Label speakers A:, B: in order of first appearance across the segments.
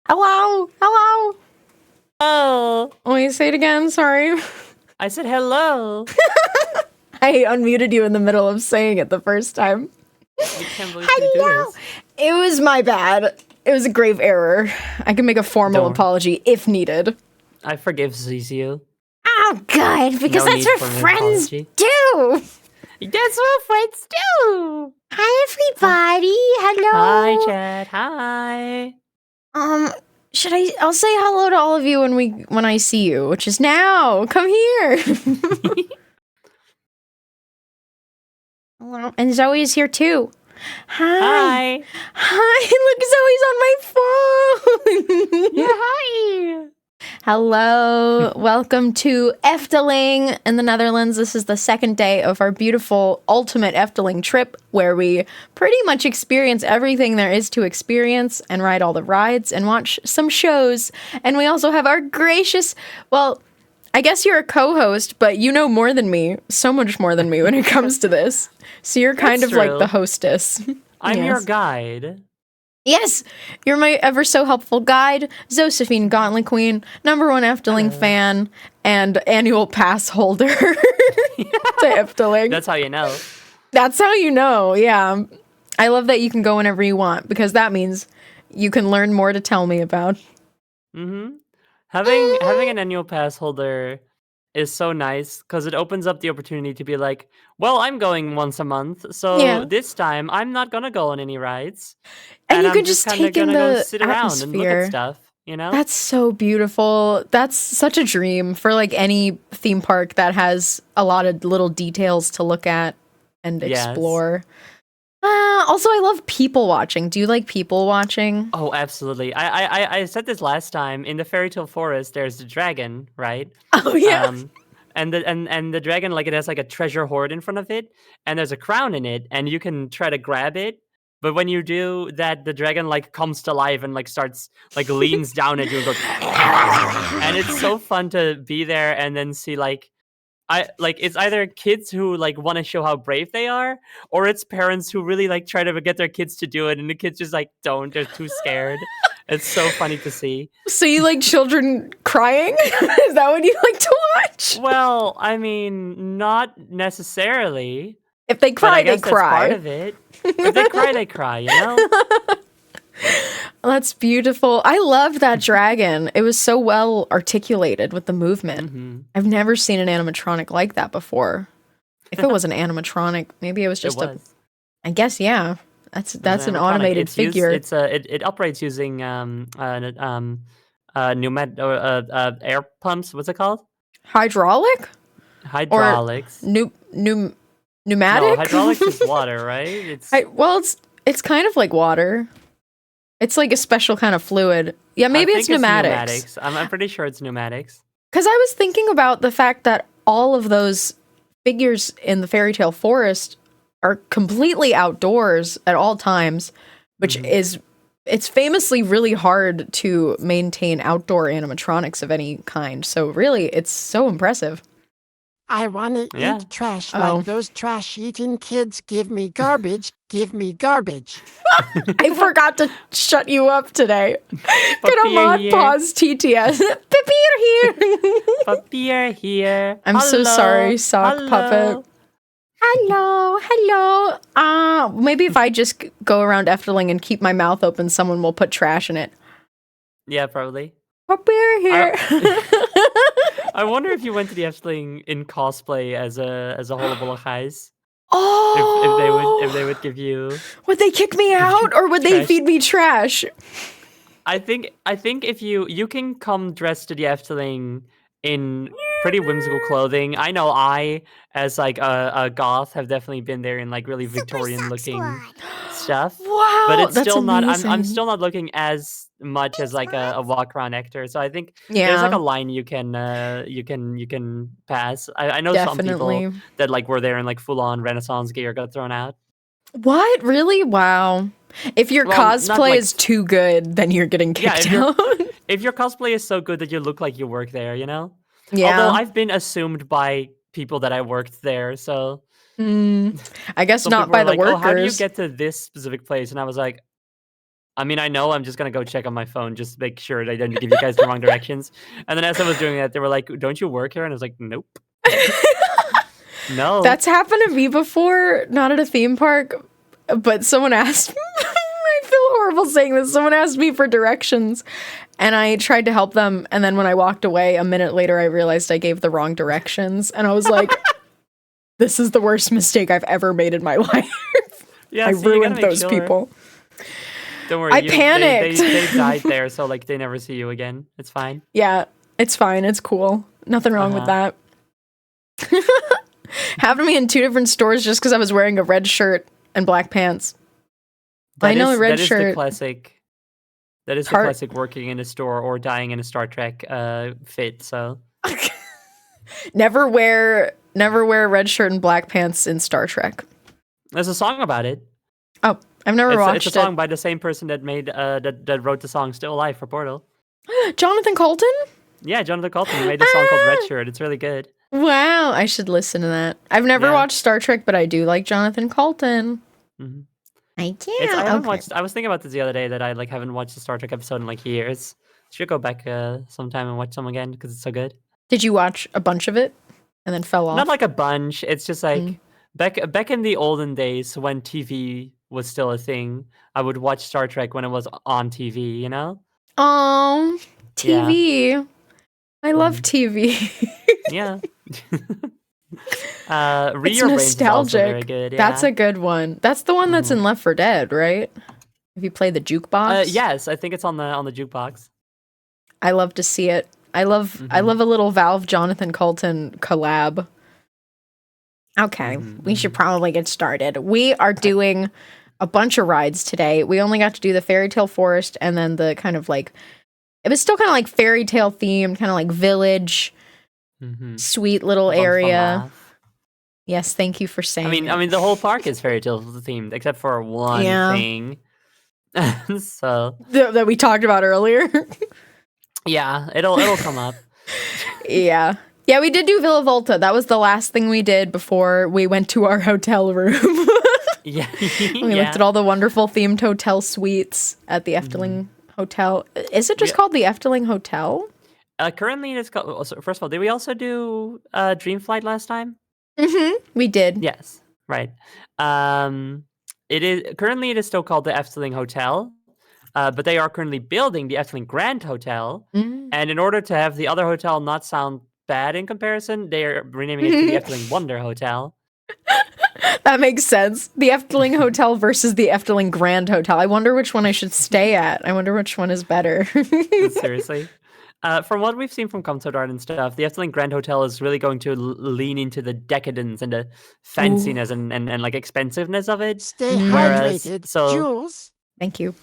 A: Hello, hello.
B: Oh,
A: Wait, say it again. Sorry.
B: I said hello.
A: I unmuted you in the middle of saying it the first time.
B: I can't believe you do
A: Hello.
B: this.
A: It was my bad. It was a grave error. I can make a formal
B: Don't.
A: apology if needed.
B: I forgive Zizu.
A: Oh, good, because
B: No
A: that's
B: need
A: what
B: for an
A: friends
B: apology.
A: do.
B: That's what friends do.
A: Hi, everybody. Hello.
B: Hi, Chad. Hi.
A: Should I'll say hello to all of you when I see you, which is now. Come here. Hello. And Zoe is here too. Hi.
B: Hi.
A: Hi, look, Zoe's on my phone.
B: Yeah, hi.
A: Hello. Welcome to Efteling in the Netherlands. This is the second day of our beautiful ultimate Efteling trip where we pretty much experience everything there is to experience and ride all the rides and watch some shows. And we also have our gracious, well, I guess you're a co-host, but you know more than me, so much more than me when it comes to this. So you're kind
B: That's
A: of like
B: true.
A: the hostess.
B: I'm your
A: Yes.
B: guide.
A: Yes, you're my ever so helpful guide, Josephine GAUNTLETQUEEN, #1 Efteling fan, and annual pass holder to Efteling.
B: That's how you know.
A: That's how you know, yeah. I love that you can go whenever you want, because that means you can learn more to tell me about.
B: Mm-hmm. Having an annual pass holder is so nice because it opens up the opportunity to be like, well, I'm going once a month, so
A: Yeah.
B: this time I'm not gonna go on any rides.
A: And you
B: I'm
A: can
B: just
A: just
B: kind of
A: take in
B: gonna go
A: the
B: sit around and look at
A: atmosphere.
B: stuff, you know?
A: That's so beautiful. That's such a dream for like any theme park that has a lot of little details to look at and
B: Yes.
A: explore. Also, I love people watching. Do you like people watching?
B: Oh, absolutely. I said this last time. In the fairy tale forest, there's the dragon, right?
A: Oh yeah.
B: And the dragon, like, it has like a treasure hoard in front of it, and there's a crown in it, and you can try to grab it. But when you do that, the dragon like comes to life and like starts like leans down at you and goes, and it's so fun to be there and then see like it's either kids who like want to show how brave they are, or it's parents who really like try to get their kids to do it, and the kids just like don't. They're too scared. It's so funny to see.
A: So you like children crying? Is that what you like to watch?
B: Well, I mean, not necessarily.
A: If they
B: But
A: cry,
B: I
A: they
B: guess that's part
A: cry.
B: of it. If they cry, they cry, you know?
A: That's beautiful. I loved that dragon. It was so well articulated with the movement.
B: Mm-hmm.
A: I've never seen an animatronic like that before. If it was an animatronic, maybe it was just
B: It was.
A: I guess yeah. That's an
B: animatronic.
A: automated
B: It's used,
A: figure.
B: it operates using air pumps. What's it called?
A: Hydraulic?
B: Hydraulics.
A: Pneumatic?
B: No, hydraulics is water, right?
A: It's kind of like water. It's like a special kind of fluid. Yeah, maybe
B: I
A: it's
B: think
A: pneumatics.
B: I'm pretty sure it's pneumatics.
A: Because I was thinking about the fact that all of those figures in the fairy tale forest are completely outdoors at all times, which is it's famously really hard to maintain outdoor animatronics of any kind. So really, it's so impressive.
C: I want to
B: Yeah.
C: eat trash
A: Oh.
C: like those trash-eating kids. Give me garbage. Give me garbage.
A: I forgot to shut you up today. Get a mod
B: here.
A: pause TTS. Pippi, you're here.
B: Papier here.
A: I'm so
B: Hello.
A: sorry, sock
B: Hello.
A: puppet. Hello. Maybe if I just go around Efteling and keep my mouth open, someone will put trash in it.
B: Yeah, probably.
A: We're here.
B: I wonder if you went to the Efteling in cosplay as a Holobolochais.
A: Oh,
B: If they would give you.
A: would they kick me out or would they
B: Trash.
A: feed me trash?
B: I think if you can come dressed to the Efteling in pretty whimsical clothing. I know I, as like a goth, have definitely been there in like really Victorian looking stuff.
A: Wow,
B: But it's
A: that's
B: still not. I'm
A: amazing.
B: still not looking as much as like a walk around actor. So I think there's like
A: Yeah,
B: a line you can pass. I know some
A: definitely.
B: people that like were there in like full on Renaissance gear got thrown out.
A: What? Really? Wow. If your
B: Well, not
A: cosplay
B: like-
A: is too good, then you're getting
B: Yeah,
A: kicked
B: if you're-
A: out.
B: If your cosplay is so good that you look like you work there, you know.
A: Yeah.
B: Although I've been assumed by people that I worked there, so
A: I guess
B: some
A: not
B: people
A: by
B: were
A: the
B: like, "Oh, how do you
A: workers.
B: get to this specific place?" And I was like, I mean, I know I'm just gonna go check on my phone, just to make sure that I didn't give you guys the wrong directions. And then as I was doing that, they were like, "Don't you work here?" And I was like, "Nope, no."
A: That's happened to me before, not at a theme park, but someone asked me, I feel horrible saying this. Someone asked me for directions and I tried to help them. And then when I walked away, a minute later, I realized I gave the wrong directions. And I was like, this is the worst mistake I've ever made in my life.
B: Yeah,
A: I
B: so you gotta
A: ruined
B: make
A: those
B: sure.
A: people.
B: Don't worry.
A: I
B: They
A: panicked.
B: died there, so like they never see you again. It's fine.
A: Yeah, it's fine. It's cool. Nothing wrong with that. Happened to me in 2 different stores just because I was wearing a red shirt and black pants. I know a red
B: that is
A: shirt.
B: the classic. That is the classic working in a store or dying in a Star Trek fit. So
A: Never wear a red shirt and black pants in Star Trek.
B: there's a song about it.
A: Oh, I've never watched
B: it's a song by the same person that made that wrote the song "Still Alive" for Portal.
A: Jonathan Colton?
B: Yeah, Jonathan Colton made a song called "Red Shirt." It's really good.
A: Wow, I should listen to that. I've never watched Star Trek, but I do like Jonathan Colton.
B: Mm-hmm.
A: I do.
B: I haven't watched. I was thinking about this the other day that I like haven't watched a Star Trek episode in like years. Should go back sometime and watch some again because it's so good.
A: Did you watch a bunch of it and then fell off?
B: Not like a bunch. It's just like back in the olden days when TV was still a thing. I would watch Star Trek when it was on TV. You know?
A: Oh, TV. Yeah. I love TV.
B: Yeah.
A: It's nostalgic.
B: Good, yeah.
A: That's a good one. That's the one that's in Left 4 Dead, right? If you play the jukebox.
B: Yes, I think it's on the jukebox.
A: I love to see it. I love a little Valve Jonathan Colton collab. Okay, we should probably get started. We are doing a bunch of rides today. We only got to do the Fairy Tale Forest and then the kind of like, it was still kind of like fairy tale themed, kind of like village, sweet little area. Yes, thank you for saying.
B: I mean, the whole park is fairy tale themed except for one thing. So
A: that we talked about earlier.
B: Yeah, it'll come up.
A: Yeah, we did do Villa Volta. That was the last thing we did before we went to our hotel room.
B: Yeah,
A: we looked at all the wonderful themed hotel suites at the Efteling Hotel. Is it just called the Efteling Hotel?
B: Currently, it's called. First of all, did we also do Dream Flight last time?
A: We did.
B: Yes, right. It is still called the Efteling Hotel, but they are currently building the Efteling Grand Hotel. And in order to have the other hotel not sound bad in comparison, they are renaming it to the Efteling Wonder Hotel.
A: That makes sense. The Efteling Hotel versus the Efteling Grand Hotel. I wonder which one I should stay at. I wonder which one is better.
B: Seriously. From what we've seen from concept art and stuff, the Efteling Grand Hotel is really going to lean into the decadence and the fanciness and like expensiveness of it.
C: Stay hydrated, Jules.
A: Thank you.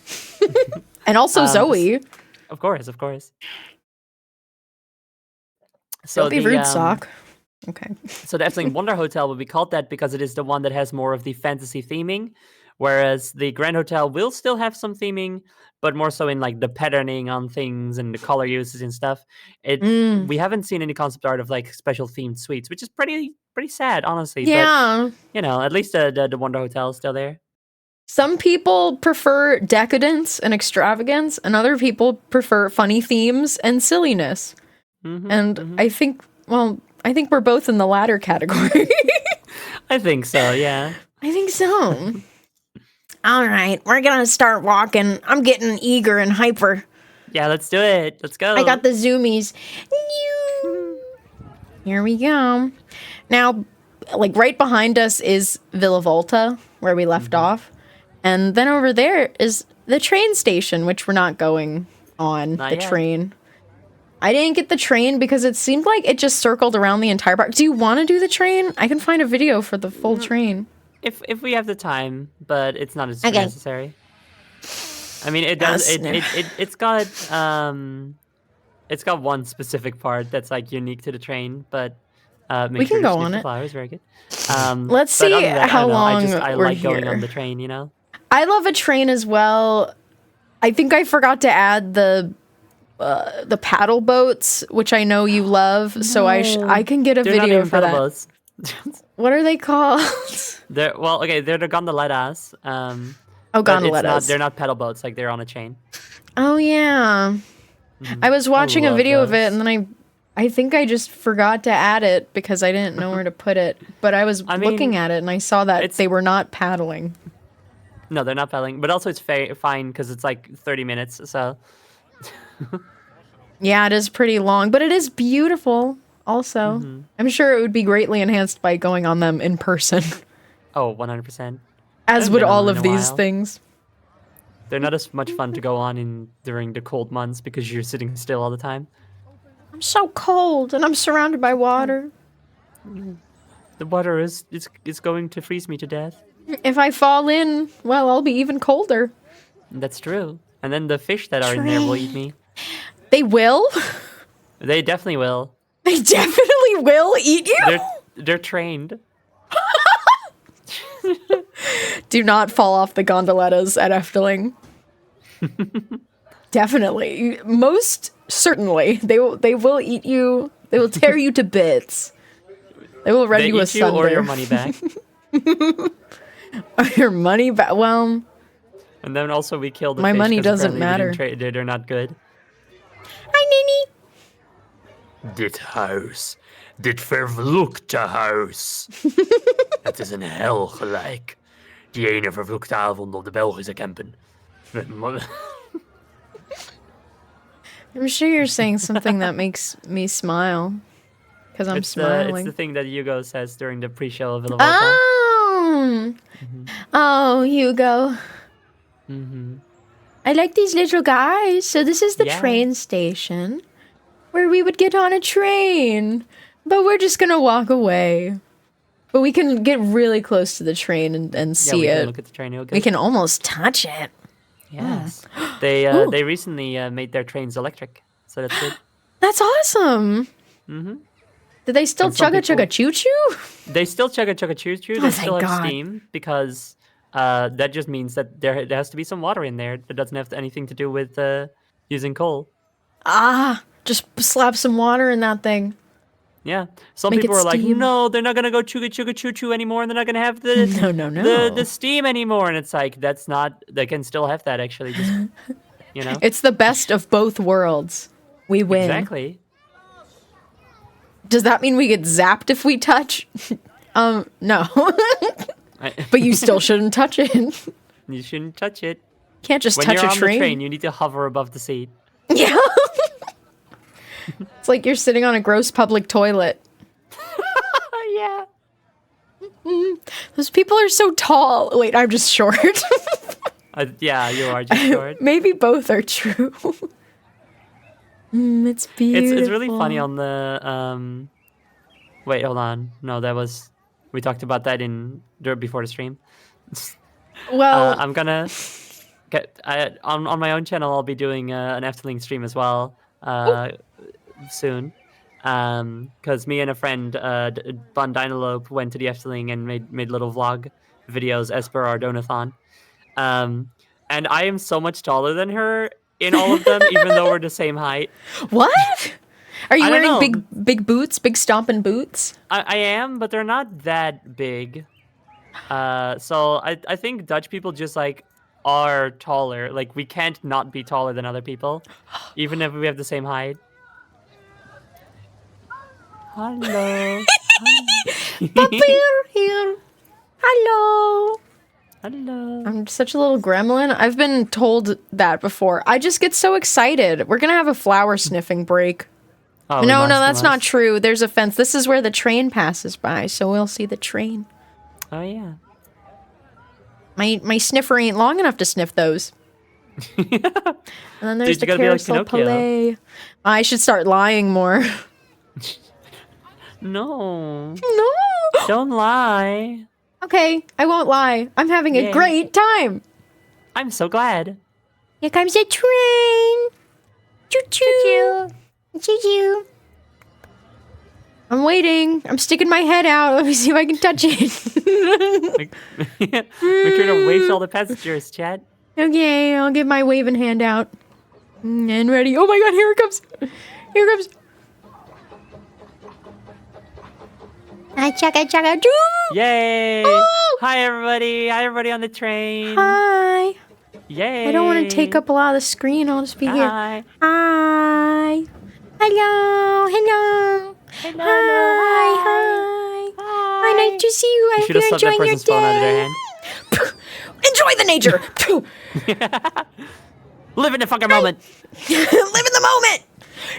A: And also Zoe.
B: Of course. So
A: don't be rude, Sock. Okay.
B: So the Efteling Wonder Hotel will be called that because it is the one that has more of the fantasy theming, whereas the Grand Hotel will still have some theming, but more so in like the patterning on things and the color uses and stuff. We haven't seen any concept art of like special themed suites, which is pretty sad, honestly.
A: Yeah.
B: But, at least the Wonder Hotel is still there.
A: Some people prefer decadence and extravagance, and other people prefer funny themes and silliness. I think we're both in the latter category.
B: I think so, yeah.
A: I think so. All right, we're gonna start walking. I'm getting eager and hyper.
B: Yeah, let's do it. Let's go.
A: I got the zoomies. Here we go. Now, like right behind us is Villa Volta, where we left off. And then over there is the train station, which we're not going on the train. I didn't get the train because it seemed like it just circled around the entire park. Do you want to do the train? I can find a video for the full train.
B: If we have the time, but it's not as necessary. I mean, it does. It's got one specific part that's like unique to the train, but
A: we can go on it.
B: Flowers, very good.
A: Let's see how long
B: I
A: we're
B: like
A: here.
B: going on the train.
A: I love a train as well. I think I forgot to add the paddle boats, which I know you love. So I can get a video for that. Boats. What are they called?
B: They're the gondolettas.
A: Oh,
B: But it's not.
A: gondolettas.
B: They're not pedal boats. Like they're on a chain.
A: Oh yeah. I was watching a
B: love
A: video of it,
B: those.
A: and then I think I just forgot to add it because I didn't know where to put it. But I was looking
B: mean,
A: at it, and I saw that
B: it's-
A: they were not paddling.
B: No, they're not pedaling. But also, it's fine because it's like 30 minutes. So
A: Yeah, it is pretty long, but it is beautiful. Also, I'm sure it would be greatly enhanced by going on them in person,
B: 100%.
A: as
B: Haven't
A: would
B: been on
A: all
B: them
A: of
B: in a
A: these
B: while.
A: things.
B: They're not as much fun to go on during the cold months because you're sitting still all the time.
A: I'm so cold, and I'm surrounded by water.
B: The water is going to freeze me to death.
A: If I fall in, well, I'll be even colder.
B: That's true. And then the fish that are in there will eat me.
A: They will?
B: They definitely will.
A: They definitely will eat you?
B: They're trained.
A: Do not fall off the gondolettas at Efteling. Definitely. Most certainly. They will eat you. They will tear you to bits. They will rend
B: They
A: you
B: eat you
A: asunder.
B: or your money back.
A: Or your money back. Well,
B: And then also we kill the
A: My
B: fish
A: money
B: 'cause
A: doesn't
B: apparently we
A: matter.
B: didn't they're not good.
A: hi, Nini.
B: Dit huis. Dit vervloekte huis. Het is een hel gelijk. Die ene vervloekte avond op de Belgische campen.
A: I'm sure you're saying something that makes me smile. Because I'm
B: It's
A: smiling.
B: the thing that Hugo says during the pre-show of Villa Volta.
A: Oh! Oh, Hugo. I like these little guys. So this is the
B: Yeah.
A: train station where we would get on a train. But we're just gonna walk away. But we can get really close to the train and
B: Yeah,
A: see
B: we
A: it.
B: can look at the train.
A: We can almost touch it.
B: Yes.
A: Ooh.
B: They recently made their trains electric, so that's good.
A: That's awesome. Did they still
B: And some
A: chugga chugga
B: people-
A: choo choo?
B: They still chugga chugga choo choo.
A: Oh,
B: They
A: thank
B: still have
A: God.
B: steam because that just means that there has to be some water in there. It doesn't have anything to do with using coal.
A: Just slap some water in that thing.
B: Yeah. Some
A: Make
B: people
A: it
B: are like,
A: steam.
B: no, they're not gonna go chugga chugga choo choo anymore, and they're not gonna have the
A: No.
B: the steam anymore. And it's like that's not. They can still have that actually. Just you know.
A: It's the best of both worlds. We win.
B: Exactly.
A: Does that mean we get zapped if we touch? No. But you still shouldn't touch it.
B: You shouldn't touch it.
A: Can't just
B: When
A: touch
B: you're
A: a
B: on
A: train.
B: the train, you need to hover above the seat.
A: Yeah. It's like you're sitting on a gross public toilet.
B: Yeah.
A: Those people are so tall. Wait, I'm just short.
B: Yeah, you are just short.
A: Maybe both are true. It's beautiful.
B: It's really funny on the wait, hold on. No, that was we talked about that before the stream.
A: Well,
B: I'm gonna get on my own channel. I'll be doing an Efteling stream as well soon. Because me and a friend, Von Dynalope, went to the Efteling and made little vlog videos as per our donathon. And I am so much taller than her in all of them, even though we're the same height.
A: what? Are you
B: I don't
A: wearing
B: know.
A: big boots, big stomping boots?
B: I am, but they're not that big. So I think Dutch people just like are taller. Like we can't not be taller than other people, even if we have the same height. Hello.
A: Here. Hello.
B: Hello.
A: I'm such a little gremlin. I've been told that before. I just get so excited. We're gonna have a flower sniffing break.
B: Oh, we
A: No,
B: must, we
A: that's not
B: must.
A: true. There's a fence. This is where the train passes by, so we'll see the train.
B: Oh yeah.
A: My sniffer ain't long enough to sniff those. And then there's
B: Dude, you
A: the
B: gotta be like
A: carousel
B: Pinocchio.
A: palais. I should start lying more.
B: No.
A: No.
B: Don't lie.
A: Okay, I won't lie. I'm having a
B: Yay.
A: great time.
B: I'm so glad.
A: Here comes the train. Choo choo. Choo choo. I'm waiting. I'm sticking my head out. Let me see if I can touch it.
B: Make sure to wave to all the passengers, chat.
A: Okay, I'll get my waving hand out. And ready. Oh my god, here it comes. Here it comes. Hi, chugga chugga choo.
B: Yay!
A: Oh!
B: Hi everybody! Hi everybody on the train!
A: Hi.
B: Yay!
A: I don't want to take up a lot of the screen. I'll just be here.
B: Hi.
A: Hi. Hello. Hello.
B: Hello.
A: Hi. Hi. Nice to see you. I
B: You
A: hope
B: should have
A: you're
B: slipped that
A: enjoying your
B: person's phone out of their
A: day. Enjoy the nature.
B: hand. Live in the fucking moment.
A: Live in the moment.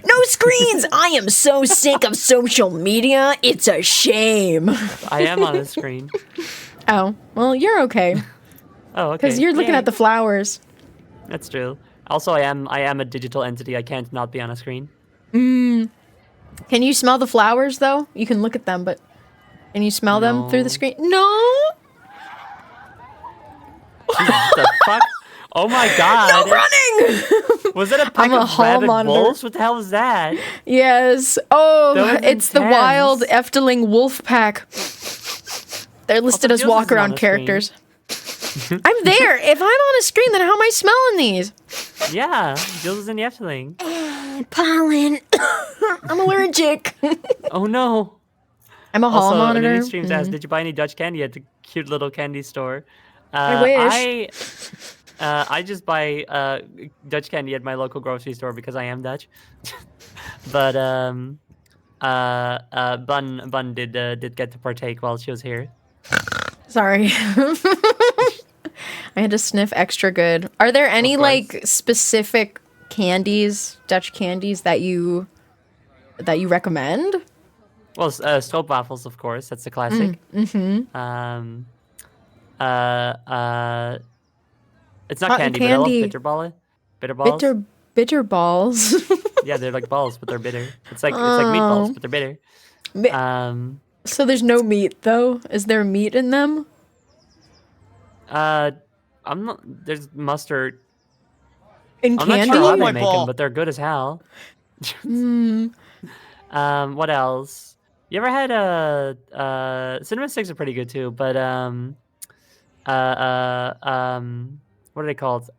A: No screens. I am so sick of social media. It's a shame.
B: I am on the screen.
A: Oh, well, you're okay.
B: Oh, okay.
A: Because you're looking
B: Yay.
A: at the flowers.
B: That's true. Also, I am a digital entity. I can't not be on a screen.
A: Can you smell the flowers, though? You can look at them, but can you smell them through the
B: No.
A: screen? No!
B: What the fuck? Oh my god.
A: No running!
B: Was it a pack
A: I'm a
B: of
A: hall
B: rabid
A: monitor.
B: wolves? What the hell is that?
A: Yes. Oh,
B: That was
A: it's the
B: intense.
A: wild Efteling wolf pack. They're listed as
B: Jules isn't on
A: walk-around
B: the screen.
A: characters. I'm there. If I'm on a screen, then how am I smelling these?
B: Yeah, Jules is in the Efteling.
A: Pollen. I'm allergic.
B: Oh no.
A: I'm a hall
B: Also,
A: monitor.
B: Anita Streams asked, did you buy any Dutch candy at the cute little candy store?
A: I wish.
B: I just buy Dutch candy at my local grocery store because I am Dutch. But Bun did get to partake while she was here.
A: Sorry. I had to sniff extra good. Are there any
B: course.
A: like specific candies, Dutch candies that you recommend?
B: Well, stroopwafels, of course. That's the classic. It's not
A: Cotton
B: candy, but I love
A: candy.
B: bitterballen. Bitterballs.
A: Bitter balls.
B: Yeah, they're like balls, but they're bitter. It's like meatballs, but they're bitter.
A: Mi- So there's no meat though. Is there meat in them?
B: I'm not. There's mustard.
A: In
B: I'm
A: candy?
B: not sure how
D: My
B: they make
D: ball.
B: them, but they're good as hell.
A: Hmm.
B: What else? You ever had cinnamon sticks are pretty good too, but what are they called?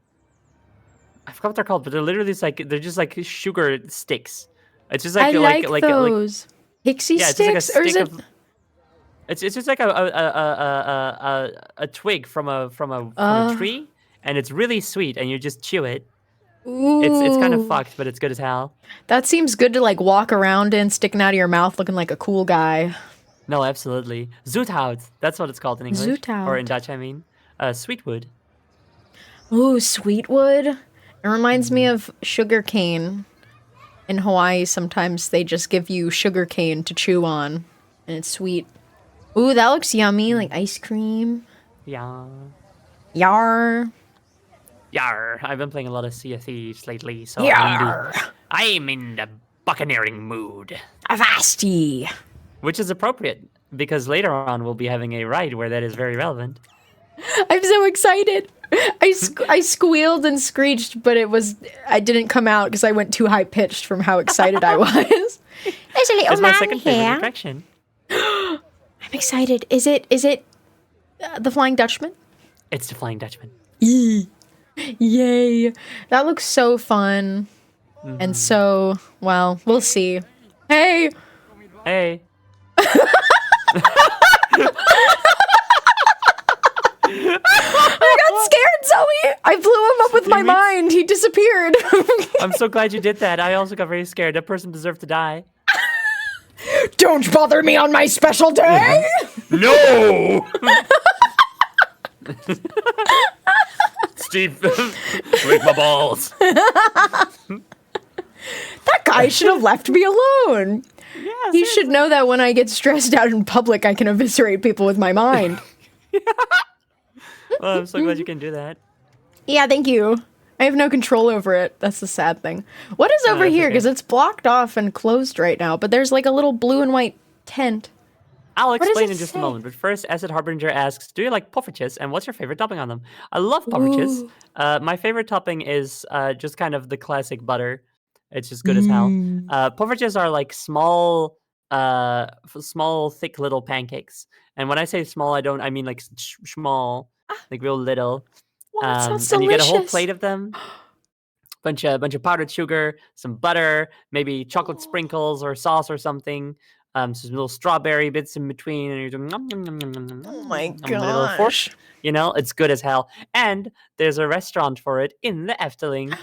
B: I forgot what they're called, but they're literally just like sugar sticks. It's just
A: I
B: like
A: like those. Pixie
B: yeah, it's just like a
A: sticks, or is
B: stick
A: it?
B: of. It's just like a twig from a tree, and it's really sweet, and you just chew it. It's kind of
A: Ooh.
B: fucked, but it's good as hell.
A: That seems good to like walk around in, sticking out of your mouth, looking like a cool guy.
B: No, absolutely. Zoethout. That's what it's called in English. Or in
A: Zoethout.
B: Dutch, I mean. Sweetwood.
A: Ooh, sweetwood. It reminds me of sugar cane. In Hawaii, sometimes they just give you sugar cane to chew on, and it's sweet. Ooh, that looks yummy, like ice cream.
B: Yeah.
A: Yar.
B: Yar. I've been playing a lot of Sea of Thieves lately, so
A: Yar.
B: I'm in the buccaneering mood.
A: Avasti.
B: Which is appropriate, because later on we'll be having a ride where that is very relevant.
A: I'm so excited. I squealed and screeched, but I didn't come out because I went too high pitched from how excited I was. There's a little
B: It's my
A: man
B: second favorite
A: here.
B: attraction.
A: I'm excited. Is it the Flying Dutchman?
B: It's the Flying Dutchman.
A: Yay. That looks so fun. And so, well, we'll see. Hey,
B: Hey.
A: I got scared, Zoe. I blew him up with my mind. He disappeared.
B: I'm so glad you did that. I also got very scared. That person deserved to die.
A: Don't bother me on my special day.
B: No! Steve, lick my balls.
A: That guy should have left me alone.
B: Yeah,
A: He should know that when I get stressed out in public, I can eviscerate people with my mind.
B: Well, I'm so glad you can do that.
A: Yeah, thank you. I have no control over it. That's the sad thing. What is over
B: that's
A: here?
B: okay.
A: Because it's blocked off and closed right now, but there's like a little blue and white tent.
B: I'll
A: does
B: explain
A: it
B: in just
A: say?
B: a moment. But first, Acid Harbinger asks, do you like puffertjes and what's your favorite topping on them? I love puffertjes.
A: Ooh.
B: My favorite topping is just kind of the classic butter. It's just good as hell. Puffertjes are like small, thick little pancakes. And when I say small, I mean like small, like real little.
A: Wow, that sounds
B: and you get a whole
A: delicious.
B: plate of them. Bunch of powdered sugar, some butter, maybe chocolate sprinkles or sauce or something. some little strawberry bits in between, and you're doing nom, nom, nom, nom, nom, nom,
A: Oh my
B: nom, with a little fork.
A: gosh.
B: It's good as hell. And there's a restaurant for it in the Efteling.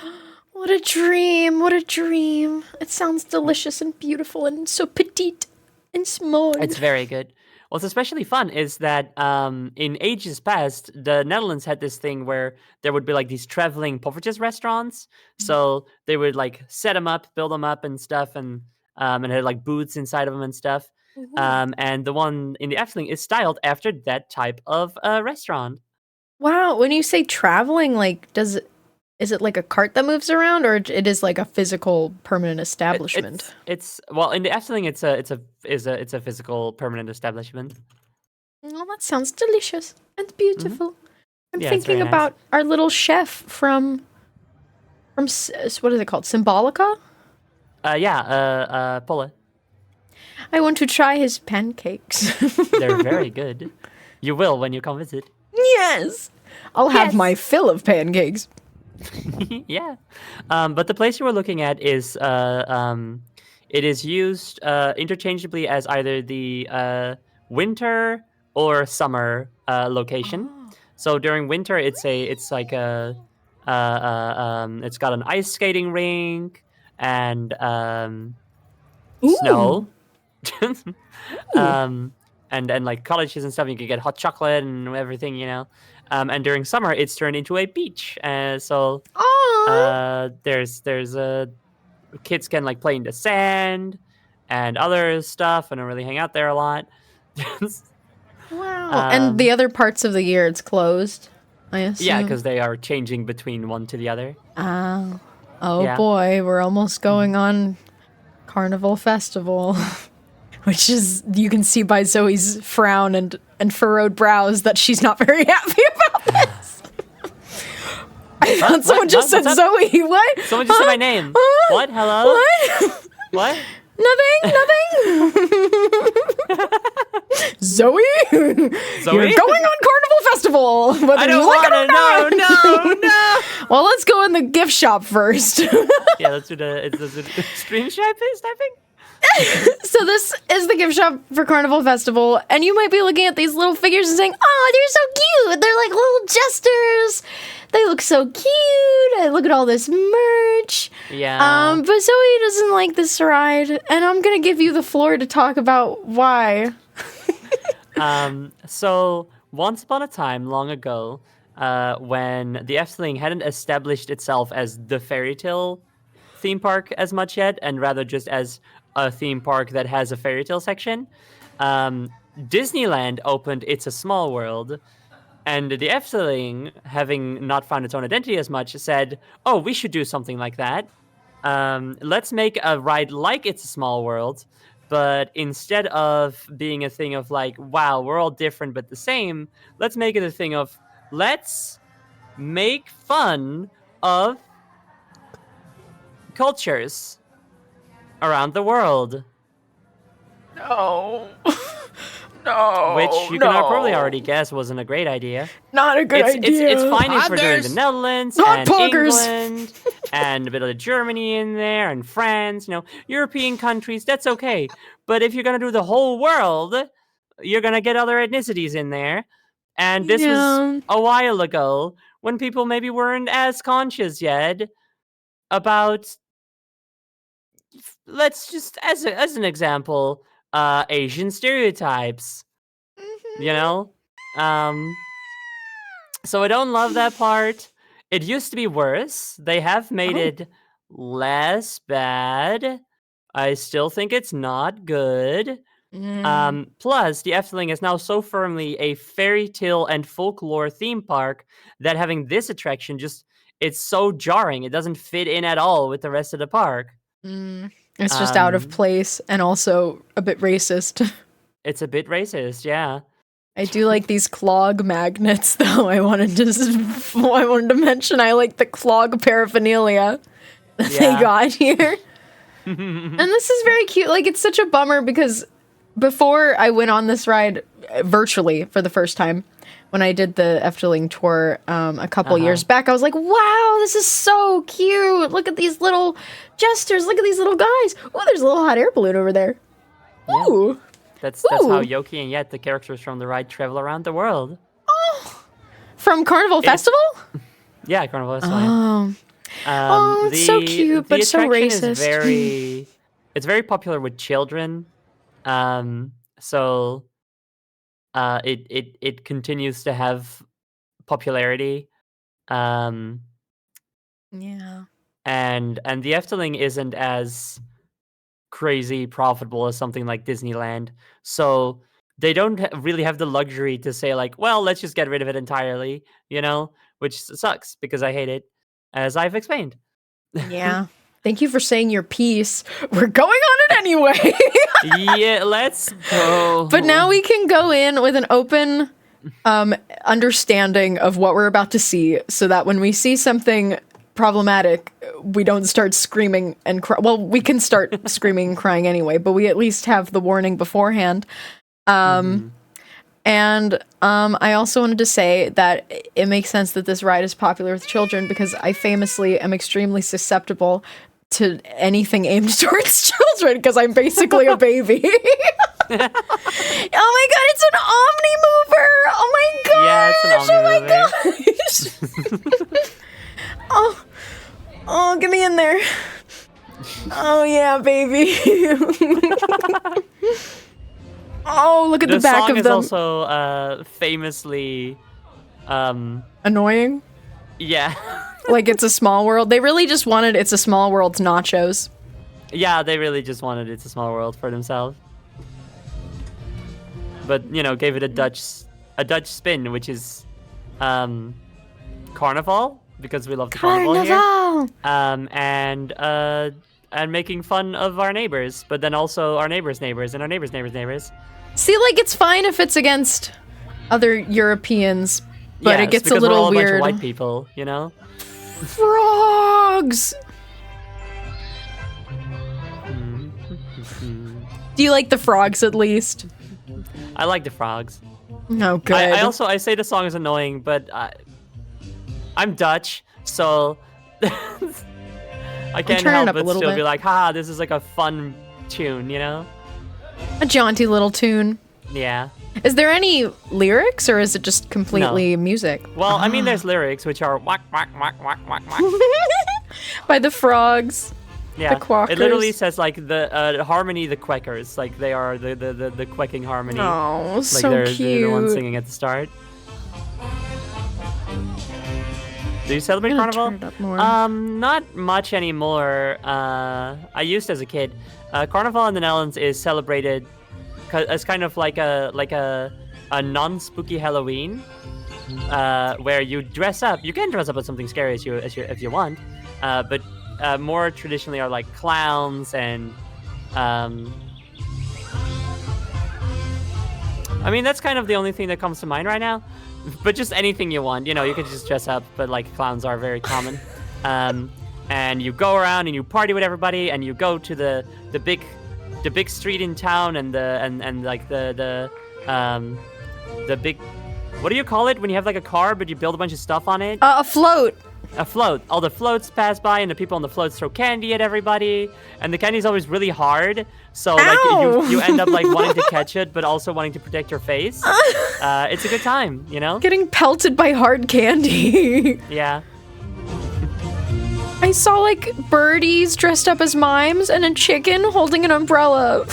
A: What a dream. What a dream. It sounds delicious and beautiful and so petite and small.
B: It's very good. What's especially fun is that in ages past, the Netherlands had this thing where there would be like these traveling poffertjes restaurants. So they would like set them up, build them up and stuff, and had like booths inside of them and stuff. And the one in the Efteling is styled after that type of restaurant.
A: Wow. When you say traveling, like, is it like a cart that moves around, or it is like a physical permanent establishment?
B: It's well, in the Efteling, it's a physical permanent establishment.
A: Well, that sounds delicious and beautiful. I'm
B: Yeah, it's
A: thinking
B: very nice.
A: about our little chef from what is it called? Symbolica?
B: Polle.
A: I want to try his pancakes.
B: They're very good. You will when you come visit.
A: Yes. I'll have
B: Yes.
A: my fill of pancakes.
B: Yeah. But the place you were looking at is it is used interchangeably as either the winter or summer location. So during winter, it's like it's got an ice skating rink and snow. And like colleges and stuff, you can get hot chocolate and everything, And during summer, it's turned into a beach. So there's kids can like play in the sand and other stuff, and really hang out there a lot.
A: Wow. And the other parts of the year, it's closed, I assume.
B: Yeah, because they are changing between one to the other.
A: Oh
B: Yeah.
A: boy, we're almost going on Carnival Festival. Which is, you can see by Zoe's frown and furrowed brows that she's not very happy about this. I thought someone just said
B: What's up?
A: Zoe. What?
B: Someone just said my name. What? Hello?
A: What?
B: What?
A: Nothing. Zoe? You're going on Carnival Festival. Whether
B: I don't
A: you like
B: want
A: it or
B: to.
A: not.
B: No.
A: Well, let's go in the gift shop first.
B: Yeah, let's do the stream sniping.
A: So this is the gift shop for Carnival Festival, and you might be looking at these little figures and saying, "Oh, they're so cute! They're like little jesters. They look so cute. And look at all this merch."
B: Yeah.
A: But Zoe doesn't like this ride, and I'm gonna give you the floor to talk about why.
B: So once upon a time, long ago, when the Efteling hadn't established itself as the fairy tale theme park as much yet, and rather just as a theme park that has a fairy tale section, Disneyland opened It's a Small World, and the Efteling, having not found its own identity as much, said, "Oh, we should do something like that. Let's make a ride like It's a Small World, but instead of being a thing of like, wow, we're all different but the same, let's make it a thing of, let's make fun of cultures around the world."
A: No. No.
B: Which you can probably already guess wasn't a great idea.
A: Not a good idea.
B: It's fine if we're doing the Netherlands
A: Hot
B: and
A: poggers.
B: England and a bit of Germany in there and France, European countries, that's okay. But if you're going to do the whole world, you're going to get other ethnicities in there. And this was a while ago when people maybe weren't as conscious yet about, let's just, as an example, Asian stereotypes, so I don't love that part. It used to be worse. They have made it less bad. I still think it's not good. Plus, the Efteling is now so firmly a fairy tale and folklore theme park that having this attraction it's so jarring. It doesn't fit in at all with the rest of the park.
A: It's just out of place and also a bit racist.
B: It's a bit racist, yeah.
A: I do like these clog magnets, though. I wanted to mention I like the clog paraphernalia that they got here. And this is very cute. Like, it's such a bummer because before I went on this ride virtually for the first time, when I did the Efteling tour a couple years back, I was like, wow, this is so cute. Look at these little jesters. Look at these little guys. Oh, there's a little hot air balloon over there. Ooh.
B: That's how
A: Ooh.
B: Yoki and Yet, the characters from the ride, travel around the world.
A: From Carnival Festival?
B: Yeah, Carnival Festival.
A: Oh, it's so cute, but so
B: attraction
A: racist.
B: is it's very popular with children. So it continues to have popularity. Um,
A: Yeah.
B: and the Efteling isn't as crazy profitable as something like Disneyland. So they don't really have the luxury to say like, well, let's just get rid of it entirely, which sucks because I hate it, as I've explained.
A: Yeah. Thank you for saying your piece. We're going on it anyway.
B: Yeah, let's go.
A: But now we can go in with an open understanding of what we're about to see so that when we see something problematic, we don't start screaming and cry. Well, we can start screaming and crying anyway, but we at least have the warning beforehand. And I also wanted to say that it makes sense that this ride is popular with children because I famously am extremely susceptible to anything aimed towards children because I'm basically a baby. Oh my god, it's an Omni Mover! Oh my gosh!
B: Yeah, it's an Omni
A: Oh my gosh! Oh, get me in there. Oh yeah, baby. Oh, look at the back of them.
B: The song is also famously
A: annoying.
B: Yeah.
A: Like It's a Small World. They really just wanted It's a Small World's nachos.
B: Yeah, they really just wanted It's a Small World for themselves. But, gave it a Dutch spin, which is Carnival, because we love the Carnival here. And making fun of our neighbors, but then also our neighbors' neighbors and our neighbors' neighbors' neighbors.
A: See, like, it's fine if it's against other Europeans, but it gets a little
B: we're all
A: weird.
B: A bunch of white people,
A: Frogs! Do you like the frogs at least?
B: I like the frogs.
A: No, good.
B: I say the song is annoying, but I'm Dutch, so I can't help but still be like, haha, this is like a fun tune,
A: A jaunty little tune.
B: Yeah.
A: Is there any lyrics, or is it just completely music?
B: Well, I mean, there's lyrics, which are whack, whack, whack, whack, whack, whack.
A: By the frogs.
B: Yeah,
A: the quackers.
B: It literally says like the harmony, the quackers, like they are the quacking harmony.
A: Oh,
B: like
A: so cute.
B: They're the ones singing at the start. Do you celebrate Carnival? Not much anymore. I used as a kid. Carnival in the Netherlands is celebrated as kind of like a non-spooky Halloween, where you dress up. You can dress up as something scary if you want, but more traditionally are like clowns and I mean, that's kind of the only thing that comes to mind right now. But just anything you want, you could just dress up, but like clowns are very common. And you go around and you party with everybody, and you go to the big street in town, and the big, what do you call it when you have like a car but you build a bunch of stuff on it?
A: A float.
B: A float. All the floats pass by, and the people on the floats throw candy at everybody, and the candy's always really hard. So like you end up like wanting to catch it, but also wanting to protect your face. It's a good time,
A: Getting pelted by hard candy.
B: Yeah.
A: I saw like birdies dressed up as mimes and a chicken holding an umbrella.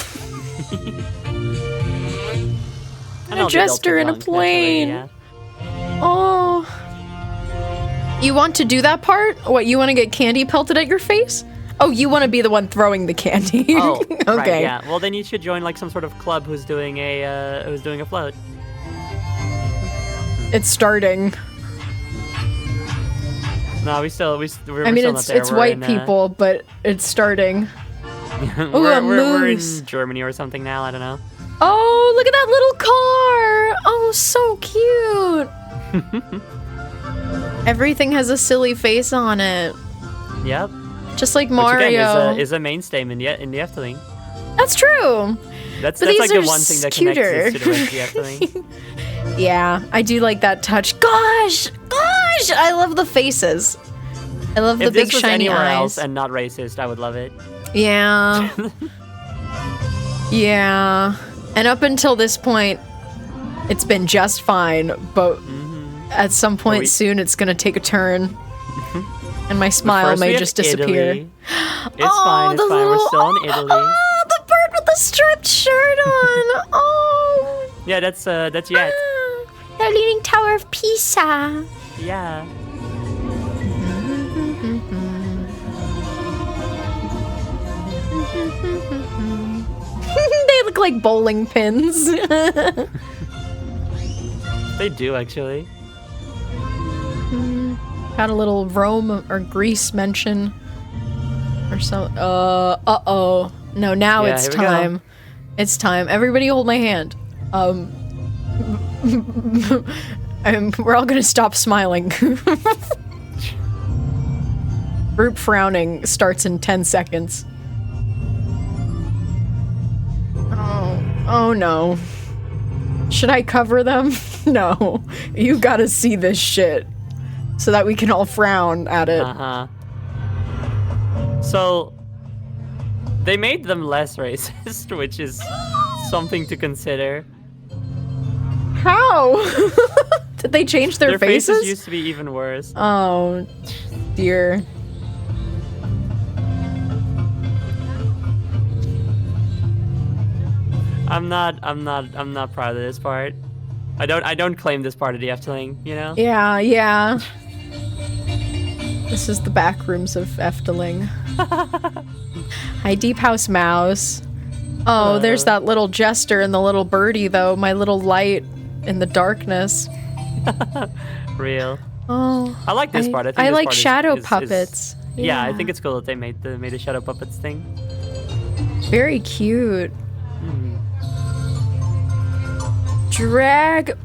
A: And a jester in a plane.
B: Naturally, yeah.
A: Oh. You want to do that part? What, you want to get candy pelted at your face? Oh, you want to be the one throwing the candy.
B: Oh,
A: okay.
B: Right, yeah. Well, then you should join like some sort of club who's doing a float.
A: It's starting.
B: No, we're still
A: I mean,
B: still not there.
A: it's white people, but it's starting.
B: we're in Germany or something now. I don't know.
A: Oh, look at that little car! Oh, so cute. Everything has a silly face on it.
B: Yep.
A: Just like Mario.
B: Which again is a mainstay in the Efteling.
A: That's true.
B: That's like the one thing that connects us to the rest of the Efteling.
A: Yeah, I do like that touch. Gosh, I love the faces. I love the big shiny eyes.
B: If this was anywhere else and not racist, I would love it.
A: Yeah. Yeah. And up until this point, it's been just fine, but at some point soon it's gonna take a turn. And my smile
B: First we
A: may
B: have
A: just disappear.
B: Italy. It's fine, it's fine. We're still in Italy.
A: Oh, the bird with the striped shirt on! Oh!
B: Yeah, that's yet.
A: The Leaning Tower of Pisa!
B: Yeah.
A: They look like bowling pins.
B: They do, actually.
A: Had a little Rome or Greece mention. Or so. Uh-oh. No, now
B: Yeah,
A: it's
B: here we go.
A: time. It's time. Everybody hold my hand. We're all gonna stop smiling. Group frowning starts in 10 seconds. Oh no. Should I cover them? No. You gotta see this shit. So that we can all frown at it.
B: Uh-huh. So, they made them less racist, which is something to consider.
A: How? Did they change their
B: faces used to be even worse.
A: Oh, dear.
B: I'm not proud of this part. I don't claim this part of the Efteling, you know?
A: Yeah. This is the back rooms of Efteling. Hi, Deep House Mouse. Oh, there's that little jester and the little birdie, though. My little light in the darkness.
B: Real.
A: Oh,
B: I like this part. I think
A: I
B: this
A: like
B: part
A: shadow
B: is
A: puppets.
B: Yeah, I think it's cool that they made the shadow puppets thing.
A: Very cute. Drag.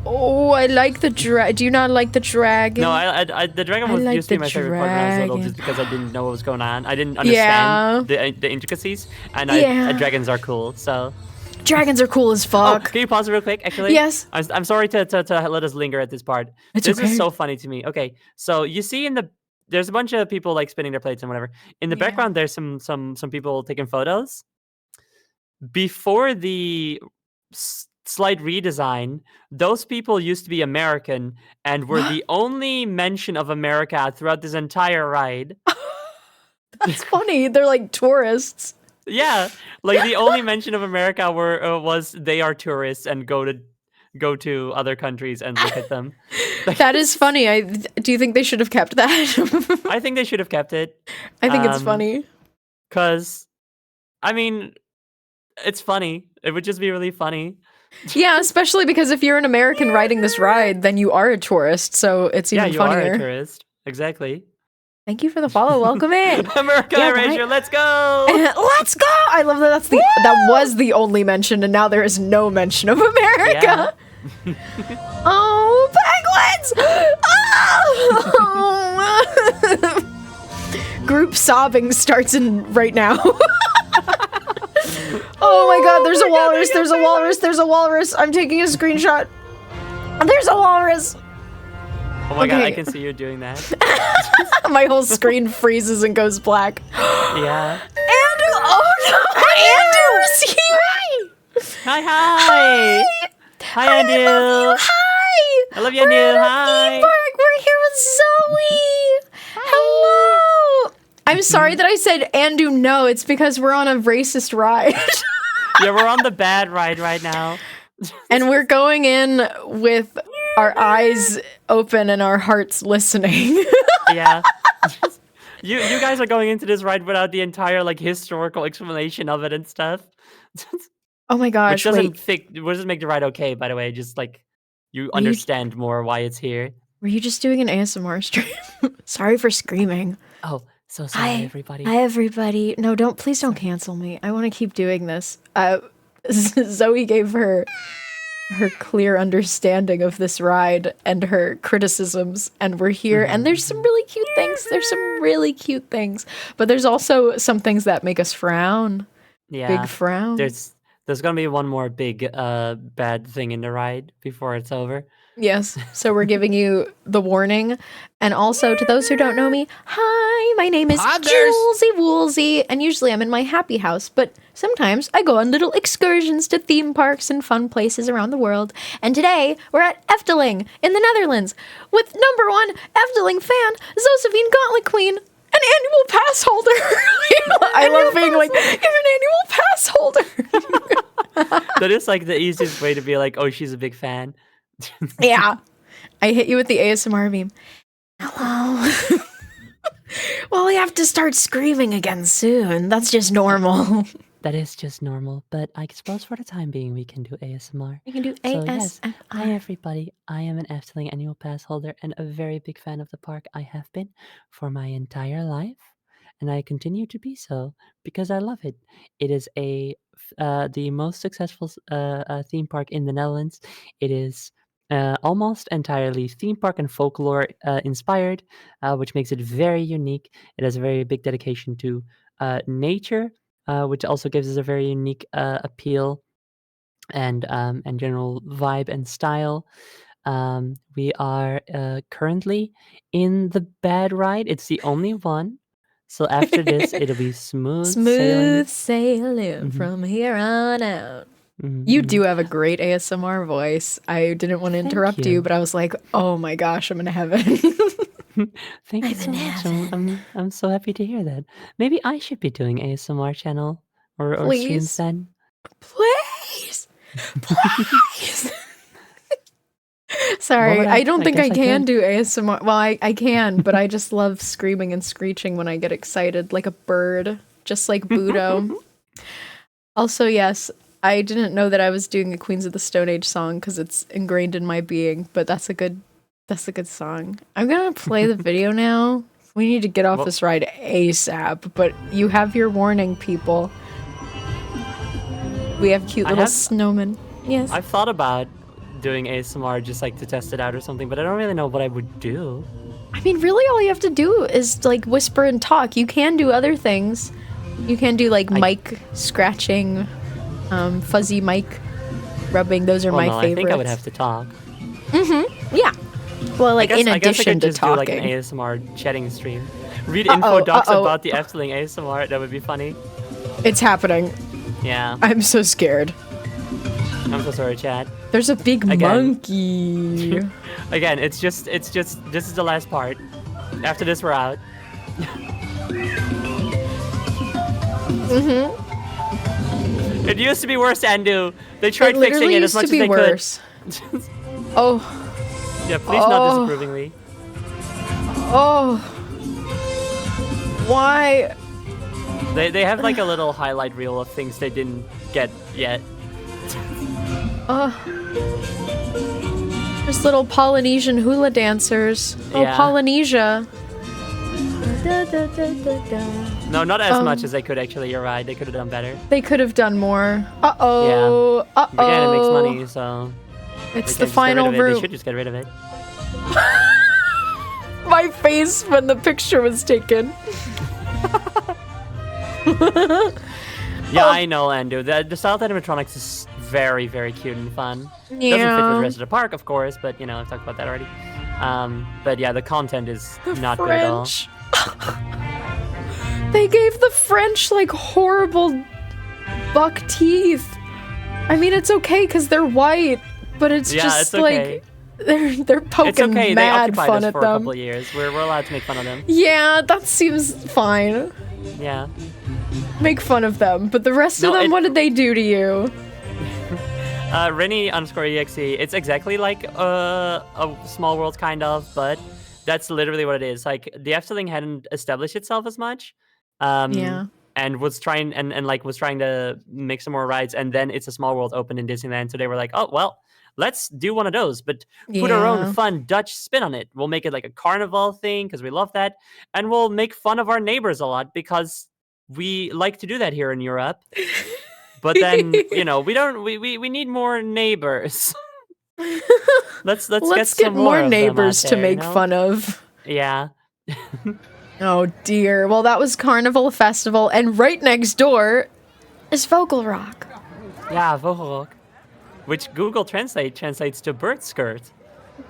A: Oh, I like the drag. Do you not like the dragon?
B: No, the dragon was
A: like
B: used to be
A: the
B: my favorite part when I was little,
A: dragon.
B: just because I didn't know what was going on. I didn't understand the intricacies, and dragons are cool. So
A: Dragons are cool as fuck.
B: can you pause it real quick? Actually,
A: Yes.
B: I'm sorry to let us linger at this part.
A: It's
B: This
A: okay.
B: is so funny to me. Okay, so you see there's a bunch of people like spinning their plates and whatever. In the background, there's some people taking photos. Before the slight redesign, those people used to be American and were the only mention of America throughout this entire ride.
A: That's funny. They're like tourists.
B: Yeah, like the only mention of America was they are tourists and go to other countries and look at them.
A: That is funny. Do you think they should have kept that?
B: I think they should have kept it.
A: I think it's funny.
B: 'Cause, I mean, it's funny. It would just be really funny.
A: Yeah, especially because if you're an American riding this ride, then you are a tourist, so it's even
B: you
A: funnier.
B: are a tourist. Exactly.
A: Thank you for the follow. Welcome in.
B: America Erasure, let's go!
A: Let's go! I love that. That was the only mention, and now there is no mention of America.
B: Yeah.
A: Oh, penguins! Oh! Group sobbing starts in right now. Oh my god, there's a walrus, there's a walrus, there's a walrus. I'm taking a screenshot. There's a walrus.
B: Oh my god, I can see you doing that.
A: My whole screen freezes and goes black.
B: Yeah.
A: Andrew! Oh no! Andrew's here!
B: Hi! Hi, Andrew!
A: I love you! Hi!
B: I love you, Andrew!
A: We're at a
B: Hi!
A: theme park. We're here with Zoe! Hello! I'm sorry that I said Andrew no, it's because we're on a racist ride.
B: Yeah, we're on the bad ride right now.
A: And we're going in with our eyes open and our hearts listening.
B: Yeah. You guys are going into this ride without the entire like historical explanation of it and stuff.
A: Oh my gosh,
B: Which doesn't make the ride okay, by the way. Just like you understand more why it's here.
A: Were you just doing an ASMR stream? Sorry for screaming.
B: Oh, so sorry, everybody.
A: Hi, everybody. No, please don't cancel me. I want to keep doing this. Zoe gave her clear understanding of this ride and her criticisms, and we're here, and there's some really cute things. But there's also some things that make us frown.
B: Yeah.
A: Big frown.
B: There's There's gonna be one more big bad thing in the ride before it's over.
A: Yes. So we're giving you the warning. And also, to those who don't know me, hi, my name is
C: Poggers.
A: Julesy Woolsey, and usually I'm in my happy house, but sometimes I go on little excursions to theme parks and fun places around the world. And today, we're at Efteling in the Netherlands with #1 Efteling fan, Josephine GAUNTLETQUEEN, an annual pass holder. I love being like, you're an annual pass holder.
B: That is like the easiest way to be like, oh, she's a big fan.
A: Yeah. I hit you with the ASMR meme. Hello. Well, we have to start screaming again soon. That's just normal.
B: That is just normal, but I suppose for the time being we can do ASMR.
A: We can do
B: So yes,
A: ASMR.
B: hi everybody. I am an Efteling annual pass holder and a very big fan of the park. I have been for my entire life, and I continue to be so because I love it. It is the most successful theme park in the Netherlands. It is almost entirely theme park and folklore inspired, which makes it very unique. It has a very big dedication to nature, which also gives us a very unique appeal and general vibe and style. We are currently in the bad ride. It's the only one. So after this, it'll be smooth sailing.
A: Smooth sailing
B: Mhm.
A: from here on out.
B: Mhm,
A: You
B: mhm.
A: do have a great ASMR voice. I didn't want to
B: Thank
A: interrupt you,
B: you.
A: but I was like, oh my gosh, I'm in heaven.
B: Thank you
A: I'm
B: so
A: in
B: much.
A: heaven.
B: I'm so happy to hear that. Maybe I should be doing ASMR channel or streams
A: Please.
B: then.
A: Please. Please. Sorry,
B: would
A: I don't think I
B: guess I
A: can
B: could.
A: do ASMR. Well, I can, but I just love screaming and screeching when I get excited, like a bird, just like Budo. Also, yes, I didn't know that I was doing a Queens of the Stone Age song because it's ingrained in my being, but that's a good song. I'm gonna play the video now. We need to get off
B: Well-
A: this ride ASAP, but you have your warning, people. We have cute
B: I
A: little
B: have-
A: snowmen. Yes.
B: I've thought about doing ASMR just like to test it out or something, but I don't really know what I would do.
A: I mean, really, all you have to do is like whisper and talk. You can do other things. You can do like mic scratching, fuzzy mic rubbing. Those are
B: Well,
A: my
B: no,
A: favorites.
B: I think I would have to talk.
A: Yeah. Well, like in
B: I guess I
A: addition
B: could
A: to
B: just do like an
A: talking.
B: ASMR chatting stream. Read
A: Uh-oh,
B: info docs
A: uh-oh.
B: about the Efteling ASMR. That would be funny.
A: It's happening.
B: Yeah,
A: I'm so scared.
B: I'm so sorry, chat.
A: There's a big
B: Again.
A: monkey.
B: Again, it's just this is the last part. After this, we're out. It used to be worse, Andu. They tried
A: It
B: fixing
A: literally
B: it as
A: used
B: much
A: to
B: as
A: be
B: they
A: worse.
B: could.
A: Oh,
B: Yeah, please not
A: Oh.
B: disapprovingly.
A: oh. Why?
B: They have like a little highlight reel of things they didn't get yet.
A: There's little Polynesian hula dancers. Oh,
B: Yeah.
A: Polynesia.
B: No, not as much as they could actually. You're right. They could have done better.
A: They could have done more. Uh-oh. Uh-oh.
B: But again, it makes money, so they
A: It's
B: can't
A: the
B: just get rid
A: final
B: of it. They
A: route.
B: should just get rid of it.
A: My face when the picture was taken.
B: Yeah, I know, Andu. The style animatronics is very, very cute and fun. Doesn't fit with
A: Yeah.
B: the rest of the park, of course, but you know, I've talked about that already. But yeah, the content is not good at all.
A: French. They gave the French like horrible buck teeth. I mean, it's okay because they're white, but it's
B: Yeah,
A: just
B: it's okay.
A: like they're poking
B: It's okay. They
A: mad
B: occupied
A: fun
B: us
A: at
B: for a
A: them.
B: couple of years. We're allowed to make fun of them.
A: Yeah, that seems fine.
B: Yeah.
A: Make fun of them, but the rest of
B: No,
A: them,
B: it-
A: what did they do to you?
B: Rennie_exe. It's exactly like a small world kind of, but that's literally what it is. Like the Efteling hadn't established itself as much.
A: Yeah.
B: And was trying was trying to make some more rides, and then It's a Small World opened in Disneyland, so they were like, oh well, let's do one of those, but put our
A: Yeah.
B: own fun Dutch spin on it. We'll make it like a carnival thing because we love that, and we'll make fun of our neighbors a lot because we like to do that here in Europe. But then we don't. We need more neighbors. let's
A: Let's
B: get
A: get
B: some
A: more
B: of them out
A: neighbors to
B: there,
A: make fun of.
B: Yeah.
A: Oh dear. Well, that was Carnival Festival, and right next door is Vocal Rock.
B: Yeah, Vogelrok. Which Google Translate translates to bird skirt.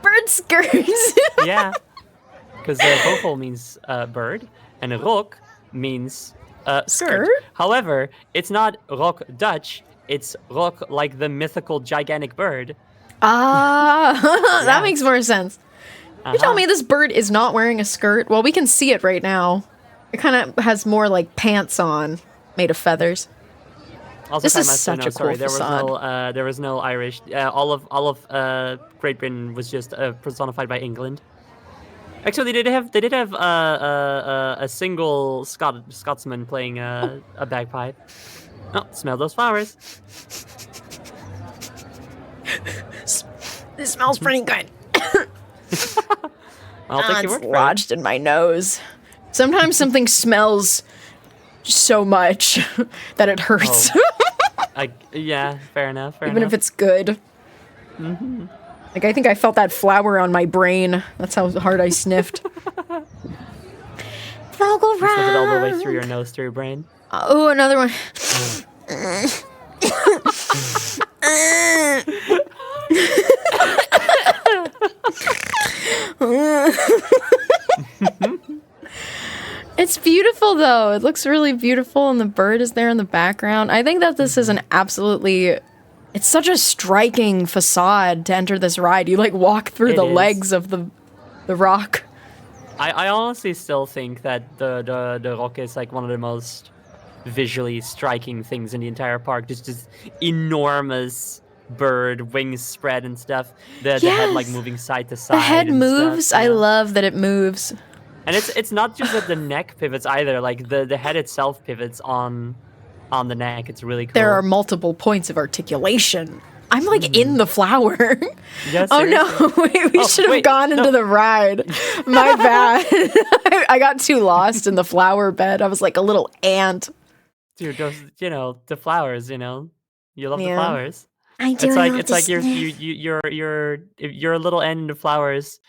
A: Bird skirts.
B: Yeah. Because vogel means bird, and rok means skirt.
A: Skirt?
B: However, it's not rok Dutch, it's rok like the mythical gigantic bird.
A: Ah, that
B: Yeah.
A: makes more sense. You tell me this bird is not wearing a skirt? Well, we can see it right now. It kind of has more like pants on, made of feathers.
B: Also,
A: This is
B: Master,
A: such
B: no,
A: a
B: sorry,
A: cool facade.
B: there was no Irish. All of Great Britain was just personified by England. Actually, they did have a single Scotsman playing a bagpipe. Oh, smell those flowers.
A: This smells pretty good.
B: I'll take your
A: It's
B: word for it.
A: lodged in my nose. Sometimes something smells so much that it hurts,
B: Yeah, fair enough.
A: even if it's good. Like, I think I felt that flower on my brain. That's how hard I sniffed. Vogel
B: Sniff it all the way through your nose, through your brain.
A: Oh, another one. It's beautiful, though. It looks really beautiful, and the bird is there in the background. I think that this is an absolutely... It's such a striking facade to enter this ride. You, like, walk through the
B: is.
A: legs of the rock.
B: I honestly still think that the rock is like one of the most visually striking things in the entire park. Just this enormous bird, wings spread and stuff. The head like
A: Yes.
B: moving side to side.
A: The head
B: and
A: moves.
B: Stuff,
A: I love that it moves.
B: And it's not just that the neck pivots either. Like the head itself pivots on the neck. It's really cool.
A: There are multiple points of articulation. I'm like in the flower.
B: Yes,
A: Oh no, we should have gone into the ride. My bad. I got too lost in the flower bed. I was like a little ant.
B: Dude, those, the flowers, you love the
A: Yeah.
B: flowers.
A: I do.
B: It's like you're if you're a little ant in the flowers.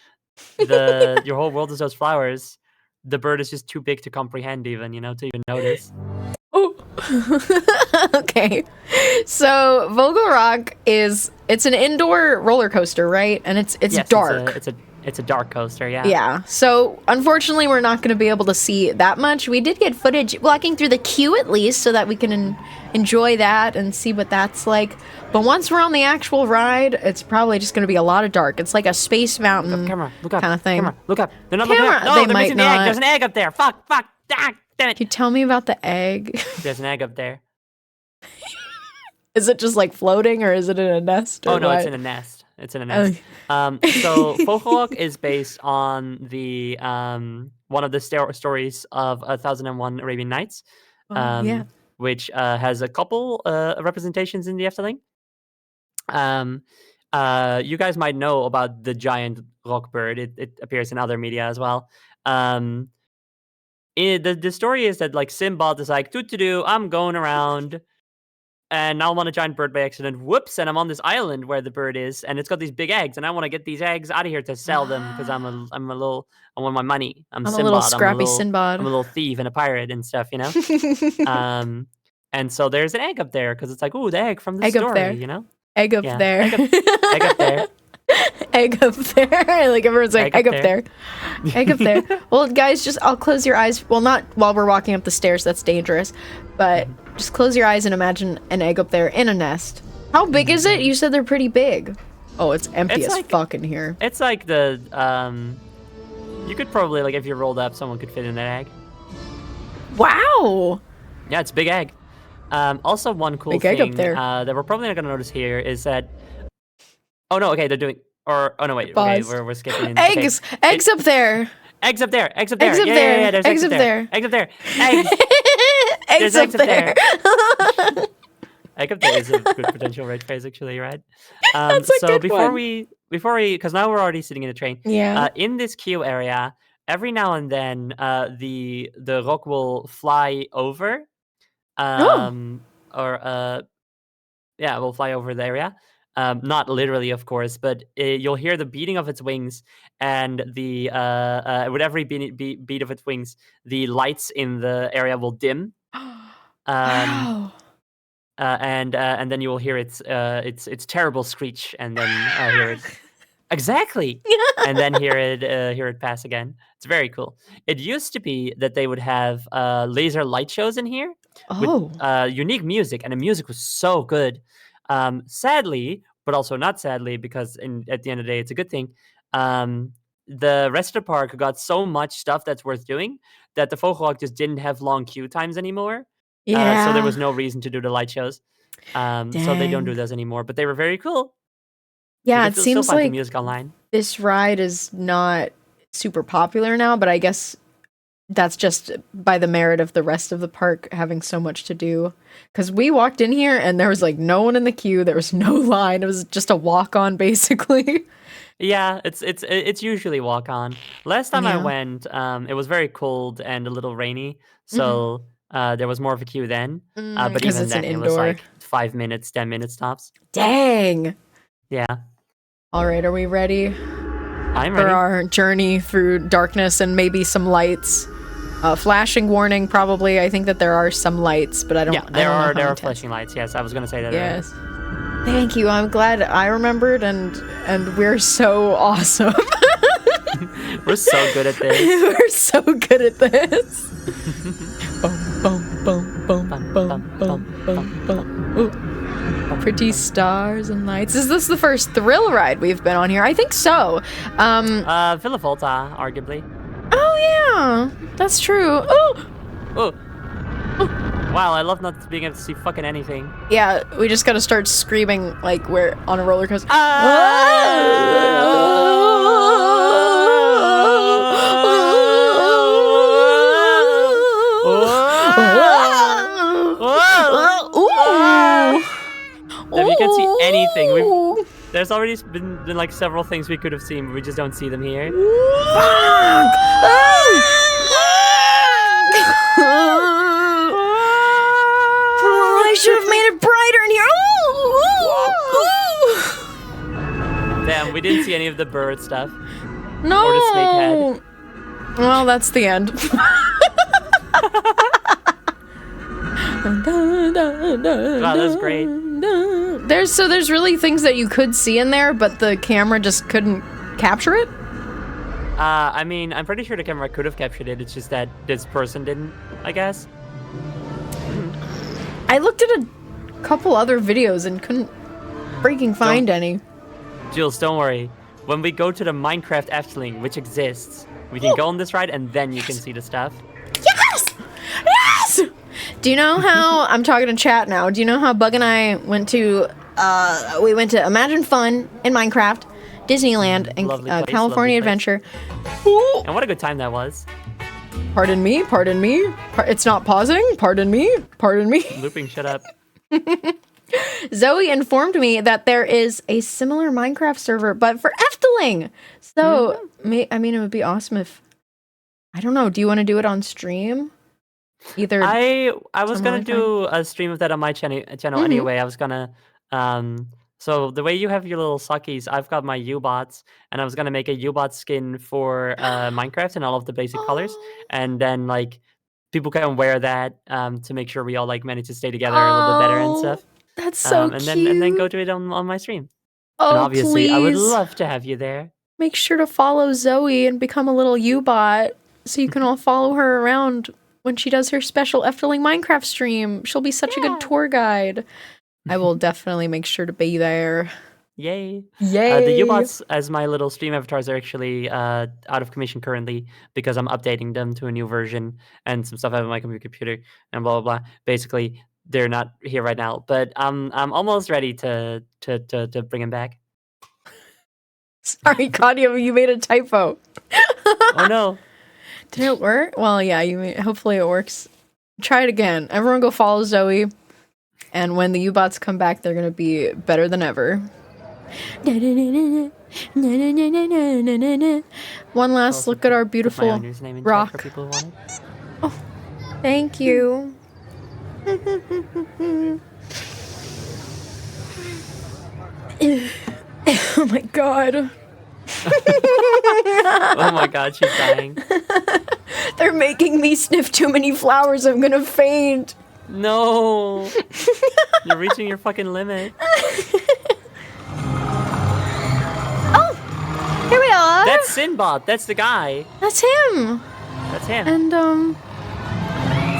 B: Your whole world is those flowers. The bird is just too big to comprehend even, to even notice.
A: Oh. Okay. So Vogelrock it's an indoor roller coaster, right? And it's
B: Yes,
A: dark.
B: It's a dark coaster, yeah.
A: Yeah. So unfortunately, we're not going to be able to see that much. We did get footage walking through the queue at least, so that we can enjoy that and see what that's like. But once we're on the actual ride, it's probably just going to be a lot of dark. It's like a Space Mountain
B: Camera, look up.
A: kind of thing.
B: Camera, look up. They're not
A: Camera,
B: looking up. No,
A: they
B: they're
A: might
B: missing the egg.
A: not.
B: There's an egg up there. Fuck. Ah, damn it.
A: Can you tell me about the egg?
B: There's an egg up there.
A: Is it just like floating, or is it in a nest? Or
B: Oh no,
A: what?
B: it's in a nest. It's in a nest. So Vogelrok is based on the one of the stories of 1001 Arabian Nights,
A: Yeah.
B: which has a couple representations in the Efteling. You guys might know about the giant rock bird. It appears in other media as well. The story is that like Simbad is like, do, I'm going around. And now I'm on a giant bird by accident. Whoops! And I'm on this island where the bird is, and it's got these big eggs, and I want to get these eggs out of here to sell them because I want my money. I'm
A: a
B: Sinbad.
A: little scrappy Sinbad.
B: I'm a little thief and a pirate and stuff, And so there's an egg up there because it's like, ooh, the egg from the
A: Egg up
B: story,
A: there. Egg up
B: Yeah.
A: there.
B: Egg up there.
A: Egg up there. Like everyone's like, egg up there. Egg up there. Well, guys, I'll close your eyes. Well, not while we're walking up the stairs. That's dangerous. But just close your eyes and imagine an egg up there in a nest. How big is it? You said they're pretty big. Oh, it's empty as fuck in here.
B: It's like you could probably, like, if you rolled up, someone could fit in that egg.
A: Wow.
B: Yeah, it's a big egg. Also, one cool
A: Big
B: thing
A: egg up there.
B: that we're probably not going to notice here is that... Oh, no, okay, they're doing... Oh, no, wait.
A: Pause.
B: Okay, we're skipping...
A: Eggs!
B: Okay.
A: Eggs up there!
B: Eggs up there! Eggs up there!
A: Eggs up
B: Yeah,
A: there!
B: yeah, yeah, there's
A: Eggs up there!
B: Eggs up there! Eggs!
A: Eggs
B: There's
A: up
B: eggs up
A: there!
B: Egg up there is a good potential right phrase, actually, right?
A: That's a
B: so
A: good
B: before
A: one.
B: we... Because now we're already sitting in a train.
A: Yeah.
B: In this queue area, every now and then, the rock will fly over. Will fly over the area. Not literally, of course, but you'll hear the beating of its wings, and the with every beat of its wings, the lights in the area will dim.
A: Wow.
B: and then you will hear its terrible screech, and then hear it exactly, and then hear it pass again. It's very cool. It used to be that they would have laser light shows in here with
A: Oh.
B: unique music, and the music was so good. Sadly, but also not sadly, because at the end of the day, it's a good thing. The rest of the park got so much stuff that's worth doing that the Vogelrok just didn't have long queue times anymore. So there
A: Yeah.
B: was no reason to do the light shows. So they don't do
A: Dang.
B: those anymore, but they were very cool. You
A: Yeah,
B: can
A: it
B: still
A: seems
B: find the
A: like
B: music online.
A: this ride is not super popular now, but I guess that's just by the merit of the rest of the park having so much to do. Because we walked in here and there was like no one in the queue. There was no line. It was just a walk on, basically.
B: Yeah, it's usually walk on. Last time I
A: Yeah.
B: went, it was very cold and a little rainy,
A: Mhm.
B: so there was more of a queue then. But
A: Because
B: even
A: it's an
B: then, it was
A: indoor.
B: like 5 minutes, 10 minutes tops.
A: Dang.
B: Yeah,
A: All right, are we ready
B: I'm
A: for
B: ready.
A: our journey through darkness and maybe some lights? Flashing warning, probably. I think that there are some lights, but I don't.
B: Yeah,
A: I
B: there
A: don't know
B: are
A: how
B: there are
A: intense.
B: flashing lights. Yes, I was gonna say that. earlier.
A: Yes. Thank you. I'm glad I remembered, and we're so awesome.
B: We're so good at this.
A: We're so good at this. Boom, boom, boom, boom, boom, boom, boom, boom. Ooh. Pretty stars and lights. Is this the first thrill ride we've been on here? I think so.
B: Villa Volta, arguably.
A: Oh yeah, that's true. Oh,
B: Oh. Wow, I love not being able to see fucking anything.
A: yeah. We just gotta start screaming like we're on a roller coaster.
B: If you can't see anything, there's already been like several things we could have seen, but we just don't see them here.
A: I should have made it brighter in here.
B: Damn, we didn't see any of the bird stuff.
A: No.
B: Or the snake head.
A: Well, that's the end.
B: Wow, that's great.
A: There's really things that you could see in there, but the camera just couldn't capture it.
B: I mean, I'm pretty sure the camera could have captured it. It's just that this person didn't, I guess.
A: I looked at a couple other videos and couldn't freaking find any.
B: Jules, don't worry. When we go to the Minecraft Efteling, which exists, we can go on this ride and then you can see the stuff.
A: Yes! Yes! Do you know how I'm talking to chat now? Do you know how Bug and I went to we went to Imagine Fun in Minecraft, Disneyland, and
B: Lovely place,
A: California
B: lovely place.
A: Adventure.
B: And what a good time that was.
A: Pardon me, pardon me. It's not pausing. Pardon me, pardon me.
B: Looping, shut up.
A: Zoe informed me that there is a similar Minecraft server, but for Efteling. So, I mean, it would be awesome if, I don't know, do you want to do it on stream? Either
B: I was gonna
A: tomorrow
B: do a stream of that on my channel anyway. I was gonna so the way you have your little suckies, I've got my U-bots, and I was gonna make a U-bot skin for Minecraft in all of the basic colors, and then like people can wear that to make sure we all like manage to stay together a little bit better and stuff.
A: That's so
B: and
A: cute.
B: then go to it on my stream.
A: Oh,
B: And obviously,
A: please.
B: I would love to have you there.
A: Make sure to follow Zoe and become a little U-bot so you can all follow her around when she does her special Efteling Minecraft stream. She'll be such a good tour guide. I will definitely make sure to be there.
B: Yay!
A: Yay!
B: The U-bots as my little stream avatars are actually out of commission currently because I'm updating them to a new version and some stuff I have on my computer and blah blah blah. Basically, they're not here right now, but I'm almost ready to bring them back.
A: Sorry, Claudia, you made a typo.
B: Oh no!
A: Did it work? Well, yeah, hopefully it works. Try it again. Everyone go follow Zoe. And when the U-bots come back, they're going to be better than ever. One last look at our
B: Put my
A: beautiful
B: owner's name in chat
A: rock.
B: for people who want it.
A: Oh, thank you. Oh my god.
B: Oh my god, she's dying.
A: They're making me sniff too many flowers. I'm gonna faint.
B: No. You're reaching your fucking limit.
A: Oh, here we are.
B: That's Sinbad. That's the guy.
A: That's him.
B: That's him.
A: And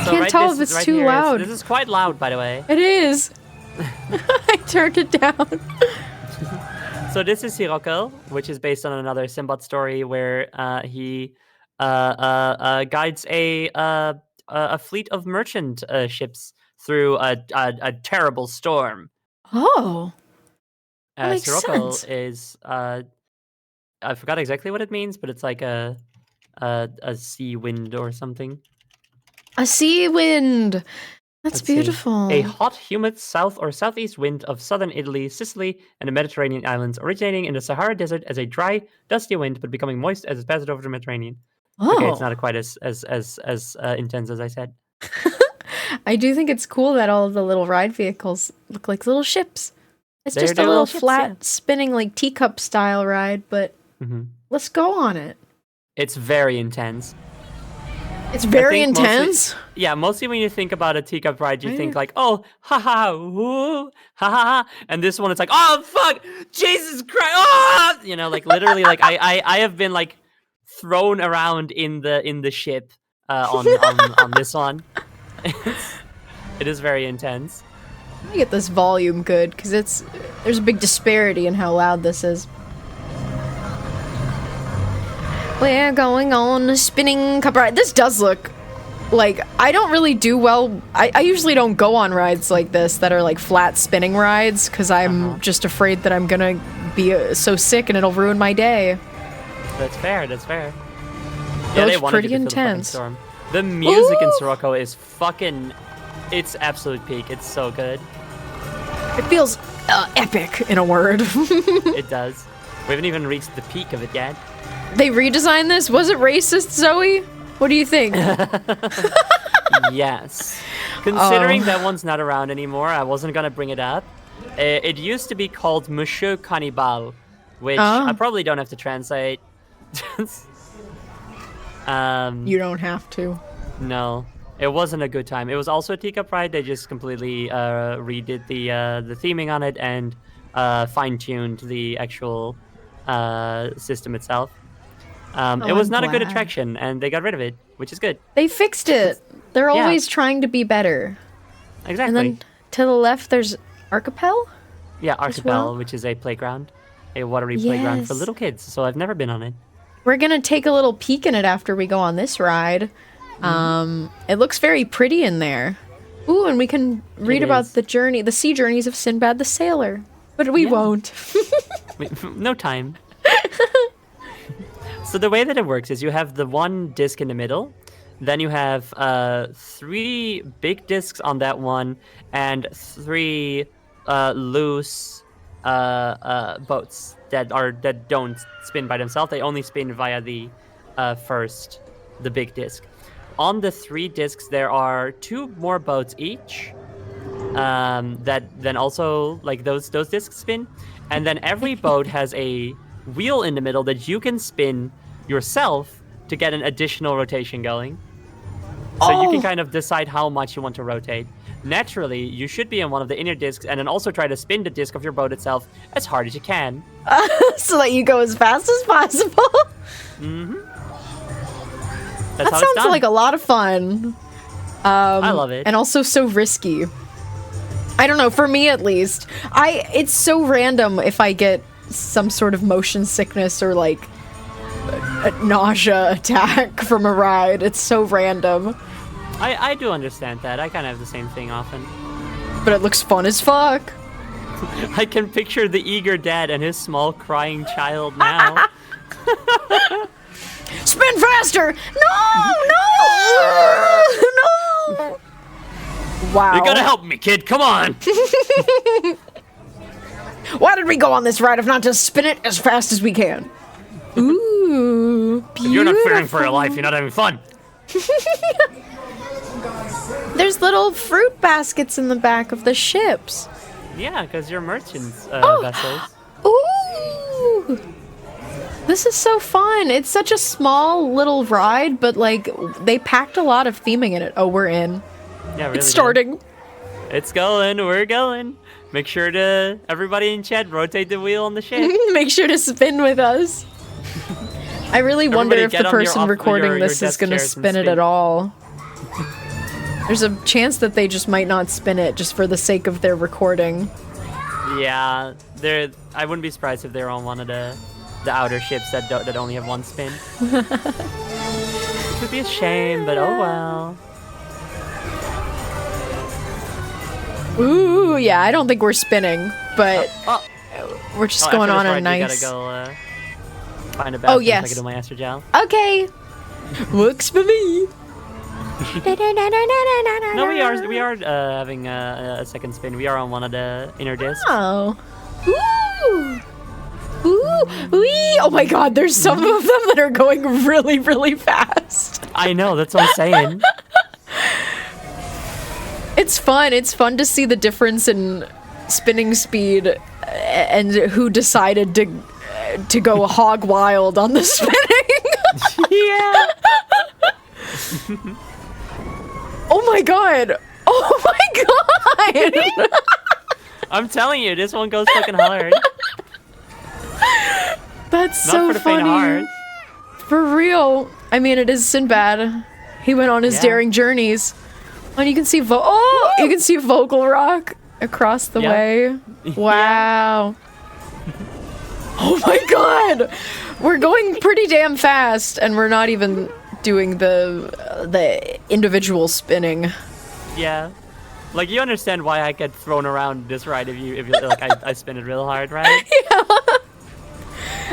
B: So
A: can't tell if
B: this
A: it's
B: right
A: too
B: here is-
A: loud.
B: This is quite loud, by the way.
A: It is. I turned it down.
B: So this is Sirocco, which is based on another Sinbad story where he guides a fleet of merchant ships through a terrible storm.
A: Oh, that makes
B: Sirocco
A: sense.
B: is I forgot exactly what it means, but it's like a sea wind or something.
A: A sea wind. That's
B: Let's see.
A: beautiful.
B: A hot, humid south or southeast wind of southern Italy, Sicily, and the Mediterranean islands, originating in the Sahara Desert as a dry, dusty wind, but becoming moist as it passes over the Mediterranean.
A: Oh,
B: Okay, it's not quite as intense as I said.
A: I do think it's cool that all of the little ride vehicles look like little ships. It's
B: They're
A: just a little
B: little ships,
A: flat,
B: yeah.
A: spinning like teacup style ride, but
B: hmm
A: let's go on it.
B: It's very intense.
A: It's very
B: think mostly-
A: intense.
B: Yeah, mostly when you think about a teacup ride, you think like, oh, ha ha, woo, ha ha ha, and this one it's like, oh fuck, Jesus Christ, oh! You know, like literally, like I have been like thrown around in the ship on this one. It is very intense.
A: Let me get this volume good, because there's a big disparity in how loud this is. We're going on a spinning cup ride. This does look like, I don't really do well. I usually don't go on rides like this that are like flat spinning rides, because I'm just afraid that I'm gonna be so sick and it'll ruin my day.
B: That's fair. That's fair.
A: It looks
B: they wanted
A: pretty
B: to do for the fucking
A: intense.
B: storm. The music in
A: Ooh.
B: Sirocco is fucking. It's absolute peak. It's so good.
A: It feels epic, in a word.
B: It does. We haven't even reached the peak of it yet.
A: They redesigned this? Was it racist, Zoe? What do you think?
B: Yes. Considering that one's not around anymore, I wasn't gonna bring it up. It used to be called Monsieur Cannibal, which I probably don't have to translate.
A: You don't have to.
B: No, it wasn't a good time. It was also a teacup ride. They just completely redid the theming on it and fine-tuned the actual system itself. It was
A: I'm
B: not a good
A: glad.
B: attraction, and they got rid of it, which is good.
A: They fixed it. They're
B: Yeah.
A: always trying to be better.
B: Exactly.
A: And then to the left, there's Archipel?
B: Yeah, Archipel,
A: well?
B: which is a playground, a watery playground for
A: Yes.
B: little kids. So I've never been on it.
A: We're gonna take a little peek in it after we go on this ride. It looks very pretty in there. Ooh, and we can read about
B: is.
A: the sea journeys of Sinbad the Sailor. But we
B: Yeah.
A: won't.
B: No time. So the way that it works is you have the one disc in the middle, then you have 3 big discs on that one, and 3 loose boats that don't spin by themselves. They only spin via the big disc. On the 3 discs, there are 2 more boats each. That then also like those discs spin, and then every boat has a wheel in the middle that you can spin yourself to get an additional rotation going. So you can kind of decide how much you want to rotate. Naturally, you should be on one of the inner discs and then also try to spin the disc of your boat itself as hard as you can.
A: So that you go as fast as possible.
B: That's
A: That
B: how it's
A: sounds
B: done.
A: like a lot of fun.
B: I love it.
A: And also so risky. I don't know, for me at least. It's so random if I get some sort of motion sickness or like a nausea attack from a ride. It's so random.
B: I do understand that. I kind of have the same thing often.
A: But it looks fun as fuck.
B: I can picture the eager dad and his small crying child now.
A: Spin faster! No! No! Wow.
B: You gotta help me, kid. Come on.
A: Why did we go on this ride if not to spin it as fast as we can? Ooh,
B: If you're not fearing for your life, you're not having fun.
A: There's little fruit baskets in the back of the ships.
B: Yeah, because you're merchants vessels.
A: Ooh! This is so fun. It's such a small little ride, but like they packed a lot of theming in it. Oh, we're in.
B: Yeah, really.
A: It's
B: do.
A: starting.
B: It's going. We're going. Make sure to everybody in chat rotate the wheel on the ship.
A: Make sure to spin with us. I really wonder
B: Everybody
A: if
B: get
A: the
B: on your
A: person
B: off-
A: recording
B: your
A: this is
B: desk
A: going to
B: chairs and
A: spin it
B: spin.
A: at all. There's a chance that they just might not spin it just for the sake of their recording.
B: Yeah, I wouldn't be surprised if they're on one of the outer ships that only have one spin. It would be a shame, but oh well.
A: Ooh, yeah, I don't think we're spinning, but
B: Oh,
A: we're just
B: after
A: going
B: this
A: on a
B: ride, we
A: nice...
B: gotta go find a bathroom so I
A: yes.
B: can do my astro gel.
A: Okay. Works for me.
B: No, we are having a second spin. We are on one of the inner discs.
A: Oh. Ooh. Ooh. Wee. Oh my god, there's some of them that are going really, really fast.
B: I know, that's what I'm saying.
A: It's fun. It's fun to see the difference in spinning speed and who decided to go hog wild on the spinning.
B: Yeah.
A: Oh my god. Oh my god.
B: I'm telling you, this one goes fucking hard.
A: That's
B: Not
A: so
B: for the faint of
A: funny.
B: heart.
A: For real. I mean, it is Sinbad. He went on his
B: Yeah.
A: daring journeys. And you can see you can see Vocal Rock across the
B: Yeah.
A: way. Wow. Oh my god. We're going pretty damn fast and we're not even doing the individual spinning.
B: Yeah. Like, you understand why I get thrown around this ride if you like I spin it real hard, right?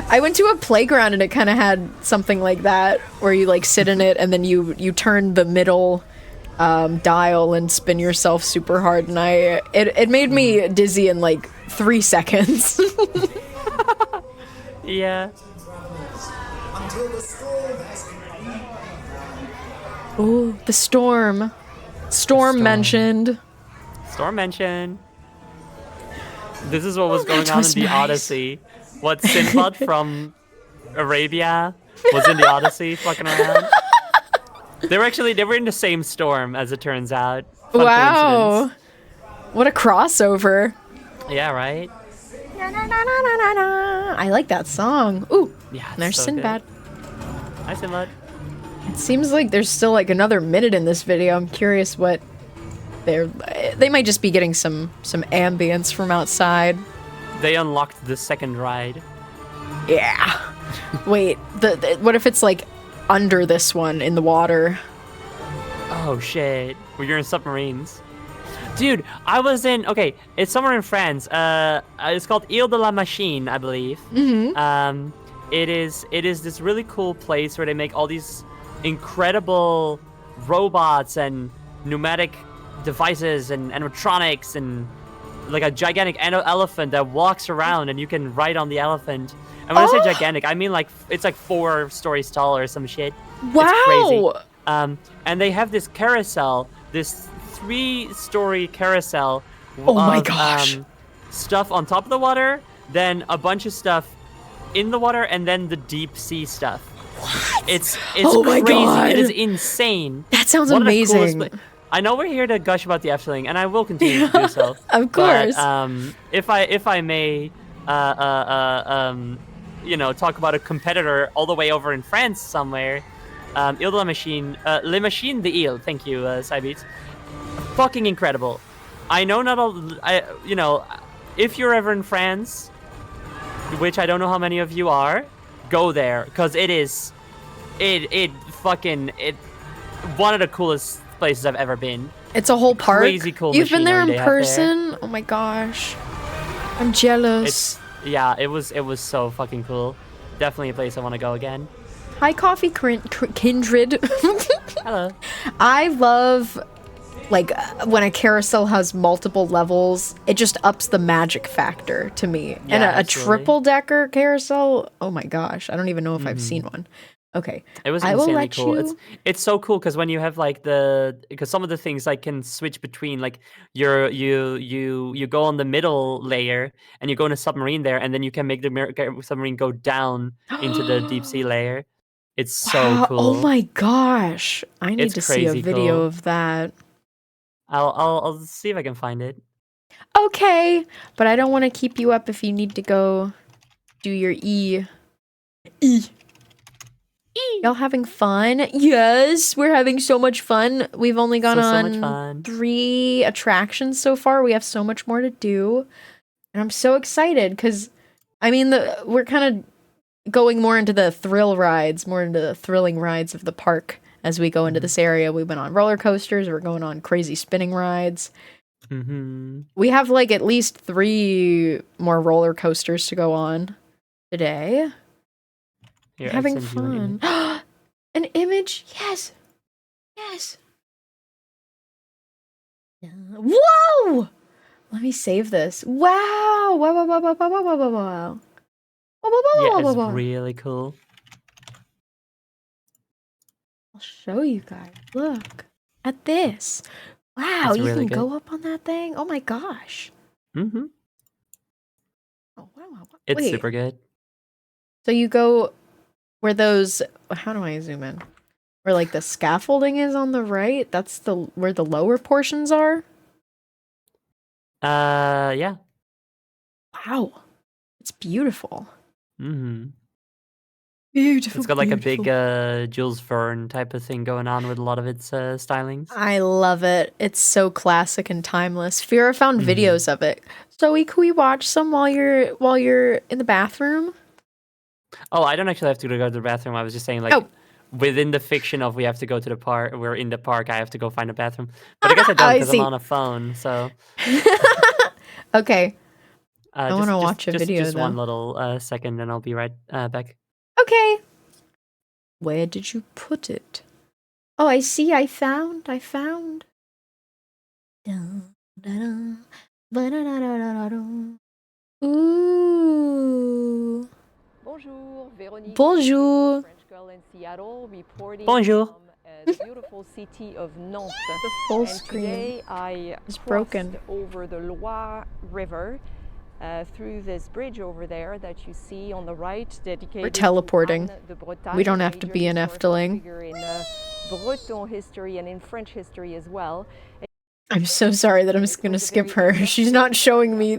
A: I went to a playground and it kind of had something like that where you like sit in it and then you turn the middle dial and spin yourself super hard, and it made me dizzy in like 3 seconds.
B: Yeah.
A: Ooh, the storm. Storm mentioned.
B: Storm mention. This is what was going
A: that
B: on
A: was
B: in the
A: nice.
B: Odyssey. What Sinbad from Arabia was in the Odyssey fucking around. They were in the same storm, as it turns out. Fun
A: Wow.
B: coincidence.
A: What a crossover.
B: Yeah, right?
A: I like that song. Ooh,
B: Yeah, it's
A: there's
B: so good.
A: Sinbad.
B: Hi, Sinbad.
A: It seems like there's still like another minute in this video. I'm curious what they might just be getting some ambience from outside.
B: They unlocked the second ride.
A: Yeah. Wait, what if it's like under this one in the water?
B: Oh shit. Well, you're in submarines. Dude, I was in, okay, it's somewhere in France. It's called Ile de la Machine, I believe. Mm-hmm. It is this really cool place where they make all these incredible robots and pneumatic devices and animatronics and like a gigantic elephant that walks around and you can ride on the elephant. And when I say gigantic, I mean like it's like 4 stories tall or some shit.
A: Wow.
B: It's crazy. And they have this carousel, this 3-story carousel.
A: Oh my
B: of,
A: gosh.
B: Stuff on top of the water, then a bunch of stuff in the water, and then the deep sea stuff. What? It's
A: Oh my
B: crazy.
A: God.
B: It is insane.
A: That sounds
B: One of the coolest
A: amazing.
B: I know we're here to gush about the Efteling, and I will continue to do so.
A: Of course.
B: But, if I may, talk about a competitor all the way over in France somewhere, Ile de la Machine, Le Machine de Ile. Thank you, Cybeats. Fucking incredible. I know not all. If you're ever in France, which I don't know how many of you are, go there because it is one of the coolest places I've ever been.
A: It's a whole park.
B: Crazy cool
A: You've been there in
B: machinery they have there.
A: person? Oh my gosh. I'm jealous.
B: It was so fucking cool. Definitely a place I want to go again.
A: Hi, Coffee Kindred.
B: Hello.
A: I love, like, when a carousel has multiple levels, it just ups the magic factor to me. And
B: Yeah,
A: a
B: absolutely.
A: triple-decker carousel, oh my gosh. I don't even know if I've seen one. Okay.
B: It was
A: I will
B: insanely
A: let
B: cool.
A: you...
B: It's so cool because when you have like because some of the things like can switch between like you go on the middle layer and you go in a submarine there, and then you can make the submarine go down into the deep sea layer. It's so
A: Wow,
B: cool.
A: oh my gosh. I need
B: It's
A: to see a
B: crazy
A: video
B: cool.
A: of that.
B: I'll see if I can find it.
A: Okay, but I don't want to keep you up if you need to go do your E. Y'all having fun? Yes, we're having so much fun. We've only gone
B: So much
A: on
B: fun.
A: 3 attractions so far. We have so much more to do. And I'm so excited because, I mean, we're kind of going more into the thrill rides, more into the thrilling rides of the park as we go into this area. We've been on roller coasters. We're going on crazy spinning rides. We have like at least 3 more roller coasters to go on today.
B: Here,
A: Having
B: I'll send you an
A: fun.
B: image.
A: An image? Yes. Yes. Whoa! Let me save this. Wow! Wow, wow, wow, wow, wow, wow, wow, wow, wow.
B: Yeah, it's really cool.
A: I'll show you guys. Look at this. Wow,
B: It's
A: you
B: really
A: can
B: good.
A: go up on that thing? Oh my gosh.
B: Mm-hmm.
A: Oh, wow, wow, wow.
B: It's
A: Wait,
B: super good.
A: so you go where those, how do I zoom in? Where like the scaffolding is on the right? That's where the lower portions are?
B: Yeah.
A: Wow. It's beautiful.
B: Mm-hmm.
A: Beautiful.
B: It's got like a big Jules Verne type of thing going on with a lot of its stylings.
A: I love it. It's so classic and timeless. Fira found videos of it. Zoe, can we watch some while you're in the bathroom?
B: Oh, I don't actually have to go to the bathroom. I was just saying, like, within the fiction of we have to go to the park, we're in the park, I have to go find a bathroom. But I guess I don't because I'm
A: see.
B: on a phone, so...
A: Okay. I want to
B: just-
A: watch a
B: just-
A: video,
B: Just
A: though.
B: one little second, and I'll be right back.
A: Okay. Where did you put it? Oh, I see. I found. Ooh.
D: Bonjour, Véronique.
A: Bonjour.
D: French girl in Seattle, reporting
B: Bonjour.
D: from the beautiful city of Nantes.
A: The full
D: And
A: screen
D: today I
A: is
D: crossed
A: broken.
D: over the Loire River through this bridge over there that you see on the right, dedicated
A: We're teleporting.
D: to Anne de Bretagne,
A: We don't
D: a
A: have to
D: major
A: be in
D: historical
A: Efteling.
D: figure in Breton history and in French history as well.
A: I'm so sorry that I'm just gonna skip her. She's not showing me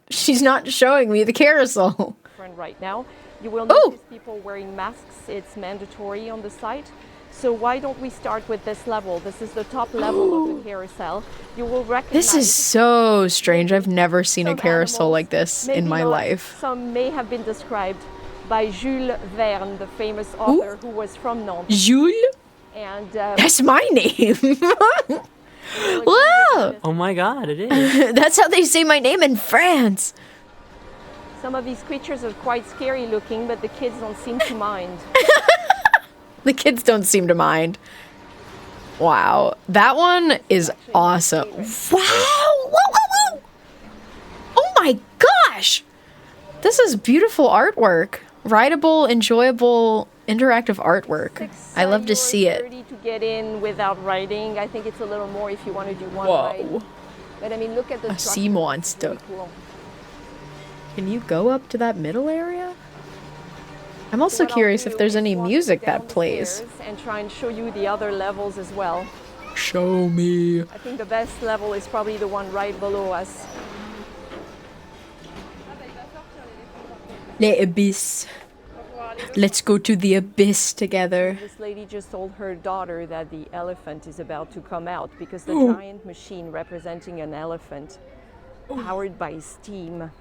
A: the carousel.
D: Right now, you will
A: Oh!
D: notice people wearing masks. It's mandatory on the site. So why don't we start with this level? This is the top level of the carousel. You will recognize.
A: This is so strange. I've never seen a
D: some
A: carousel
D: animals,
A: like this in
D: maybe
A: my
D: not.
A: life.
D: Some may have been described by Jules Verne, the famous author who was from Nantes.
A: Jules?
D: And
A: That's my name. Wow!
B: Oh my god, it is.
A: That's how they say my name in France.
D: some of these creatures are quite scary looking, but the kids don't seem to mind.
A: The kids don't seem to mind. Wow. That one is awesome. Wow! Whoa, whoa, whoa! Oh my gosh! This is beautiful artwork. Rideable, enjoyable, interactive artwork. I love to see it.
D: €30 to get in without riding. I think it's a little more if you want to do one ride.
A: Whoa.
D: But I mean, look at the
A: A
D: structure.
A: sea monster.
D: Really cool.
A: Can you go up to that middle area? I'm also
D: What I'll
A: curious
D: do
A: if there's
D: is
A: any
D: walk
A: music
D: down
A: that
D: the
A: plays.
D: stairs and try and show you the other levels as well.
A: Show me.
D: I think the best level is probably the one right below us.
A: The abyss. Let's go to the abyss together.
D: This lady just told her daughter that the elephant is about to come out because the giant machine representing an elephant powered by steam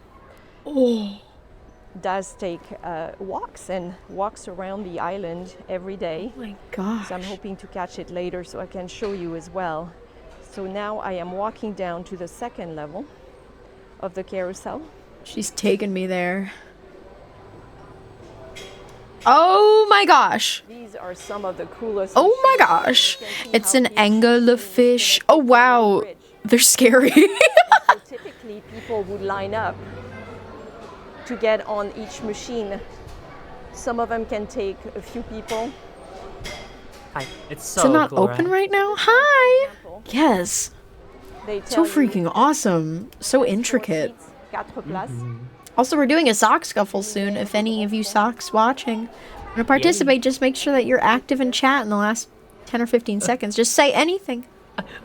D: does take walks around the island every day.
A: Oh my gosh.
D: So I'm hoping to catch it later so I can show you as well. So now I am walking down to the second level of the carousel.
A: She's taken me there. Oh my gosh.
D: These are some of the coolest.
A: Oh my
D: machines.
A: gosh.
D: You can see
A: It's
D: how
A: an
D: each
A: anglerfish.
D: machine
A: Oh
D: connected to the
A: wow.
D: bridge.
A: They're scary.
D: So typically people would line up to get on each machine. Some of them can take a few people.
B: Hi. It's so
A: Is it not
B: cool,
A: open right now?
D: For
A: Hi.
D: example,
A: Yes.
D: they
A: So
D: tell you
A: freaking awesome. So
D: four
A: intricate.
D: seats, 4 places.
A: Also, we're doing a sock scuffle soon. If any of you socks watching want to participate, just make sure that you're active in chat in the last 10 or 15 seconds. Just say anything.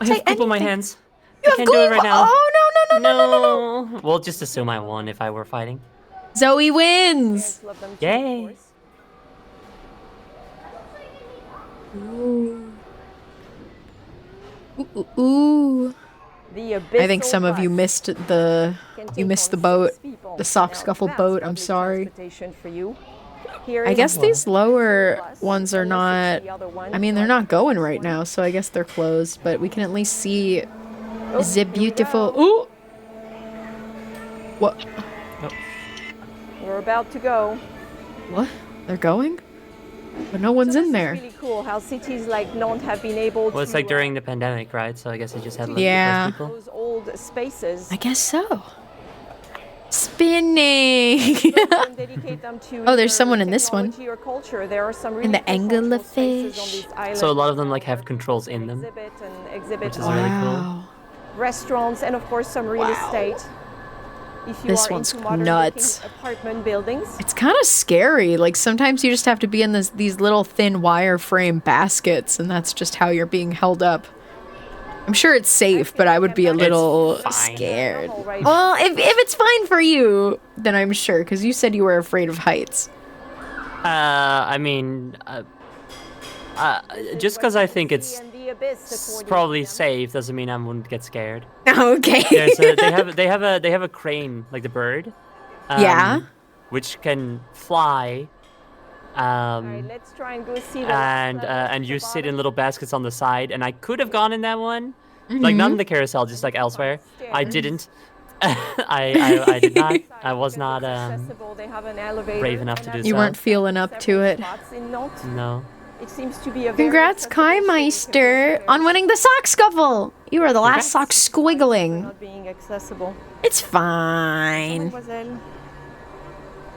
B: I
A: Say
B: have poop on my
A: anything.
B: hands. I can't do it right now.
A: Oh, no.
B: We'll just assume I won if I were fighting.
A: Zoe wins.
D: Parents love them too,
B: Yay.
D: of course.
A: Ooh.
D: The
A: I think some of you
D: abyssal
A: missed
D: bus
A: the
D: can
A: you
D: take
A: missed the
D: on
A: boat,
D: 6 people.
A: the sock
D: Now,
A: scuffle
D: that's
A: boat. I'm
D: public
A: sorry.
D: transportation for you. Here
A: I
D: is
A: guess
D: the
A: these lower
D: bus,
A: ones are
D: unless it's
A: not.
D: the other one,
A: I mean, they're
D: like
A: not going
D: this
A: right
D: one.
A: now, so I guess they're closed. But we can at least see
D: Oh,
A: the
D: here we
A: beautiful.
D: go.
A: Ooh. What?
D: We're about to go.
A: What? They're going? But no one's
D: So
A: in
D: this
A: there.
D: is really cool how cities like Nantes have been able
B: Well, it's
D: to
B: like during the pandemic, right? So I guess it just had like
A: Yeah.
B: less people.
D: those old spaces.
A: I guess so. Spinning.
D: and dedicate them to
A: Oh, there's
D: either
A: someone in this one.
D: technology or culture. There are some really
A: And the
D: cool cultural spaces on
A: anglerfish.
D: this island
B: So a lot of them
D: now
B: like have
D: where
B: controls
D: people
B: in them.
D: exhibit
B: which is really cool.
A: Wow.
D: restaurants, and of course some real estate. If you
A: This
D: are
A: one's
D: into modern
A: nuts.
D: looking apartment buildings.
A: It's kind of scary. Like sometimes you just have to be in these little thin wireframe baskets, and that's just how you're being held up. I'm sure it's safe, but I would be a little
B: fine.
A: scared.
D: Right.
A: Well, if it's fine for you, then I'm sure, because you said you were afraid of heights.
B: I mean, just because I think it's probably safe doesn't mean I wouldn't get scared.
A: Okay.
B: They have a crane, like the bird.
A: Yeah.
B: Which can fly.
D: Alright, let's try and go see the
B: And you sit in little baskets on the side, and I could have gone in that one, like not in the carousel, just like elsewhere. I didn't. I did not. I was not brave enough to do so.
A: You weren't feeling up to it.
B: No.
D: It seems to be a
A: Congrats, Kai Meister, on winning the sock scuffle. You were the last sock squiggling.
D: not being accessible.
A: It's fine.
D: Mademoiselle.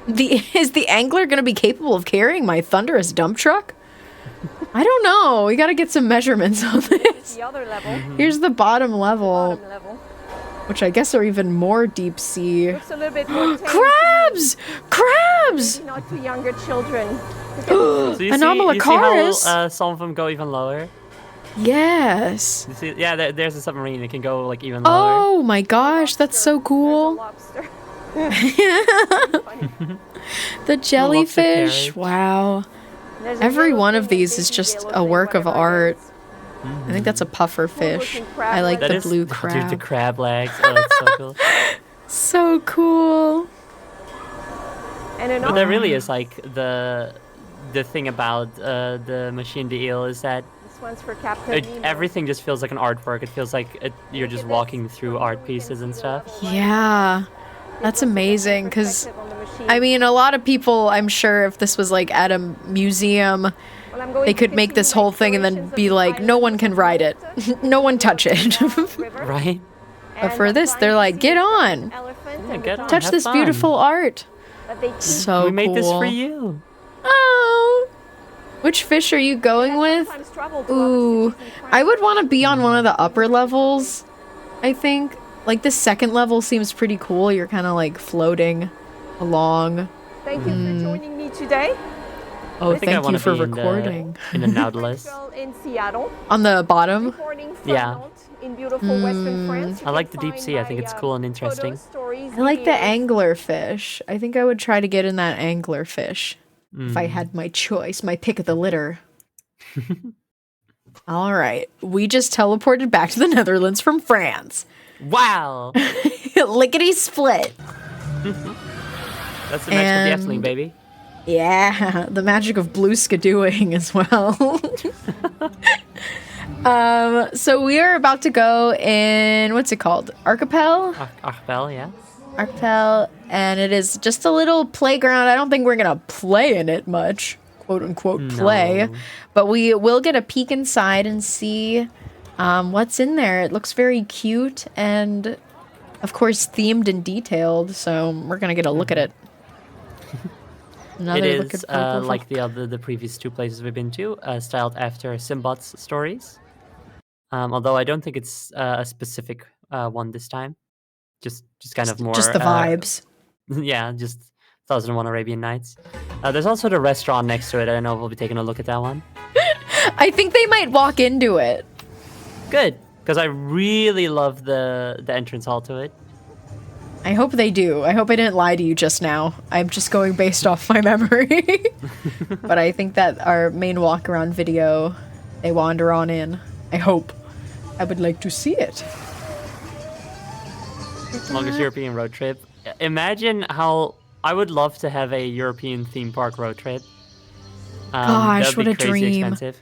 A: Is the angler gonna be capable of carrying my thunderous dump truck? I don't know. We gotta get some measurements on this.
D: The other level.
A: Here's the bottom level,
D: Bottom level.
A: which I guess are even more deep sea.
D: Looks a little bit more tame.
A: Crabs! Crabs!
D: Maybe not to younger children.
B: So you see
A: Anomalocaris?
B: how some of them go even lower?
A: Yes.
B: You see, yeah, there's a submarine. It can go like even lower.
A: Oh my gosh, that's so cool.
D: Lobster.
A: The jellyfish.
B: carriage.
A: Wow.
D: There's a
A: Every
D: yellow
A: one of
D: thing,
A: these is
D: baby
A: just
D: yellow
A: a
D: thing,
A: work of
D: whatever it
A: art.
D: is.
A: I think that's a puffer fish.
D: Cool-looking crab
A: I like
D: leg.
A: the
B: That is-
A: blue
B: Dude, the
A: crab.
B: crab legs. Oh, that's so cool.
A: So cool.
D: And an
B: But that really is like the thing about the machine de eel is that
D: This one's for Captain Nemo.
B: everything just feels like an artwork. It feels like you're just walking through art pieces and stuff.
A: Yeah. That's amazing, because I mean, a lot of people, I'm sure, if this was like at a museum, they could make this whole thing and then be like, no one can ride it. No one touch it.
B: Right?
A: But for this, they're like, get on.
B: Yeah, get on.
A: Touch
B: have
A: this
B: fun.
A: beautiful art.
D: So
A: So
B: We made this for
A: cool.
B: you.
A: Oh. Which fish are you going with? Ooh. I would want to be on one of the upper levels, I think. Like, the second level seems pretty cool. You're kind of like floating along.
D: Thank you for joining me today.
A: Oh,
B: I think I
A: thank
B: want
A: you
B: to
A: for
B: be
A: recording.
B: in the Nautilus.
D: In Seattle.
A: On the bottom?
D: Recording from
B: Yeah.
D: Nantes in beautiful Western France. You
B: I like
D: can
B: the deep
D: find
B: sea. I think
D: my,
B: it's cool and interesting.
D: photos, stories,
A: I like the
D: videos.
A: anglerfish. I think I would try to get in that anglerfish if I had my choice, my pick of the litter. All right. We just teleported back to the Netherlands from France.
B: Wow!
A: Lickety split.
B: That's the match with the Efteling,
A: And-
B: baby.
A: Yeah, the magic of blue skidooing as well. So we are about to go in, what's it called? Archipel?
B: Archipel, yeah.
A: Archipel, and it is just a little playground. I don't think we're gonna play in it much, quote unquote play,
B: No.
A: but we will get a peek inside and see what's in there. It looks very cute and, of course, themed and detailed. So we're gonna get a look at it. Another
B: It
A: look
B: is
A: at purple
B: like the previous two places we've been to, styled after Simbot's stories. Although I don't think it's a specific one this time. Just kind of more
A: just the vibes.
B: Yeah, just 1001 Arabian Nights. There's also the restaurant next to it. I don't know if we'll be taking a look at that one.
A: I think they might walk into it.
B: Good. because I really love the entrance hall to it.
A: I hope they do. I hope I didn't lie to you just now. I'm just going based off my memory. But I think that our main walk around video, they wander on in. I hope. I would like to see it.
B: Longest European road trip. Imagine how I would love to have a European theme park road trip.
A: Gosh,
B: that'd
A: what
B: be
A: a
B: crazy
A: dream.
B: Expensive.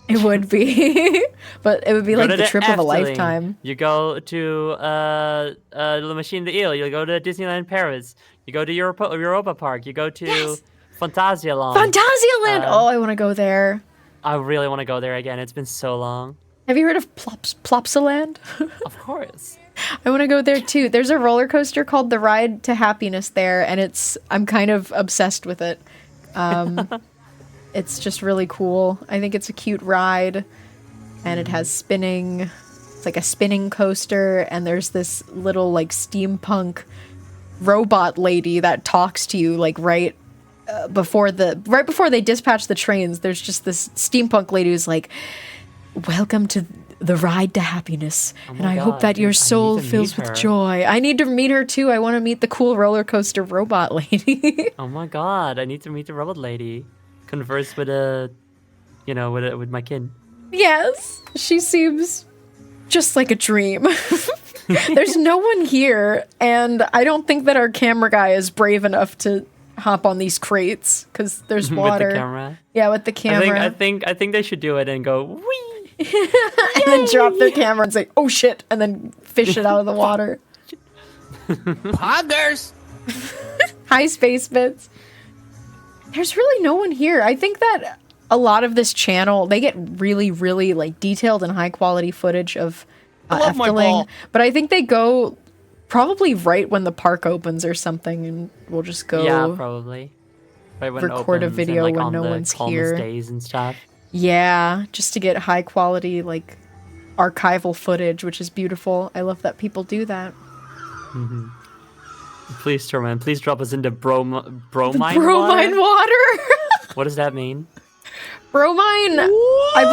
A: It would be. But it would be
B: Go
A: like
B: to
A: the trip of a
B: Efteling.
A: lifetime.
B: You go to La Machine de Ile. You go to Disneyland Paris. You go to Europa Park. You go to Phantasialand.
A: Phantasialand! Oh, I want to go there.
B: I really want to go there again. It's been so long.
A: Have you heard of Plopsaland?
B: Of course.
A: I want to go there too. There's a roller coaster called the Ride to Happiness there, and I'm kind of obsessed with it. It's just really cool. I think it's a cute ride, and it has spinning. It's like a spinning coaster, and there's this little like steampunk robot lady that talks to you like right before they dispatch the trains. There's just this steampunk lady who's like, "Welcome to the Ride to Happiness, and I hope that your soul fills with joy." I need to meet her too. I want to meet the cool roller coaster robot lady.
B: Oh my god, I need to meet the robot lady. Converse with with my kid.
A: Yes, she seems just like a dream. There's no one here, and I don't think that our camera guy is brave enough to hop on these crates because there's water.
B: With the camera.
A: Yeah, with the camera.
B: I think they should do it and go whee,
A: and then drop their camera and say, "Oh shit," and then fish it out of the water.
C: Poggers!
A: Hi, Space Bits. There's really no one here. I think that a lot of this channel, they get really, really like detailed and high quality footage of Efteling, but I think they go probably right when the park opens or something, and we'll just go.
B: Yeah, probably. Right when
A: record
B: it
A: a
B: opens
A: video
B: and, like,
A: when
B: on
A: no
B: the
A: one's
B: calmest
A: here.
B: Days and stuff.
A: Yeah, just to get high quality like archival footage, which is beautiful. I love that people do that.
B: Mm-hmm. Please, Torman, please drop us into bromine
A: Bromine water.
B: What does that mean?
A: Bromine, I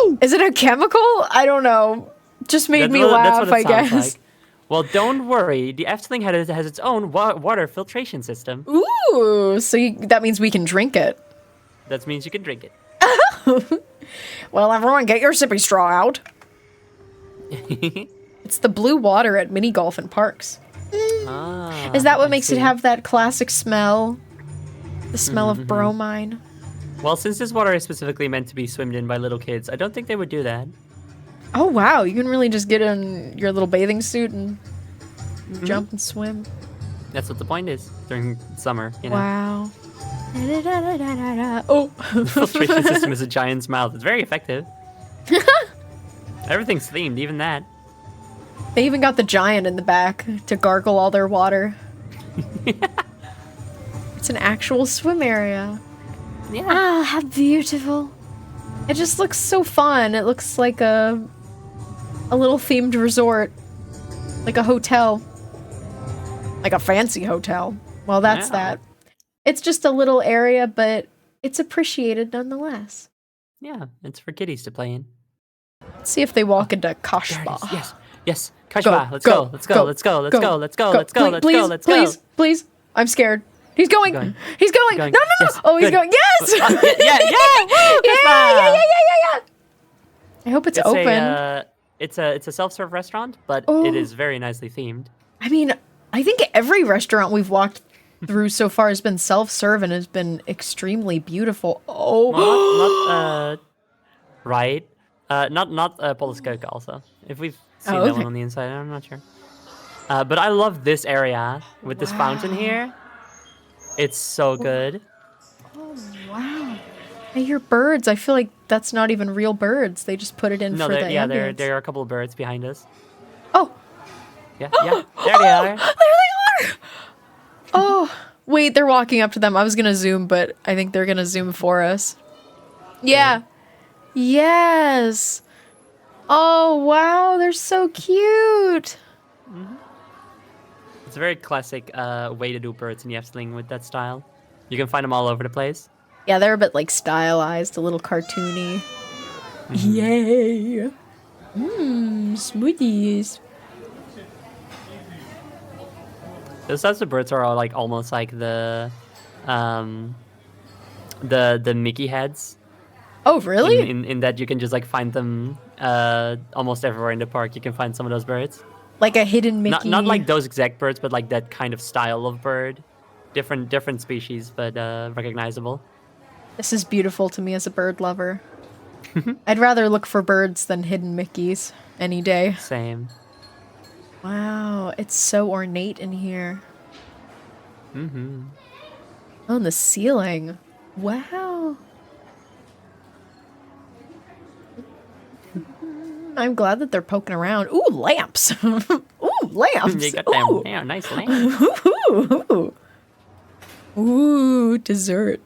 A: believe, is it a chemical? I don't know. Just made me laugh, I guess.
B: Like. Well, don't worry. The Efteling has its own water filtration system.
A: Ooh, so that means we can drink it.
B: That means you can drink it.
A: Well, everyone, get your sippy straw out. It's the blue water at mini golf and parks. Is that what makes it have that classic smell? The smell of bromine?
B: Well, since this water is specifically meant to be swimmed in by little kids, I don't think they would do that.
A: Oh, wow. You can really just get in your little bathing suit and jump and swim.
B: That's what the point is during summer, you know?
A: Wow. Oh.
B: The filtration system is a giant's mouth. It's very effective. Everything's themed, even that.
A: They even got the giant in the back to gargle all their water. It's an actual swim area.
B: Yeah.
A: Ah, how beautiful. It just looks so fun. It looks like a little themed resort. Like a hotel. Like a fancy hotel. Well, that's that. It's just a little area, but it's appreciated nonetheless.
B: Yeah, it's for kiddies to play in.
A: Let's see if they walk into Kashba.
B: Yes. Kashba, let's go.
A: Please. I'm scared. He's going. No.
B: Yes,
A: Oh, he's going. Yes. Yeah. I hope it's open.
B: It's a self-serve restaurant, but it is very nicely themed.
A: I mean, I think every restaurant we've walked through so far has been self-serve and has been extremely beautiful. Oh.
B: Well, right. Not Polish Coke also. If we've seen that one on the inside, I'm not sure. But I love this area with this fountain here. It's so good.
A: Oh, wow. I hear birds. I feel like that's not even real birds. They just put it in for the ambience.
B: There are a couple of birds behind us.
A: Oh.
B: Yeah. There they are.
A: There they are. Oh, wait, they're walking up to them. I was going to zoom, but I think they're going to zoom for us. Yeah. Yes. Oh, wow. They're so cute.
B: Mm-hmm. It's a very classic way to do birds in the Efteling with that style. You can find them all over the place.
A: Yeah, they're a bit like stylized, a little cartoony. Yay. Smoothies.
B: Those types of birds are all like almost like the Mickey heads.
A: Oh, really?
B: In that you can just like find them almost everywhere in the park. You can find some of those birds.
A: Like a hidden Mickey.
B: Not like those exact birds, but like that kind of style of bird. Different species, but recognizable.
A: This is beautiful to me as a bird lover. I'd rather look for birds than hidden Mickeys any day.
B: Same.
A: Wow, it's so ornate in here.
B: Mm-hmm.
A: Oh, and the ceiling. Wow. I'm glad that they're poking around. Ooh, lamps. Ooh, lamps.
B: You got
A: Ooh.
B: them. Yeah, nice lamp.
A: Ooh. Ooh, dessert.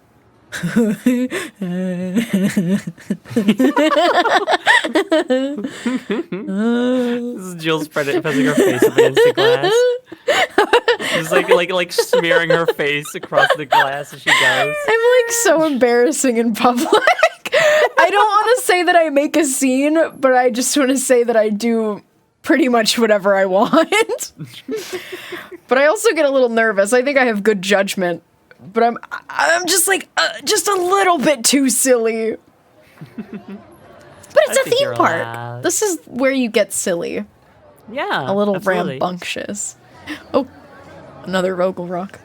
B: This is Jill pressing her face up against the glass. Just like smearing her face across the glass as she goes.
A: I'm like so embarrassing in public. I don't want to say that I make a scene, but I just want to say that I do pretty much whatever I want. But I also get a little nervous. I think I have good judgment, but I'm just like just a little bit too silly. But it's a theme park.
B: Allowed.
A: This is where you get silly.
B: Yeah,
A: A little
B: absolutely.
A: rambunctious. Oh, another Vogel Rock.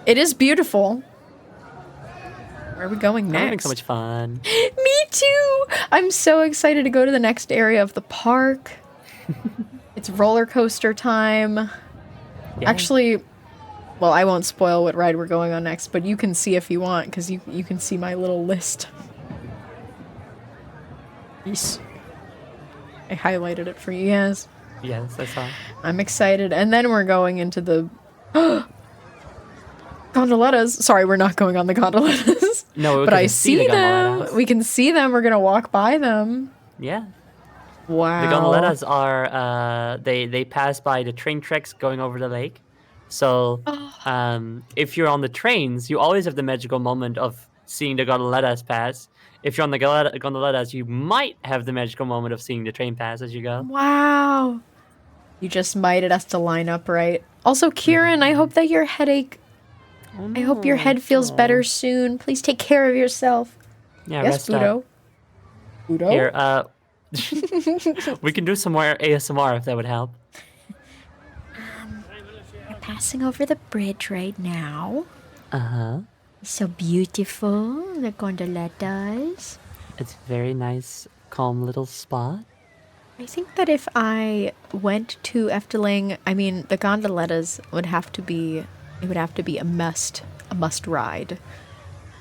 A: It is beautiful. Where are we going
B: I'm having
A: next?
B: so much fun.
A: Me too! I'm so excited to go to the next area of the park. It's roller coaster time.
B: Yeah.
A: Actually, well, I won't spoil what ride we're going on next, but you can see if you want, because you can see my little list. Yes. I highlighted it for you guys.
B: Yes, I saw.
A: I'm excited. And then we're going into the gondolettas. Sorry, we're not going on the gondolettas.
B: No, we
A: but
B: can
A: I
B: see
A: see
B: the
A: them.
B: gondolettas.
A: We can see them. We're going to walk by them.
B: Yeah.
A: Wow.
B: The gondolettas are they pass by the train tracks going over the lake. So if you're on the trains, you always have the magical moment of seeing the gondolettas pass. If you're on the gondolettas, you might have the magical moment of seeing the train pass as you go.
A: Wow. You just mighted us to line up right. Also, Kieran, I hope that your headache... I hope your head feels better soon. Please take care of yourself.
B: Yeah,
A: Yes,
B: rest up.
A: Budo? Budo?
B: Here, we can do some more ASMR if that would help.
A: We're passing over the bridge right now.
B: Uh-huh.
A: So beautiful, the gondolettas.
B: It's a very nice, calm little spot.
A: I think that if I went to Efteling, I mean, the gondolettas would have to be... It would have to be a must ride.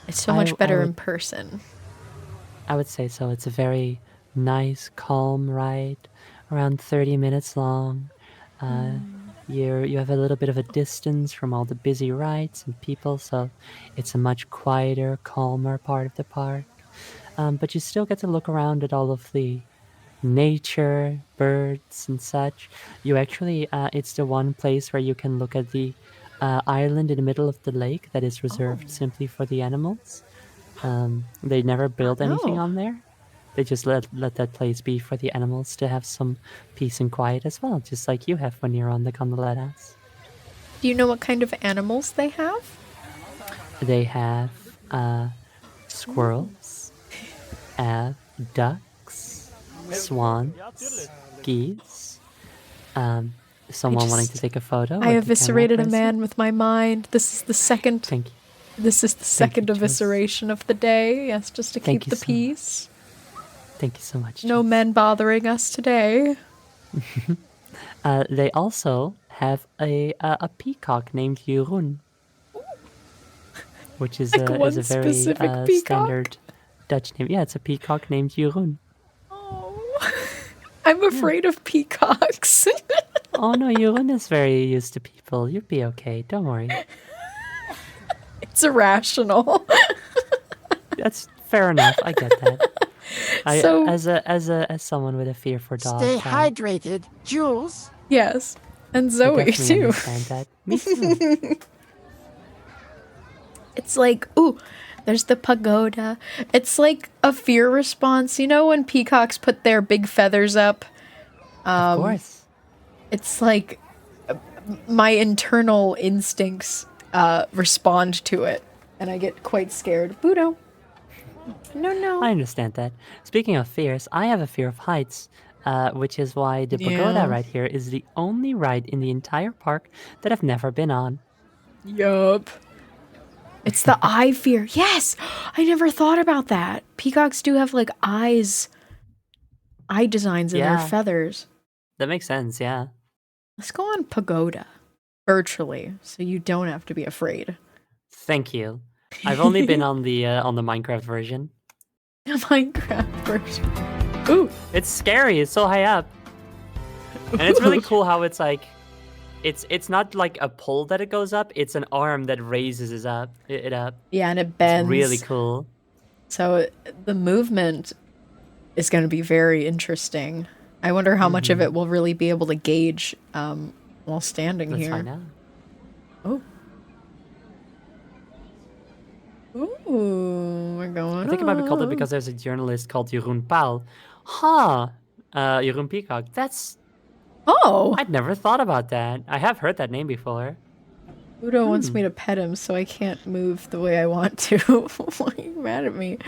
A: It's so much better in person.
B: I would say so. It's a very nice, calm ride, around 30 minutes long. You have a little bit of a distance from all the busy rides and people, so it's a much quieter, calmer part of the park. But you still get to look around at all of the nature, birds, and such. You actually, it's the one place where you can look at the island in the middle of the lake that is reserved simply for the animals. They never build anything
A: Oh.
B: on there. They just let that place be for the animals to have some peace and quiet as well, just like you have when you're on the gondolettas.
A: Do you know what kind of animals they have?
B: They have squirrels, ducks, swans, geese. Someone wanting to take a photo.
A: I
B: with the camera
A: eviscerated a
B: person.
A: man with my mind. This is the second.
B: Thank you.
A: This is the second
B: Jules.
A: evisceration of the day. Yes, just to
B: Thank
A: keep
B: you
A: the
B: so-
A: peace.
B: Thank you so much.
A: No
B: Jules.
A: men bothering us today.
B: They also have a peacock named Jeroen, which is
A: Like one
B: is a very
A: specific peacock?
B: standard Dutch name. Yeah, it's a peacock named Jeroen.
A: Oh, I'm afraid of peacocks.
B: Oh no, Jeroen is very used to people. You'll be okay. Don't worry.
A: It's irrational.
B: That's fair enough. I get that.
A: So-
B: As someone with a fear for dogs,
C: Stay
B: I
C: hydrated, Jules.
A: Yes, and Zoe
B: definitely
A: too.
B: understand that. Me too.
A: It's like, ooh, there's the pagoda. It's like a fear response. You know when peacocks put their big feathers up?
B: Of course.
A: It's like my internal instincts respond to it, and I get quite scared. Budo. No.
B: I understand that. Speaking of fears, I have a fear of heights, which is why the pagoda
A: Yeah.
B: right here is the only ride in the entire park that I've never been on.
A: Yup. It's the eye fear. Yes! I never thought about that. Peacocks do have like eye designs in their
B: Yeah.
A: feathers.
B: That makes sense, yeah.
A: Let's go on pagoda virtually, so you don't have to be afraid.
B: Thank you. I've only been on the Minecraft version.
A: A Minecraft version. Ooh.
B: It's scary. It's so high up, and it's really cool how it's like, it's not like a pole that it goes up. It's an arm that raises it up.
A: Yeah, and it bends.
B: It's really cool.
A: So the movement is going to be very interesting. I wonder how much of it we'll really be able to gauge while standing
B: Let's
A: here.
B: find out.
A: Oh. Ooh, we're going
B: I think it might be called it
A: up.
B: because there's a journalist called Jeroen Paul. Huh. Jeroen Peacock.
A: Oh!
B: I'd never thought about that. I have heard that name before.
A: Udo wants me to pet him, so I can't move the way I want to. Why are you mad at me?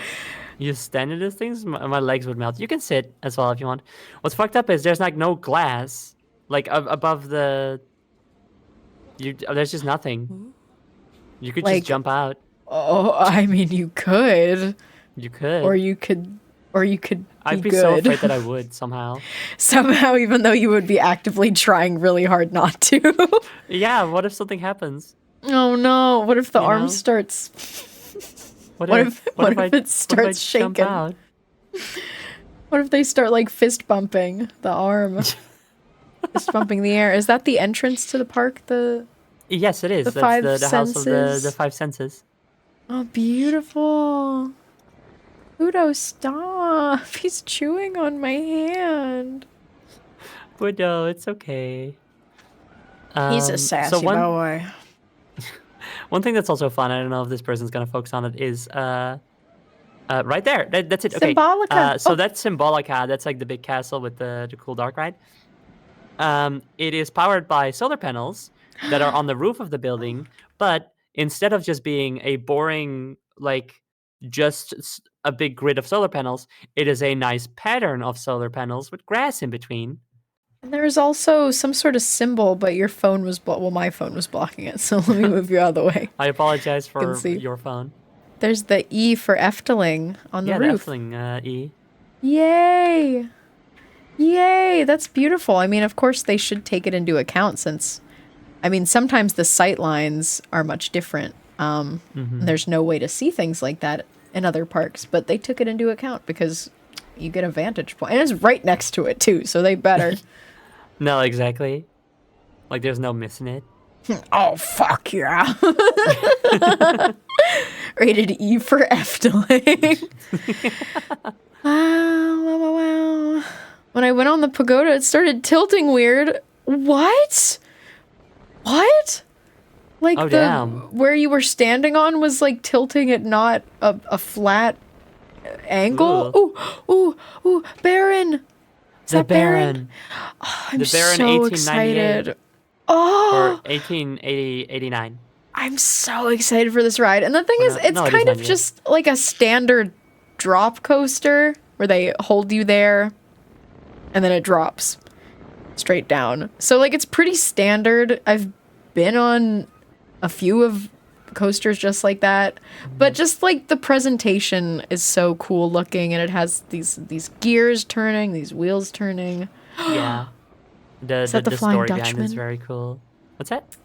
B: You stand in these things, my legs would melt. You can sit as well if you want. What's fucked up is there's like no glass, like above the. There's just nothing. You could
A: Like-
B: just jump out.
A: Oh, I mean, you could.
B: You could.
A: Or you could
B: I'd be
A: good.
B: so afraid that I would somehow.
A: Somehow, even though you would be actively trying really hard not to.
B: Yeah. What if something happens?
A: Oh no! What if the
B: You
A: arm
B: know?
A: starts?
B: What
A: What
B: if
A: if
B: I
A: it
B: what if I
A: starts
B: jump
A: shaking?
B: out?
A: What if they start like fist bumping the arm? Fist bumping the air. Is that the entrance to the park?
B: Yes, it is.
A: The
B: That's
A: five
B: the house of the
A: senses.
B: five senses.
A: Oh, beautiful. Udo, stop! He's chewing on my hand.
B: But no, it's okay.
A: He's a
B: So
A: sassy boy.
B: one thing that's also fun, I don't know if this person's gonna focus on it, is right there. That's it. Okay.
A: Symbolica.
B: So
A: Oh.
B: that's Symbolica. That's like the big castle with the cool dark ride. It is powered by solar panels that are on the roof of the building, but instead of just being a boring like just a big grid of solar panels, it is a nice pattern of solar panels with grass in between.
A: And there's also some sort of symbol, but your phone was my phone was blocking it. So let me move you out of the way.
B: I apologize for
A: see.
B: your phone.
A: There's the E for Efteling on the
B: Yeah,
A: roof.
B: the Efteling E.
A: Yay! Yay! That's beautiful. I mean, of course they should take it into account since, I mean, sometimes the sight lines are much different. There's no way to see things like that in other parks, but they took it into account because you get a vantage point. And it's right next to it too, so they better.
B: No, exactly. Like there's no missing it.
A: Oh, fuck yeah. Rated E for Efteling. Wow. When I went on the pagoda, it started tilting weird. What? Like
B: Oh, damn.
A: where you were standing on was like tilting at not a flat angle. Ooh, Baron. Is
B: The
A: that Baron?
B: Baron.
A: I'm
B: The Baron
A: so
B: 1898.
A: excited. Oh,
B: Or 1889.
A: I'm so excited for this ride. And the thing is,
B: no,
A: it's
B: no, it is
A: kind of
B: 98.
A: just like a standard drop coaster where they hold you there and then it drops straight down. So like it's pretty standard. I've been on a few of coasters just like that, but just like the presentation is so cool looking and it has these gears turning, these wheels turning.
B: Yeah.
A: Is that the Flying
B: story behind it is
A: Dutchman?
B: very cool. What's that?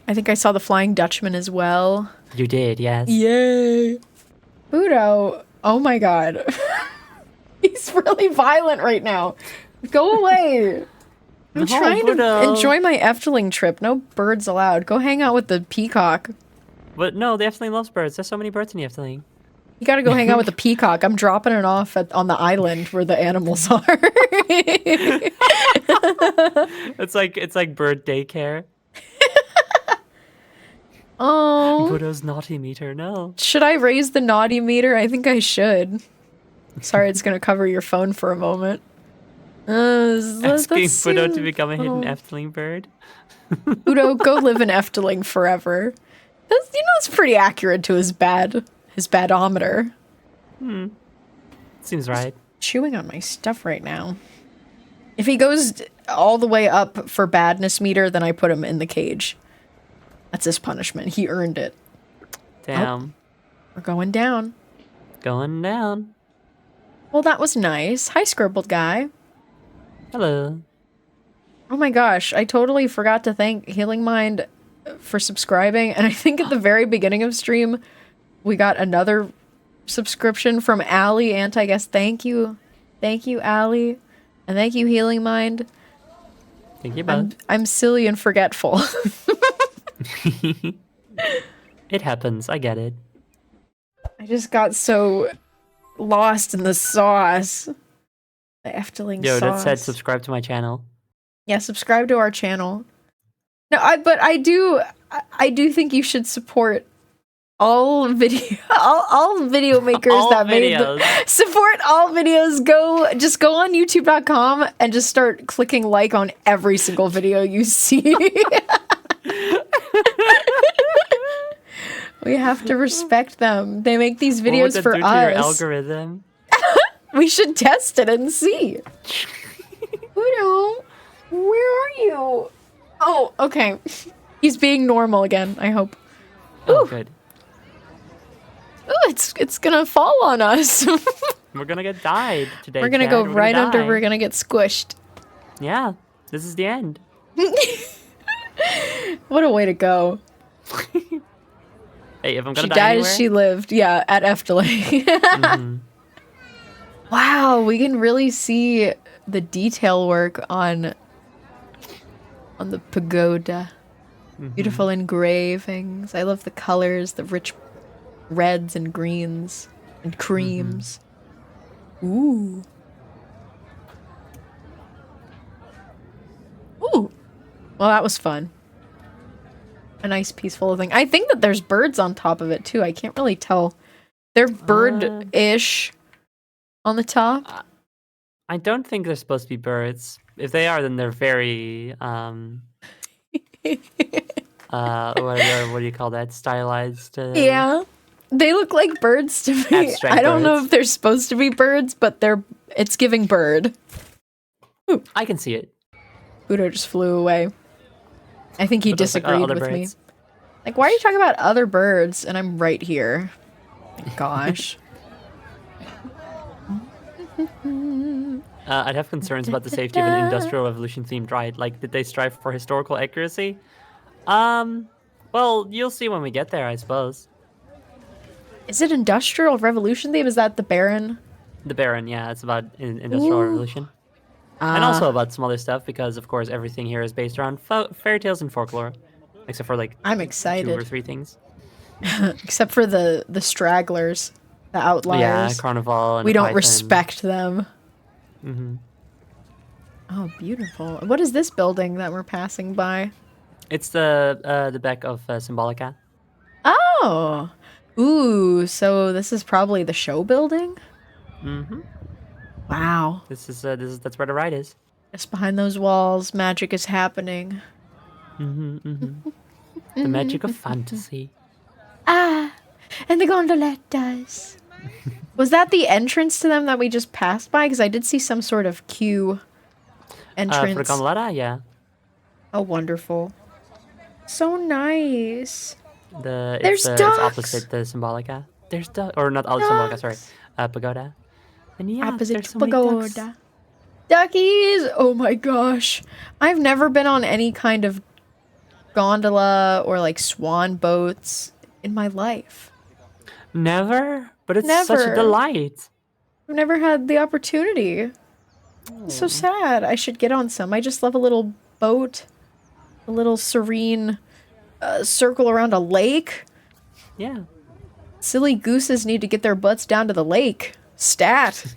A: I think I saw the Flying Dutchman as well.
B: You did, yes.
A: Yay. Udo, oh my god. He's really violent right now. Go away. I'm
B: No,
A: trying to
B: Udo.
A: enjoy my Efteling trip. No birds allowed. Go hang out with the peacock.
B: But no, the Efteling loves birds. There's so many birds in the Efteling.
A: You gotta go hang out with the peacock. I'm dropping it off on the island where the animals are.
B: It's like bird daycare.
A: Oh,
B: Buddha's naughty meter, no.
A: should I raise the naughty meter? I think I should. Sorry, it's gonna cover your phone for a moment.
B: Asking
A: Let's
B: Buddha
A: see.
B: to become a hidden
A: Oh.
B: Efteling bird.
A: Udo, go live in Efteling forever. That's pretty accurate to his badometer.
B: Seems right.
A: Chewing on my stuff right now. If he goes all the way up for badness meter, then I put him in the cage. That's his punishment. He earned it.
B: Damn.
A: We're going down.
B: Going down.
A: Well, that was nice. Hi, Scribbled Guy.
B: Hello.
A: Oh my gosh, I totally forgot to thank Healing Mind for subscribing, and I think at the very beginning of stream, we got another subscription from Allie Anti-Guest. Thank you. Thank you, Allie. And thank you, Healing Mind.
B: Thank you, bud.
A: I'm silly and forgetful.
B: It happens. I get it.
A: I just got so lost in the sauce. The Efteling
B: Yo, that
A: sauce.
B: said subscribe to my channel.
A: Yeah, subscribe to our channel. No, I do think you should support all video makers
B: All
A: that
B: videos.
A: support all videos. Just go on youtube.com and just start clicking like on every single video you see. We have to respect them. They make these
B: What would
A: videos
B: that
A: for
B: do to your
A: us.
B: algorithm?
A: We should test it and see. Udo, where are you? Oh, okay. He's being normal again, I hope.
B: Oh, good.
A: Ooh, it's gonna fall on us.
B: We're gonna get died today.
A: We're gonna
B: Chad.
A: go
B: We're
A: right
B: gonna
A: under,
B: die.
A: we're gonna get squished.
B: Yeah, this is the end.
A: What a way to go.
B: Hey, if I'm gonna
A: She
B: die
A: died
B: anywhere,
A: as she lived. Yeah, at Efteling. Wow, we can really see the detail work on the pagoda. Beautiful engravings. I love the colors, the rich reds and greens and creams. Ooh. Ooh. Well, that was fun. A nice peaceful thing. I think that there's birds on top of it too. I can't really tell. They're bird-ish on the top.
B: I don't think they're supposed to be birds. If they are, then they're very what do you call that? Stylized.
A: Yeah. They look like birds to me.
B: Abstract
A: I don't know
B: birds.
A: if they're supposed to be birds, but it's giving bird.
B: I can see it.
A: Udo just flew away. I think he
B: But those, like,
A: disagreed
B: other
A: with me.
B: birds.
A: Like, why are you talking about other birds? And I'm right here. My gosh.
B: I'd have concerns about the safety of an Industrial Revolution themed ride. Like, did they strive for historical accuracy? Well, you'll see when we get there, I suppose.
A: Is it Industrial Revolution theme? Is that the Baron?
B: The Baron, yeah, it's about Industrial
A: Ooh.
B: Revolution. And also about some other stuff, because, of course, everything here is based around fairy tales and folklore. Except for, like,
A: I'm
B: 2
A: excited.
B: or 3 things.
A: Except for the stragglers, the outliers.
B: Yeah, Carnival and
A: We don't
B: Python.
A: respect them.
B: Mm-hmm.
A: Oh, beautiful. What is this building that we're passing by?
B: It's the back of Symbolica.
A: Oh! Ooh, so this is probably the show building?
B: Mm-hmm.
A: Wow.
B: That's where the ride is.
A: Just behind those walls, magic is happening.
B: Mm-hmm, mm-hmm. The magic of fantasy.
A: Ah! And the gondolettas. Was that the entrance to them that we just passed by? Because I did see some sort of queue entrance.
B: For the gondoletta, yeah.
A: Oh, wonderful. So nice.
B: It's
A: ducks!
B: opposite the Symbolica. There's or not Symbolica, sorry. Pagoda. And yeah,
A: Opposite
B: there's so many ducks.
A: pagoda. Duckies! Oh my gosh. I've never been on any kind of gondola or like swan boats in my life.
B: Never? But it's such
A: Never.
B: a delight.
A: I've never had the opportunity. It's so sad. I should get on some. I just love a little boat, a little serene circle around a lake.
B: Yeah.
A: Silly gooses need to get their butts down to the lake. Stat.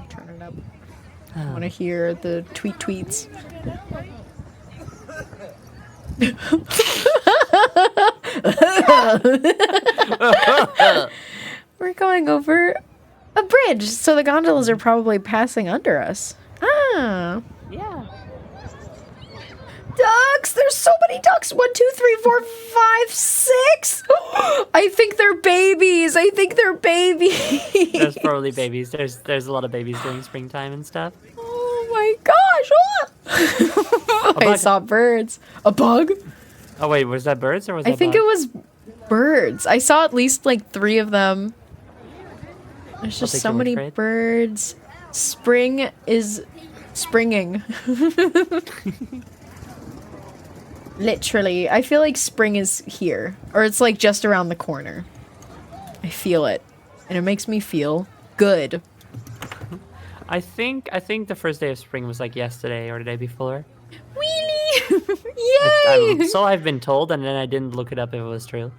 A: Turn it up. I want to hear the tweets. We're going over a bridge, so the gondolas are probably passing under us. Ah.
B: Yeah.
A: Ducks! There's so many ducks! 1, 2, 3, 4, 5, 6! I think they're babies! I think they're babies!
B: There's probably babies. There's a lot of babies during springtime and stuff.
A: Oh my gosh! I
B: bug.
A: saw birds. A bug?
B: Oh wait, was that birds or was
A: I
B: that
A: think
B: bug?
A: it was birds. I saw at least like 3 of them. There's just
B: take
A: so
B: your word
A: many
B: for it.
A: birds. Spring is springing. Literally. I feel like spring is here. Or it's like just around the corner. I feel it. And it makes me feel good.
B: I think the first day of spring was like yesterday or the day before.
A: Wheelie! Yay!
B: So I've been told, and then I didn't look it up if it was true.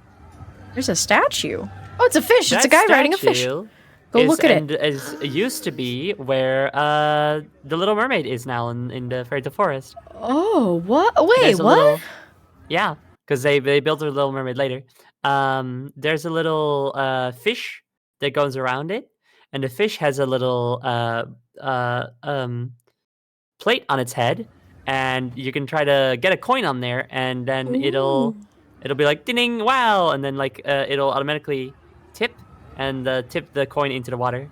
A: There's a statue. Oh, it's a fish. It's a
B: That
A: guy riding a fish.
B: statue
A: Go
B: is-
A: look at
B: and
A: it.
B: It used to be where the Little Mermaid is now in the Fairy Tale Forest.
A: Oh, what? Oh, wait,
B: There's a
A: what?
B: little- yeah, because they built a Little Mermaid later. There's a little fish that goes around it, and the fish has a little plate on its head, and you can try to get a coin on there, and then it'll be like ding, ding, wow, and then like it'll automatically tip and tip the coin into the water.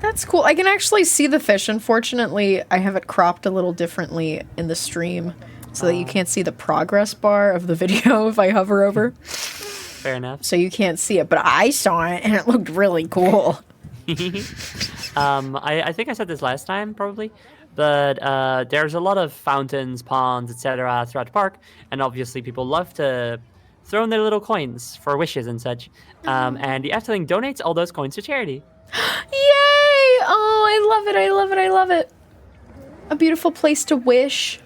A: That's cool. I can actually see the fish. Unfortunately, I have it cropped a little differently in the stream so that you can't see the progress bar of the video if I hover over.
B: Fair enough.
A: So you can't see it, but I saw it and it looked really cool.
B: I think I said this last time probably, but there's a lot of fountains, ponds, etc. throughout the park, and obviously people love to throw in their little coins for wishes and such. And the Efteling donates all those coins to charity.
A: Yay! Oh, I love it. I love it. I love it. A beautiful place to wish.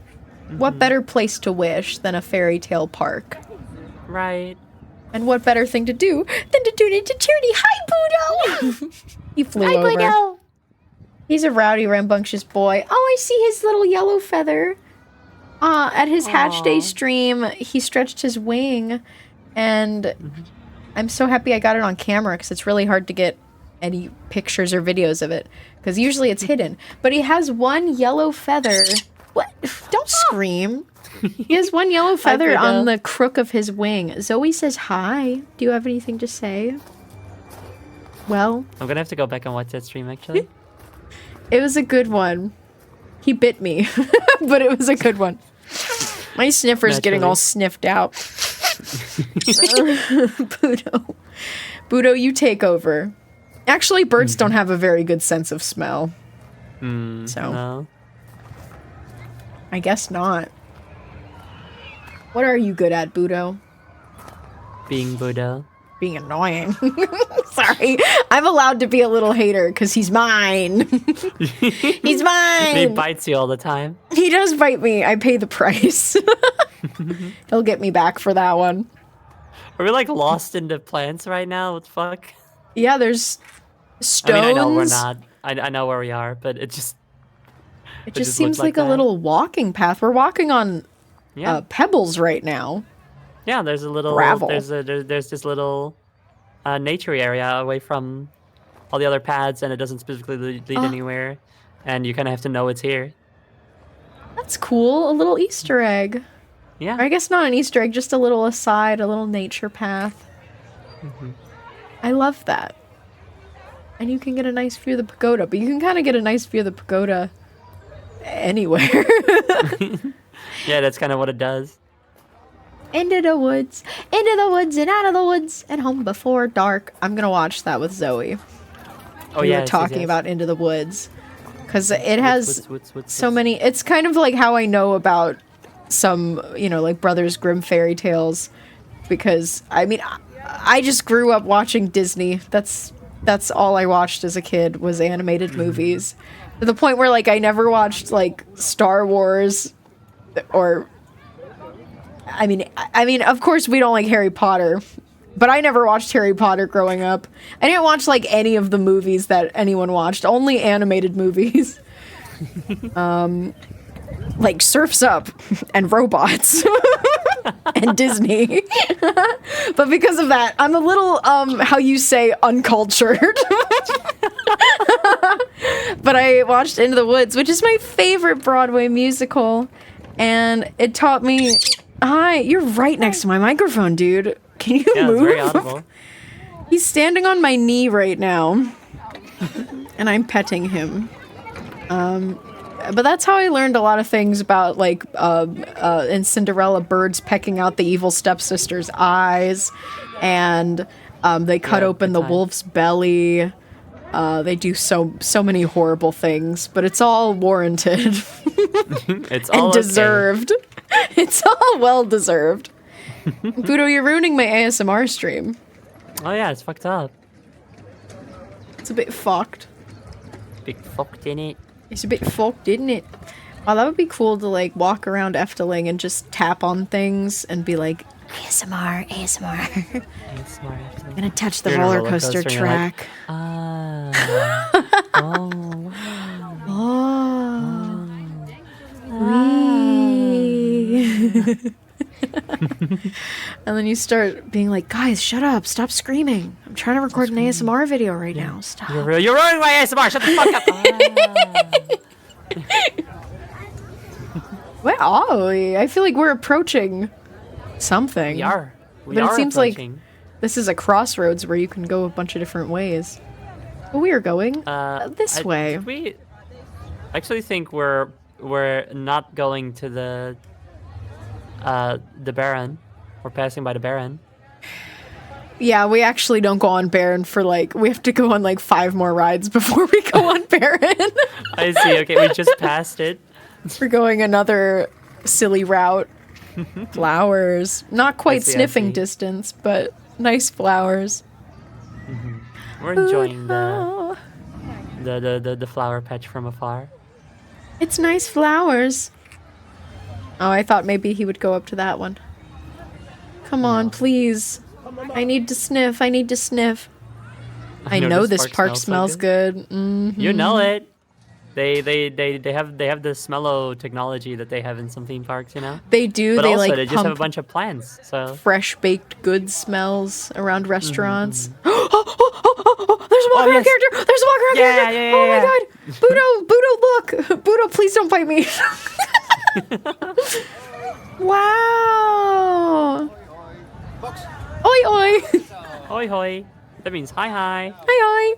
A: What better place to wish than a fairy tale park?
B: Right.
A: And what better thing to do than to donate to charity? Hi, Budo! He flew over.
B: Budo.
A: He's a rowdy, rambunctious boy. Oh, I see his little yellow feather. At his Hatch Day stream, he stretched his wing, and I'm so happy I got it on camera because it's really hard to get any pictures or videos of it because usually it's hidden. But he has one yellow feather. What? Don't scream. He has one yellow feather on the crook of his wing. Zoe says hi. Do you have anything to say? Well,
B: I'm gonna have to go back and watch that stream actually.
A: it was a good one. He bit me, but it was a good one. My sniffer's getting all sniffed out. Budo. Budo, you take over. Actually, birds don't have a very good sense of smell. So,
B: No.
A: I guess not. What are you good at, Budo?
B: Being Buddha.
A: Being annoying. Sorry. I'm allowed to be a little hater because he's mine. He's
B: He
A: mine.
B: bites you all the time.
A: He does bite me. I pay the price. He'll get me back for that one.
B: Are we like lost in the plants right now? What the fuck?
A: Yeah, there's stones.
B: I mean, I know we're not. I know where we are, but it just
A: It just
B: just
A: seems
B: looks like
A: like a
B: that.
A: little walking path. We're walking on
B: yeah.
A: pebbles right now.
B: Yeah, there's a little
A: Gravel.
B: there's this little nature area away from all the other paths, and it doesn't specifically lead anywhere, and you kind of have to know it's here.
A: That's cool. A little Easter egg.
B: Yeah.
A: Or I guess not an Easter egg, just a little aside, a little nature path. I love that. And you can get a nice view of the pagoda, but you can kind of get a nice view of the pagoda anywhere.
B: Yeah, that's kind of what it does.
A: Into the woods and out of the woods, and home before dark. I'm gonna watch that with Zoe.
B: Oh
A: We
B: yeah,
A: were
B: yes,
A: talking
B: yes.
A: about Into the Woods. Because it has
B: Woods,
A: so many. It's kind of like how I know about some, like Brothers Grimm fairy tales. Because, I mean, I just grew up watching Disney. That's all I watched as a kid was animated movies. To the point where, like, I never watched, like, Star Wars or... I mean, of course we don't like Harry Potter, but I never watched Harry Potter growing up. I didn't watch like any of the movies that anyone watched, only animated movies. Like Surf's Up and Robots. and Disney. But because of that, I'm a little, how you say, uncultured. But I watched Into the Woods, which is my favorite Broadway musical, and it taught me... Hi, you're right next to my microphone, dude. Can you
B: Yeah,
A: move?
B: it's very audible.
A: He's standing on my knee right now, and I'm petting him. But that's how I learned a lot of things about, like, in Cinderella, birds pecking out the evil stepsister's eyes, and they cut open the wolf's belly. They do so many horrible things, but it's all warranted.
B: It's all
A: and deserved. It's all well deserved. Budo, you're ruining my ASMR stream.
B: Oh yeah, it's fucked up.
A: It's a bit fucked.
B: Big fucked in it.
A: It's a bit fucked, isn't it? Wow, that would be cool to like walk around Efteling and just tap on things and be like, ASMR, ASMR. I'm gonna touch the
B: You're in a
A: roller
B: roller
A: coaster
B: coaster and you're like,
A: track.
B: Oh.
A: Oh. Wee. And then you start being like, guys, shut up, stop screaming. I'm trying to record an ASMR video right now. Stop.
B: You're ruining my ASMR. Shut the fuck up.
A: Where are we? I feel like we're approaching something.
B: We are. We
A: But
B: are
A: it seems
B: approaching.
A: like this is a crossroads where you can go a bunch of different ways. But we are going this way.
B: We actually think we're not going to the Baron. We're passing by the Baron.
A: Yeah, we actually don't go on Baron for like, we have to go on like 5 more rides before we go on Baron.
B: I see. Okay, we just passed it.
A: We're going another silly route. Flowers. Not quite
B: see, I
A: sniffing
B: see.
A: distance, but nice flowers.
B: We're enjoying the flower patch from afar.
A: It's nice flowers. Oh, I thought maybe he would go up to that one. Come on, please. I need to sniff. I need to sniff. I know this park smells
B: so
A: good.
B: You know it. They have the smello technology that they have in some theme parks, you know.
A: They do.
B: But
A: They
B: also
A: like
B: they just have a
A: pump
B: bunch of plants. So
A: fresh baked goods smells around restaurants.
B: Mm-hmm.
A: There's a walk-around
B: yes.
A: character. There's a walk-around character.
B: Yeah,
A: Oh
B: yeah.
A: my god. Budo, look. Budo, please don't bite me. Wow. Oi, oi.
B: hoi hoi. That means hi hi.
A: Hi,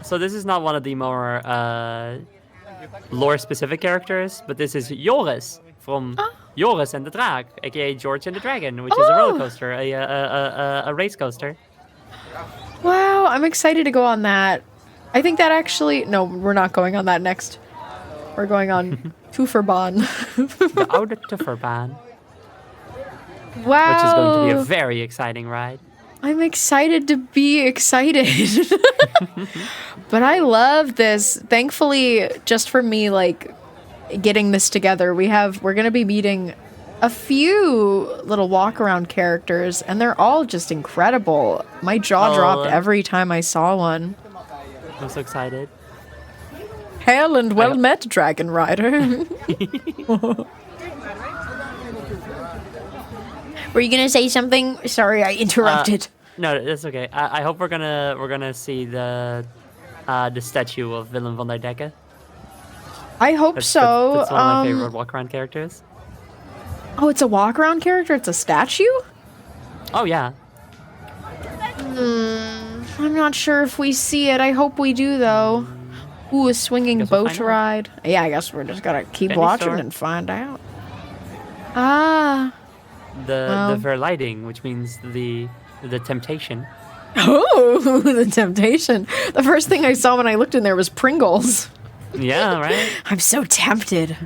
B: So this is not one of the more lore-specific characters, but this is Joris from Joris and the Draak, aka George and the Dragon, which is a roller coaster, a race coaster.
A: Wow, I'm excited to go on that. I think that actually... No, we're not going on that next. We're going on Tuferbahn.
B: The Oude Tufferbaan,
A: Wow.
B: which is going to be a very exciting ride.
A: I'm excited to be excited. But I love this. Thankfully, just for me, like, getting this together, we're going to be meeting a few little walk-around characters, and they're all just incredible. My jaw dropped every time I saw one.
B: I'm so excited.
A: Hail and well met, Dragon Rider. Were you gonna say something? Sorry, I interrupted.
B: No, that's okay. I hope we're gonna see the statue of Willem van der Decken.
A: I hope so.
B: That's one of my favorite walk-around characters.
A: Oh, it's a walk-around character? It's a statue?
B: Oh yeah.
A: I'm not sure if we see it. I hope we do, though. Ooh, a swinging
B: Guess we'll
A: boat
B: find out.
A: ride. Yeah, I guess we're just gonna keep
B: Any
A: watching
B: sort.
A: and find out. Ah.
B: The verleiding, which means the temptation.
A: Oh, the temptation. The first thing I saw when I looked in there was Pringles.
B: Yeah, right.
A: I'm so tempted.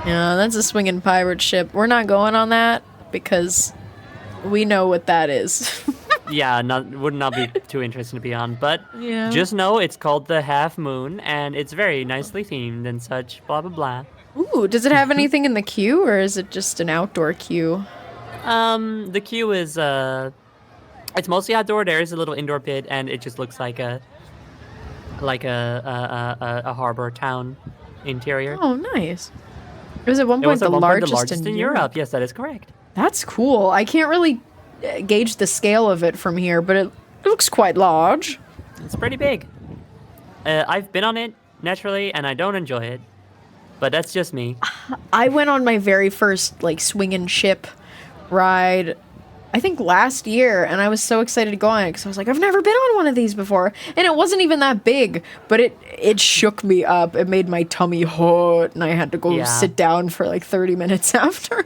A: Yeah, that's a swinging pirate ship. We're not going on that because we know what that is.
B: Yeah, would not be too interesting to be on, but
A: Yeah.
B: just know it's called the Half Moon, and it's very nicely themed and such. Blah blah blah.
A: Ooh, does it have anything in the queue, or is it just an outdoor queue?
B: The queue is it's mostly outdoor. There is a little indoor pit, and it just looks like a harbor town. interior.
A: Oh, nice. It was at one
B: It
A: point
B: was at
A: the
B: one point
A: largest in Europe.
B: Yes, that is correct.
A: That's cool. I can't really gauge the scale of it from here, but it looks quite large.
B: It's pretty big. I've been on it, naturally, and I don't enjoy it. But that's just me.
A: I went on my very first, like, swinging ship ride, I think last year, and I was so excited to go on it because I was like, I've never been on one of these before. And it wasn't even that big, but it shook me up. It made my tummy hurt, and I had to go sit down for like 30 minutes after.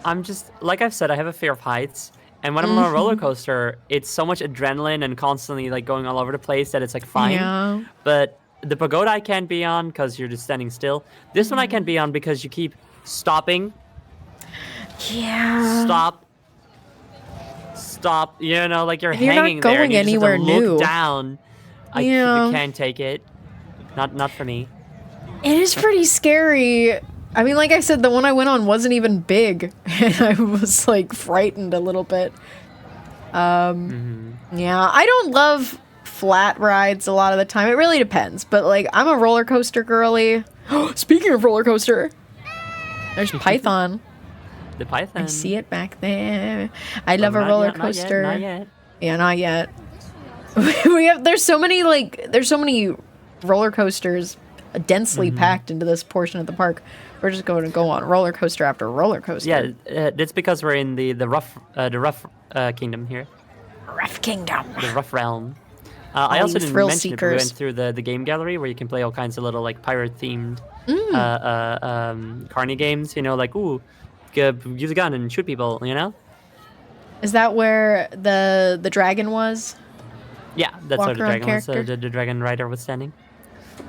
B: I'm just, like I've said, I have a fear of heights. And when I'm on a roller coaster, it's so much adrenaline and constantly like going all over the place that it's like fine.
A: Yeah.
B: But the pagoda I can't be on because you're just standing still. This one I can't be on because you keep stopping.
A: Yeah.
B: Stop. You know, like you're
A: And you're
B: hanging
A: not
B: there
A: going
B: and you just have to
A: anywhere new.
B: look down. I
A: Yeah.
B: can't take it. Not for me.
A: It is pretty scary. I mean, like I said, the one I went on wasn't even big, and I was like frightened a little bit. Yeah, I don't love flat rides a lot of the time. It really depends, but like I'm a roller coaster girly. Speaking of roller coaster, there's Python.
B: The Python.
A: I see it back there. I love a roller coaster.
B: Not yet.
A: Yeah, not yet. There's so many roller coasters densely packed into this portion of the park. We're just going to go on roller coaster after roller coaster.
B: Yeah, that's because we're in the rough kingdom here.
A: Rough Kingdom.
B: The rough realm. I also didn't
A: thrill
B: mention it, but we went
A: seekers.
B: through the game gallery where you can play all kinds of little like pirate themed carny games. You know, like use a gun and shoot people. You know.
A: Is that where the dragon was?
B: Yeah, that's where the
A: Walk-around
B: dragon was.
A: character?
B: The dragon rider was standing.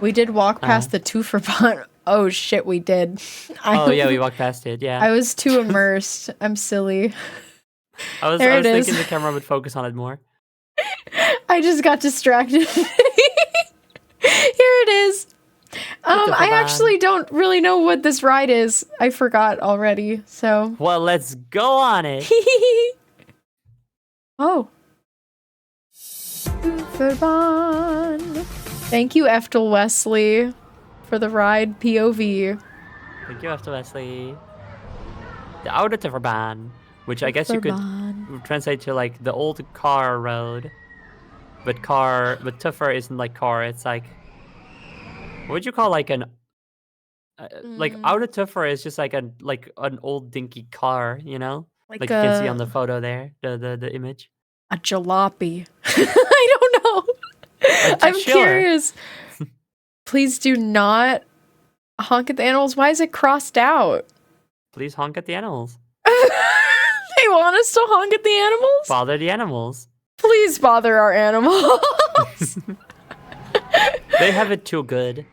A: We did walk past the two for fun. Oh shit, we did.
B: Oh yeah, we walked past it. Yeah.
A: I was too immersed. I'm silly.
B: I was
A: There it
B: thinking
A: is.
B: the camera would focus on it more.
A: I just got distracted. Here it is. I actually don't really know what this ride is. I forgot already. So.
B: Well, let's go on it.
A: Oh. Fun. Thank you, Eftel Wesley, for the ride POV.
B: Thank you, After Wesley. The Oude Tufferbaan, which I guess you could translate to like the old car road. But Tuffer isn't like car. It's like, what would you call like an like Oude Tuffer is just like an old dinky car, you know? Like you can see on the photo there, the image.
A: A jalopy. I don't know. I'm
B: Sure.
A: curious. Please do not honk at the animals. Why is it crossed out?
B: Please honk at the animals.
A: They want us to honk at the animals?
B: Bother the animals.
A: Please bother our animals.
B: They have it too good.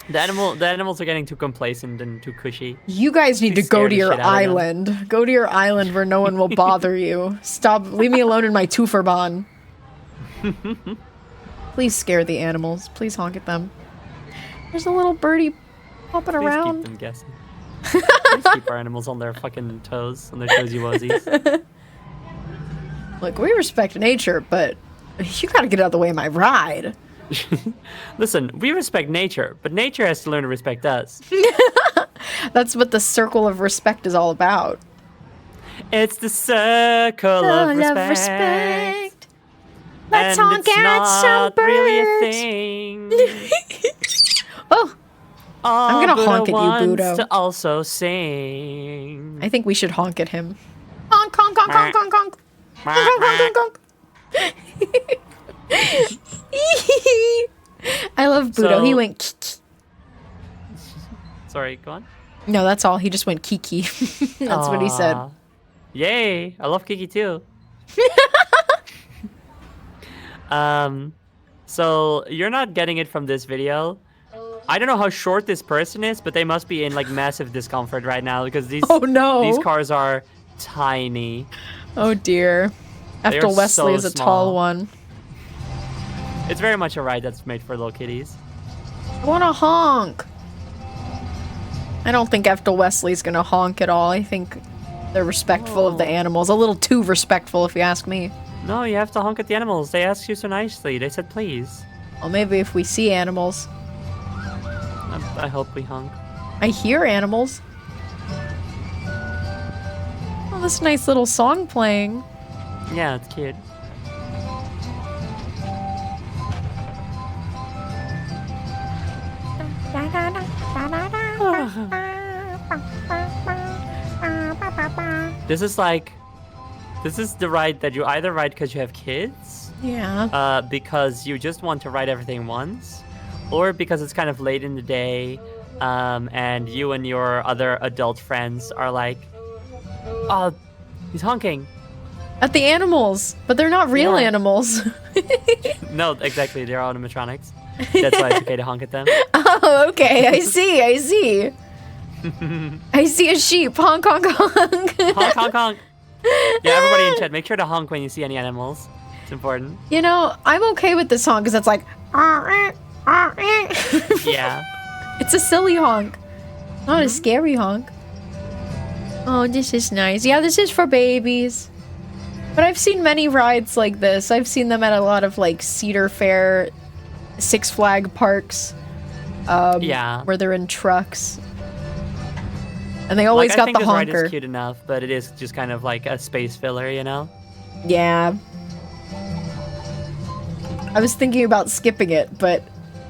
B: The animals are getting too complacent and too cushy.
A: You guys need to
B: scare
A: go to
B: the
A: your
B: shit out of them.
A: island. Go to your island where no one will bother you. Stop. Leave me alone in my Tufferbahn. Please scare the animals. Please honk at them. There's a little birdie hopping
B: Please
A: around.
B: keep them guessing. Please keep our animals on their fucking toes, on their toesy woesies.
A: Look, we respect nature, but you gotta get out of the way of my ride.
B: Listen, we respect nature, but nature has to learn to respect us.
A: That's what the circle of respect is all about.
B: It's the circle of respect.
A: Let's
B: and
A: honk
B: it's
A: at some
B: not really a
A: birds.
B: thing.
A: Oh, I'm gonna honk at you,
B: wants
A: Budo.
B: to also sing.
A: I think we should honk at him. Honk, honk, honk, honk, honk, honk. Honk, honk, honk, honk. I love Budo.
B: So-
A: He went kiki.
B: Sorry, go on.
A: No, that's all. He just went kiki. That's what he said.
B: Aw. Yay! I love Kiki too. So you're not getting it from this video. I don't know how short this person is, but they must be in like massive discomfort right now because these
A: Oh no.
B: these cars are tiny.
A: Oh dear. After
B: are
A: Wesley
B: so
A: is a tall
B: small.
A: one.
B: It's very much a ride that's made for little kitties.
A: I want to honk. I don't think after Wesley's gonna honk at all. I think they're respectful of the animals. A little too respectful, if you ask me.
B: No, you have to honk at the animals. They asked you so nicely. They said please.
A: Well, maybe if we see animals.
B: I hope we honk.
A: I hear animals. Oh, this nice little song playing.
B: Yeah, it's cute. This is the ride that you either ride because you have kids,
A: Yeah.
B: because you just want to ride everything once, or because it's kind of late in the day, and you and your other adult friends are like, oh, he's honking.
A: At the animals, but they're not real
B: Yeah.
A: animals.
B: No, exactly, they're animatronics. That's why it's okay to honk at them.
A: Oh, okay. I see. I see. I see a sheep. Honk, honk, honk.
B: Honk, honk, honk. Yeah, everybody in chat, make sure to honk when you see any animals. It's important.
A: You know, I'm okay with this honk because it's like,
B: Yeah.
A: it's a silly honk, not a scary honk. Oh, this is nice. Yeah, this is for babies. But I've seen many rides like this. I've seen them at a lot of like Cedar Fair, Six Flag parks.
B: Yeah.
A: Where they're in trucks. And they always
B: I
A: got
B: think
A: the
B: this ride
A: honker.
B: is cute enough, but it is just kind of like a space filler, you know?
A: Yeah. I was thinking about skipping it, but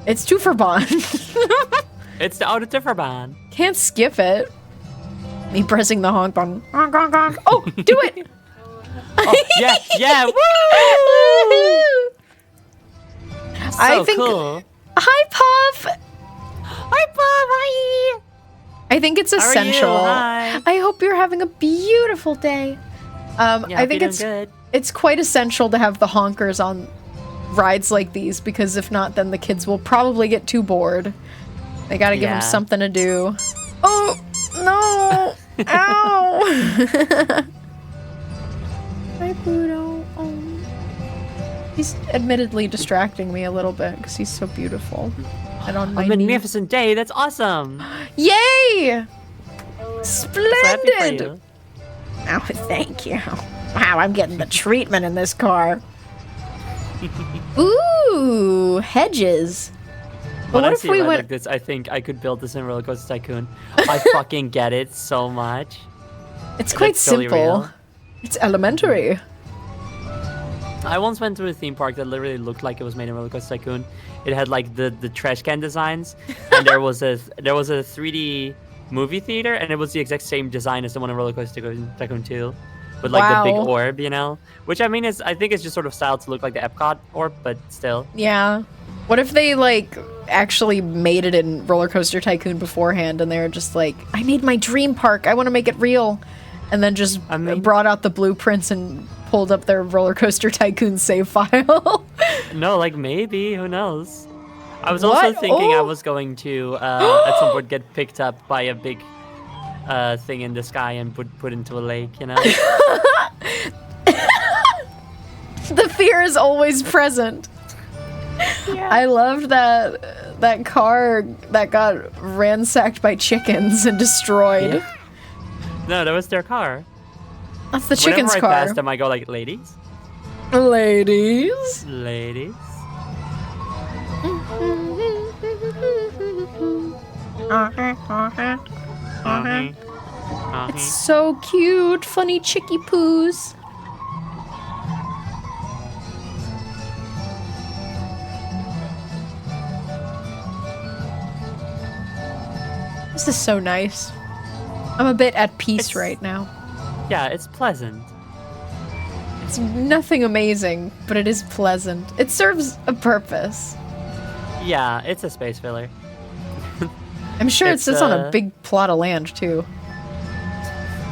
A: it's too for Bond.
B: It's the Auto Differbahn.
A: Can't skip it. Me pressing the honk button. Honk, honk, honk. Oh, do it!
B: Oh, yeah, yeah, woo! So
A: I think.
B: cool.
A: Hi, Puff.
B: Hi, Bob, hi.
A: I think it's
B: How are you?
A: essential.
B: Hi.
A: I hope you're having a beautiful day.
B: Yeah,
A: I think
B: feeling good.
A: it's quite essential to have the honkers on rides like these because if not, then the kids will probably get too bored. They gotta give them
B: Yeah.
A: something to do. Oh no! Ow! Hi, Pluto. Oh. He's admittedly distracting me a little bit because he's so beautiful. And on my
B: A
A: knee.
B: magnificent day. That's awesome.
A: Yay!
B: So happy for
A: Splendid!
B: you.
A: Oh, thank you. Wow, I'm getting the treatment in this car. Ooh, hedges. But
B: When
A: what
B: I
A: if
B: see a
A: we
B: ride
A: went?
B: like this, I think I could build this in Roller Coaster Tycoon. I fucking get it so much.
A: It's quite
B: That's totally
A: simple.
B: real.
A: It's elementary.
B: I once went to a theme park that literally looked like it was made in Roller Coaster Tycoon. It had like the trash can designs, and there was a 3D movie theater, and it was the exact same design as the one in Roller Coaster Tycoon 2, with like the big
A: Wow.
B: orb, you know. Which I mean I think it's just sort of styled to look like the Epcot orb, but still.
A: Yeah. What if they like actually made it in Roller Coaster Tycoon beforehand, and they were just like, "I made my dream park. I want to make it real," and then just
B: I mean-
A: brought out the blueprints and pulled up their Roller Coaster Tycoon save file.
B: No, like maybe, who knows? I was also
A: What?
B: thinking I
A: Oh.
B: was going to at some point get picked up by a big thing in the sky and put into a lake, you know?
A: The fear is always present. I loved that car that got ransacked by chickens and destroyed.
B: Yeah. No, that was their car.
A: That's the chicken's
B: Whenever I
A: car.
B: pass them, I go like, ladies,
A: Ladies.
B: ladies.
A: It's so cute, funny chicky poos. This is so nice. I'm a bit at peace
B: It's-
A: right now.
B: Yeah, it's pleasant.
A: It's nothing amazing, but it is pleasant. It serves a purpose.
B: Yeah, it's a space filler.
A: I'm sure it
B: It's,
A: sits on a big plot of land too.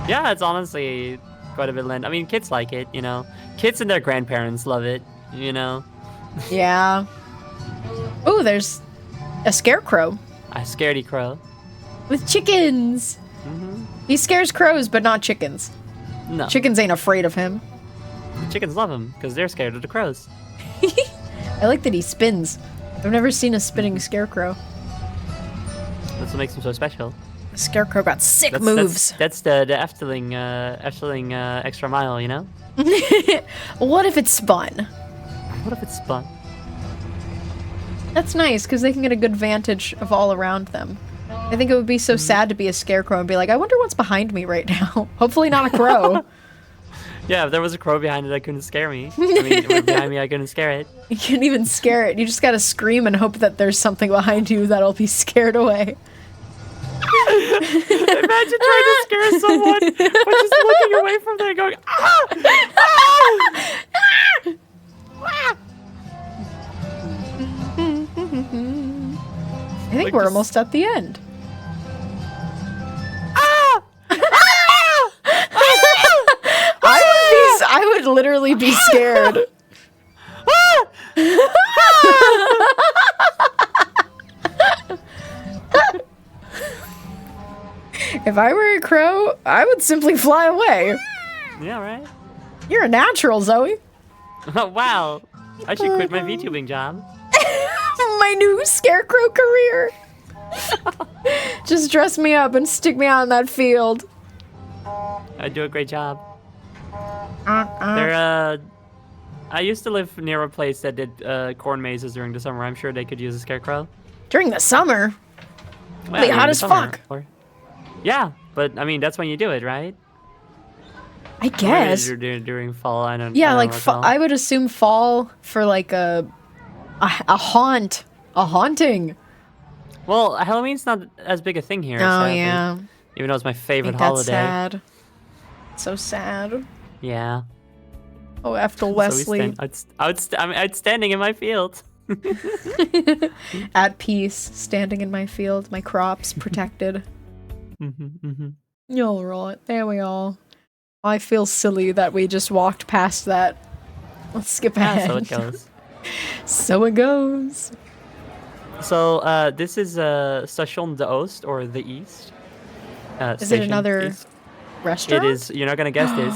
B: Yeah, it's honestly quite a bit of land. I mean, kids like it, you know. Kids and their grandparents love it, you know.
A: Yeah. Oh, there's a scarecrow
B: A scaredy crow.
A: with chickens.
B: Hmm.
A: He scares crows, but not chickens.
B: No,
A: Chickens ain't afraid of him.
B: chickens love him because they're scared of the crows.
A: I like that he spins. I've never seen a spinning scarecrow.
B: That's what makes him so special.
A: The scarecrow got sick
B: That's,
A: moves.
B: That's the Efteling extra mile, you know.
A: What if it spun?
B: What if it's spun?
A: That's nice, because they can get a good vantage of all around them. I think it would be so sad to be a scarecrow and be like, I wonder what's behind me right now. Hopefully not a crow.
B: Yeah, if there was a crow behind it, that couldn't scare me. I mean, if it were behind me, I couldn't scare it.
A: You can't even scare it. You just gotta scream and hope that there's something behind you that'll be scared away.
B: Imagine trying to scare someone, but just looking away from there, going, ah! Ah!
A: I think
B: Like
A: we're
B: just-
A: almost at the end.
B: Ah!
A: I would literally be scared. If I were a crow, I would simply fly away.
B: Yeah, right?
A: You're a natural, Zoe.
B: Oh, wow. I should quit my VTubing job.
A: My new scarecrow career. Just dress me up and stick me out in that field.
B: I do a great job. I used to live near a place that did corn mazes during the summer. I'm sure they could use a scarecrow.
A: During the summer?
B: Well,
A: Wait, hot
B: during the
A: as
B: summer,
A: fuck.
B: Yeah, but I mean, that's when you do it, right?
A: I
B: Or
A: guess.
B: during fall, I don't
A: Yeah,
B: I don't
A: like
B: recall.
A: I would assume fall for like a haunt, a haunting.
B: Well, Halloween's not as big a thing here.
A: Oh
B: sadly,
A: yeah,
B: even though it's my
A: I
B: favorite
A: think that's
B: holiday.
A: sad. So sad.
B: Yeah.
A: Oh, Eftel Wesley,
B: I'm outstanding in my field.
A: at peace, standing in my field, my crops protected. All right, there we are. I feel silly that we just walked past that. Let's skip ahead.
B: Yeah, so it goes.
A: So it goes.
B: So this is Station de Oost, or the East.
A: Is it
B: Station
A: another
B: East.
A: restaurant?
B: It is. You're not gonna guess this.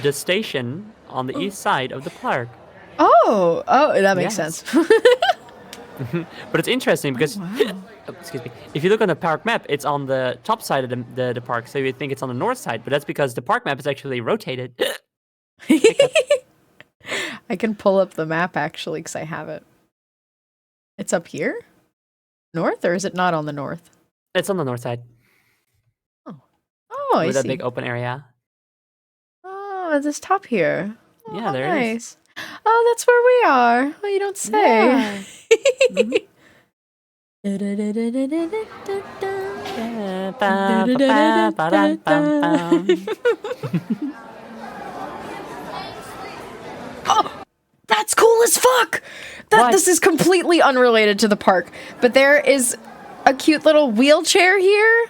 B: The station on the east side of the park.
A: Oh, that makes
B: Yes.
A: sense.
B: But it's interesting because, oh, excuse me, if you look on the park map, it's on the top side of the park, so you think it's on the north side, but that's because the park map is actually rotated.
A: I can pull up the map actually because I have it. It's up here? North, or is it not on the north?
B: It's on the north side,
A: Oh, I
B: with
A: see.
B: that big open area.
A: Oh, this top here. Oh,
B: Yeah, there it is.
A: nice. Oh, that's where we are. Oh, you don't say.
B: Yeah.
A: Oh, that's cool as fuck.
B: What?
A: This is completely unrelated to the park, but there is a cute little wheelchair here,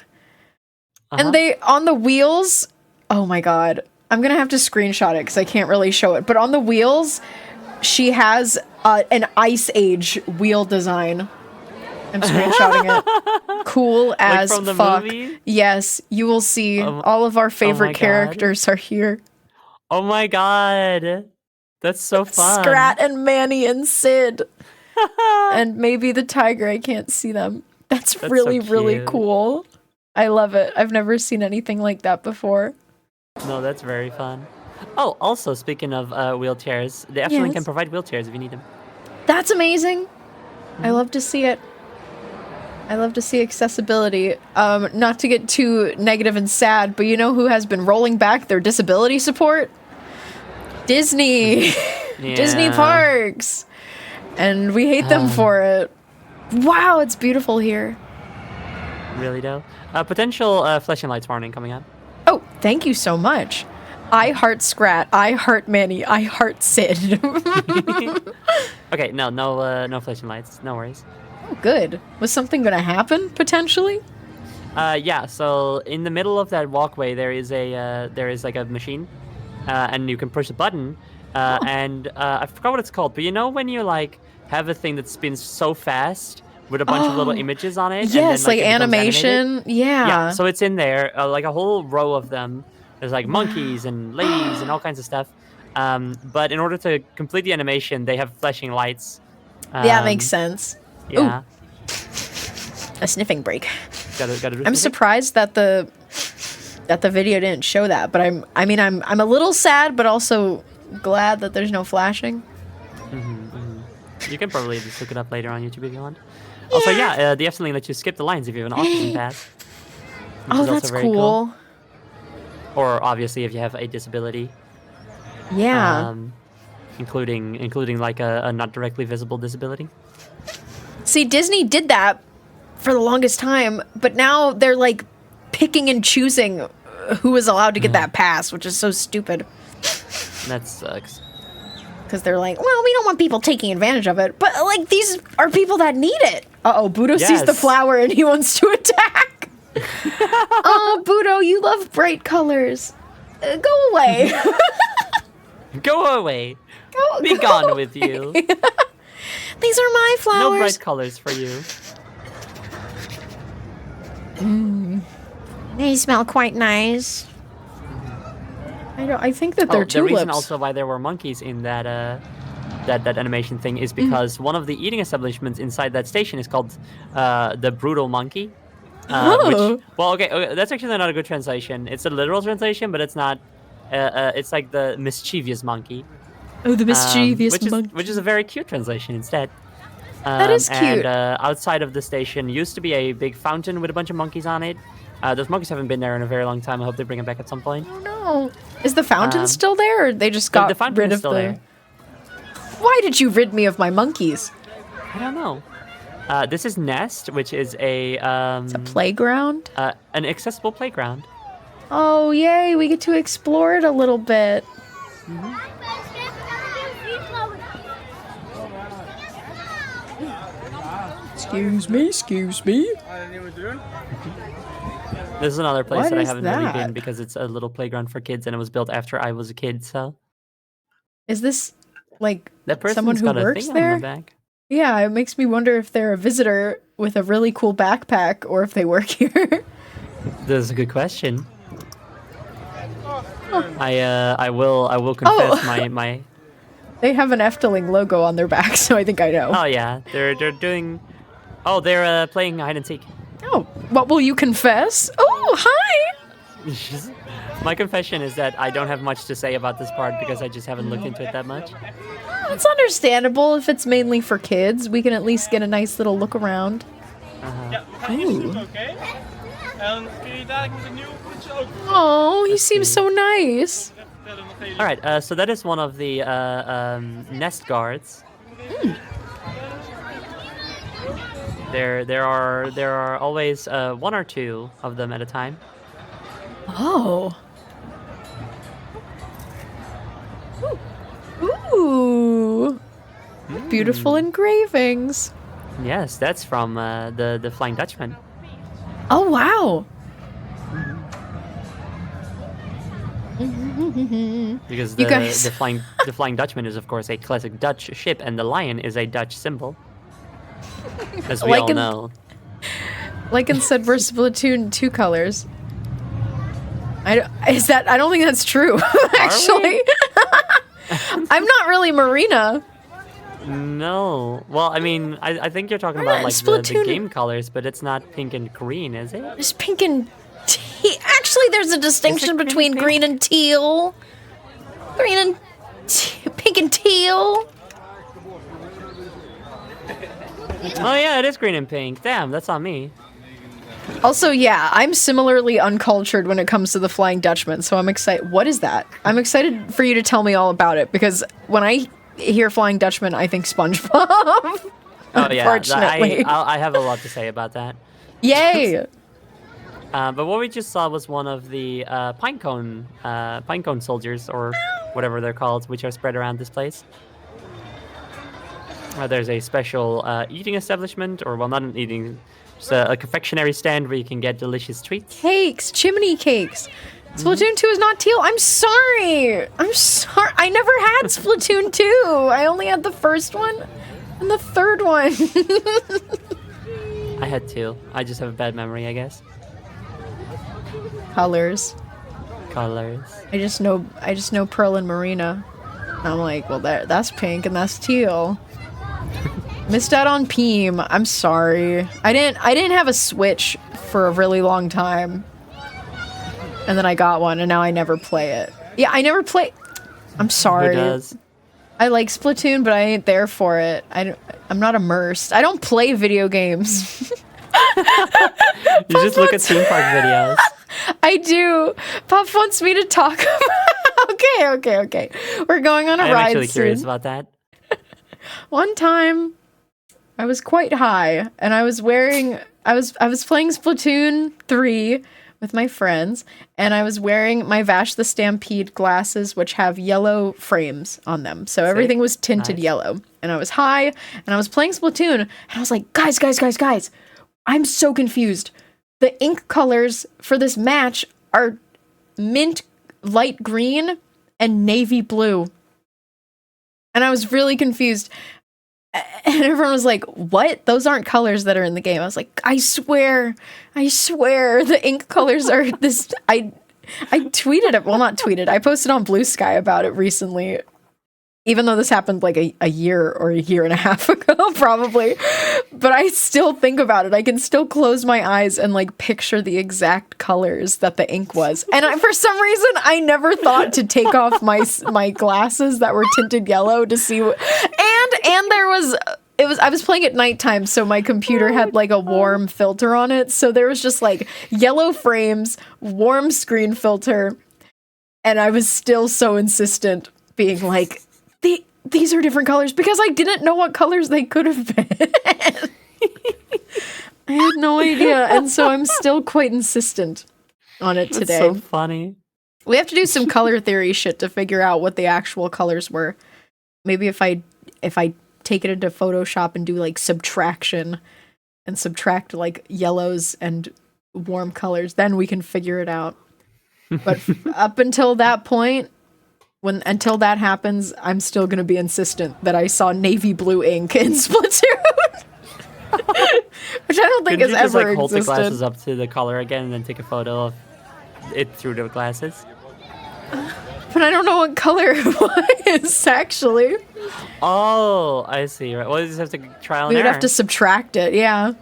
B: Uh-huh.
A: and they on the wheels. Oh my god, I'm gonna have to screenshot it because I can't really show it. But on the wheels, she has an Ice Age wheel design. I'm screenshotting it. Cool as
B: from the
A: fuck.
B: movie?
A: Yes, you will see all of our favorite
B: God.
A: characters are here.
B: Oh my god, that's so fun.
A: Scrat and Manny and Sid. And maybe the tiger. I can't see them. That's
B: so
A: really, really
B: cute.
A: cool. I love it. I've never seen anything like that before.
B: No, that's very fun. Oh, also speaking of wheelchairs, the Efteling
A: Yes.
B: can provide wheelchairs if you need them.
A: That's amazing. I love to see it. I love to see accessibility. Not to get too negative and sad, but you know who has been rolling back their disability support? Disney. Disney
B: Yeah.
A: parks. And we hate them for it. Wow, it's beautiful here.
B: Really though. Potential flashing lights warning coming up.
A: Oh, thank you so much. I heart Scrat. I heart Manny. I heart Sid.
B: Okay, no flashing lights. No worries.
A: Oh, good. Was something gonna happen potentially?
B: Yeah. So in the middle of that walkway, there is like a machine, and you can push a button, and I forgot what it's called. But you know when you like have a thing that spins so fast with a bunch of little images on it.
A: Yes,
B: and then,
A: like
B: it becomes
A: animation.
B: animated?
A: Yeah.
B: Yeah. So it's in there, like a whole row of them. There's like monkeys and ladies and all kinds of stuff. But in order to complete the animation, they have flashing lights.
A: Yeah, makes sense.
B: Yeah.
A: A sniffing break.
B: Gotta do
A: I'm
B: something.
A: surprised that the video didn't show that, but I'm a little sad, but also glad that there's no flashing.
B: You can probably just look it up later on YouTube if you want. Also, yeah, the Efteling lets you skip the lines if you have an autism pass. which
A: Oh,
B: is also
A: that's
B: very
A: cool.
B: Or obviously, if you have a disability,
A: Yeah.
B: including like a not directly visible disability.
A: See, Disney did that for the longest time, but now they're like picking and choosing who is allowed to get that pass, which is so stupid.
B: That sucks.
A: Because they're like, well, we don't want people taking advantage of it. But, like, these are people that need it. Uh-oh, Budo sees the
B: Yes.
A: flower and he wants to attack. Oh, Budo, you love bright colors. Go away.
B: Go away. Be
A: Go
B: gone
A: away.
B: with you.
A: These are my flowers.
B: No bright colors for you.
A: They smell quite nice. I think that they're
B: The
A: tulips.
B: reason also why there were monkeys in that that animation thing is because one of the eating establishments inside that station is called the Brutal Monkey.
A: Oh.
B: Which, well, okay, that's actually not a good translation. It's a literal translation, but it's not. It's like the mischievous monkey.
A: Oh, the mischievous
B: which
A: monkey.
B: which is a very cute translation instead.
A: That is cute.
B: And outside of the station used to be a big fountain with a bunch of monkeys on it. Those monkeys haven't been there in a very long time. I hope they bring it back at some point.
A: Oh, no. Is the fountain still there, or they just got
B: The fountain
A: rid
B: is
A: of
B: still
A: the...
B: there.
A: Why did you rid me of my monkeys?
B: I don't know. This is Nest, which is a
A: It's a playground?
B: an accessible playground.
A: Oh, yay, we get to explore it a little bit. Excuse me.
B: This is another place
A: What
B: that I
A: is
B: haven't really
A: that?
B: been because it's a little playground for kids and it was built after I was a kid. So
A: Is this, like,
B: that person's
A: someone who
B: got a
A: works
B: thing
A: there?
B: on the back.
A: Yeah, it makes me wonder if they're a visitor with a really cool backpack or if they work here.
B: That's a good question. I will confess my
A: They have an Efteling logo on their back, so I think I know.
B: Oh yeah, they're doing. Oh, they're playing hide and seek.
A: Oh, what will you confess? Oh, hi!
B: My confession is that I don't have much to say about this part because I just haven't looked into it that much.
A: It's understandable if it's mainly for kids. We can at least get a nice little look around. Ooh. Oh, he seems so nice.
B: All right, so that is one of the nest guards. There are always one or two of them at a time.
A: Oh. Ooh. Beautiful engravings.
B: Yes, that's from the Flying Dutchman.
A: Oh, wow.
B: Because
A: You guys-
B: the Flying Dutchman is of course a classic Dutch ship, and the lion is a Dutch symbol, as we
A: Like
B: all
A: in-
B: know.
A: Lycan said we're Splatoon 2 colors. I don't think that's true, actually. I'm not really Marina.
B: No, well, I mean, I think you're talking about like the
A: Splatoon-
B: game colors, but it's not pink and green, is it?
A: There's pink and actually, there's a distinction
B: green
A: between
B: and
A: green and teal. Green and pink and teal.
B: Oh yeah, it is green and pink. Damn, that's on me.
A: Also, yeah, I'm similarly uncultured when it comes to the Flying Dutchman, so I'm excited. What is that? I'm excited for you to tell me all about it, because when I hear Flying Dutchman, I think SpongeBob.
B: Oh yeah,
A: Unfortunately.
B: I have a lot to say about that.
A: Yay!
B: But what we just saw was one of the pinecone soldiers, or whatever they're called, which are spread around this place. There's a special eating establishment, or well, not an eating, just a confectionery stand where you can get delicious treats.
A: Cakes, chimney cakes. Splatoon 2 is not teal. I'm sorry. I never had Splatoon 2. I only had the first one and the third one.
B: I had two. I just have a bad memory, I guess.
A: Colors.
B: Colors.
A: I just know Pearl and Marina. And I'm like, well, that's pink and that's teal. Missed out on Peem. I'm sorry. I didn't have a Switch for a really long time. And then I got one and now I never play it. Yeah, I never play. I'm sorry.
B: Who does?
A: I like Splatoon, but I ain't there for it. I'm not immersed. I don't play video games.
B: You just look at theme park videos.
A: I do. Pop wants me to talk about... Okay. We're going on a
B: I'm
A: ride
B: actually curious
A: soon.
B: about that.
A: One time, I was quite high, and I was playing Splatoon 3 with my friends, and I was wearing my Vash the Stampede glasses, which have yellow frames on them. So everything was tinted
B: Nice.
A: yellow. And I was high, and I was playing Splatoon, and I was like, guys, I'm so confused. The ink colors for this match are mint light green and navy blue. And I was really confused. And everyone was like, what? Those aren't colors that are in the game. I was like, I swear, the ink colors are this. I tweeted it. Well, not tweeted. I posted on Blue Sky about it recently. Even though this happened like a year or a year and a half ago, probably. But I still think about it. I can still close my eyes and like picture the exact colors that the ink was. And for some reason, I never thought to take off my glasses that were tinted yellow to see what, and I was playing at nighttime, so my computer had like a warm filter on it. So there was just like yellow frames, warm screen filter. And I was still so insistent, being like, these are different colors, because I didn't know what colors they could have been. I had no idea, and so I'm still quite insistent on it today.
B: That's so funny.
A: We have to do some color theory shit to figure out what the actual colors were. Maybe if I take it into Photoshop and do like subtraction and subtract like yellows and warm colors, then we can figure it out. But up until that point, until that happens, I'm still going to be insistent that I saw navy blue ink in Splatoon. Which I don't think has
B: Couldn't you just,
A: ever
B: like, hold the
A: existed.
B: glasses up to the color again and then take a photo of it through the glasses?
A: But I don't know what color it was, actually.
B: Oh, I see. Right. Well, you just have to trial
A: We
B: and
A: would
B: error.
A: have to subtract it, yeah.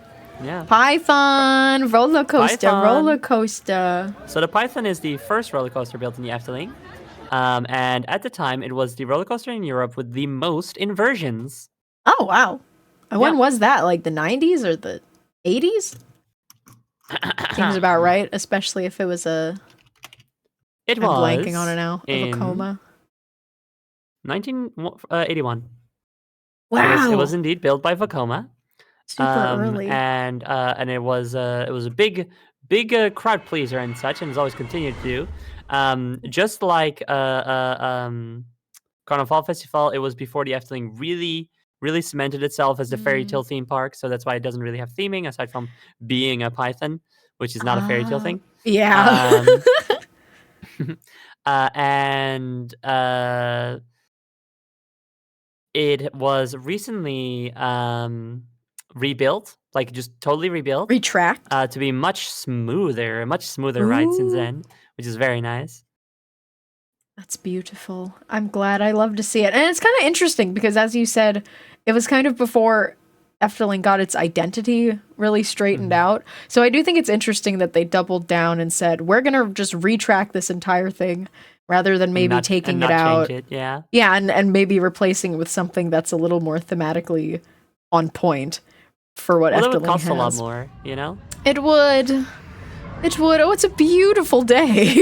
B: Yeah.
A: Python, roller coaster,
B: Python.
A: roller coaster.
B: So the Python is the first roller coaster built in the Efteling. And at the time, it was the roller coaster in Europe with the most inversions.
A: Oh, wow. And when
B: Yeah.
A: was that? Like the 90s or the 80s? Seems about right, especially if it was a...
B: It
A: I'm
B: was
A: blanking on it now. Of a
B: in
A: coma.
B: 1981.
A: Wow.
B: It was indeed built by Vekoma.
A: super early.
B: And it was a big crowd pleaser and such, and has always continued to do. Just like Carnival Festival, it was before the Efteling really cemented itself as the fairy tale theme park. So that's why it doesn't really have theming aside from being a Python, which is not a fairy tale thing.
A: Yeah.
B: And it was recently rebuilt, like just totally rebuilt,
A: Retract.
B: to be a much smoother ride since
A: Ooh.
B: then, which is very nice.
A: That's beautiful. I'm glad. I love to see it. And it's kind of interesting because, as you said, it was kind of before Efteling got its identity really straightened out. So I do think it's interesting that they doubled down and said, we're going to just retract this entire thing rather than maybe taking it out.
B: Change it, yeah.
A: Yeah, and maybe replacing it with something that's a little more thematically on point for what
B: Well, it
A: Efteling
B: would cost
A: has.
B: a lot more, you know?
A: It would. It would. Oh, it's a beautiful day.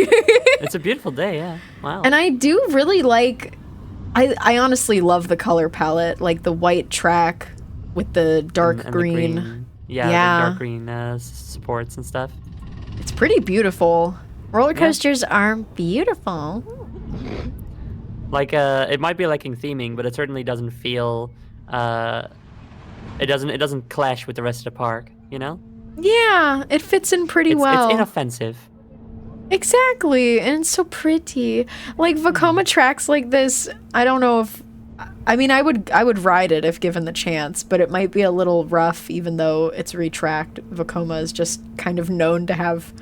B: It's a beautiful day, yeah. Wow.
A: And I do really like... I honestly love the color palette, like the white track with the dark
B: And
A: green.
B: The green. Yeah,
A: Yeah.
B: the dark green supports and stuff.
A: It's pretty beautiful. Roller coasters are beautiful.
B: Like, it might be lacking theming, but it certainly doesn't feel... It doesn't clash with the rest of the park, you know?
A: Yeah, it fits in pretty well.
B: It's inoffensive.
A: Exactly, and it's so pretty. Like Vekoma tracks like this, I don't know if... I mean, I would ride it if given the chance, but it might be a little rough even though it's retracked. Vekoma is just kind of known to have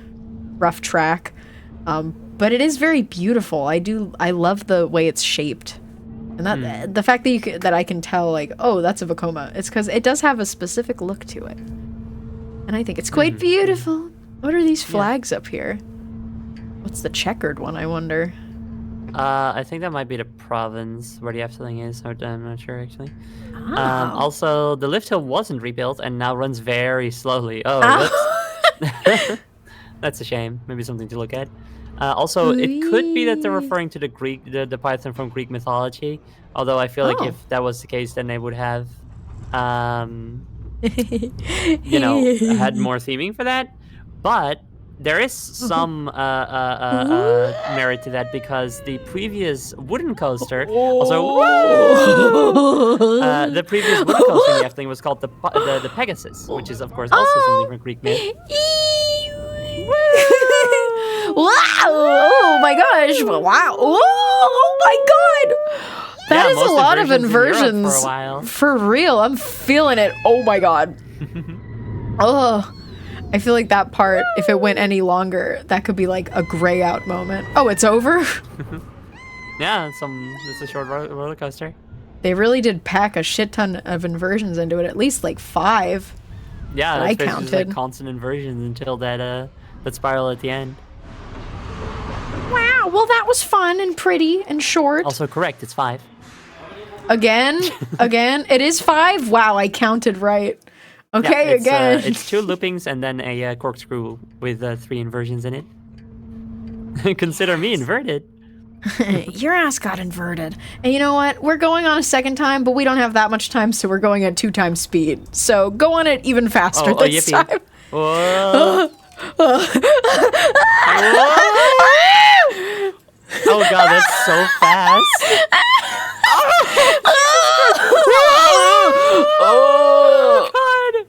A: rough track. But it is very beautiful. I love the way it's shaped. And that the fact that that I can tell, like, oh, that's a Vekoma. It's because it does have a specific look to it. And I think it's quite beautiful. What are these flags up here? What's the checkered one, I wonder?
B: I think that might be the province where the Efteling is. I'm not sure actually.
A: Oh.
B: Also, the lift hill wasn't rebuilt and now runs very slowly. Oh, whoops. That's a shame. Maybe something to look at. Also, it could be that they're referring to the Python from Greek mythology. Although I feel like if that was the case, then they would have, had more theming for that. But there is some merit to that because the previous wooden coaster the previous wooden coaster in the Efteling was called the Pegasus, which is of course also something from Greek myth.
A: Wow! Oh my gosh! Wow! Oh my god! That is a lot of inversions. For real, I'm feeling it. Oh my god. Oh, I feel like that part, if it went any longer, that could be like a gray out moment. Oh, it's over?
B: Yeah, it's a short roller coaster.
A: They really did pack a shit ton of inversions into it, at least like 5.
B: Yeah,
A: I
B: that's
A: counted.
B: just like constant inversions until that spiral at the end.
A: Wow, well that was fun and pretty and short.
B: Also correct, it's 5.
A: Again, it is 5? Wow, I counted right. Okay,
B: yeah,
A: again.
B: it's 2 loopings and then a corkscrew with 3 inversions in it. Consider me inverted.
A: Your ass got inverted. And you know what? We're going on a second time, but we don't have that much time, so we're going at 2 times speed. So go on it even faster this time.
B: Whoa. Oh god, that's so fast.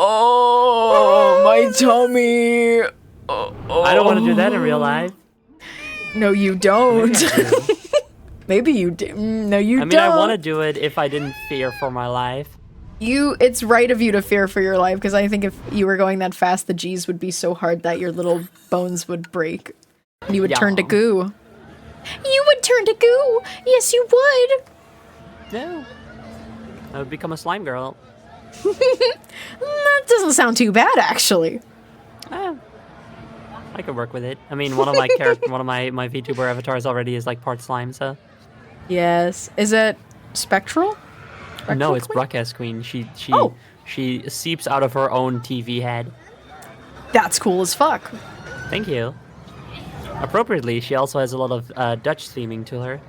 A: Oh, my tummy.
B: I don't want to do that in real life.
A: No, you don't. Maybe you do. No, you don't.
B: I want to do it if I didn't fear for my life.
A: It's right of you to fear for your life, because I think if you were going that fast, the G's would be so hard that your little bones would break. And you would turn to goo. You would turn to goo! Yes, you would!
B: No. I would become a slime girl.
A: That doesn't sound too bad, actually.
B: I could work with it. I mean, one of my my VTuber avatars already is like part slime, so.
A: Yes. Is it Spectral?
B: No, it's Broadcast Queen. She seeps out of her own TV head.
A: That's cool as fuck.
B: Thank you. Appropriately, she also has a lot of Dutch theming to her.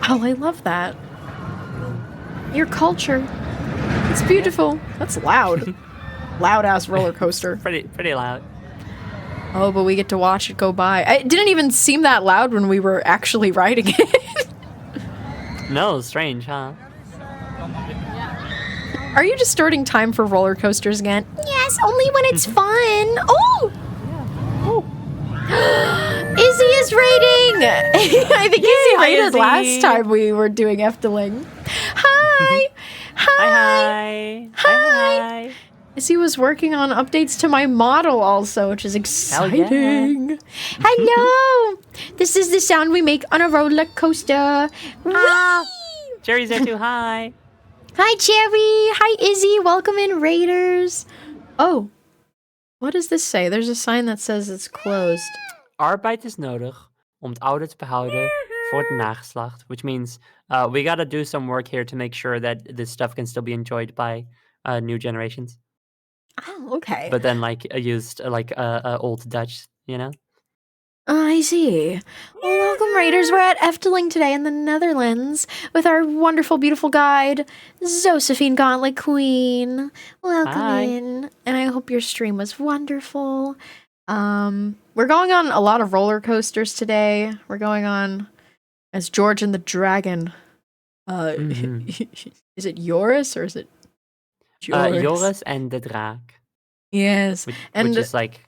A: Oh, I love that. Your culture. It's beautiful. That's loud. Loud-ass roller coaster.
B: Pretty loud.
A: Oh, but we get to watch it go by. It didn't even seem that loud when we were actually riding it.
B: No, strange, huh?
A: Are you distorting time for roller coasters again? Yes, only when it's fun. Oh! Izzy is rating! I think Izzy rated
B: Izzy.
A: last time we were doing Efteling. Hi! Hi!
B: Hi!
A: Izzy was working on updates to my model also, which is exciting. Hello! This is the sound we make on a roller coaster. Whee!
B: Jerry's there too, hi!
A: Hi, Cherry! Hi, Izzy! Welcome in, Raiders! Oh. What does this say? There's a sign that says it's closed.
B: Arbeid is nodig om het oude te behouden voor het nageslacht. Which means we gotta do some work here to make sure that this stuff can still be enjoyed by new generations.
A: Oh, okay.
B: But then used old Dutch, you know?
A: I see. Well, welcome, Raiders. We're at Efteling today in the Netherlands with our wonderful, beautiful guide, Josephine Gauntlet Queen. Welcome
B: Hi.
A: in. And I hope your stream was wonderful. We're going on a lot of roller coasters today. We're going on as George and the Dragon. Is it Joris or is it Joris?
B: Joris and the Draak.
A: Yes.
B: Which is like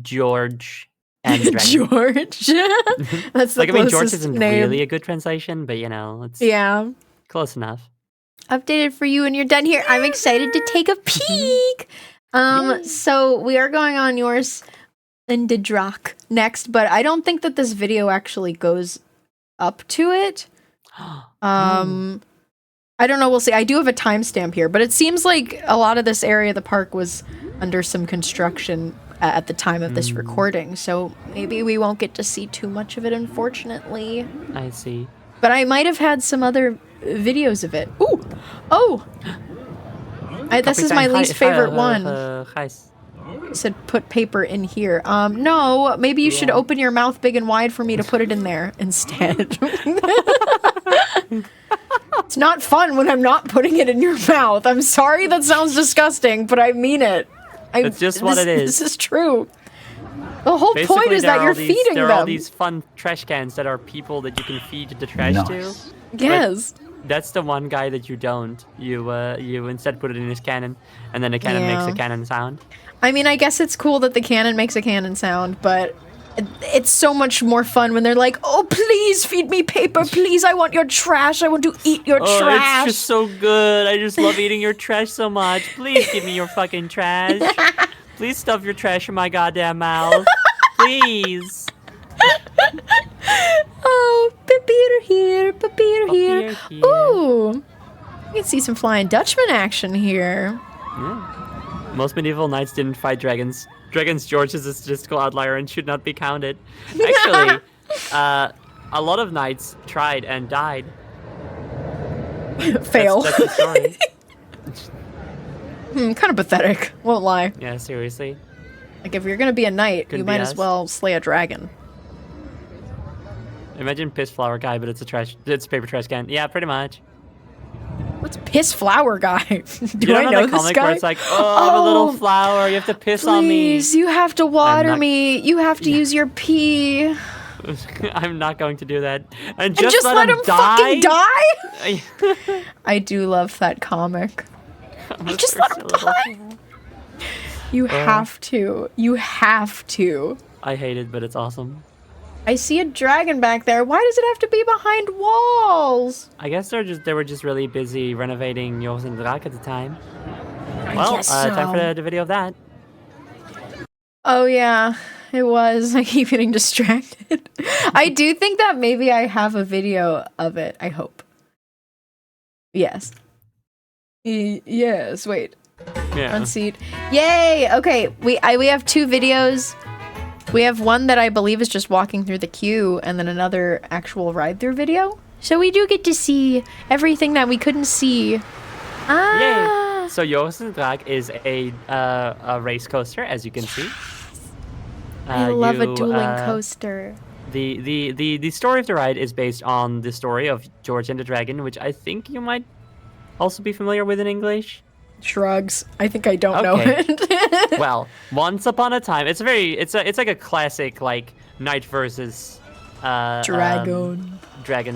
B: George and the Dragon.
A: George. That's the
B: George
A: closest
B: isn't
A: name.
B: really a good translation, but it's close enough.
A: Updated for you and you're done here. I'm excited to take a peek. So we are going on yours and the Draak next, but I don't think that this video actually goes up to it. I don't know, we'll see. I do have a timestamp here, but it seems like a lot of this area of the park was under some construction at the time of this recording, so maybe we won't get to see too much of it, unfortunately.
B: I see.
A: But I might have had some other videos of it. Ooh! Oh! This is my least favorite one. It said put paper in here. No, maybe you should open your mouth big and wide for me to put it in there instead. It's not fun when I'm not putting it in your mouth. I'm sorry that sounds disgusting, but I mean it.
B: It's just what it is.
A: This is true. The whole
B: Basically,
A: point is that you're feeding them.
B: There are all these fun trash cans that are people that you can feed the trash to.
A: Yes.
B: But that's the one guy that you don't. You instead put it in his cannon, and then the cannon makes a cannon sound.
A: I mean, I guess it's cool that the cannon makes a cannon sound, but it's so much more fun when they're like, oh, please feed me paper, please, I want your trash, I want to eat your trash.
B: It's just so good. I just love eating your trash so much. Please give me your fucking trash. Please stuff your trash in my goddamn mouth. Please.
A: Oh, papier here, papier here. Ooh, you can see some Flying Dutchman action here.
B: Yeah. Most medieval knights didn't fight dragons. Dragon's George is a statistical outlier and should not be counted. Actually, a lot of knights tried and died.
A: Fail.
B: That's the story.
A: Kind of pathetic, won't lie.
B: Yeah, seriously.
A: Like, if you're gonna be a knight, you might as well slay a dragon.
B: Imagine piss flower guy, but it's a paper trash can. Yeah, pretty much.
A: What's piss flower guy? Do
B: you
A: I know
B: the
A: this
B: comic
A: guy?
B: Where it's like, oh, I'm a little flower. You have to piss on me.
A: Please, you have to water me. You have to use your pee.
B: I'm not going to do that. And
A: just let him fucking
B: die.
A: I do love that comic. Just let him die. You have to. You have to.
B: I hate it, but it's awesome.
A: I see a dragon back there. Why does it have to be behind walls?
B: I guess they were just really busy renovating Joris and Draak at the time.
A: Well,
B: time for the video of that.
A: Oh yeah, it was. I keep getting distracted. I do think that maybe I have a video of it. I hope. Yes. Yes. Wait.
B: Yeah.
A: Unseat. Yay! Okay, we have 2 videos. We have one that I believe is just walking through the queue, and then another actual ride-through video. So we do get to see everything that we couldn't see.
B: Yay! So Joris and Draak is a race coaster, as you can see.
A: I love a dueling coaster.
B: The story of the ride is based on the story of George and the Dragon, which I think you might also be familiar with in English.
A: Shrugs. I think I don't know it.
B: Well, once upon a time, it's like a classic like knight versus dragon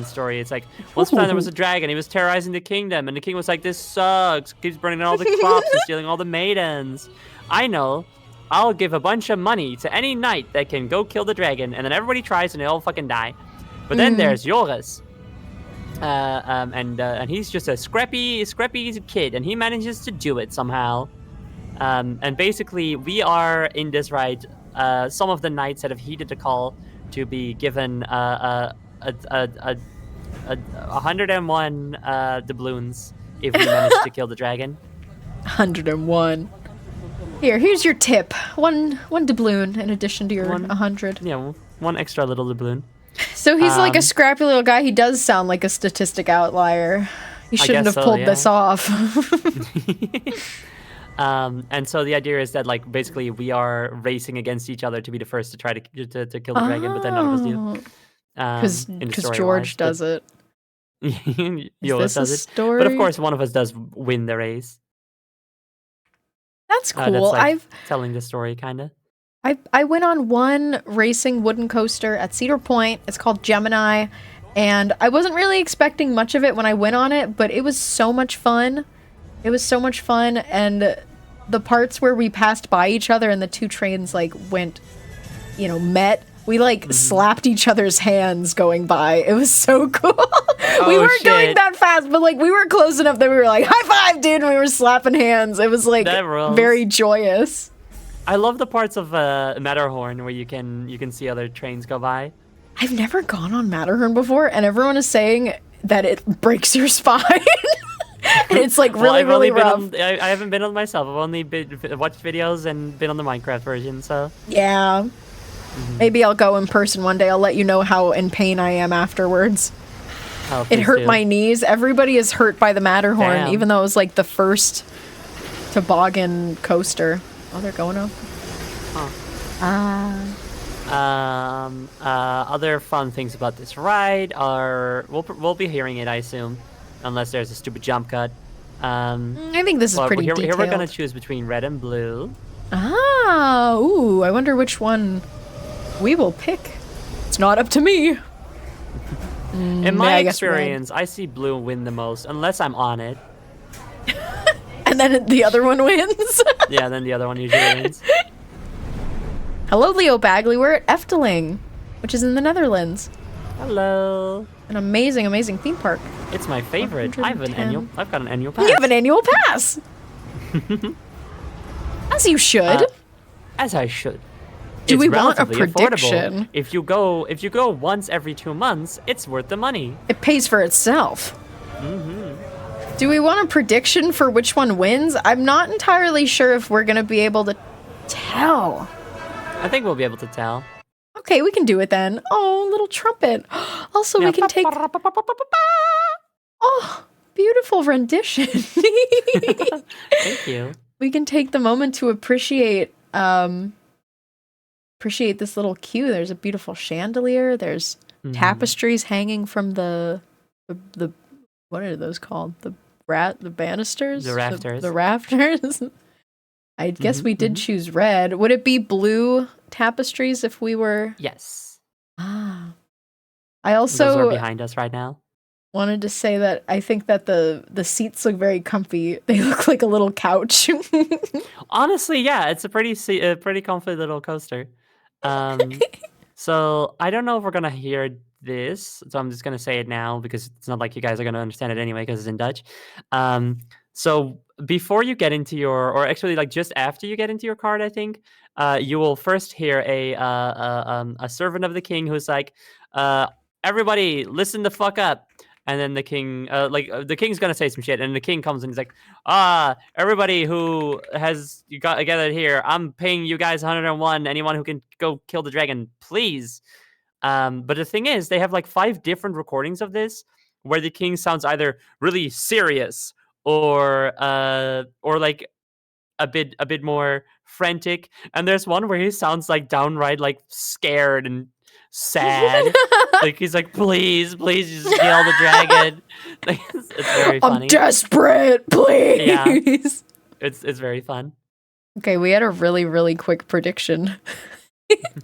B: story. It's like once upon there was a dragon. He was terrorizing the kingdom, and the king was like, "This sucks. Keeps burning all the crops and stealing all the maidens. I know. I'll give a bunch of money to any knight that can go kill the dragon." And then everybody tries, and they all fucking die. But then there's Joris. And he's just a scrappy kid, and he manages to do it somehow. And basically, we are in this ride. Some of the knights that have heeded the call to be given 101 doubloons if we manage to kill the dragon.
A: 101. Here's your tip. One doubloon in addition to your 100.
B: Yeah, one extra little doubloon.
A: So he's like a scrappy little guy. He does sound like a statistic outlier. He shouldn't have pulled this off.
B: And so the idea is that, like, basically we are racing against each other to be the first to try to kill the dragon, but then none of us do.
A: Because George does it.
B: Joris does it.
A: Story?
B: But of course, one of us does win the race.
A: That's cool.
B: That's like telling the story, kind of.
A: I went on one racing wooden coaster at Cedar Point. It's called Gemini, and I wasn't really expecting much of it when I went on it, but it was so much fun. It was so much fun, and the parts where we passed by each other and the 2 trains like went, met. We like slapped each other's hands going by. It was so cool. We weren't going that fast, but like we were close enough that we were like, high five, dude, and we were slapping hands. It was like very joyous.
B: I love the parts of Matterhorn where you can see other trains go by.
A: I've never gone on Matterhorn before, and everyone is saying that it breaks your spine. It's like
B: Well,
A: really,
B: I've only
A: really
B: been
A: rough.
B: I haven't been on myself. I've only watched videos and been on the Minecraft version. So
A: Yeah. Maybe I'll go in person one day. I'll let you know how in pain I am afterwards.
B: oh,
A: It
B: please
A: hurt
B: do.
A: my knees. Everybody is hurt by the Matterhorn,
B: Damn.
A: even though it was like the first toboggan coaster. Oh, they're going up.
B: Other fun things about this ride are we'll be hearing it, I assume, unless there's a stupid jump cut.
A: I think this is
B: Well,
A: pretty
B: here
A: detailed.
B: we're gonna choose between red and blue.
A: Ah, ooh, I wonder which one we will pick. It's not up to me.
B: In my
A: I guess red.
B: experience, I see blue win the most, unless I'm on it.
A: And then the other one wins.
B: Yeah, then the other one usually wins.
A: Hello, Leo Bagley. We're at Efteling, which is in the Netherlands.
B: Hello.
A: An amazing, amazing theme park.
B: It's my favorite. I've got an
A: 110.
B: annual pass.
A: You have an annual pass. As you should.
B: As I should.
A: Do
B: It's
A: we want a
B: relatively
A: prediction?
B: affordable. If you go once every 2 months, it's worth the money.
A: It pays for itself. Do we want a prediction for which one wins? I'm not entirely sure if we're going to be able to tell.
B: I think we'll be able to tell.
A: Okay, we can do it then. Oh, little trumpet. Also, we can take... Oh, beautiful rendition.
B: Thank you.
A: We can take the moment to appreciate this little queue. There's a beautiful chandelier. There's tapestries hanging from the what are those called? The banisters?
B: The rafters.
A: The rafters. I guess we did choose red. Would it be blue tapestries if we were?
B: Yes.
A: Ah. I
B: Those are
A: also
B: behind us right now.
A: wanted to say that I think that the seats look very comfy. They look like a little couch.
B: Honestly, yeah, it's a pretty comfy little coaster. So I don't know if we're gonna hear this, so I'm just gonna say it now because it's not like you guys are gonna understand it anyway because it's in Dutch. So before you get into or actually like just after you get into your card, I think you will first hear a servant of the king who's like, "Everybody, listen the fuck up." And then the king, the king's gonna say some shit, and the king comes and he's like, everybody who has got gathered here, I'm paying you guys 101. Anyone who can go kill the dragon, please. But the thing is, they have like 5 different recordings of this, where the king sounds either really serious or like a bit more frantic. And there's one where he sounds like downright like scared and sad. Like he's like, please just kill the dragon. Like, it's very funny.
A: I'm desperate, please.
B: Yeah. It's very fun.
A: Okay, we had a really, really quick prediction,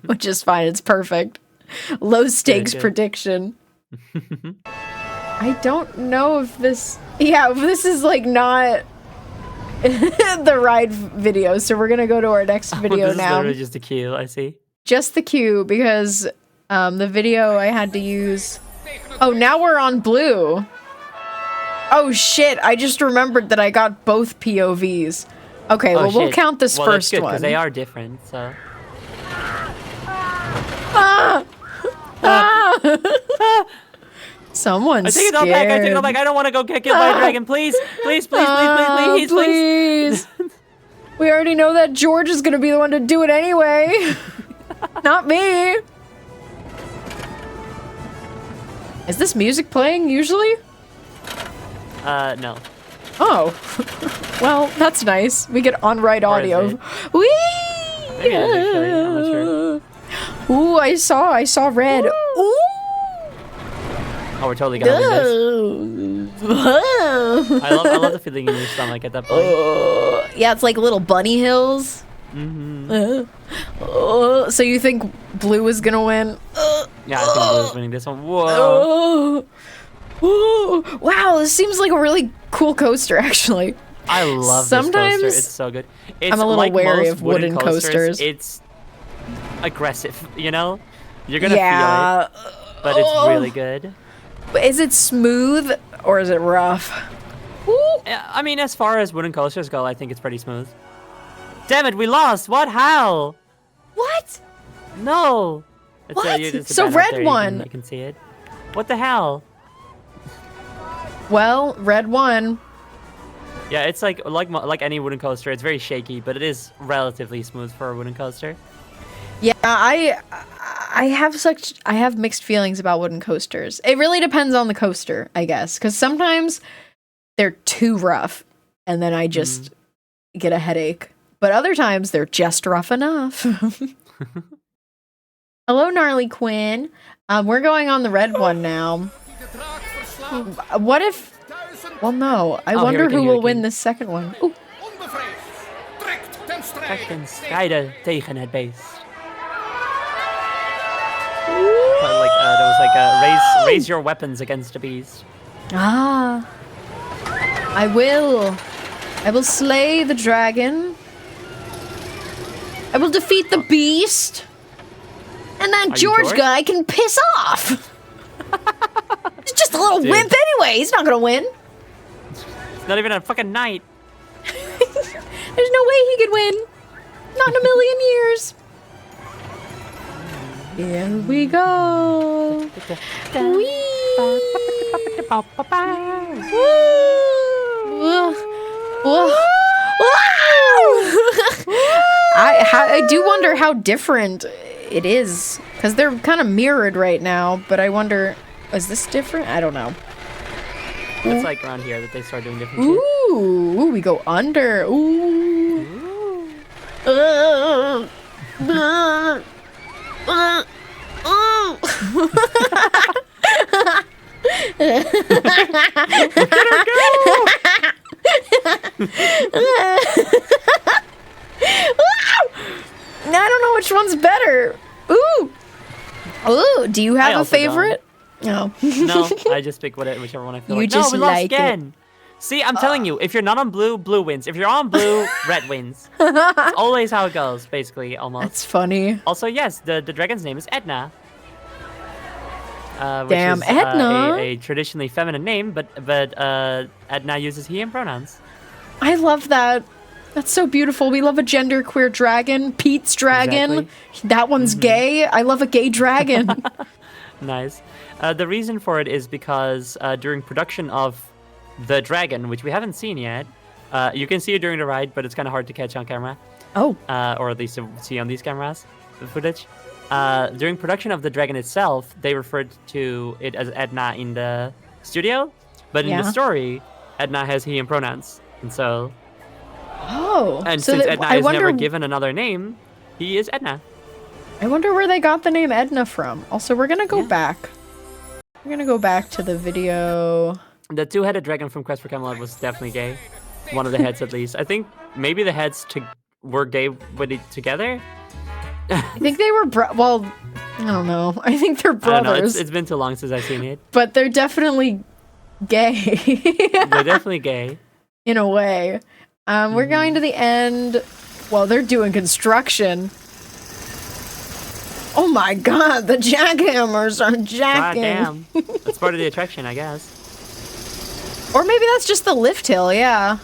A: which is fine. It's perfect. Low stakes
B: good.
A: prediction. I don't know if this... Yeah, if this is like not the ride video, so we're going to go to our next video
B: This
A: now.
B: is literally just a queue, I see.
A: Just the queue, because the video I had to use... Oh, now we're on blue. Oh, shit. I just remembered that I got both POVs. Okay, well, we'll
B: shit.
A: count this
B: Well,
A: first
B: that's good,
A: one.
B: because they are different, so...
A: Ah! Ah! Someone's
B: I take it all
A: scared.
B: back, I take it all back. I don't want to go get killed by a dragon. Please.
A: Please. We already know that George is going to be the one to do it anyway. Not me. Is this music playing usually?
B: No.
A: Oh. Well, that's nice. We get on-ride
B: Or is
A: audio.
B: it?
A: Whee!
B: Maybe it is actually, I'm not sure.
A: Ooh, I saw red. Ooh.
B: Oh, we're totally gonna win this. I love the feeling in your stomach at that point.
A: Yeah, it's like little bunny hills. So you think blue is gonna win?
B: Yeah, I think Blue's winning this one. Whoa.
A: Wow, this seems like a really cool coaster, actually.
B: I love
A: Sometimes
B: this coaster. It's so good. It's
A: I'm a little
B: like
A: wary
B: most
A: of wooden coasters.
B: It's aggressive, you know? You're gonna
A: Yeah.
B: feel it, but it's really good.
A: Is it smooth or is it rough?
B: Yeah, I mean, as far as wooden coasters go, I think it's pretty smooth. Damn it, we lost! What? How?
A: What?
B: No!
A: What?
B: It's a
A: So
B: bad up
A: red
B: there,
A: one.
B: You can see it. What the hell?
A: Well, red won.
B: Yeah, it's like any wooden coaster. It's very shaky, but it is relatively smooth for a wooden coaster.
A: Yeah, I have mixed feelings about wooden coasters. It really depends on the coaster, I guess, because sometimes they're too rough, and then I just get a headache. But other times they're just rough enough. Hello, Gnarly Quinn. We're going on the red one now. What if? Well, no. I wonder who will win this second one. Ooh.
B: Vechten, strijden tegen het beest. There was like a raise your weapons against the beast.
A: Ah. I will slay the dragon. I will defeat the beast. And that George guy can piss off. He's just a little wimp anyway. He's not gonna win.
B: It's not even a fucking knight.
A: There's no way he could win. Not in a million years. Here we go. Whee! I do wonder how different it is, because they're kind of mirrored right now, but I wonder, is this different? I don't know.
B: It's like around here that they start doing different shit.
A: Ooh, we go under. Ooh. I don't know which one's better. Ooh. Ooh, do you have a favorite? No.
B: No, I just pick whichever one I feel
A: You
B: like.
A: just
B: No, we lost
A: like
B: again. See, I'm telling you, if you're not on blue, blue wins. If you're on blue, red wins. It's always how it goes, basically, almost.
A: That's funny.
B: Also, yes, the dragon's name is Edna. Which
A: Damn,
B: is,
A: Edna.
B: a traditionally feminine name, but Edna uses he and pronouns.
A: I love that. That's so beautiful. We love a genderqueer dragon. Pete's dragon.
B: Exactly.
A: That one's gay. I love a gay dragon.
B: Nice. The reason for it is because during production of The Dragon, which we haven't seen yet, you can see it during the ride, but it's kind of hard to catch on camera.
A: Oh.
B: Or at least to see on these cameras, the footage. During production of The Dragon itself, they referred to it as Edna in the studio, but in the story, Edna has he and pronouns. And so...
A: Oh.
B: And
A: so
B: since Edna is never given another name, he is Edna.
A: I wonder where they got the name Edna from. Also, we're gonna go back. We're gonna go back to the video.
B: The two-headed dragon from Quest for Camelot was definitely gay. One of the heads, at least. I think maybe the heads were gay with it together.
A: I think they were well, I don't know. I think they're brothers.
B: I don't know. It's been too long since I've seen it.
A: But they're definitely gay.
B: They're definitely gay.
A: In a way. We're going to the end. Well, they're doing construction. Oh my god, the jackhammers are jacking.
B: God damn. That's part of the attraction, I guess.
A: Or maybe that's just the lift hill, yeah.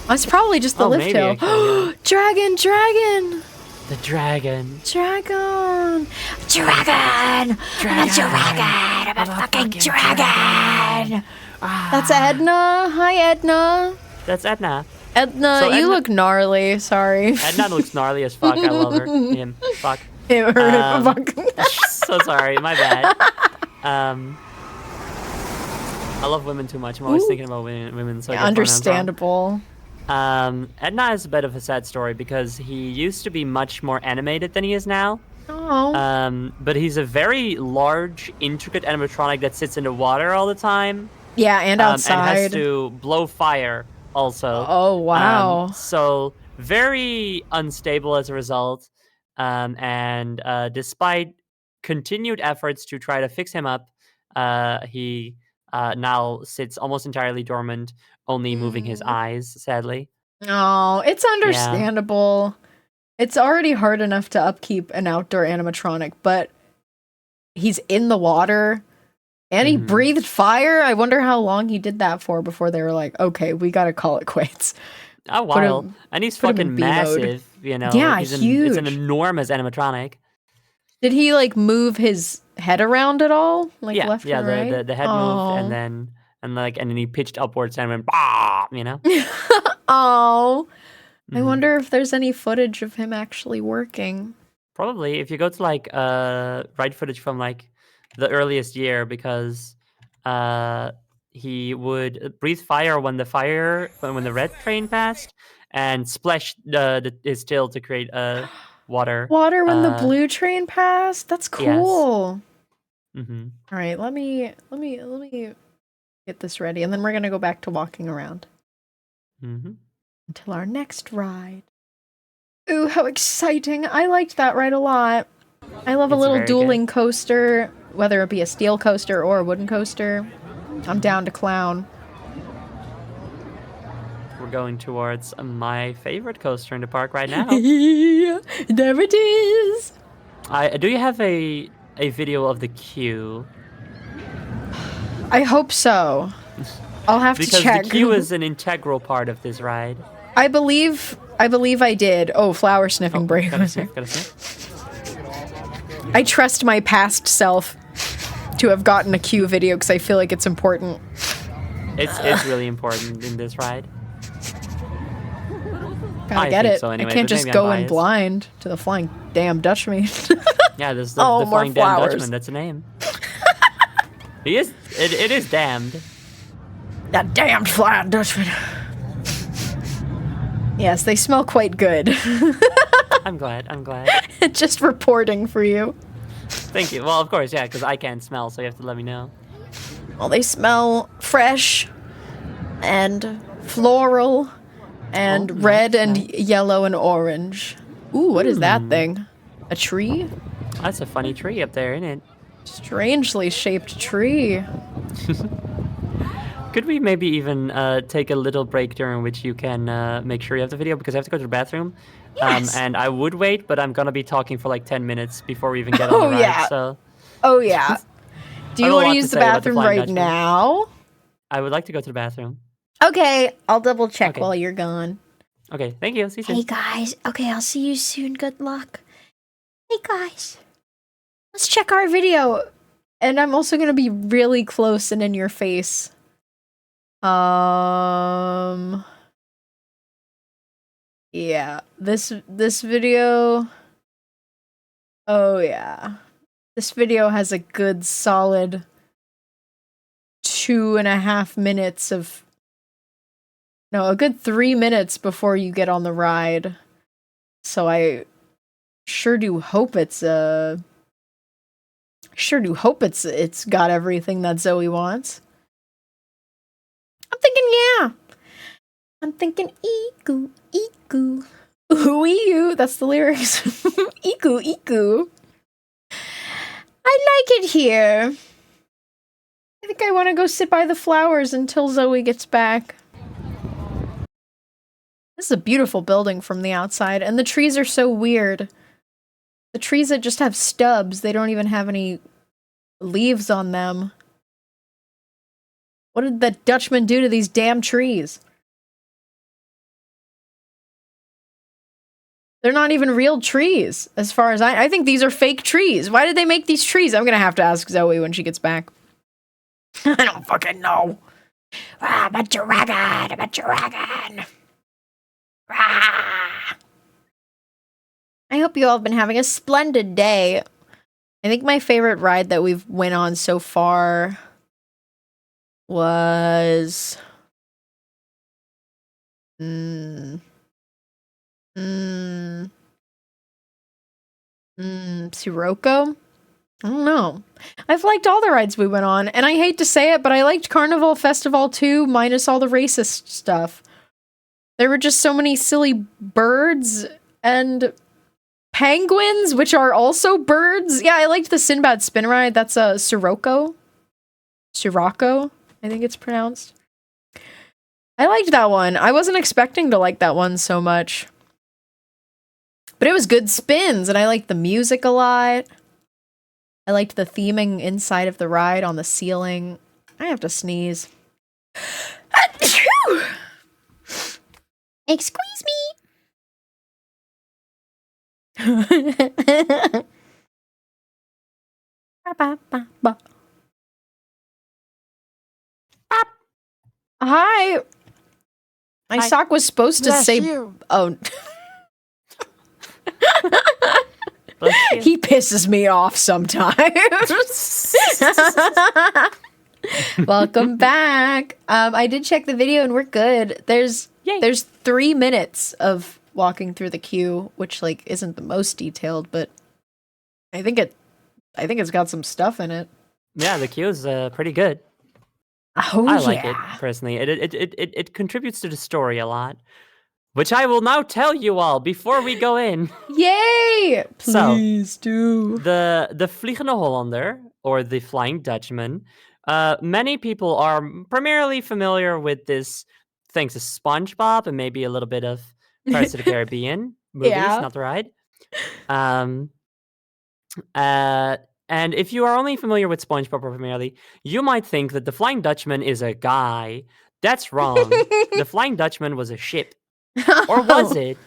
A: That's probably just the lift hill.
B: Actually, yeah.
A: Dragon, dragon!
B: The dragon.
A: Dragon! Dragon! I'm a dragon! I'm a fucking dragon! That's Edna. Hi, Edna.
B: That's Edna.
A: Edna,
B: So
A: you
B: Edna-
A: look gnarly. Sorry.
B: Edna looks gnarly as fuck. I love her. Him. Fuck.
A: Fuck.
B: So sorry. My bad. I love women too much. I'm always thinking about women. So I get pronouns wrong.
A: Understandable.
B: Edna is a bit of a sad story because he used to be much more animated than he is now.
A: Oh.
B: But he's a very large, intricate animatronic that sits in the water all the time.
A: Yeah, and outside.
B: And has to blow fire also.
A: Oh, wow.
B: So very unstable as a result. And despite continued efforts to try to fix him up, he now sits almost entirely dormant, only moving his eyes, sadly.
A: Oh, it's understandable. It's already hard enough to upkeep an outdoor animatronic, but he's in the water and he breathed fire. I wonder how long he did that for before they were like, okay, we gotta call it quits.
B: A while. And he's fucking massive, you know?
A: Yeah,
B: like
A: huge.
B: It's an enormous animatronic.
A: Did he like move his head around at all? Like left and right?
B: the head moved and then he pitched upwards and went bah, you know?
A: Oh, I
B: Mhm.
A: wonder if there's any footage of him actually working.
B: Probably if you go to like ride footage from like the earliest year, because he would breathe fire when the red train passed, and splash his tail to create water.
A: Water when the blue train passed? That's
B: Yes.
A: cool.
B: Mm-hmm.
A: All right, let me get this ready, and then we're gonna go back to walking around
B: Mm-hmm.
A: until our next ride. Ooh, how exciting! I liked that ride a lot. I love a
B: It's
A: little
B: very
A: dueling
B: good.
A: coaster, whether it be a steel coaster or a wooden coaster. I'm down to clown.
B: We're going towards my favorite coaster in the park right now.
A: There it is.
B: Do you have a video of the queue?
A: I hope so. I'll have to
B: Because
A: check.
B: the queue is an integral part of this ride.
A: I believe I did. Oh, flower sniffing break.
B: Gotta sniff, gotta sniff.
A: I trust my past self to have gotten a Q video because I feel like it's important.
B: It's really important in this ride.
A: Gotta
B: I
A: get
B: think
A: it.
B: so anyway,
A: I can't
B: but
A: just
B: maybe I'm
A: go in
B: biased.
A: blind to the flying damn Dutchman.
B: Yeah, there's
A: Oh,
B: the
A: more
B: Flying Damn
A: flowers.
B: Dutchman, that's a name. It is damned.
A: That damned flying Dutchman. Yes, they smell quite good.
B: I'm glad.
A: Just reporting for you.
B: Thank you. Well, of course, yeah, because I can't smell, so you have to let me know.
A: Well, they smell fresh and floral and
B: Oh,
A: red
B: nice,
A: and
B: nice.
A: yellow and orange. Ooh, what is that thing? A tree?
B: That's a funny tree up there, isn't it?
A: Strangely shaped tree.
B: Could we maybe even take a little break during which you can make sure you have the video, because I have to go to the bathroom.
A: Yes.
B: And I would wait, but I'm gonna be talking for like 10 minutes before we even get on the
A: Oh,
B: ride.
A: yeah.
B: So
A: Oh, yeah. Do
B: I
A: you
B: have a
A: want to
B: lot
A: use
B: to
A: the
B: say about the
A: bathroom
B: Flying
A: right
B: Dutchman.
A: now?
B: I would like to go to the bathroom.
A: Okay, I'll double check
B: Okay.
A: while you're gone.
B: Okay, thank you. See you soon.
A: Hey guys, okay, I'll see you soon. Good luck. Hey guys, let's check our video. And I'm also gonna be really close and in your face. Yeah, this video. Oh yeah, this video has a good solid 2.5 minutes of. No, a good 3 minutes before you get on the ride. So I sure do hope it's it's got everything that Zoe wants. I'm thinking yeah. I'm thinking eekoo eekoo. Ooh, that's the lyrics. Eekoo eekoo. I like it here. I think I want to go sit by the flowers until Zoe gets back. This is a beautiful building from the outside, and the trees are so weird. The trees that just have stubs, they don't even have any leaves on them. What did the Dutchman do to these damn trees? They're not even real trees, as far as I think these are fake trees. Why did they make these trees? I'm gonna have to ask Zoe when she gets back. I don't fucking know. Ah, I'm a dragon. Ah. I hope you all have been having a splendid day. I think my favorite ride that we've went on so far was Sirocco? I don't know. I've liked all the rides we went on, and I hate to say it, but I liked Carnival Festival too, minus all the racist stuff. There were just so many silly birds and penguins, which are also birds. Yeah, I liked the Sinbad spin ride. That's a Sirocco, I think it's pronounced. I liked that one. I wasn't expecting to like that one so much. But it was good spins, and I liked the music a lot. I liked the theming inside of the ride on the ceiling. I have to sneeze. Excuse me. Hi. My sock was supposed to
C: Bless
A: say.
C: you.
A: Oh,
B: Bless you.
A: he pisses me off sometimes. Welcome back. I did check the video and we're good. There's 3 minutes of walking through the queue, which like isn't the most detailed, but I think it's got some stuff in it.
B: Yeah, the queue is pretty good.
A: Oh,
B: I like it personally. It contributes to the story a lot, which I will now tell you all before we go in.
A: Yay!
B: So,
A: Please do.
B: The Vliegende Hollander, or the Flying Dutchman. Many people are primarily familiar with this thanks to SpongeBob and maybe a little bit of Pirates of the Caribbean movies,
A: Yeah.
B: not the ride. And if you are only familiar with SpongeBob primarily, you might think that the Flying Dutchman is a guy. That's wrong. The Flying Dutchman was a ship. Or was it?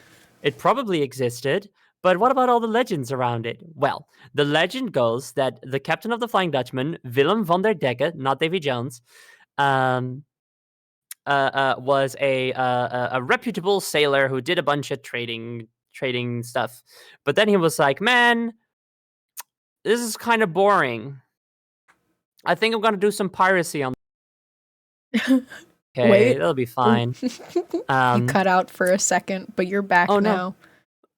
B: It probably existed. But what about all the legends around it? Well, the legend goes that the captain of the Flying Dutchman, Willem van der Dekke, not Davy Jones, was a reputable sailor who did a bunch of trading stuff. But then he was like, man, this is kind of boring. I think I'm gonna do some piracy on. Okay,
A: Wait.
B: that'll be fine.
A: You cut out for a second, but you're back
B: Oh, no.
A: now.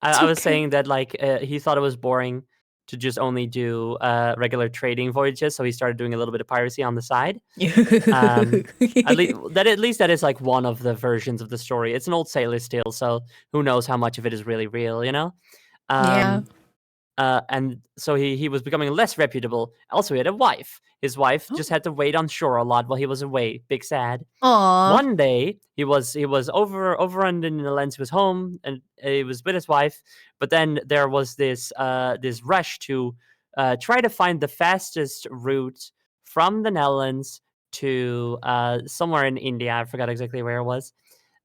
B: I was
A: okay.
B: saying that like he thought it was boring to just only do regular trading voyages, so he started doing a little bit of piracy on the side. At least that is like one of the versions of the story. It's an old sailor's tale, so who knows how much of it is really real, you know?
A: Yeah.
B: And so he was becoming less reputable. Also, he had a wife. His wife just had to wait on shore a lot while he was away. Big sad.
A: Aww.
B: One day he was over in the Netherlands. He was home and he was with his wife. But then there was this rush to try to find the fastest route from the Netherlands to somewhere in India. I forgot exactly where it was.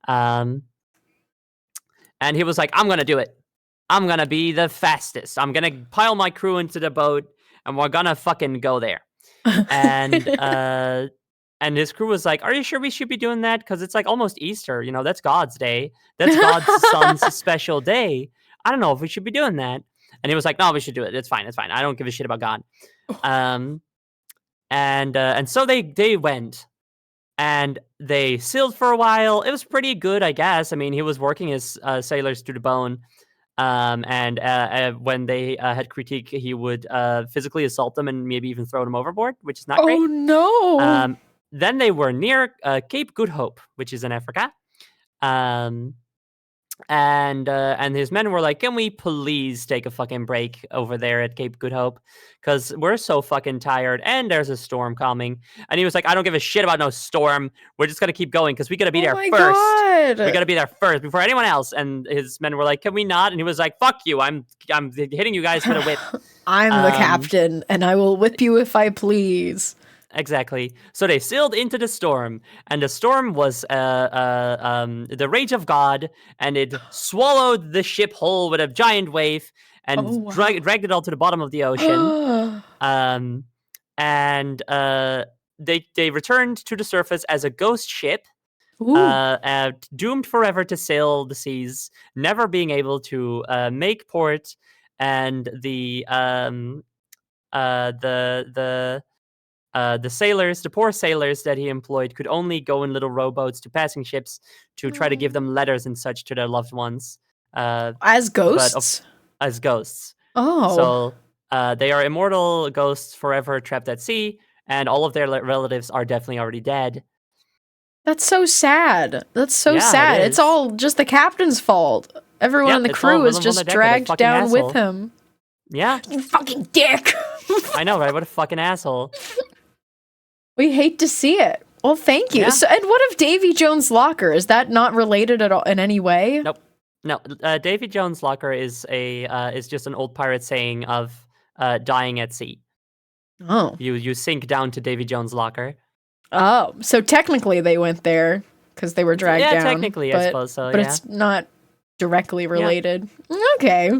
B: And he was like, "I'm gonna do it. I'm gonna be the fastest. I'm gonna pile my crew into the boat, and we're gonna fucking go there." And his crew was like, "Are you sure we should be doing that? Because it's like almost Easter. You know, that's God's day. That's God's son's special day. I don't know if we should be doing that." And he was like, "No, we should do it. It's fine. It's fine. I don't give a shit about God." And so they went. And they sailed for a while. It was pretty good, I guess. I mean, he was working his sailors to the bone. And when they had critique, he would physically assault them and maybe even throw them overboard, which is not great.
A: Oh no!
B: Then they were near Cape Good Hope, which is in Africa. And his men were like, "Can we please take a fucking break over there at Cape Good Hope? Because we're so fucking tired and there's a storm coming." And he was like, "I don't give a shit about no storm. We're just gonna keep going because we gotta be there first.
A: God.
B: We gotta be there first before anyone else." And his men were like, "Can we not?" And he was like, "Fuck you. I'm hitting you guys with a whip."
A: I'm the captain, and I will whip you if I please.
B: Exactly. So they sailed into the storm, and the storm was the rage of God, and it swallowed the ship whole with a giant wave and dragged it all to the bottom of the ocean. They returned to the surface as a ghost ship, doomed forever to sail the seas, never being able to make port, and the sailors, the poor sailors that he employed, could only go in little rowboats to passing ships to try to give them letters and such to their loved ones.
A: As ghosts?
B: As ghosts.
A: Oh.
B: So they are immortal ghosts forever trapped at sea, and all of their relatives are definitely already dead.
A: That's so sad. That's so sad.
B: It
A: It's
B: is.
A: all just the captain's fault. Everyone in the crew is just dragged down with him.
B: Yeah.
A: You fucking dick!
B: I know, right? What a fucking asshole.
A: We hate to see it. Well, thank you.
B: Yeah.
A: So, and what of Davy Jones' locker? Is that not related at all in any way?
B: Nope. No, Davy Jones' locker is just an old pirate saying of dying at sea.
A: Oh.
B: You sink down to Davy Jones' locker.
A: Oh, so technically they went there because they were dragged down.
B: Yeah, technically, I suppose so.
A: But it's not directly related. Okay.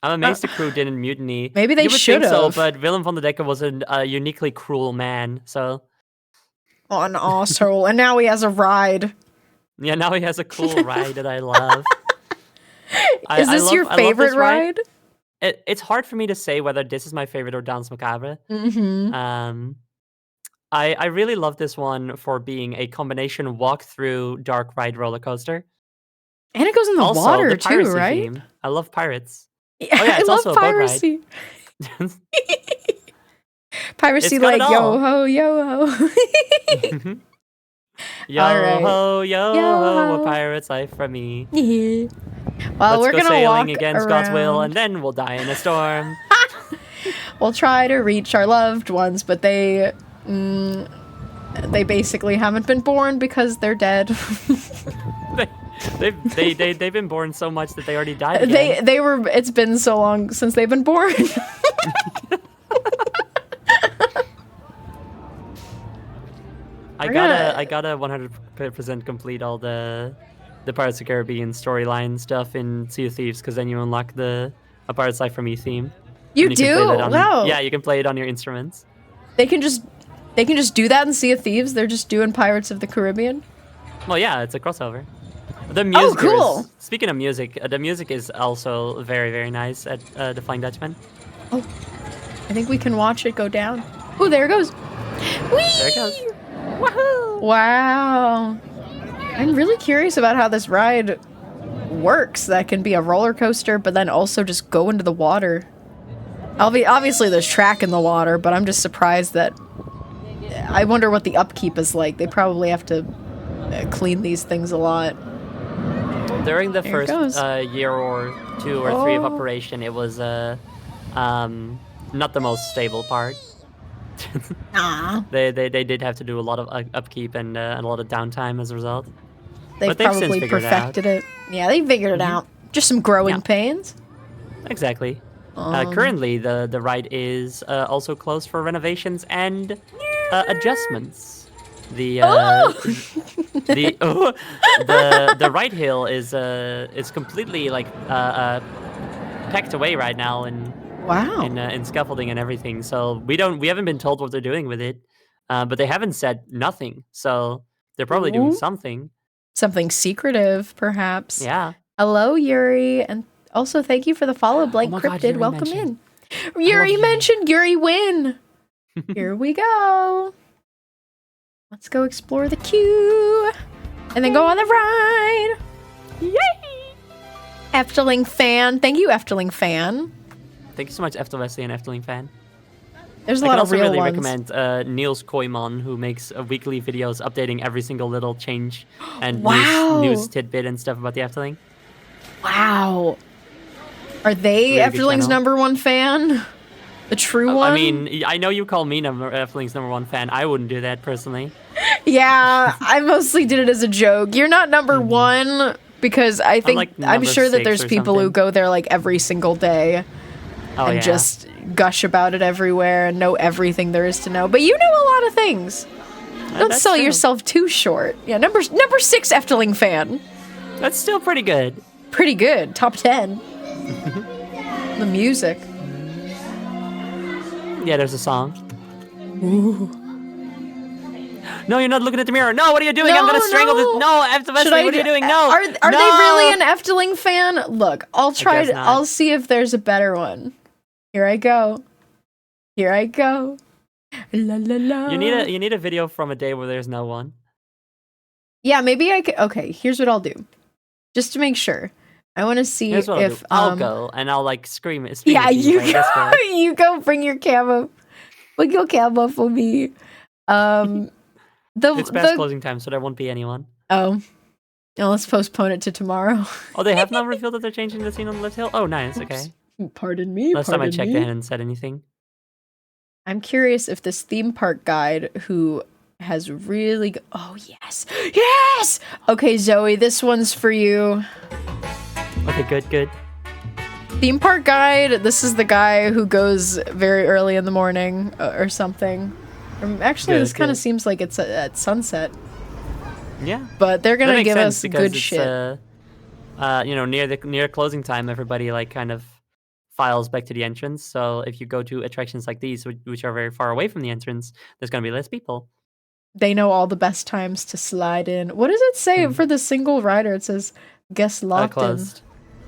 B: I'm amazed the crew didn't mutiny.
A: Maybe they should have.
B: So, but Willem van der Dekke was a uniquely cruel man. So,
A: an asshole, and now he has a ride.
B: Yeah, now he has a cool ride that I love.
A: Is this your
B: I love
A: favorite
B: this ride.
A: ride?
B: It's hard for me to say whether this is my favorite or Danse Macabre.
A: Mm-hmm.
B: Um, I really love this one for being a combination walk-through dark ride roller coaster.
A: And it goes in the
B: Also,
A: water
B: the
A: too,
B: piracy
A: right?
B: theme. I love pirates.
A: Yeah,
B: Oh yeah,
A: I
B: it's
A: love
B: also a boat ride.
A: piracy. Piracy,
B: It's got it
A: like yo
B: all.
A: ho, yo ho.
B: Yo
A: All right.
B: ho,
A: Yo
B: ho, a
A: ho.
B: pirate's life from me.
A: Yeah. Well,
B: Let's
A: we're
B: go
A: gonna
B: sailing
A: walk
B: against God's will,
A: around.
B: and then we'll die in a storm.
A: We'll try to reach our loved ones, but they basically haven't been born because they're dead.
B: They've been born so much that they already died again.
A: It's been so long since they've been born.
B: I gotta 100% complete all the Pirates of the Caribbean storyline stuff in Sea of Thieves, because then you unlock the A Pirate's Life from Me theme.
A: You
B: And can
A: do?
B: play that on,
A: Wow.
B: Yeah, you can play it on your instruments.
A: They can just do that in Sea of Thieves. They're just doing Pirates of the Caribbean.
B: Well, yeah, it's a crossover. The music
A: cool.
B: Speaking of music, the music is also very, very nice at The Flying Dutchman.
A: Oh, I think we can watch it go down. Oh, there it goes. Whee!
B: There it goes.
A: Woohoo! Wow. I'm really curious about how this ride works. That can be a roller coaster, but then also just go into the water. Obviously, there's track in the water, but I'm just surprised that. I wonder what the upkeep is like. They probably have to clean these things a lot.
B: During the
A: There it
B: first
A: goes.
B: year or 2 or 3 of
A: Oh.
B: operation, it was not the most stable part.
A: Ah,
B: They did have to do a lot of upkeep and a lot of downtime as a result.
A: they've
B: But they've since
A: probably
B: figured it out.
A: perfected it. Yeah, they figured it out. Just some growing
B: Yeah.
A: pains.
B: Exactly. Currently, the ride is also closed for renovations and adjustments. The the ride hill is completely like packed away right now
A: Wow.
B: in scaffolding and everything. So we haven't been told what they're doing with it, but they haven't said nothing. So they're probably doing
A: Ooh.
B: something.
A: Something secretive, perhaps.
B: Yeah.
A: Hello, Yuri, and also thank you for the follow, Blank
B: my God,
A: Cryptid.
B: Yuri
A: Welcome
B: mentioned.
A: in. Yuri
B: Yuri.
A: mentioned Yuri win. Here we go. Let's go explore the queue and then go on the ride. Yay! Efteling fan. Thank you, Efteling fan.
B: Thank you so much, Eftel Wesley and Efteling fan.
A: There's a
B: I
A: lot
B: can
A: of
B: also
A: real
B: really
A: ones.
B: recommend Niels Koyman, who makes weekly videos updating every single little change and
A: Wow.
B: news tidbit and stuff about the Efteling.
A: Wow. Are they
B: Really good
A: Efteling's
B: channel.
A: #1 fan? The true one?
B: I mean, I know you call me Efteling's #1 fan. I wouldn't do that personally.
A: Yeah, I mostly did it as a joke. You're not #1 because I think
B: like
A: I'm
B: number
A: sure that
B: 6
A: there's
B: or
A: people who
B: something.
A: go there like every single day
B: Oh,
A: and
B: yeah.
A: just gush about it everywhere and know everything there is to know. But you know a lot of things. Don't
B: That's
A: sell
B: true.
A: yourself too short. Yeah, number 6 Efteling fan.
B: That's still pretty good.
A: Pretty good. Top 10. The music.
B: Yeah, there's a song. No, you're not looking at the mirror. No, what are you doing? I'm
A: No,
B: gonna strangle
A: no.
B: this. No, Eftel Wesley, what are you doing? No.
A: Are
B: No!
A: they really an Efteling fan? Look, I'll try
B: guess
A: to.
B: not.
A: I'll see if there's a better one. Here I go. Here I go. La la la.
B: You need a video from a day where there's no one.
A: Yeah, maybe I could. Okay, here's what I'll do, just to make sure. I want to see
B: Here's what
A: if
B: I'll do. I'll go and I'll like scream it. Scream
A: Yeah,
B: it to
A: you
B: right this
A: go.
B: way.
A: You go. Bring your camera. Bring your camera for me.
B: It's past closing time, so there won't be anyone.
A: Oh, now let's postpone it to tomorrow.
B: Oh, they have not revealed that they're changing the scene on the left hill? Oh, nice, okay.
A: Pardon me.
B: Last time I
A: pardon
B: checked,
A: me.
B: they hadn't said anything.
A: I'm curious if this theme park guide who has really oh yes. Yes! Okay, Zoe, this one's for you.
B: Okay, good.
A: Theme park guide, this is the guy who goes very early in the morning or something. Actually,
B: Good,
A: this kind of
B: good.
A: seems like it's at sunset,
B: Yeah.
A: but they're
B: That
A: going to
B: makes
A: give
B: sense
A: us
B: because
A: good
B: it's,
A: shit.
B: near closing time, everybody like kind of files back to the entrance. So if you go to attractions like these, which are very far away from the entrance, there's gonna be less people.
A: they know all the best times to slide in. What does it say for the single rider? It says guest locked in.
B: Closed.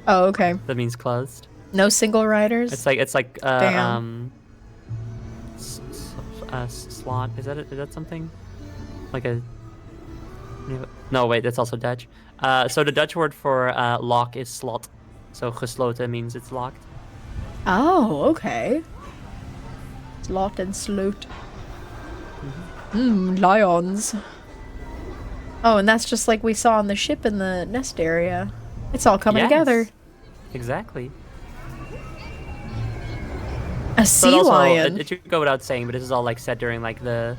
A: Oh, okay.
B: That means closed.
A: No single riders.
B: It's like
A: Damn.
B: slot. Is that something? Like a no, wait, that's also Dutch. So the Dutch word for lock is slot. So gesloten means it's locked.
A: Oh, okay. Slot and sloot. Lions. Oh, and that's just like we saw on the ship in the nest area. It's all coming
B: Yes.
A: together.
B: Exactly.
A: A
B: So
A: sea
B: also,
A: lion.
B: it should go without saying, but this is all like set during like the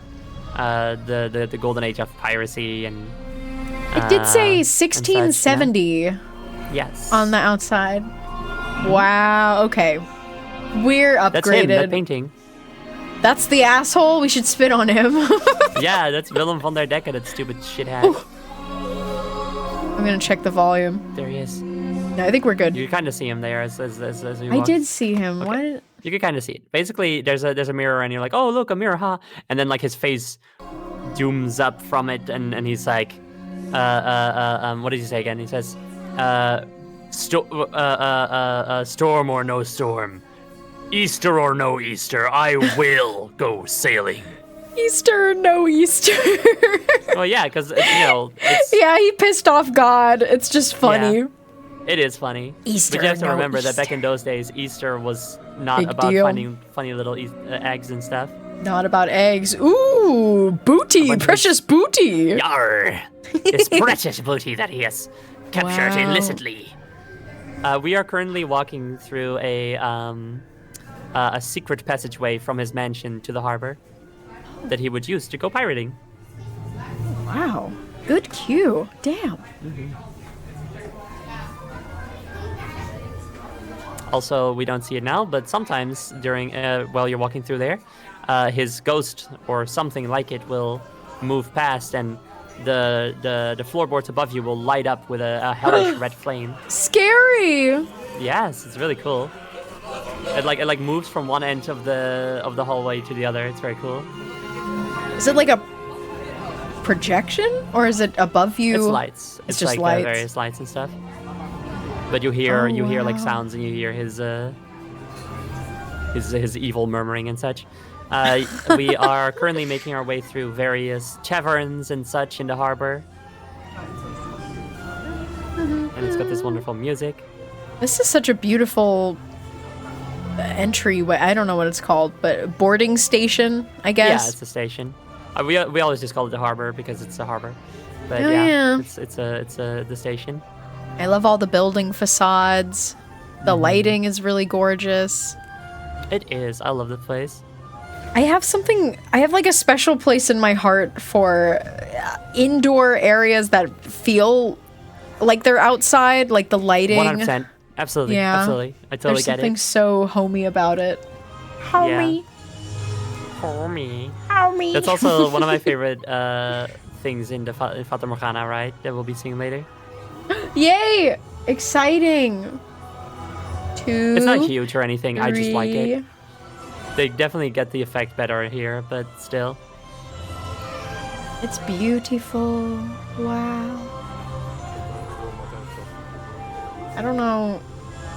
B: golden age of piracy and.
A: It did say
B: and such,
A: 1670
B: Yes.
A: on the outside. Wow, okay. We're upgraded.
B: That's him. That painting.
A: That's the asshole. We should spit on him.
B: Yeah, that's Willem van der Decken. That stupid shithead.
A: I'm gonna check the volume.
B: There he is.
A: No, I think we're good.
B: You kind of see him there as you
A: I
B: walk.
A: did see him. Why did...
B: You can kind of see it. Basically, there's a mirror, and you're like, oh, look, a mirror, huh? And then like his face zooms up from it, and he's like, what did he say again? He says, storm or no storm, Easter or no Easter, I will go sailing.
A: Easter or no Easter?
B: Well, yeah, because it's
A: Yeah, he pissed off God. It's just funny.
B: Yeah. It is funny.
A: Easter
B: But you have
A: or
B: to
A: no
B: remember that back
A: Easter.
B: in those days, Easter was not
A: Big
B: about
A: deal.
B: finding funny little eggs and stuff.
A: Not about eggs. Ooh, booty,
B: bunch of-
A: precious booty.
B: Yar! This precious booty that he has captured
A: Wow.
B: illicitly. We are currently walking through a secret passageway from his mansion to the harbor that he would use to go pirating.
A: Wow, good cue. Damn.
B: Also, we don't see it now, but sometimes during while you're walking through there, his ghost or something like it will move past, and the floorboards above you will light up with a hellish red flame.
A: Scary.
B: Yes, it's really cool. It like moves from one end of the hallway to the other. It's very cool.
A: Is it like a projection, or is it above you?
B: It's lights. It's
A: just
B: like
A: lights.
B: various lights and stuff. But you hear like
A: wow.
B: sounds, and you hear his evil murmuring and such. We are currently making our way through various taverns and such in the harbor. And it's got this wonderful music.
A: This is such a beautiful entryway. I don't know what it's called, but boarding station, I guess.
B: Yeah, it's a station. We always just call it the harbor because it's a harbor. But
A: Oh,
B: yeah,
A: yeah.
B: it's the station.
A: I love all the building facades. The lighting is really gorgeous.
B: It is. I love the place.
A: I have like a special place in my heart for indoor areas that feel like they're outside, like the lighting.
B: 100%. Absolutely.
A: Yeah.
B: Absolutely. I totally
A: There's
B: get
A: something
B: it.
A: so homey about it. Homey.
B: Homie.
A: Homey.
B: That's also one of my favorite things in the Fata Morgana, right? That we'll be seeing later.
A: Yay! Exciting. 2.
B: It's not huge or anything. I just like
A: 3.
B: it. They definitely get the effect better here, but still.
A: It's beautiful. Wow. I don't know.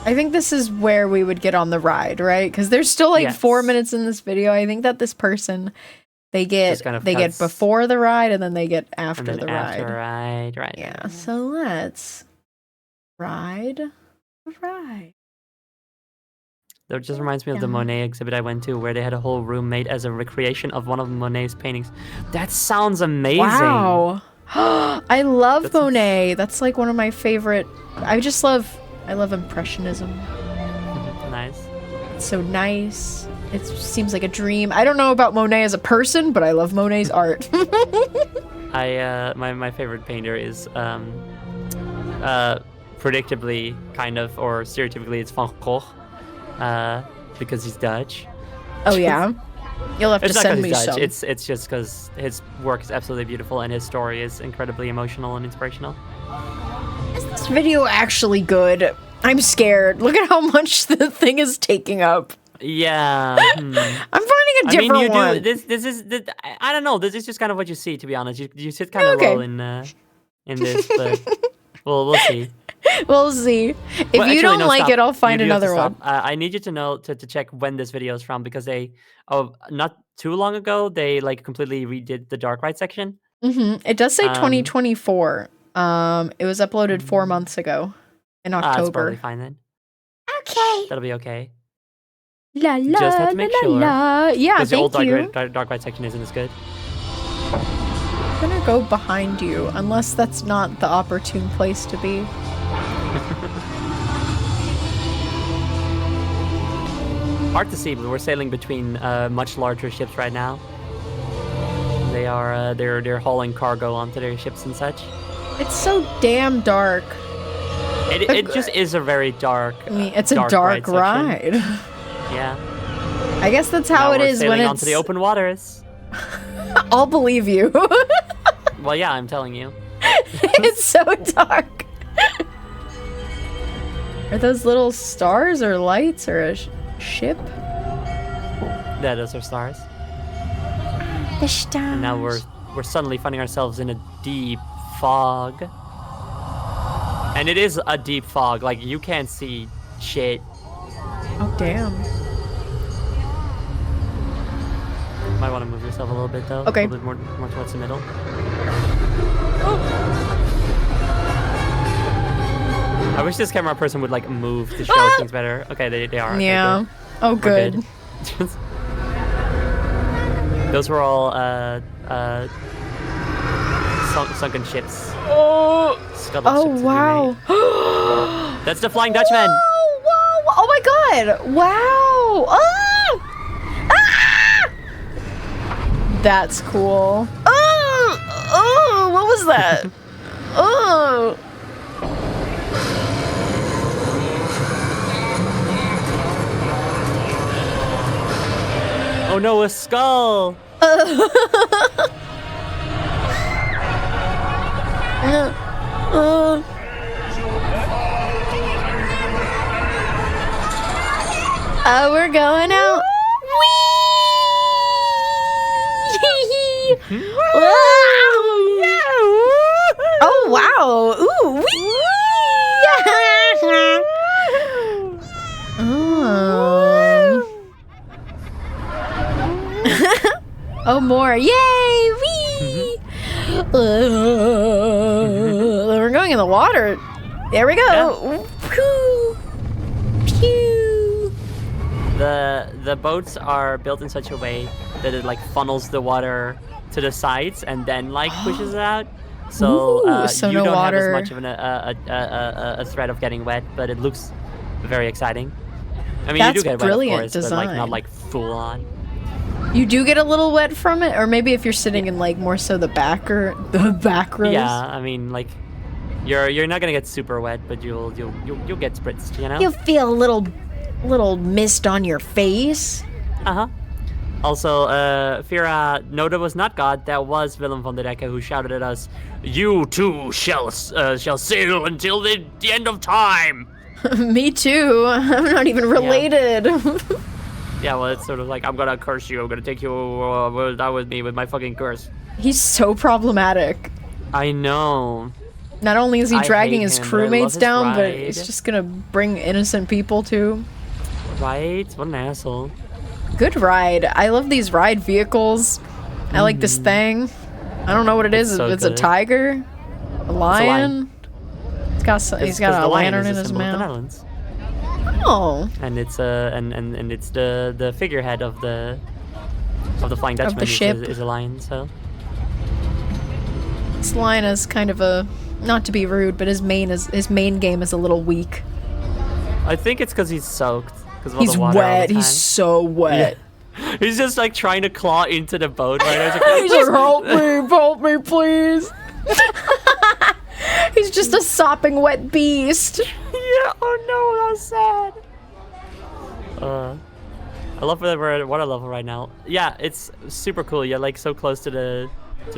A: I think this is where we would get on the ride, right? Because there's still like
B: Yes.
A: 4 minutes in this video. I think that this person, they get
B: Just kind of
A: they get
B: cuts-
A: before the ride and then they get after
B: And then
A: the
B: after,
A: ride.
B: right.
A: Yeah. So let's ride.
B: That just reminds me of the
A: Yeah.
B: Monet exhibit I went to, where they had a whole room made as a recreation of one of Monet's paintings. That sounds amazing.
A: Wow. I love
B: That's-
A: Monet. That's like one of my favorite. I love Impressionism.
B: Nice.
A: It's so nice. It seems like a dream. I don't know about Monet as a person, but I love Monet's art.
B: My favorite painter is predictably kind of, or stereotypically, it's Van Gogh, because he's Dutch.
A: Oh yeah. You'll have to
B: It's not
A: send
B: because
A: me
B: he's Dutch.
A: some.
B: It's just because his work is absolutely beautiful and his story is incredibly emotional and inspirational.
A: Is this video actually good? I'm scared. Look at how much the thing is taking up.
B: Yeah.
A: I'm finding it different
B: you
A: one.
B: do this. This is I don't know. This is just kind of what you see, to be honest. You sit kind of
A: Okay.
B: low in this, but we'll see.
A: We'll see. If
B: Well,
A: you
B: actually,
A: don't
B: no,
A: like
B: stop.
A: it, I'll find
B: You have to
A: another one.
B: stop. I need you to know to check when this video is from, because they not too long ago they like completely redid the dark ride section.
A: It does say
B: Um,
A: 2024. It was uploaded 4 months ago in
B: That's probably
A: October.
B: fine then.
A: Okay.
B: That'll be okay.
A: La la
B: Just have to
A: la
B: make
A: la
B: sure.
A: la. Yeah,
B: Because the old
A: thank you.
B: dark ride section isn't as good.
A: I'm gonna go behind you, unless that's not the opportune place to be.
B: Hard to see, but we're sailing between much larger ships right now. They are they're hauling cargo onto their ships and such.
A: It's so damn dark.
B: It just is a very dark.
A: I mean, it's a dark
B: section.
A: ride.
B: Yeah.
A: I guess that's how
B: Now
A: it
B: we're
A: is when
B: sailing
A: it's.
B: onto the open waters.
A: I'll believe you.
B: Well, yeah, I'm telling you.
A: It's so dark. Are those little stars or lights or a ship?
B: Yeah, those are stars.
A: The stars.
B: And now we're suddenly finding ourselves in a deep fog. And it is a deep fog. Like, you can't see shit.
A: Oh damn.
B: Might want to move yourself a little bit though.
A: Okay.
B: A little bit more towards the middle. I wish this camera person would like move to show things better. Okay, they are. Okay,
A: Yeah. Oh
B: We're
A: good.
B: Those were all sunken ships.
A: Oh.
B: Scuttled
A: Oh
B: ships, as we
A: wow.
B: may. That's the Flying Dutchman.
A: Whoa! Oh my god! Wow! Ah! Ah! That's cool. Oh! Oh! What was that? Oh!
B: Oh no, a skull!
A: We're going out. Whee! Oh wow! Ooh! Wee! Oh, more! Yay! Wee! We're going in the water. There we go. Pew! Pew!
B: The boats are built in such a way that it like funnels the water to the sides and then like pushes it out. So,
A: Ooh, so
B: you
A: no
B: don't
A: water.
B: have as much of a threat of getting wet, but it looks very exciting. I mean,
A: That's
B: you do get wet, of
A: brilliant
B: course, but like not
A: design.
B: like full on.
A: You do get a little wet from it, or maybe if you're sitting in like more so the back rows.
B: Yeah, I mean, like you're not gonna get super wet, but you'll get spritzed, you know.
A: You feel a little mist on your face.
B: Uh-huh. Also, Fira, no, that was not God. That was Willem van der Dekke who shouted at us, "You too shall sail until the end of time."
A: Me too. I'm not even related.
B: Yeah, well, it's sort of like, I'm gonna curse you. I'm gonna take you down with me with my fucking curse.
A: He's so problematic.
B: I know.
A: Not only is he
B: I
A: dragging
B: hate
A: his
B: him, but I love
A: crewmates
B: his
A: down, but
B: ride.
A: he's just gonna bring innocent people too.
B: Right? What an asshole.
A: Good ride. I love these ride vehicles. I like this thing. I don't know what it is.
B: It's so
A: It's a
B: good.
A: tiger, a lion. He's got
B: It's
A: a
B: 'cause the lion
A: lantern
B: is
A: in
B: a
A: his
B: symbol of the
A: mouth.
B: Netherlands.
A: Oh,
B: And it's and it's the figurehead of the Flying Dutchman
A: ship.
B: is a lion. So
A: this lion is kind of a, not to be rude, but his main game is a little weak.
B: I think it's because he's soaked. Because
A: He's
B: the water all the
A: wet. He's
B: time.
A: so wet.
B: He's just like trying to claw into the boat right now. He's like,
A: He's like, help me, please. He's just a sopping wet beast.
B: yeah, oh no, that's sad. I love that we're at water level right now. Yeah, it's super cool. You're like so close to the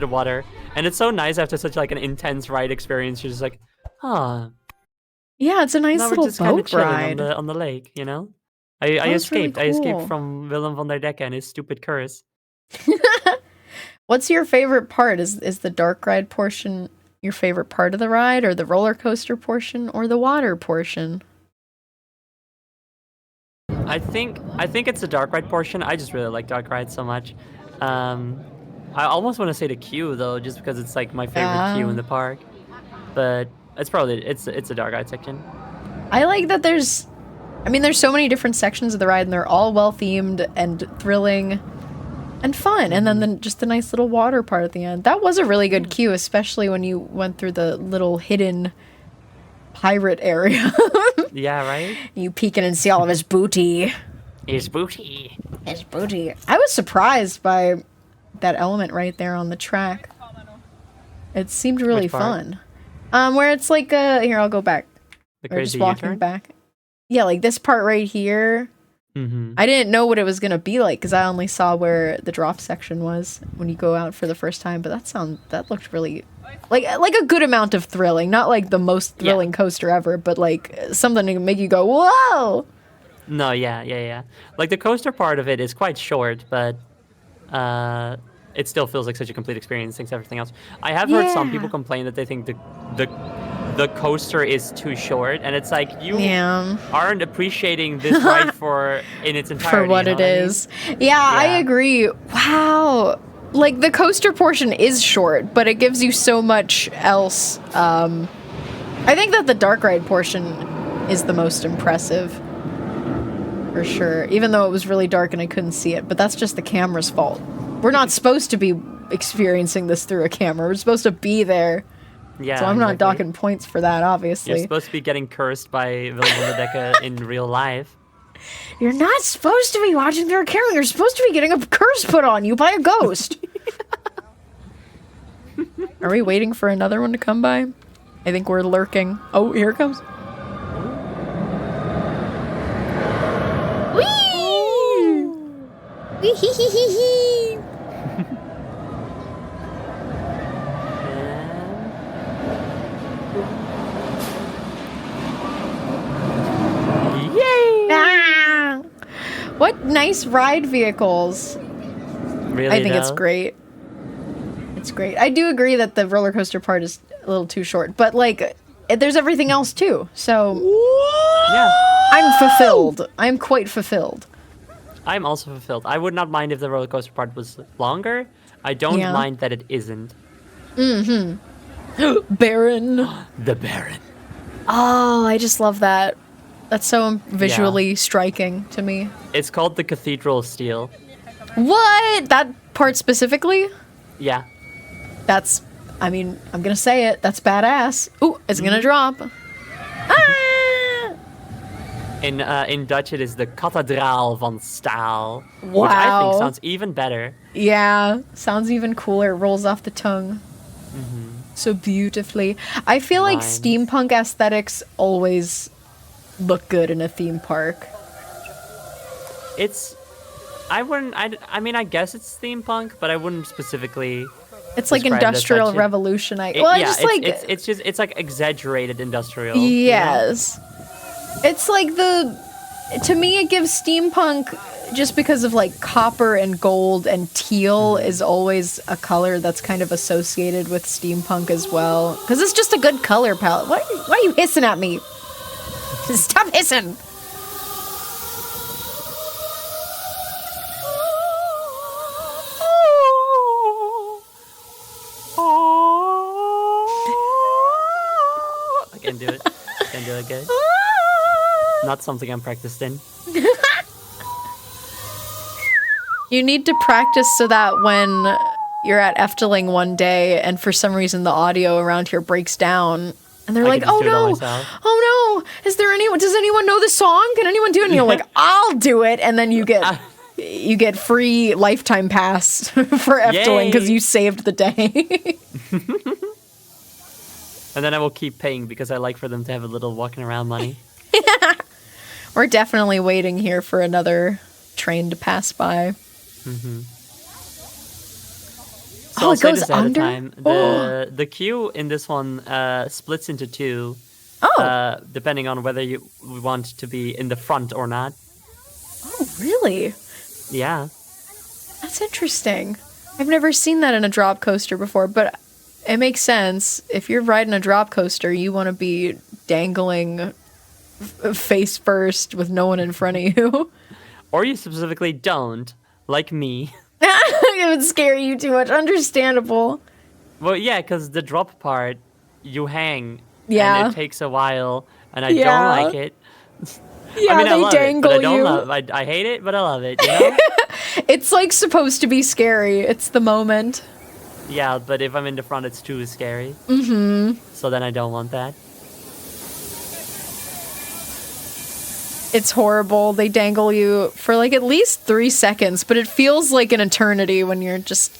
B: water, and it's so nice after such like an intense ride experience. You're just like, ah,
A: Yeah, it's a nice
B: now we're
A: little
B: just kind of
A: boat
B: chilling
A: ride.
B: on the lake, you know. I
A: was really
B: escaped. I escaped
A: cool.
B: from Willem van der Decken and his stupid curse.
A: What's your favorite part? Is the dark ride portion your favorite part of the ride, or the roller coaster portion, or the water portion?
B: I think it's the dark ride portion. I just really like dark rides so much. I almost want to say the queue though, just because it's like my favorite queue in the park. But it's probably it's a dark ride section.
A: I like that there's so many different sections of the ride, and they're all well themed and thrilling and fun. And then just the nice little water part at the end. That was a really good queue, especially when you went through the little hidden pirate area.
B: Yeah, right?
A: You peek in and see all of his booty.
B: His booty.
A: His booty. I was surprised by that element right there on the track. It seemed really
B: Which part?
A: fun. Where it's like, here, I'll go back.
B: The
A: Or just
B: crazy
A: walking
B: U-turn?
A: back. Yeah, like this part right here.
B: Mm-hmm.
A: I didn't know what it was gonna be like because I only saw where the drop section was when you go out for the first time. But that looked really like a good amount of thrilling. Not like the most thrilling coaster ever, but like something to make you go whoa.
B: No, yeah. Like the coaster part of it is quite short, but it still feels like such a complete experience. Thanks to everything else. I have heard some people
A: Yeah.
B: complain that they think the coaster is too short, and it's like you
A: Yeah.
B: aren't appreciating this ride in its entirety.
A: For what
B: you
A: it
B: know I mean?
A: is. Yeah, I
B: Yeah.
A: agree. Wow. Like the coaster portion is short, but it gives you so much else. I think that the dark ride portion is the most impressive. For sure. Even though it was really dark and I couldn't see it, but that's just the camera's fault. We're not supposed to be experiencing this through a camera. We're supposed to be there.
B: Yeah,
A: So I'm not
B: exactly.
A: docking points for that,
B: You're
A: obviously.
B: supposed to be getting cursed by Willem van der Decken in real life.
A: You're not supposed to be watching through a camera. You're supposed to be getting a curse put on you by a ghost. Are we waiting for another one to come by? I think we're lurking. Oh, here it comes. Whee! Wee hee hee hee hee.
B: Yay!
A: Ah! What nice ride vehicles.
B: Really,
A: I think it's
B: though?
A: great. It's great. I do agree that the roller coaster part is a little too short, but like there's everything else too. So
B: Yeah.
A: I'm fulfilled. I'm quite fulfilled.
B: I'm also fulfilled. I would not mind if the roller coaster part was longer. I don't
A: Yeah.
B: mind that it isn't.
A: Baron.
B: The Baron.
A: Oh, I just love that. That's so visually striking to me.
B: It's called the Cathedral of Steel.
A: What? That part specifically?
B: Yeah.
A: That's, I mean, I'm gonna say it. That's badass. Ooh, it's gonna drop. Ah!
B: In Dutch, it is the Kathedraal van Staal. Which I
A: Wow.
B: think sounds even better.
A: Yeah, sounds even cooler. Rolls off the tongue. So beautifully. I feel like
B: Rhymes.
A: steampunk aesthetics always look good in a theme park.
B: It's... I mean, I guess it's steampunk, but I wouldn't specifically...
A: It's like
B: describe it as
A: Industrial
B: such.
A: Revolution.
B: Yeah, it's like exaggerated industrial. you know?
A: Yes. It's like to me it gives steampunk just because of like copper and gold and teal is always a color that's kind of associated with steampunk as well. Because it's just a good color palette. Why are you hissing at me? Stop hissing.
B: I can't do it. Can't do it good. Not something I'm practiced in.
A: You need to practice so that when you're at Efteling one day and for some reason the audio around here breaks down and they're
B: I
A: like,
B: can just
A: oh
B: do it all
A: no,
B: myself."
A: oh no, does anyone know this song? Can anyone do it? And you're like, I'll do it. And then you get free lifetime pass for Efteling because
B: Yay.
A: you saved the day.
B: And then I will keep paying because I like for them to have a little walking around money.
A: We're definitely waiting here for another train to pass by.
B: So
A: Oh,
B: I'll
A: it
B: say
A: goes
B: this ahead of
A: under?
B: time. The queue in this one splits into two,
A: Oh,
B: depending on whether you want to be in the front or not.
A: Really?
B: Yeah.
A: That's interesting. I've never seen that in a drop coaster before, but it makes sense. If you're riding a drop coaster, you want to be dangling face first with no one in front of you.
B: Or you specifically don't, like me.
A: It would scare you too much. Understandable.
B: Well, yeah, because the drop part, you hang,
A: Yeah.
B: and it takes a while, and I
A: Yeah.
B: don't like it.
A: Yeah,
B: I mean, I
A: they
B: love it,
A: dangle
B: but I don't
A: you.
B: love. I hate it, but I love it. You know?
A: It's like supposed to be scary. It's the moment.
B: Yeah, but if I'm in the front, it's too scary. Mm-hmm. So then I don't want that.
A: It's horrible. They dangle you for like at least 3 seconds, but it feels like an eternity when you're just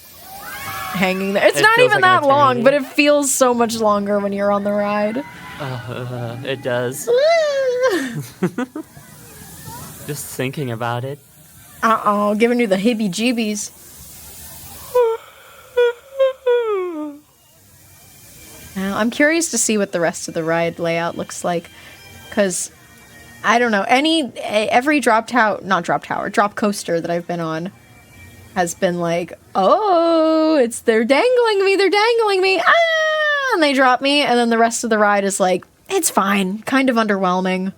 A: hanging there. It's
B: It
A: not
B: feels
A: even
B: like an
A: that long,
B: eternity.
A: but it feels so much longer when you're on the ride.
B: It does. Just thinking about it.
A: Uh-oh, giving you the heebie-jeebies. Now, I'm curious to see what the rest of the ride layout looks like, because I don't know, every drop coaster that I've been on has been like, oh, they're dangling me, ah, and they drop me, and then the rest of the ride is like, it's fine, kind of underwhelming.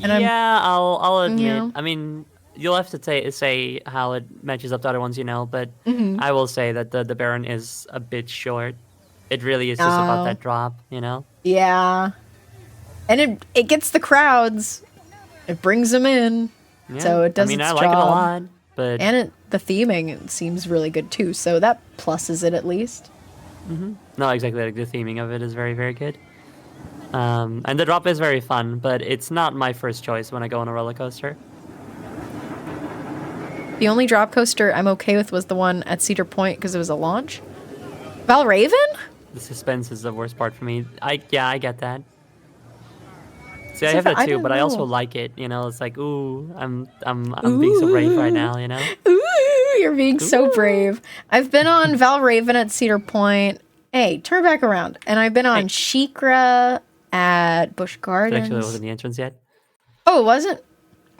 A: And
B: I'll admit.
A: Yeah.
B: I mean, you'll have to say how it matches up to other ones, but
A: Mm-hmm.
B: I will say that the Baron is a bit short. It really is just about
A: Oh.
B: that drop,
A: Yeah. And it gets the crowds. It brings them in.
B: Yeah.
A: So it does
B: I mean,
A: its
B: I like it a
A: job.
B: lot, but
A: And the theming seems really good too. So that pluses it at least.
B: no, exactly. Like the theming of it is very, very good. And the drop is very fun, but it's not my first choice when I go on a roller coaster.
A: The only drop coaster I'm okay with was the one at Cedar Point because it was a launch. Valraven?
B: The suspense is the worst part for me. I get that. See, I
A: So
B: have that
A: I
B: too,
A: don't
B: but I also
A: know.
B: like it. It's like, ooh, I'm being so brave right now.
A: Ooh, you're being so brave. I've been on Valraven at Cedar Point. Hey, turn back around. And I've been on
B: Hey.
A: Shikra at Busch
B: It
A: Gardens.
B: actually wasn't the entrance yet.
A: Oh, it wasn't?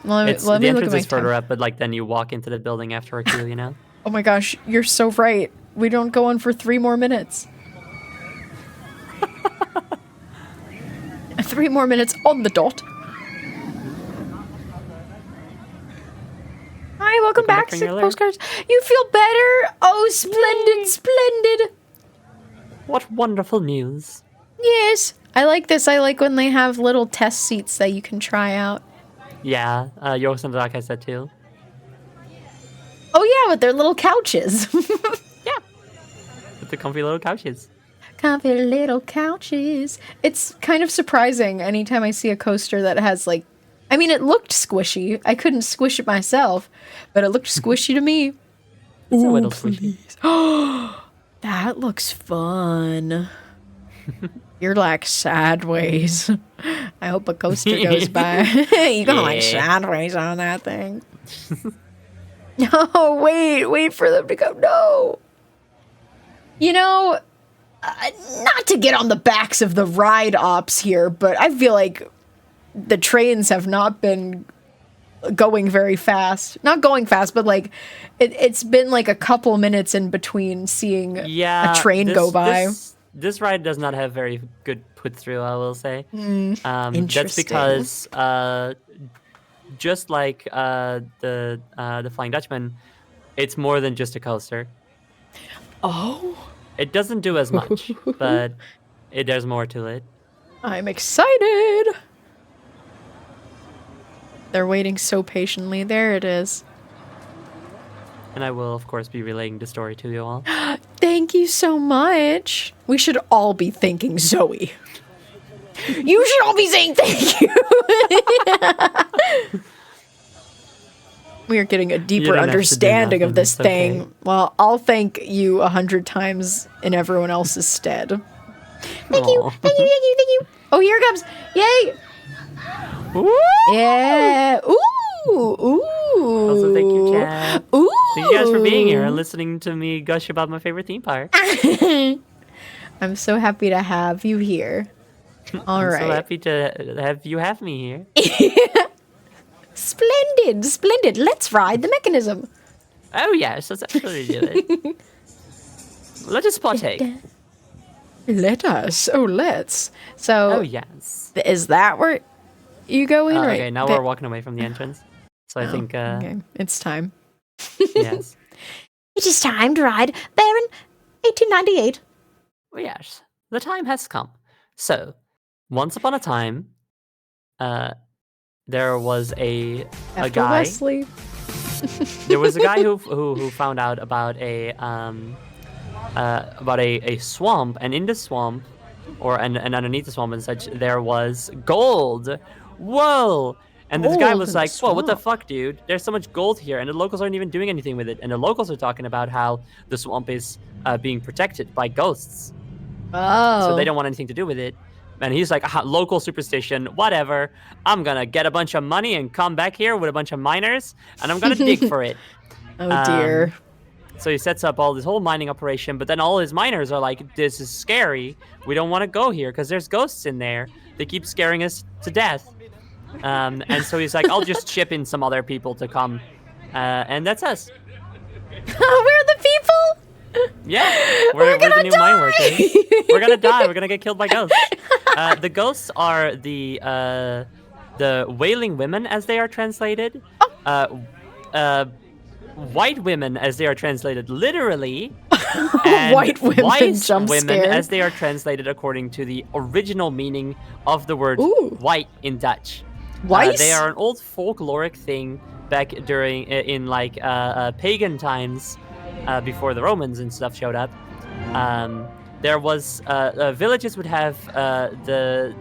A: Let me
B: The
A: look at
B: entrance
A: my
B: is further
A: time.
B: up, but like then you walk into the building after a queue.
A: Oh my gosh, you're so right. We don't go on for 3 more minutes. 3 more minutes on the dot. Hi, welcome back,
B: from
A: Sick
B: your lair.
A: Postcards. You feel better? Oh, splendid, splendid.
B: What wonderful news!
A: Yes. I like this. I like when they have little test seats that you can try out.
B: Yeah, Yours and Dark has that too.
A: Oh yeah, with their little couches.
B: With the comfy little couches.
A: Comfy little couches. It's kind of surprising anytime I see a coaster that has like, I mean, it looked squishy. I couldn't squish it myself, but it looked squishy to me.
B: It's a little squishy.
A: That looks fun. You're like sideways. I hope a coaster goes by. You go like
B: Yeah.
A: sideways on that thing. No, wait for them to go. No. Not to get on the backs of the ride ops here, but I feel like the trains have not been going very fast. Not going fast, but like it's been like a couple minutes in between seeing
B: Yeah,
A: a train go by.
B: This ride does not have very good put through, I will say. That's
A: Interesting.
B: because just like the Flying Dutchman, it's more than just a coaster.
A: Oh,
B: It doesn't do as much, but there's more to it.
A: I'm excited. They're waiting so patiently. There it is.
B: And I will, of course, be relaying the story to you all.
A: Thank you so much. We should all be thanking Zoe. You should all be saying thank you. We are getting a deeper
B: don't have to do
A: understanding of
B: nothing,
A: this
B: it's okay.
A: thing. Well, I'll thank you 100 times in everyone else's stead. Thank you,
B: Aw.
A: thank you, thank you, thank you. Oh, here it comes. Yay.
B: Woo!
A: Yeah. Ooh. Ooh.
B: Also, thank you, chat.
A: Ooh.
B: Thank you guys for being here and listening to me gush about my favorite theme park.
A: I'm so happy to have you here. All
B: I'm
A: right.
B: so happy to have me here.
A: Splendid, splendid. Let's ride the mechanism.
B: Oh yes, let's actually do it. Let us partake.
A: Let us. Oh, let's. So,
B: Oh yes.
A: is that where you go in? Right.
B: Okay, now we're walking away from the entrance. So I think,
A: Okay, it's time.
B: yes.
A: It is time to ride Baron 1898.
B: Well, yes, the time has come. So, once upon a time, there was a
A: After
B: guy.
A: Wesley.
B: There was a guy who found out about a swamp, and in the swamp, and underneath the swamp and such, there was gold. Whoa! And this guy
A: Gold
B: was
A: in the
B: like, "Whoa, what the
A: swamp.
B: fuck, dude? There's so much gold here, and the locals aren't even doing anything with it." And the locals are talking about how the swamp is being protected by ghosts,
A: Oh.
B: so they don't want anything to do with it. And he's like, local superstition, whatever. I'm gonna get a bunch of money and come back here with a bunch of miners, and I'm gonna dig for it.
A: Oh dear.
B: So he sets up all this whole mining operation, but then all his miners are like, "This is scary. We don't want to go here because there's ghosts in there. They keep scaring us to death." And so he's like, "I'll just ship in some other people to come," and that's us.
A: We're the people.
B: Yeah, we're the new mine workers. We're gonna die. We're gonna get killed by ghosts. The ghosts are the wailing women, as they are translated. White women, as they are translated literally. And
A: White women
B: wise
A: jump
B: women,
A: scare.
B: as they are translated according to the original meaning of the word
A: Ooh.
B: white in Dutch.
A: Weiss?
B: They are an old folkloric thing back during in like pagan times, before the Romans and stuff showed up. There was villages would have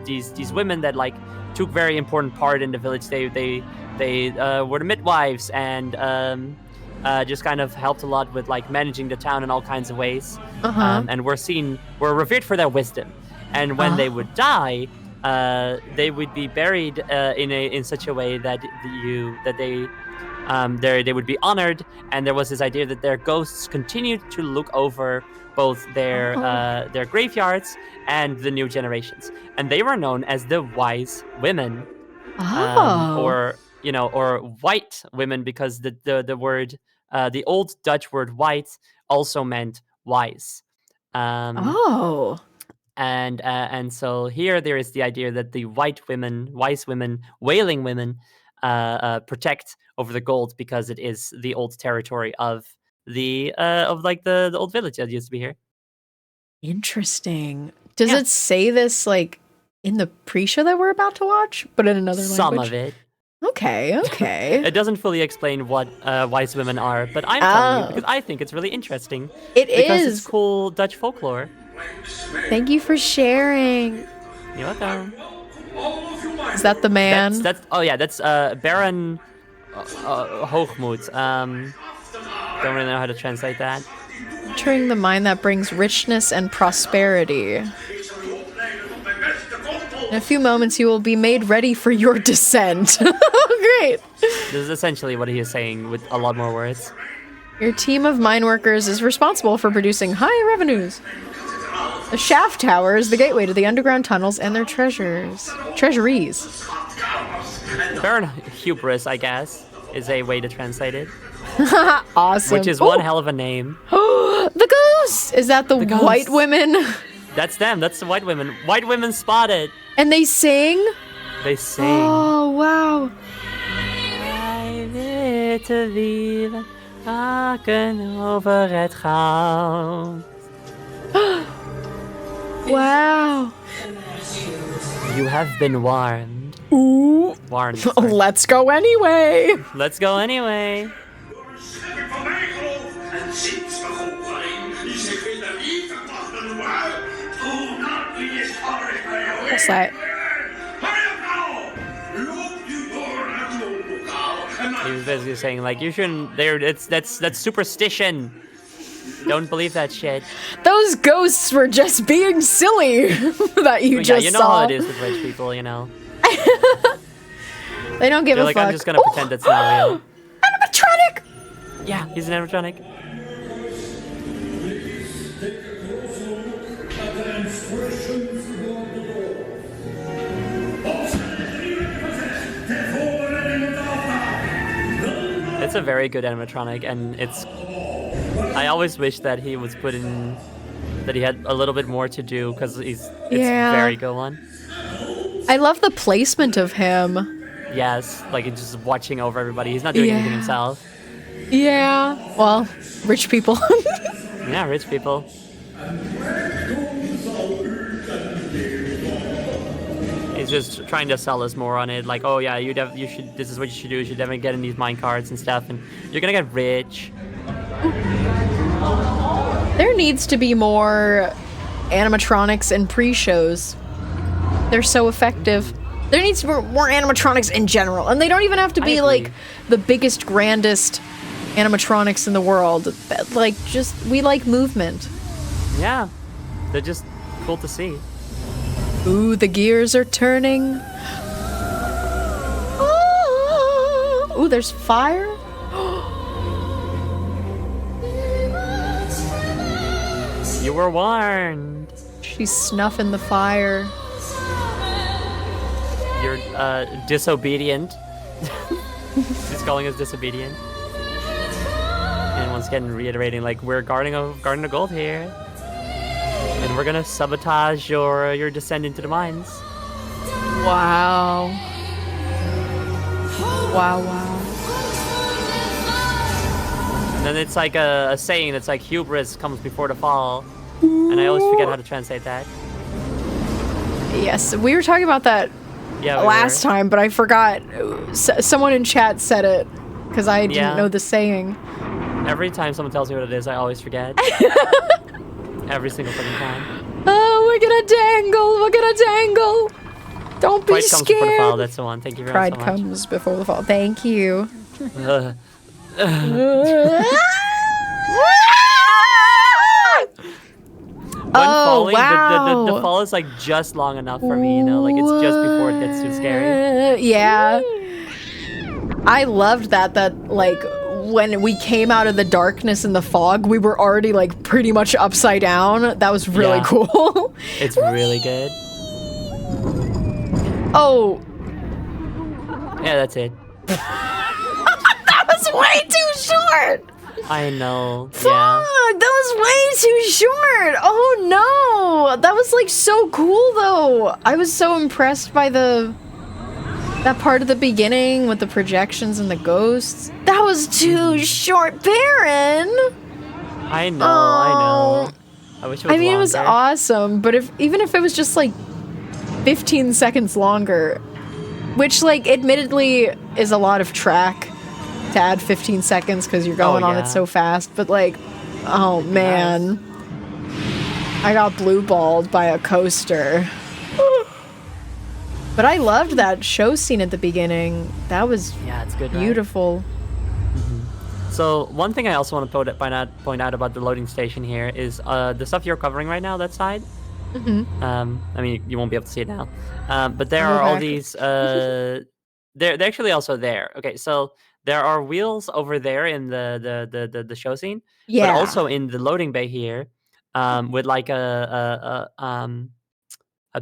B: these women that like took very important part in the village. They were the midwives and just kind of helped a lot with like managing the town in all kinds of ways. And were revered for their wisdom. And when they would die, they would be buried in such a way that they would be honored, and there was this idea that their ghosts continued to look over both their graveyards and the new generations, and they were known as the wise women, or white women, because the word the old Dutch word white also meant wise. And so here there is the idea that the white women, wise women, wailing women, protect over the gold because it is the old territory of the old village that used to be here.
A: Interesting. Does it say this like in the pre-show that we're about to watch, but in another language?
B: Some of it.
A: Okay.
B: It doesn't fully explain what wise women are, but I'm telling you because I think it's really interesting. Because it's cool Dutch folklore.
A: Thank you for sharing.
B: You're welcome.
A: Is that the man?
B: That's Baron Hoogmoed. Don't really know how to translate that.
A: Entering the mine that brings richness and prosperity. In a few moments, you will be made ready for your descent. Great.
B: This is essentially what he is saying with a lot more words.
A: Your team of mine workers is responsible for producing high revenues. The shaft tower is the gateway to the underground tunnels and their treasuries.
B: Baron Hubris, I guess, is a way to translate it.
A: Awesome.
B: Which is one hell of a name.
A: The ghosts! Is that the white women?
B: That's them. That's the white women. White women spotted.
A: And they sing?
B: They sing.
A: Oh, wow. Wow.
B: You have been warned.
A: Ooh.
B: Warned. Sorry.
A: Let's go anyway.
B: Let's go anyway.
A: What's that?
B: He was basically saying like you shouldn't. That's superstition. Don't believe that shit.
A: Those ghosts were just being silly that you just saw.
B: Yeah, you know how it is with rich people, you know.
A: They don't give a
B: like,
A: fuck.
B: I'm just gonna pretend it's not real.
A: Animatronic!
B: Yeah, he's an animatronic. It's a very good animatronic, and it's. I always wish that he was put in. That he had a little bit more to do because it's very good one.
A: I love the placement of him.
B: Yes, like he's just watching over everybody. He's not doing anything himself.
A: Yeah. Well, rich people.
B: Yeah, rich people. He's just trying to sell us more on it. Like, oh yeah, you should. This is what you should do. You should definitely get in these mine carts and stuff, and you're gonna get rich.
A: There needs to be more animatronics in pre-shows. They're so effective. There needs to be more animatronics in general, and they don't even have to be like the biggest, grandest animatronics in the world. Like, just we like movement.
B: Yeah, they're just cool to see.
A: Ooh, the gears are turning. Ooh, there's fire.
B: You were warned.
A: She's snuffing the fire.
B: You're disobedient. She's calling us disobedient. And once again, reiterating, like, we're guarding the gold here, and we're gonna sabotage your descent into the mines.
A: Wow. Wow.
B: And then it's like a saying that's like hubris comes before the fall, and I always forget how to translate that.
A: Yes, we were talking about that last time, but I forgot. Someone in chat said it because I didn't know the saying.
B: Every time someone tells me what it is, I always forget. Every single fucking time.
A: Oh, we're gonna dangle. Don't be
B: Pride
A: scared.
B: comes before the fall. That's the one. Thank you very much.
A: Pride comes before the fall. Thank you.
B: Falling,
A: wow.
B: the fall is like just long enough for me, you know, like it's just before it gets too scary.
A: Yeah. I loved that like when we came out of the darkness and the fog, we were already like pretty much upside down. That was really cool.
B: It's really good.
A: Oh.
B: Yeah, that's it.
A: That was way too short.
B: I know.
A: Fuck, that was way too short. Oh no. That was like so cool though. I was so impressed by that part of the beginning with the projections and the ghosts. That was too short, Baron.
B: I know. I wish it was
A: it was
B: longer.
A: awesome, but even if it was just like 15 seconds longer, which like admittedly is a lot of track to add 15 seconds because you're going on it so fast, but like, oh man, I got blue balled by a coaster. But I loved that show scene at the beginning. That was
B: it's good,
A: beautiful.
B: Right? So one thing I also want to point out about the loading station here is the stuff you're covering right now, that side. I mean, you won't be able to see it now, but there are all these. They're actually also there. Okay, so there are wheels over there in the show scene, but also in the loading bay here, with like a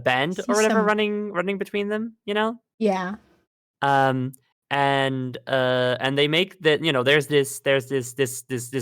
B: band or whatever running between them, you know.
A: Yeah.
B: And they make that, you know, there's this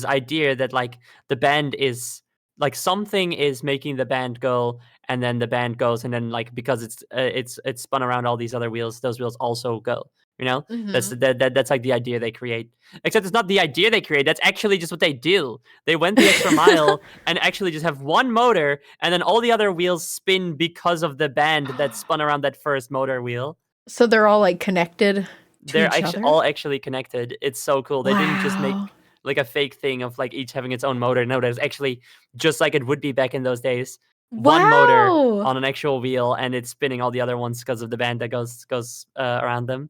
B: idea that like the band is like something is making the band go, and then the band goes, and then like because it's spun around all these other wheels, those wheels also go. You know, that's like the idea they create. Except it's not the idea they create. That's actually just what they do. They went the extra mile and actually just have one motor, and then all the other wheels spin because of the band that spun around that first motor wheel.
A: So they're all like connected.
B: They're all actually connected. It's so cool. They didn't just make like a fake thing of like each having its own motor. No, there's actually just like it would be back in those days. One motor on an actual wheel, and it's spinning all the other ones because of the band that goes around them.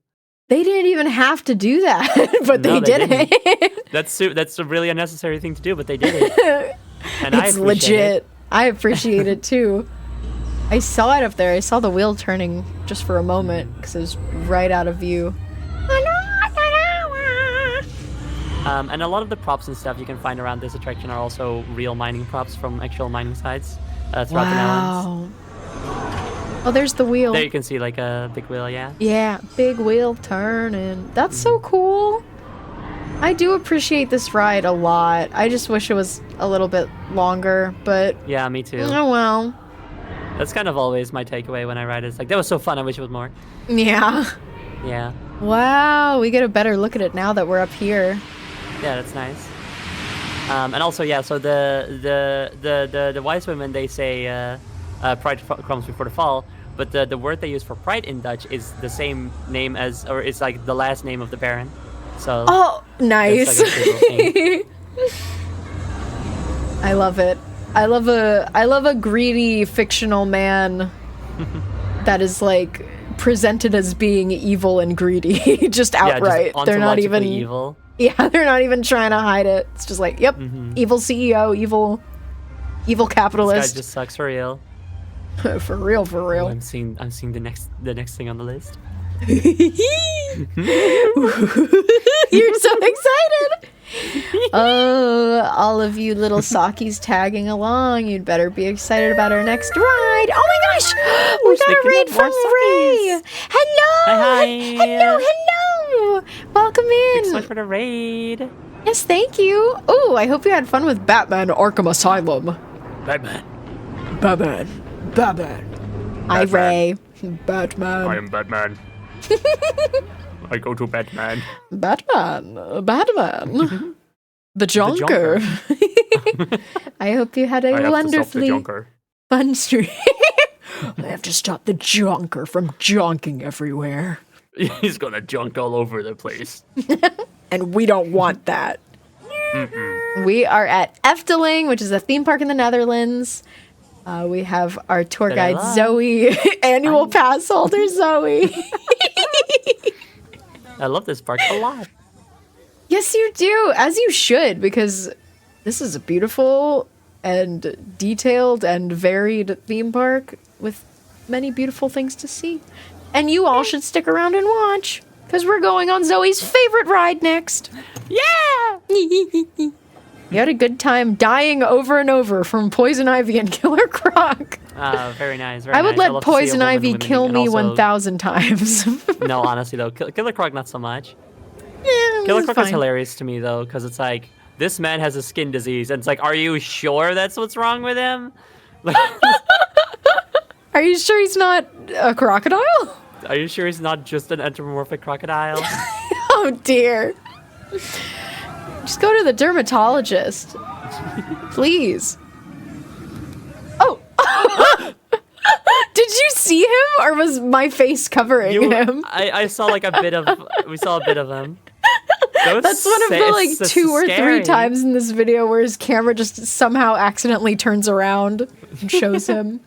A: They didn't even have to do that, but they did it.
B: That's a really unnecessary thing to do, but they did it. And
A: it's legit. I appreciate it too. I saw it up there. I saw the wheel turning just for a moment because it was right out of view.
B: And a lot of the props and stuff you can find around this attraction are also real mining props from actual mining sites throughout the Netherlands.
A: Oh, there's the wheel.
B: There you can see like a big wheel, yeah.
A: Yeah, big wheel turning. That's so cool. I do appreciate this ride a lot. I just wish it was a little bit longer, but
B: Yeah, me too.
A: oh well.
B: That's kind of always my takeaway when I ride it. It's like, that was so fun, I wish it was more.
A: Yeah.
B: Yeah.
A: Wow, we get a better look at it now that we're up here.
B: Yeah, that's nice. And also, yeah, so the wise women, they say pride comes before the fall, but the word they use for pride in Dutch is the same name as, or it's like the last name of the Baron. So
A: Oh, nice.
B: that's like a cool thing.
A: I love it. I love a greedy fictional man that is like presented as being evil and greedy, just outright.
B: Just
A: They're not even
B: ontologically evil.
A: Yeah, they're not even trying to hide it. It's just like, yep, evil CEO, evil
B: This
A: capitalist.
B: guy just sucks for real.
A: For real, for
B: Oh,
A: real.
B: I'm seeing the next thing on the list.
A: You're so excited. Oh, all of you little sockies tagging along, you'd better be excited about our next ride. Oh my gosh, we got a
B: speaking
A: raid
B: of
A: from
B: more
A: Ray. Hello.
B: Hi.
A: Hello. Welcome
B: Thanks
A: in.
B: so much for the raid.
A: Yes, thank you. Oh, I hope you had fun with Batman Arkham Asylum.
B: Batman.
A: Batman. Hi, Ray. Batman.
B: I am Batman. I go to Batman.
A: Batman. The Jonker. I hope you had a wonderfully fun stream. I have to stop the Jonker from jonking everywhere.
B: He's gonna junk all over the place.
A: And we don't want that. We are at Efteling, which is a theme park in the Netherlands. We have our tour
B: That I
A: guide,
B: love.
A: Zoe, annual pass holder, Zoe.
B: I love this park a lot.
A: Yes, you do, as you should, because this is a beautiful and detailed and varied theme park with many beautiful things to see. And you all should stick around and watch, because we're going on Zoe's favorite ride next.
B: Yeah!
A: You had a good time dying over and over from Poison Ivy and Killer Croc.
B: Very nice. Very
A: I would
B: nice.
A: let
B: love to see a
A: Poison
B: woman
A: Ivy
B: winning,
A: kill
B: and
A: me
B: also-
A: 1,000 times.
B: No, honestly though, Killer Croc not so much.
A: Yeah,
B: Killer
A: it's
B: Croc is
A: fine.
B: hilarious to me though, because it's like, this man has a skin disease, and it's like, are you sure that's what's wrong with him? Like,
A: Are you sure he's not a crocodile?
B: are you sure he's not just an anthropomorphic crocodile?
A: Oh dear. Just go to the dermatologist. Please. Oh. Did you see him, or was my face covering him?
B: I saw like a bit of, we saw a bit of him.
A: That's one of the like 2 or 3 times in this video where his camera just somehow accidentally turns around and shows him.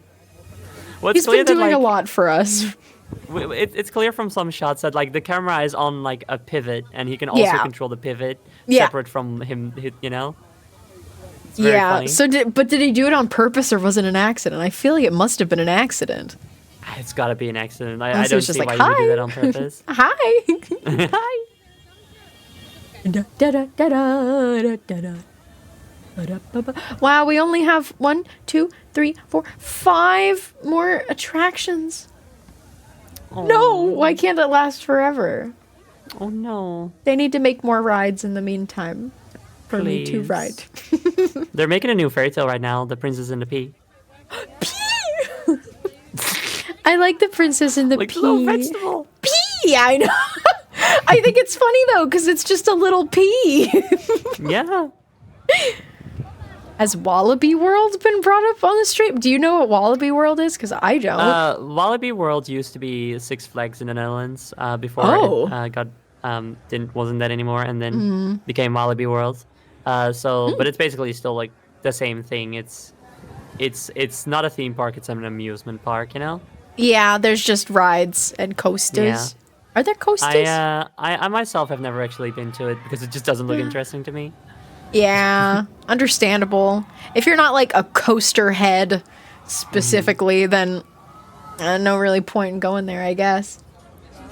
B: Well,
A: He's been doing a lot for us.
B: It's clear from some shots that like the camera is on like a pivot, and he can also
A: Yeah.
B: control the pivot
A: Yeah.
B: separate from him. You know. It's very
A: Yeah.
B: funny.
A: So did he do it on purpose, or was it an accident? I feel like it must have been an accident.
B: It's got to be an accident. I
A: Unless he
B: don't
A: was just
B: see
A: like,
B: why he would do
A: "Hi."
B: that on purpose.
A: Hi.
B: Hi.
A: Wow, we only have 1, 2, 3, 4, 5 more attractions. No, why can't it last forever?
B: Oh no.
A: They need to make more rides in the meantime for me to
B: Please.
A: ride.
B: They're making a new fairy tale right now, The Princess and the Pea.
A: I like the Princess and the
B: Like
A: Pea.
B: little vegetable.
A: Pea, I know. I think it's funny though, because it's just a little pea.
B: Yeah.
A: Has Wallaby World been brought up on the stream? Do you know what Wallaby World is? Because I don't.
B: Wallaby World used to be Six Flags in the Netherlands before
A: Oh.
B: it got wasn't that anymore, and then became Wallaby World. But it's basically still like the same thing. It's not a theme park; it's an amusement park. You know.
A: Yeah, there's just rides and coasters.
B: Yeah.
A: Are there coasters?
B: I myself have never actually been to it because it just doesn't look interesting to me.
A: Yeah, understandable. If you're not like a coaster head specifically, then no really point in going there, I guess.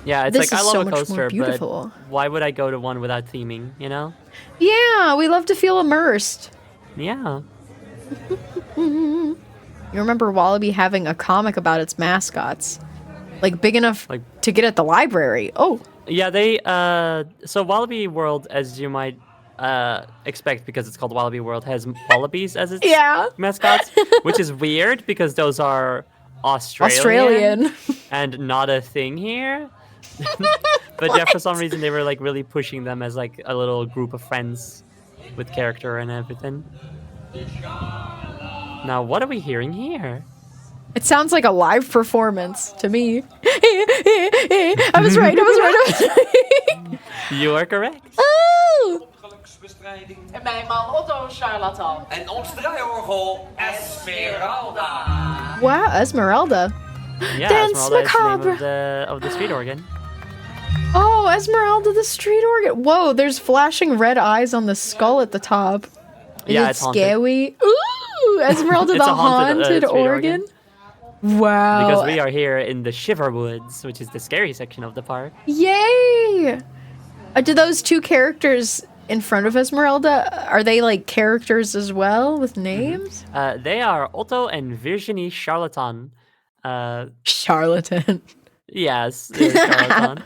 B: Yeah, it's
A: This
B: like I
A: is
B: love
A: so
B: a
A: much more
B: coaster,
A: beautiful.
B: but why would I go to one without theming? You know?
A: Yeah, we love to feel immersed.
B: Yeah.
A: You remember Wallaby having a comic about its mascots? Like big enough
B: Like-
A: to get at the library. Oh,
B: Yeah, they so Wallaby World, as you might expect, because it's called Wallaby World, has wallabies as its
A: Yeah.
B: mascots, which is weird because those are Australian
A: Australian.
B: and not a thing here. But yeah, for some reason they were like really pushing them as like a little group of friends with character and everything. Now, what are we hearing here?
A: It sounds like a live performance to me. I was right. I was right. I was right.
B: You are correct.
A: Oh!
E: Ongelukksbestrijding. En mijn man Otto charlatan. En ons draaiorgel Esmeralda.
A: Wow, Esmeralda.
B: Yeah,
A: Dance
B: Esmeralda is the name
A: macabre.
B: of the street organ.
A: Oh, Esmeralda, the street organ. Whoa, there's flashing red eyes on the skull at the top. Is
B: Yeah,
A: it
B: it's haunted.
A: scary? Ooh, Esmeralda,
B: It's
A: the
B: a haunted,
A: haunted
B: street
A: organ. Wow.
B: Because we are here in the Shiver Woods, which is the scary section of the park.
A: Yay! Do those two characters in front of Esmeralda, are they like characters as well with names?
B: They are Otto and Virginie Charlatan.
A: Charlatan.
B: Yes, they're Charlatan.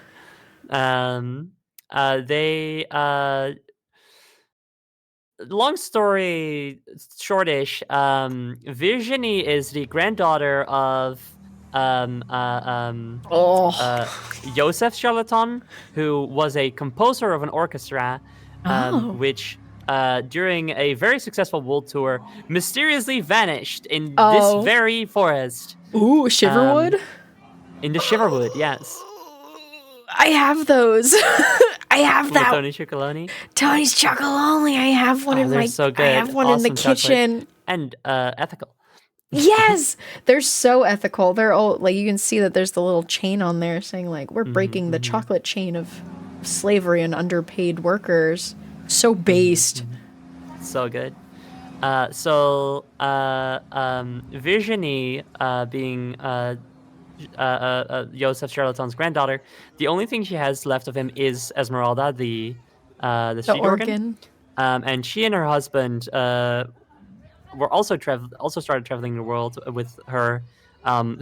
B: They long story shortish, Virginie is the granddaughter of Joseph Charlatan, who was a composer of an orchestra, which during a very successful world tour mysteriously vanished in this very forest.
A: Ooh, Shiverwood?
B: In the Shiverwood, yes.
A: I have those. I have
B: With
A: that.
B: Tony Chocoloni.
A: Tony's Chocolonely. I have one in
B: They're
A: my.
B: so good.
A: I have one in the
B: Awesome chocolate.
A: kitchen.
B: And ethical.
A: Yes, they're so ethical. They're all like you can see that there's the little chain on there saying like we're breaking the chocolate chain of slavery and underpaid workers. So based.
B: So good. Virginie, being Joseph Charlatan's granddaughter, the only thing she has left of him is Esmeralda, the street organ. And she and her husband were also started traveling the world with her,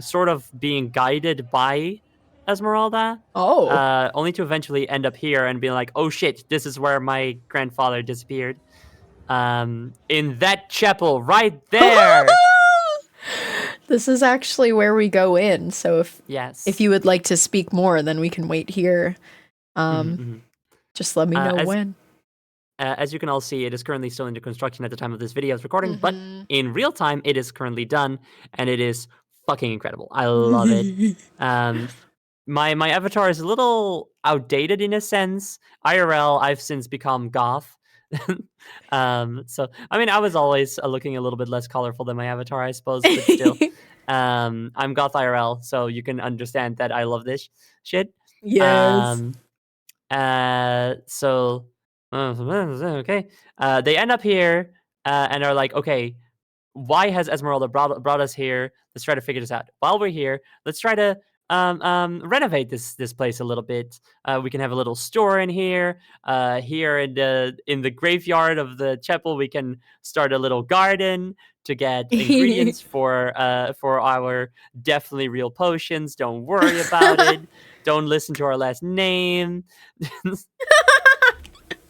B: sort of being guided by Esmeralda. Only to eventually end up here and be like, oh shit, this is where my grandfather disappeared. In that chapel right there.
A: This is actually where we go in. So if you would like to speak more, then we can wait here. Just let me know when.
B: As you can all see, it is currently still under construction at the time of this video's recording, but in real time, it is currently done, and it is fucking incredible. I love it. My avatar is a little outdated in a sense. IRL, I've since become goth. So I mean, I was always looking a little bit less colorful than my avatar, I suppose, but still. I'm goth IRL, so you can understand that I love this shit.
A: Yes.
B: Okay. They end up here and are like, okay, why has Esmeralda brought us here? Let's try to figure this out. While we're here, let's try to renovate this place a little bit. We can have a little store in here. Here in the graveyard of the chapel, we can start a little garden to get ingredients for our definitely real potions. Don't worry about it. Don't listen to our last name.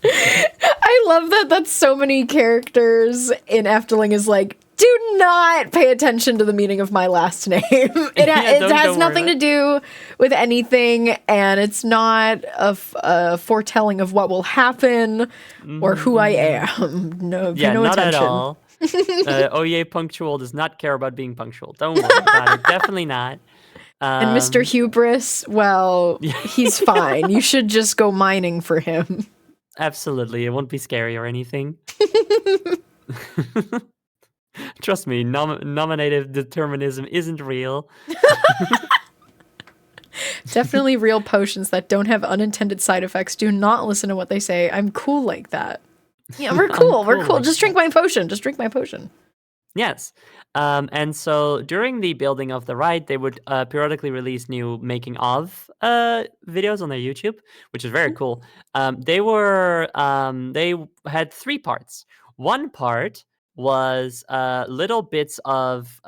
A: I love that that's so many characters in Efteling is like, do not pay attention to the meaning of my last name. It has nothing to do with anything, and it's not a foretelling of what will happen or who I am. No,
B: yeah,
A: no
B: not
A: attention.
B: at all. Oye Punctual does not care about being punctual. Don't worry about it. Definitely not.
A: And Mr. Hubris, well, he's fine. You should just go mining for him.
B: Absolutely. It won't be scary or anything. Trust me, nominative determinism isn't real.
A: Definitely real potions that don't have unintended side effects. Do not listen to what they say. I'm cool like that. Yeah, we're cool. We're cool. Just drink my potion. Just drink my potion.
B: Yes. And so during the building of the ride, they would periodically release new making of videos on their YouTube, which is very cool. They had 3 parts. One part was little bits of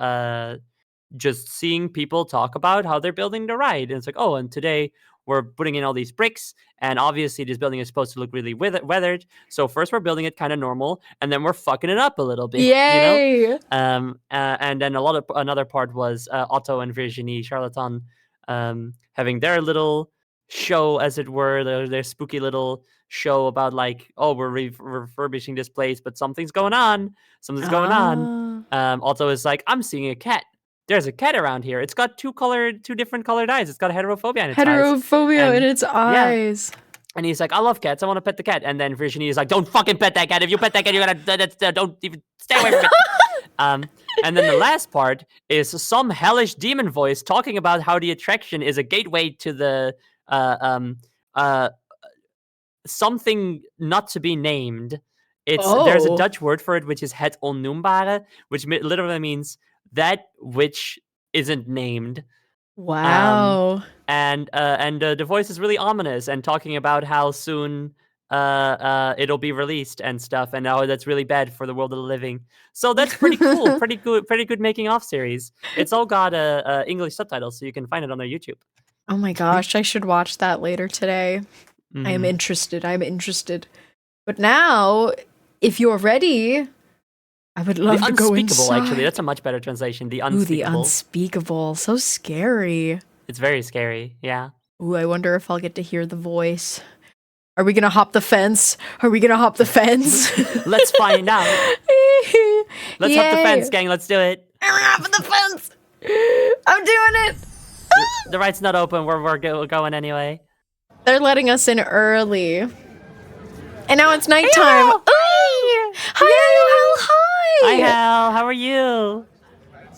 B: just seeing people talk about how they're building the ride. And it's like, oh, and today we're putting in all these bricks, and obviously this building is supposed to look really weathered. So first we're building it kind of normal, and then we're fucking it up a little bit.
A: Yay!
B: And then another part was Otto and Virginie Charlatan having their little show, as it were, their spooky little show about like, oh, we're refurbishing this place, but something's going on. Otto is like, I'm seeing a cat. There's a cat around here. It's got two different colored eyes. It's got heterophobia in its eyes.
A: Heterophobia in its eyes.
B: And he's like, I love cats. I want to pet the cat. And then Virginie is like, don't fucking pet that cat. If you pet that cat, you're gonna don't even stay away from it. And then the last part is some hellish demon voice talking about how the attraction is a gateway to the something not to be named. There's a Dutch word for it, which is het onnoembare, which literally means that which isn't named.
A: Wow.
B: And the voice is really ominous and talking about how soon it'll be released and stuff, and how that's really bad for the world of the living. So that's pretty cool. pretty good making off series. It's all got English subtitles, so you can find it on their YouTube.
A: Oh my gosh, I should watch that later today.
B: Mm-hmm.
A: I am interested. But now, if you're ready, I would love to go inside.
B: The Unspeakable, actually. That's a much better translation. The Unspeakable.
A: Ooh, the Unspeakable. So scary.
B: It's very scary, yeah.
A: Ooh, I wonder if I'll get to hear the voice. Are we gonna hop the fence?
B: Let's find out. Let's hop the fence, gang. Let's do it.
A: I'm hopping the fence. I'm doing it.
B: The ride's not open. We're going anyway.
A: They're letting us in early. And now it's nighttime.
B: Hi,
A: Hi.
B: Hi, Hal. How are you?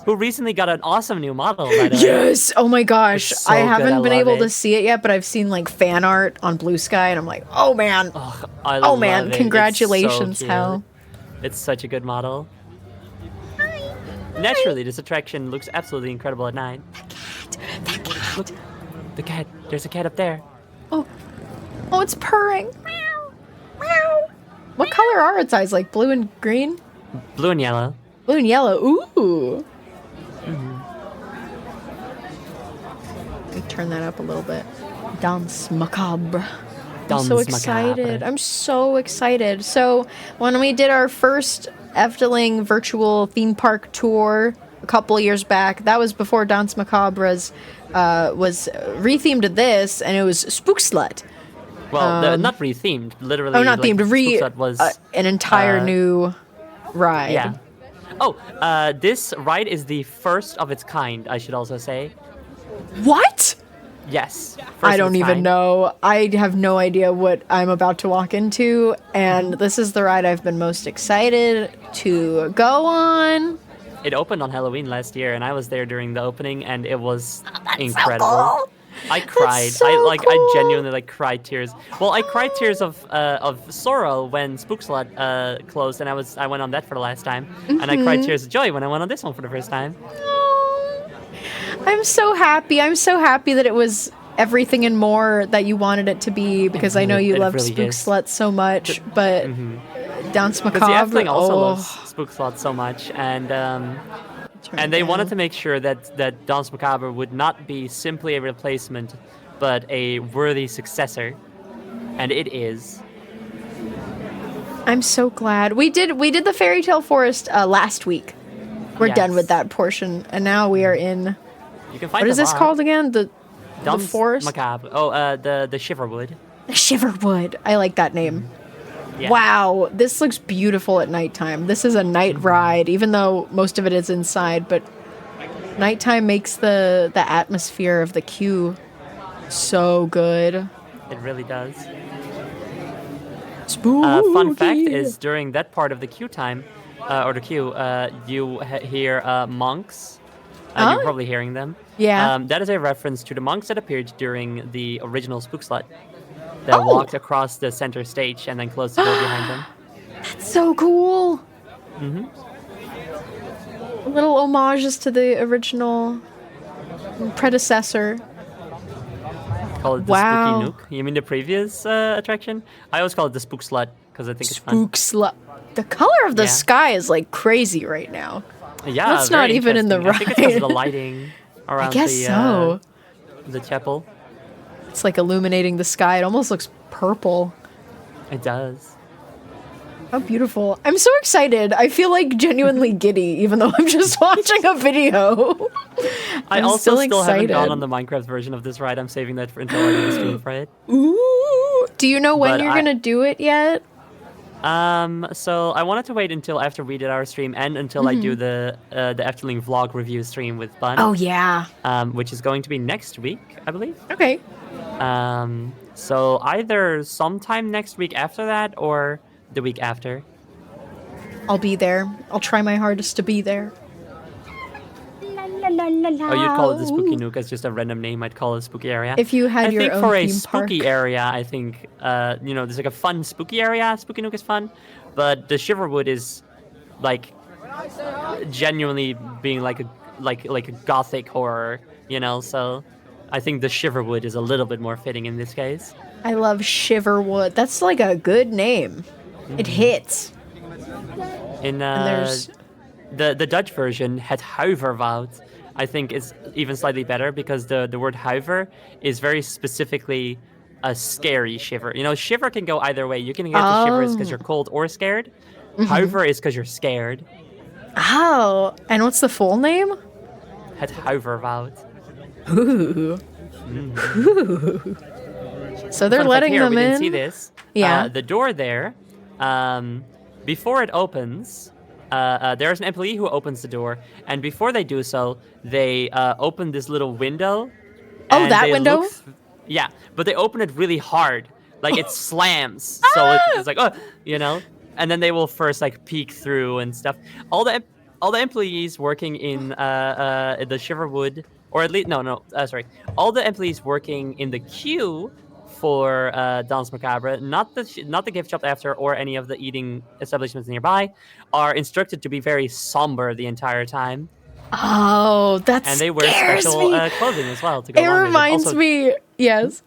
B: Who recently got an awesome new model, by the way.
A: Yes. Oh my gosh.
B: It's so
A: I
B: good.
A: haven't been
B: love
A: able
B: it.
A: to see it yet, but I've seen like fan art on Blue Sky, and I'm like, oh man.
B: I
A: Oh
B: love
A: man.
B: it.
A: Congratulations,
B: it's so
A: Hal.
B: cute. It's such a good model. Naturally, this attraction looks absolutely incredible at night.
A: The cat.
B: Look, the cat. There's a cat up there.
A: Oh, it's purring. Meow. Meow. What color are its eyes? Like blue and green?
B: Blue and yellow.
A: Blue and yellow. Ooh. Let me turn that up a little bit. Danse macabre. I'm so excited. I'm so excited. So when we did our first Efteling virtual theme park tour a couple of years back, that was before Danse Macabre's was rethemed to this, and it was Spook Slut.
B: Well, not rethemed. Literally.
A: Oh, not
B: like,
A: themed.
B: Spook Slut was
A: An entire new ride.
B: Yeah. Oh, this ride is the first of its kind, I should also say.
A: What?
B: Yes.
A: I don't even know. I have no idea what I'm about to walk into, and this is the ride I've been most excited to go on.
B: It opened on Halloween last year, and I was there during the opening, and it was incredible.
A: So cool.
B: I cried.
A: So
B: I
A: cool.
B: genuinely cried tears. Well, I cried tears of sorrow when Spook Slut closed, and I went on that for the last time, and I cried tears of joy when I went on this one for the first time.
A: I'm so happy. I'm so happy that it was everything and more that you wanted it to be, because I know you love
B: really
A: Spook
B: is.
A: Slut so much, but Danse
B: Because
A: Macabre.
B: the Efteling also loves Spook Slut so much, and they wanted to make sure that Danse Macabre would not be simply a replacement, but a worthy successor, and it is.
A: I'm so glad. We did the Fairy Tale Forest last week. We're done
B: Yes.
A: with that portion, and now we are in.
B: You can find
A: What is
B: them
A: this
B: all.
A: called again? The
B: Danse
A: forest?
B: Macabre. Oh, the Shiverwood.
A: Shiverwood. I like that name.
B: Yeah.
A: Wow, this looks beautiful at nighttime. This is a night ride, even though most of it is inside, but nighttime makes the atmosphere of the queue so good.
B: It really does.
A: Spooky.
B: Fun fact is, during that part of the queue time, you hear monks. You're probably hearing them.
A: Yeah.
B: That is a reference to the monks that appeared during the original Spook Slut, that walked across the center stage and then closed the door behind them.
A: That's so cool. Little homages to the original predecessor.
B: Call it the
A: Wow.
B: Spooky Nook. You mean the previous attraction? I always call it the Spook Slut because I think it's fun.
A: Spook Slut. The color of the
B: Yeah.
A: sky is like crazy right now.
B: Yeah,
A: That's not
B: very
A: even in the
B: interesting. I think it's because of the
A: ride.
B: lighting around
A: guess so.
B: the chapel.
A: It's like illuminating the sky. It almost looks purple.
B: It does.
A: How beautiful. I'm so excited. I feel like genuinely giddy, even though I'm just watching a video.
B: I
A: I'm
B: also still haven't
A: excited.
B: gone on the Minecraft version of this ride. I'm saving that for until I do the stream for it.
A: Ooh. Do you know when
B: But
A: you're going to do it yet?
B: So I wanted to wait until after we did our stream and until I do the Efteling vlog review stream with Bun.
A: Oh, yeah.
B: Which is going to be next week, I believe.
A: Okay.
B: So either sometime next week after that or the week after.
A: I'll be there. I'll try my hardest to be there.
B: Oh, you'd call it the Spooky Nook as just a random name. I'd call it Spooky Area.
A: If you had
B: I
A: your
B: think
A: own
B: for a
A: theme
B: spooky
A: park.
B: area, I think there's like a fun spooky area. Spooky Nook is fun, but the Shiverwood is like genuinely being like a gothic horror, So I think the Shiverwood is a little bit more fitting in this case.
A: I love Shiverwood. That's like a good name. It hits.
B: In
A: there's-
B: the Dutch version, Het Huiverwoud, I think is even slightly better because the word huiver is very specifically a scary shiver. Shiver can go either way. You can get the shivers because you're cold or scared. Huiver is because you're scared.
A: Oh, and what's the full name?
B: Het Huiverwoud.
A: Ooh. Ooh. So they're
B: Fun fact
A: letting
B: here,
A: them
B: we
A: in.
B: didn't see this.
A: Yeah.
B: The door there, before it opens, there's an employee who opens the door, and before they do so, they open this little window.
A: Oh,
B: and
A: that
B: they
A: window?
B: look yeah, but they open it really hard, like it slams, so it's like and then they will first like peek through and stuff. All the employees working in the Shiverwood, or at least all the employees working in the queue for Danse Macabre, not the gift shop after or any of the eating establishments nearby, are instructed to be very somber the entire time.
A: Oh, that's
B: And they wear special clothing as well to go
A: It
B: along with
A: reminds
B: Also,
A: me, yes,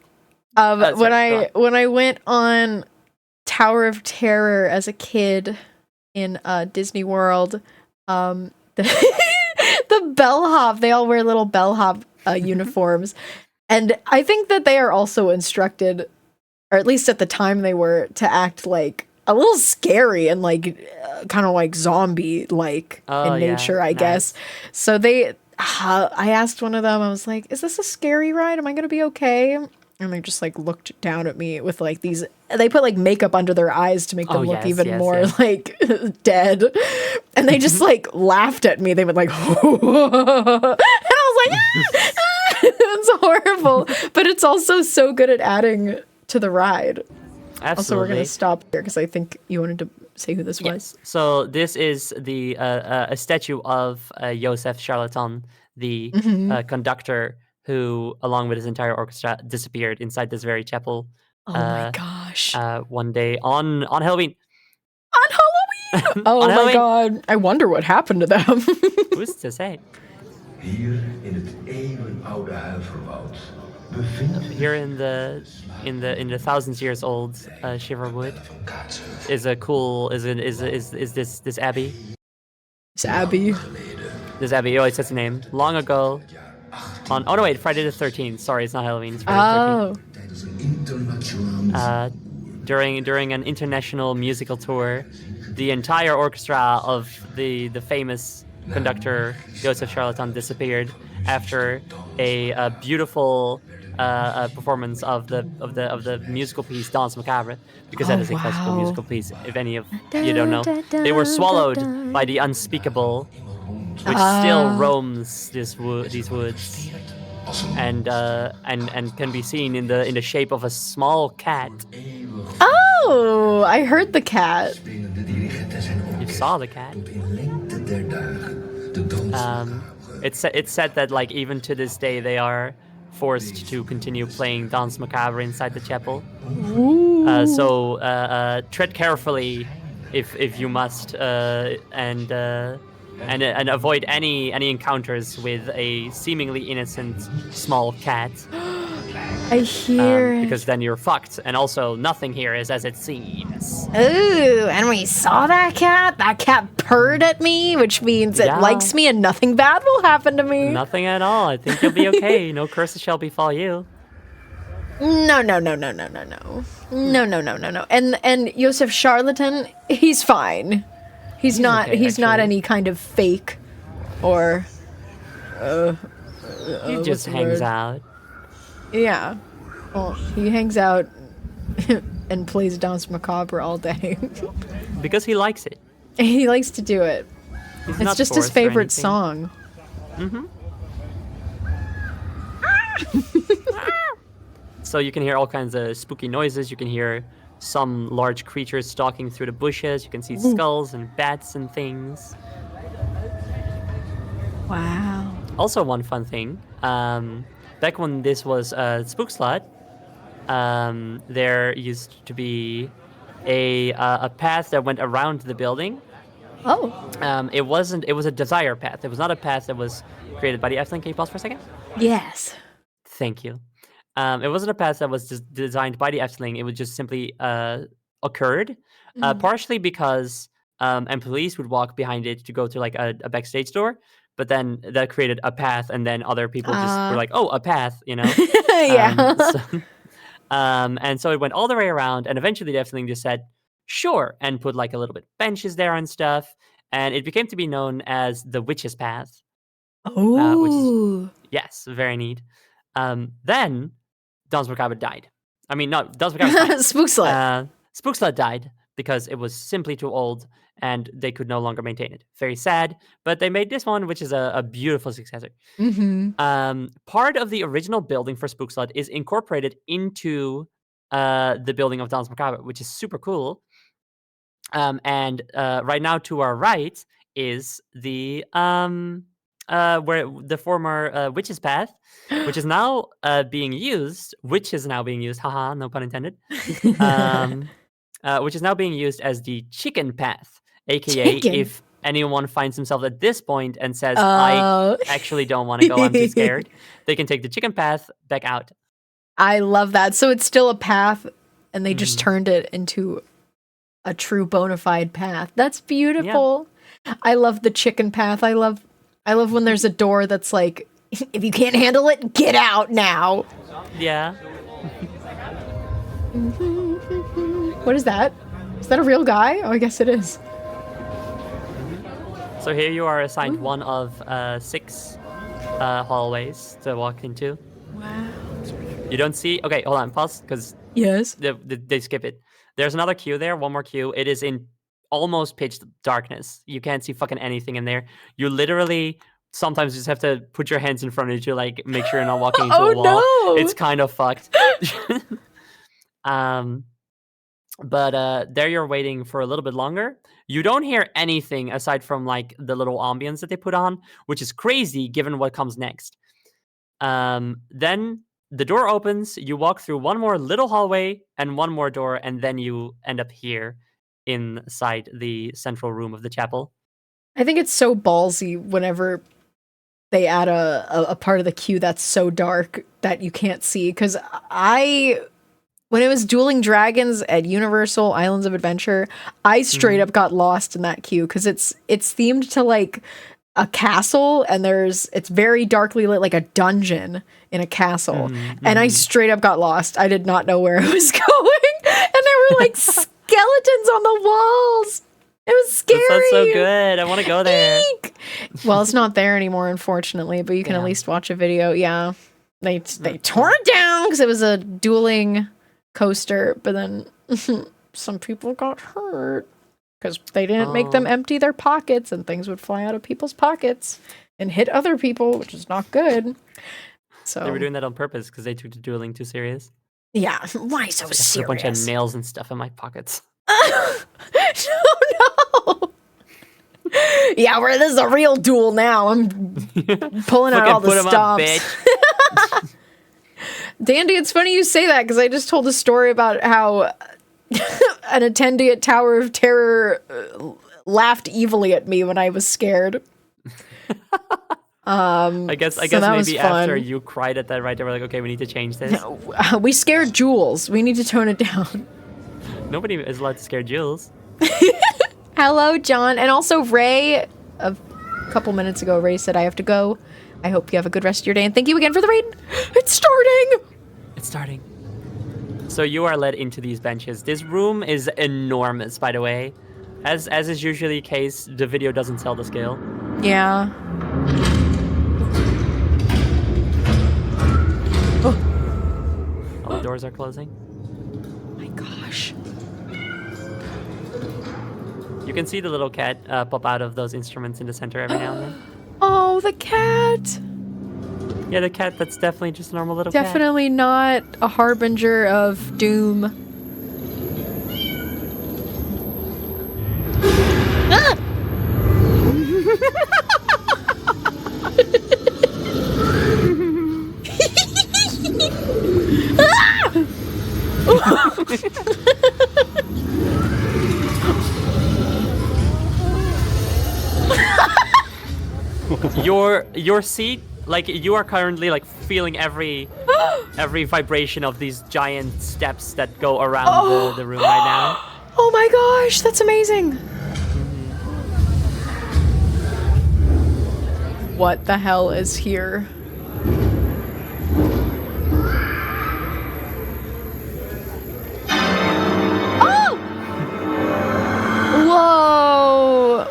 A: of
B: sorry,
A: when I went on Tower of Terror as a kid in Disney World. The bellhop, they all wear little bellhop uniforms, and I think that they are also instructed, or at least at the time they were, to act like a little scary and like kind of like zombie like in nature, I guess. So they I asked one of them, I was like, is this a scary ride? Am I gonna be okay? And they just like looked down at me with like these, they put like makeup under their eyes to make them look even more like dead. And they just like laughed at me. They went like, and I was like, it's horrible. But it's also so good at adding to the ride.
B: Absolutely.
A: Also, we're going to stop here because I think you wanted to say who this was.
B: So this is the a statue of Joseph Charlatan, the conductor who, along with his entire orchestra, disappeared inside this very chapel.
A: Oh my gosh.
B: One day on Halloween.
A: On Halloween! Oh
B: On
A: my
B: Halloween.
A: God. I wonder what happened to them.
B: Who's to say?
F: Hier in het eeuwenoude Huiverwoud bevindt
B: Here in the thousands years old Shiverwood
F: van Kaatsheuvel.
B: is a cool is this abbey.
A: It's Abby.
B: This abbey. Oh, it says the name. Long ago. Friday the 13th. Sorry, it's not Halloween. It's Friday the 13th.
A: Oh.
F: Tijdens een internationale
B: During an international musical tour, the entire orchestra of the famous conductor Joseph Charlatan disappeared after a beautiful performance of the musical piece Danse Macabre, because that is a classical musical piece. If any of you don't know, they were swallowed by the unspeakable, which still roams these woods. And can be seen in the shape of a small cat.
A: Oh, I heard the cat.
F: springende dirigenten zijn
B: You
F: orkest
B: saw the cat.
F: tot in lengte der dagen de dans macabre.
B: It's said that like even to this day they are forced to continue playing Danse Macabre inside the chapel. So tread carefully if you must, and avoid any encounters with a seemingly innocent small cat.
A: I hear.
B: Because then you're fucked, and also nothing here is as it seems.
A: Ooh, and we saw that cat. That cat purred at me, which means it
B: Yeah.
A: likes me and nothing bad will happen to me.
B: Nothing at all. I think you'll be okay. No curses shall befall you.
A: No. And Josef Charlatan, he's fine. He's not.
B: okay,
A: He's not
B: actually.
A: any kind of fake, or
B: He
A: what's
B: just
A: the
B: hangs
A: word?
B: out.
A: Yeah. Well, he hangs out and plays Danse Macabre all day.
B: Because he likes it.
A: He likes to do it.
B: He's
A: It's
B: not
A: just his
B: forced or
A: favorite
B: anything.
A: song.
B: So you can hear all kinds of spooky noises. You can hear some large creatures stalking through the bushes. You can see skulls and bats and things.
A: Wow.
B: Also, one fun thing. Back when this was Spook Slot, there used to be a path that went around the building.
A: Oh.
B: It wasn't. It was a desire path. It was not a path that was created by the Efteling. Can you pause for a second?
A: Yes.
B: Thank you. It wasn't a path that was just designed by the Efteling. It was just simply occurred, partially because employees would walk behind it to go to like a backstage door, but then that created a path, and then other people just were like, "Oh, a path," you know.
A: Yeah.
B: And so it went all the way around, and eventually the Efteling just said, "Sure," and put like a little bit benches there and stuff, and it became to be known as the Witch's Path.
A: Oh.
B: Yes, very neat. Then Danse Macabre died. I mean, no, Danse Macabre died.
A: Spook Slut.
B: Spook Slut died because it was simply too old and they could no longer maintain it. Very sad, but they made this one, which is a beautiful successor. Part of the original building for Spook Slut is incorporated into the building of Danse Macabre, which is super cool. And right now, to our right is the where the former Witch's Path, which is now being used. Which is now being used. Haha, no pun intended. Which is now being used as the Chicken Path, aka
A: Chicken?
B: if anyone finds himself at this point and says,
A: Oh.
B: "I actually don't want to go. I'm too scared," they can take the Chicken Path back out.
A: I love that. So it's still a path, and they just turned it into a true bona fide path. That's beautiful. I love the chicken path. I love when there's a door that's like, if you can't handle it, get out now.
B: Yeah.
A: What is that? Is that a real guy? Oh, I guess it is.
B: So here you are assigned one of 6 hallways to walk into.
A: Wow.
B: You don't see. Okay, hold on. Pause, because
A: Yes.
B: they skip it. There's another queue there. One more queue. It is in almost pitch darkness. You can't see fucking anything in there. You literally sometimes just have to put your hands in front of you to like make sure you're not walking into
A: Oh,
B: a wall.
A: no.
B: It's kind of fucked. But there you're waiting for a little bit longer. You don't hear anything aside from like the little ambience that they put on, which is crazy given what comes next. Then the door opens, you walk through one more little hallway and one more door, and then you end up here inside the central room of the chapel.
A: I think it's so ballsy whenever they add a part of the queue that's so dark that you can't see. Because when it was Dueling Dragons at Universal Islands of Adventure, I straight up got lost in that queue because it's themed to like a castle, and it's very darkly lit, like a dungeon in a castle. And I straight up got lost. I did not know where I was going, and there were like skeletons on the walls. It was scary.
B: That sounds so good. I want to go there.
A: Eek. Well, it's not there anymore, unfortunately, but you can at
B: Yeah.
A: least watch a video. Yeah, they tore it down because it was a dueling coaster, but then some people got hurt because they didn't make them empty their pockets, and things would fly out of people's pockets and hit other people, which is not good. So
B: They were doing that on purpose because they took the dueling too serious.
A: yeah, why so
B: I put a
A: serious?
B: bunch of nails and stuff in my pockets.
A: Oh no! Yeah, this is a real duel now. I'm pulling out
B: Fucking
A: all the
B: put 'em up,
A: stops.
B: bitch.
A: Dandy, it's funny you say that because I just told a story about how an attendee at Tower of Terror laughed evilly at me when I was scared.
B: I guess
A: so that was
B: maybe after
A: fun.
B: you cried at that, right? They were like, okay, we need to change this.
A: We scared Jules. We need to tone it down.
B: Nobody is allowed to scare Jules.
A: Hello, John. And also Ray, a couple minutes ago, Ray said, I have to go. I hope you have a good rest of your day. And thank you again for the raid. It's starting.
B: It's starting. So you are led into these benches. This room is enormous, by the way. As is usually the case, the video doesn't tell the scale.
A: Yeah.
B: All the doors are closing.
A: My gosh.
B: You can see the little cat pop out of those instruments in the center every now and then.
A: Oh, the cat.
B: Yeah, the cat, that's definitely just a normal little cat.
A: Definitely not a harbinger of doom. Ah!
B: Your seat, like you are currently like feeling every vibration of these giant steps that go around the room right now.
A: Oh my gosh, that's amazing. What the hell is here? Oh! Whoa!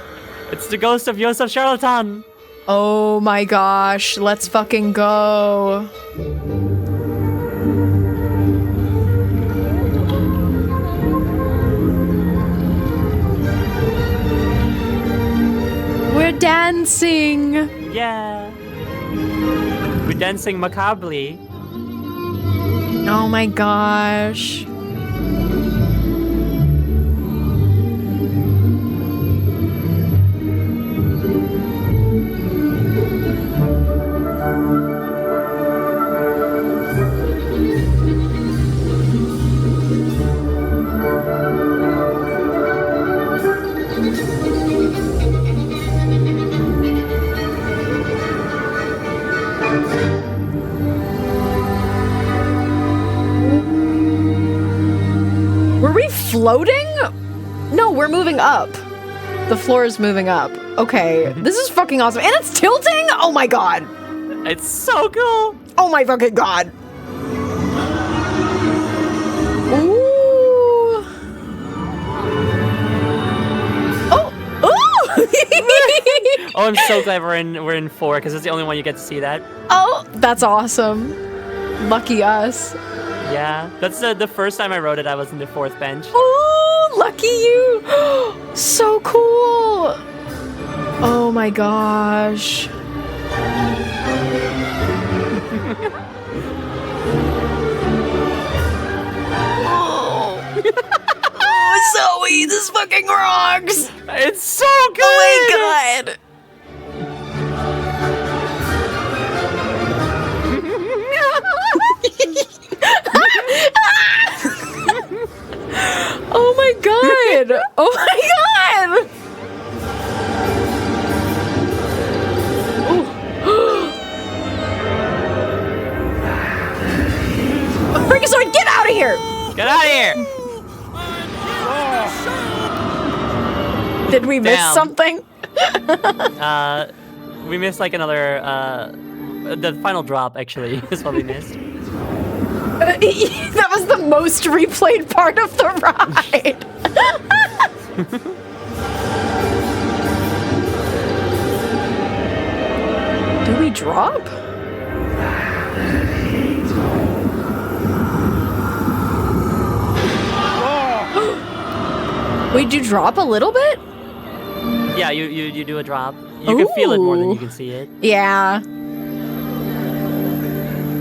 B: It's the ghost of Josef Charlatan.
A: Oh my gosh, let's fucking go. We're dancing.
B: Yeah. We're dancing macabrely.
A: Oh my gosh. Were we floating? No, we're moving up. The floor is moving up. Okay, this is fucking awesome. And it's tilting? Oh my god.
B: It's so cool.
A: Oh my fucking god. Ooh. Oh. Ooh.
B: Oh, I'm so glad we're in 4 because it's the only one you get to see that.
A: Oh, that's awesome. Lucky us.
B: Yeah, that's the first time I wrote it. I was in the 4th bench.
A: Oh, lucky you. So cool. Oh my gosh. Oh, Zoe, this fucking rocks.
B: It's so good.
A: Oh my god. Oh my god! Oh my god! Freakazoid, get out of here!
B: Get out of here!
A: Did we miss
B: Damn.
A: something?
B: We missed like another the final drop actually is what we missed.
A: That was the most replayed part of the ride. Do we drop? Wait, do you drop a little bit?
B: Yeah, you do a drop. You can feel it more than you can see it.
A: Yeah.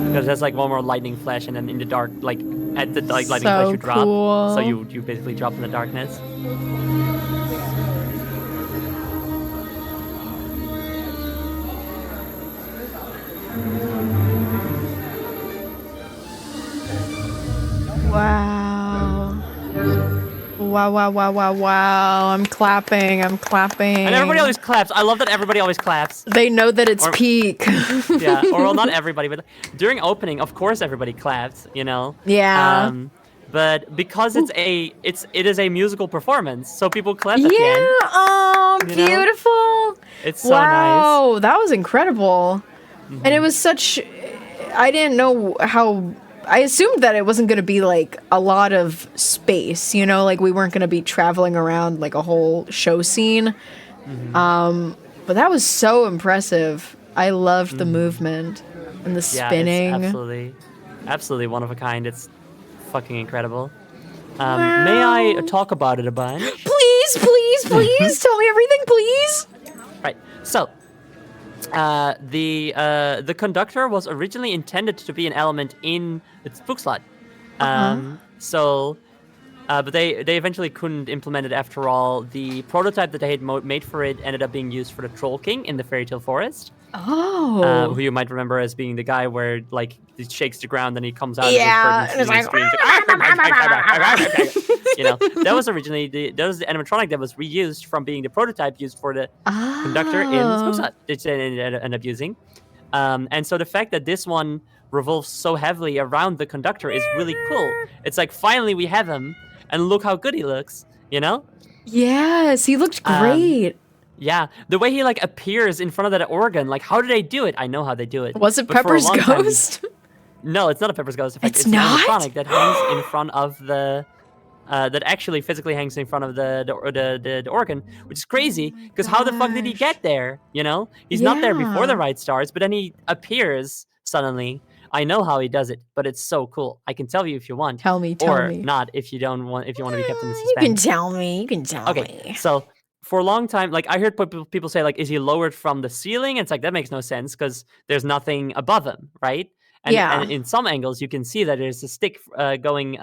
B: Because there's like one more lightning flash, and then in the dark, like at the like lightning
A: So
B: flash, you drop.
A: cool.
B: So you basically drop in the darkness.
A: Wow. Wow, wow, wow, wow, wow. I'm clapping. I'm clapping.
B: And everybody always claps. I love that everybody always claps.
A: They know that it's
B: Or-
A: peak.
B: Yeah, or well, not everybody, but during opening, of course, everybody claps. You know.
A: Yeah.
B: But because it is a musical performance, so people clap at the
A: Yeah.
B: end.
A: Oh,
B: You know?
A: beautiful.
B: It's so nice.
A: Wow, that was incredible. And it was such. I didn't know how I assumed that it wasn't going to be like a lot of space, you know, like we weren't going to be traveling around like a whole show scene. But that was so impressive. I loved the movement and the spinning.
B: Yeah, it's absolutely one of a kind. It's fucking incredible. May I talk about it a bunch?
A: Please, please, please tell me everything, please.
B: Right. So, the conductor was originally intended to be an element in the Spook Slot. But they eventually couldn't implement it after all. The prototype that they had made for it ended up being used for the Troll King in the Fairy Tale Forest.
A: Oh.
B: Who you might remember as being the guy where like he shakes the ground and he comes out
A: Yeah,
B: of the curtain and screams like, you know, that was originally the animatronic that was reused from being the prototype used for the conductor in Spook Slot, which they ended up using. And so the fact that this one revolves so heavily around the conductor is really cool. It's like finally we have him, and look how good he looks, you know?
A: Yes, he looked great.
B: Yeah, the way he like appears in front of that organ, like how do they do it? I know how they do it.
A: Was it
B: But for a
A: Pepper's
B: long time-
A: ghost?
B: No, it's not a Pepper's ghost. In fact,
A: It's
B: an
A: not?
B: animatronic that hangs in front of the that actually physically hangs in front of the organ, which is crazy because how the fuck did he get there? You know, he's not there before the
A: Yeah.
B: ride starts, but then he appears suddenly. I know how he does it, but it's so cool. I can tell you if you want.
A: Tell me.
B: or
A: Me.
B: not if you don't want. If you want to be kept in the
A: You
B: suspense.
A: can tell me. You can tell
B: Okay,
A: me.
B: so for a long time, like I heard people say, like, is he lowered from the ceiling? It's like that makes no sense because there's nothing above him, right? And,
A: Yeah.
B: and in some angles, you can see that there's a stick going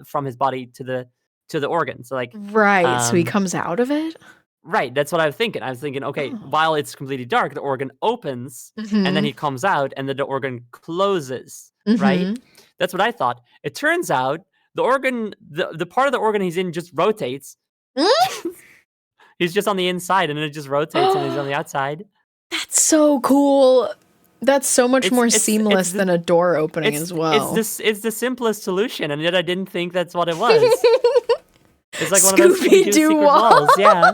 B: from his body to the organ. So like,
A: Right, so he
B: um,
A: comes out of it?
B: right, that's what I was thinking. I was thinking, okay, while it's completely dark, the organ opens, and then he comes out, and then the organ closes, right? That's what I thought. It turns out the organ, the part of the organ he's in, just rotates. He's just on the inside, and it just rotates, and he's on the outside.
A: That's so cool. That's so much more
B: It's
A: seamless
B: the-
A: than a door opening as well.
B: It's the simplest solution, and yet I didn't think that's what it was. It's like one of those
A: Scooby-Doo
B: Scooby-Doo secret
A: wall.
B: walls, yeah.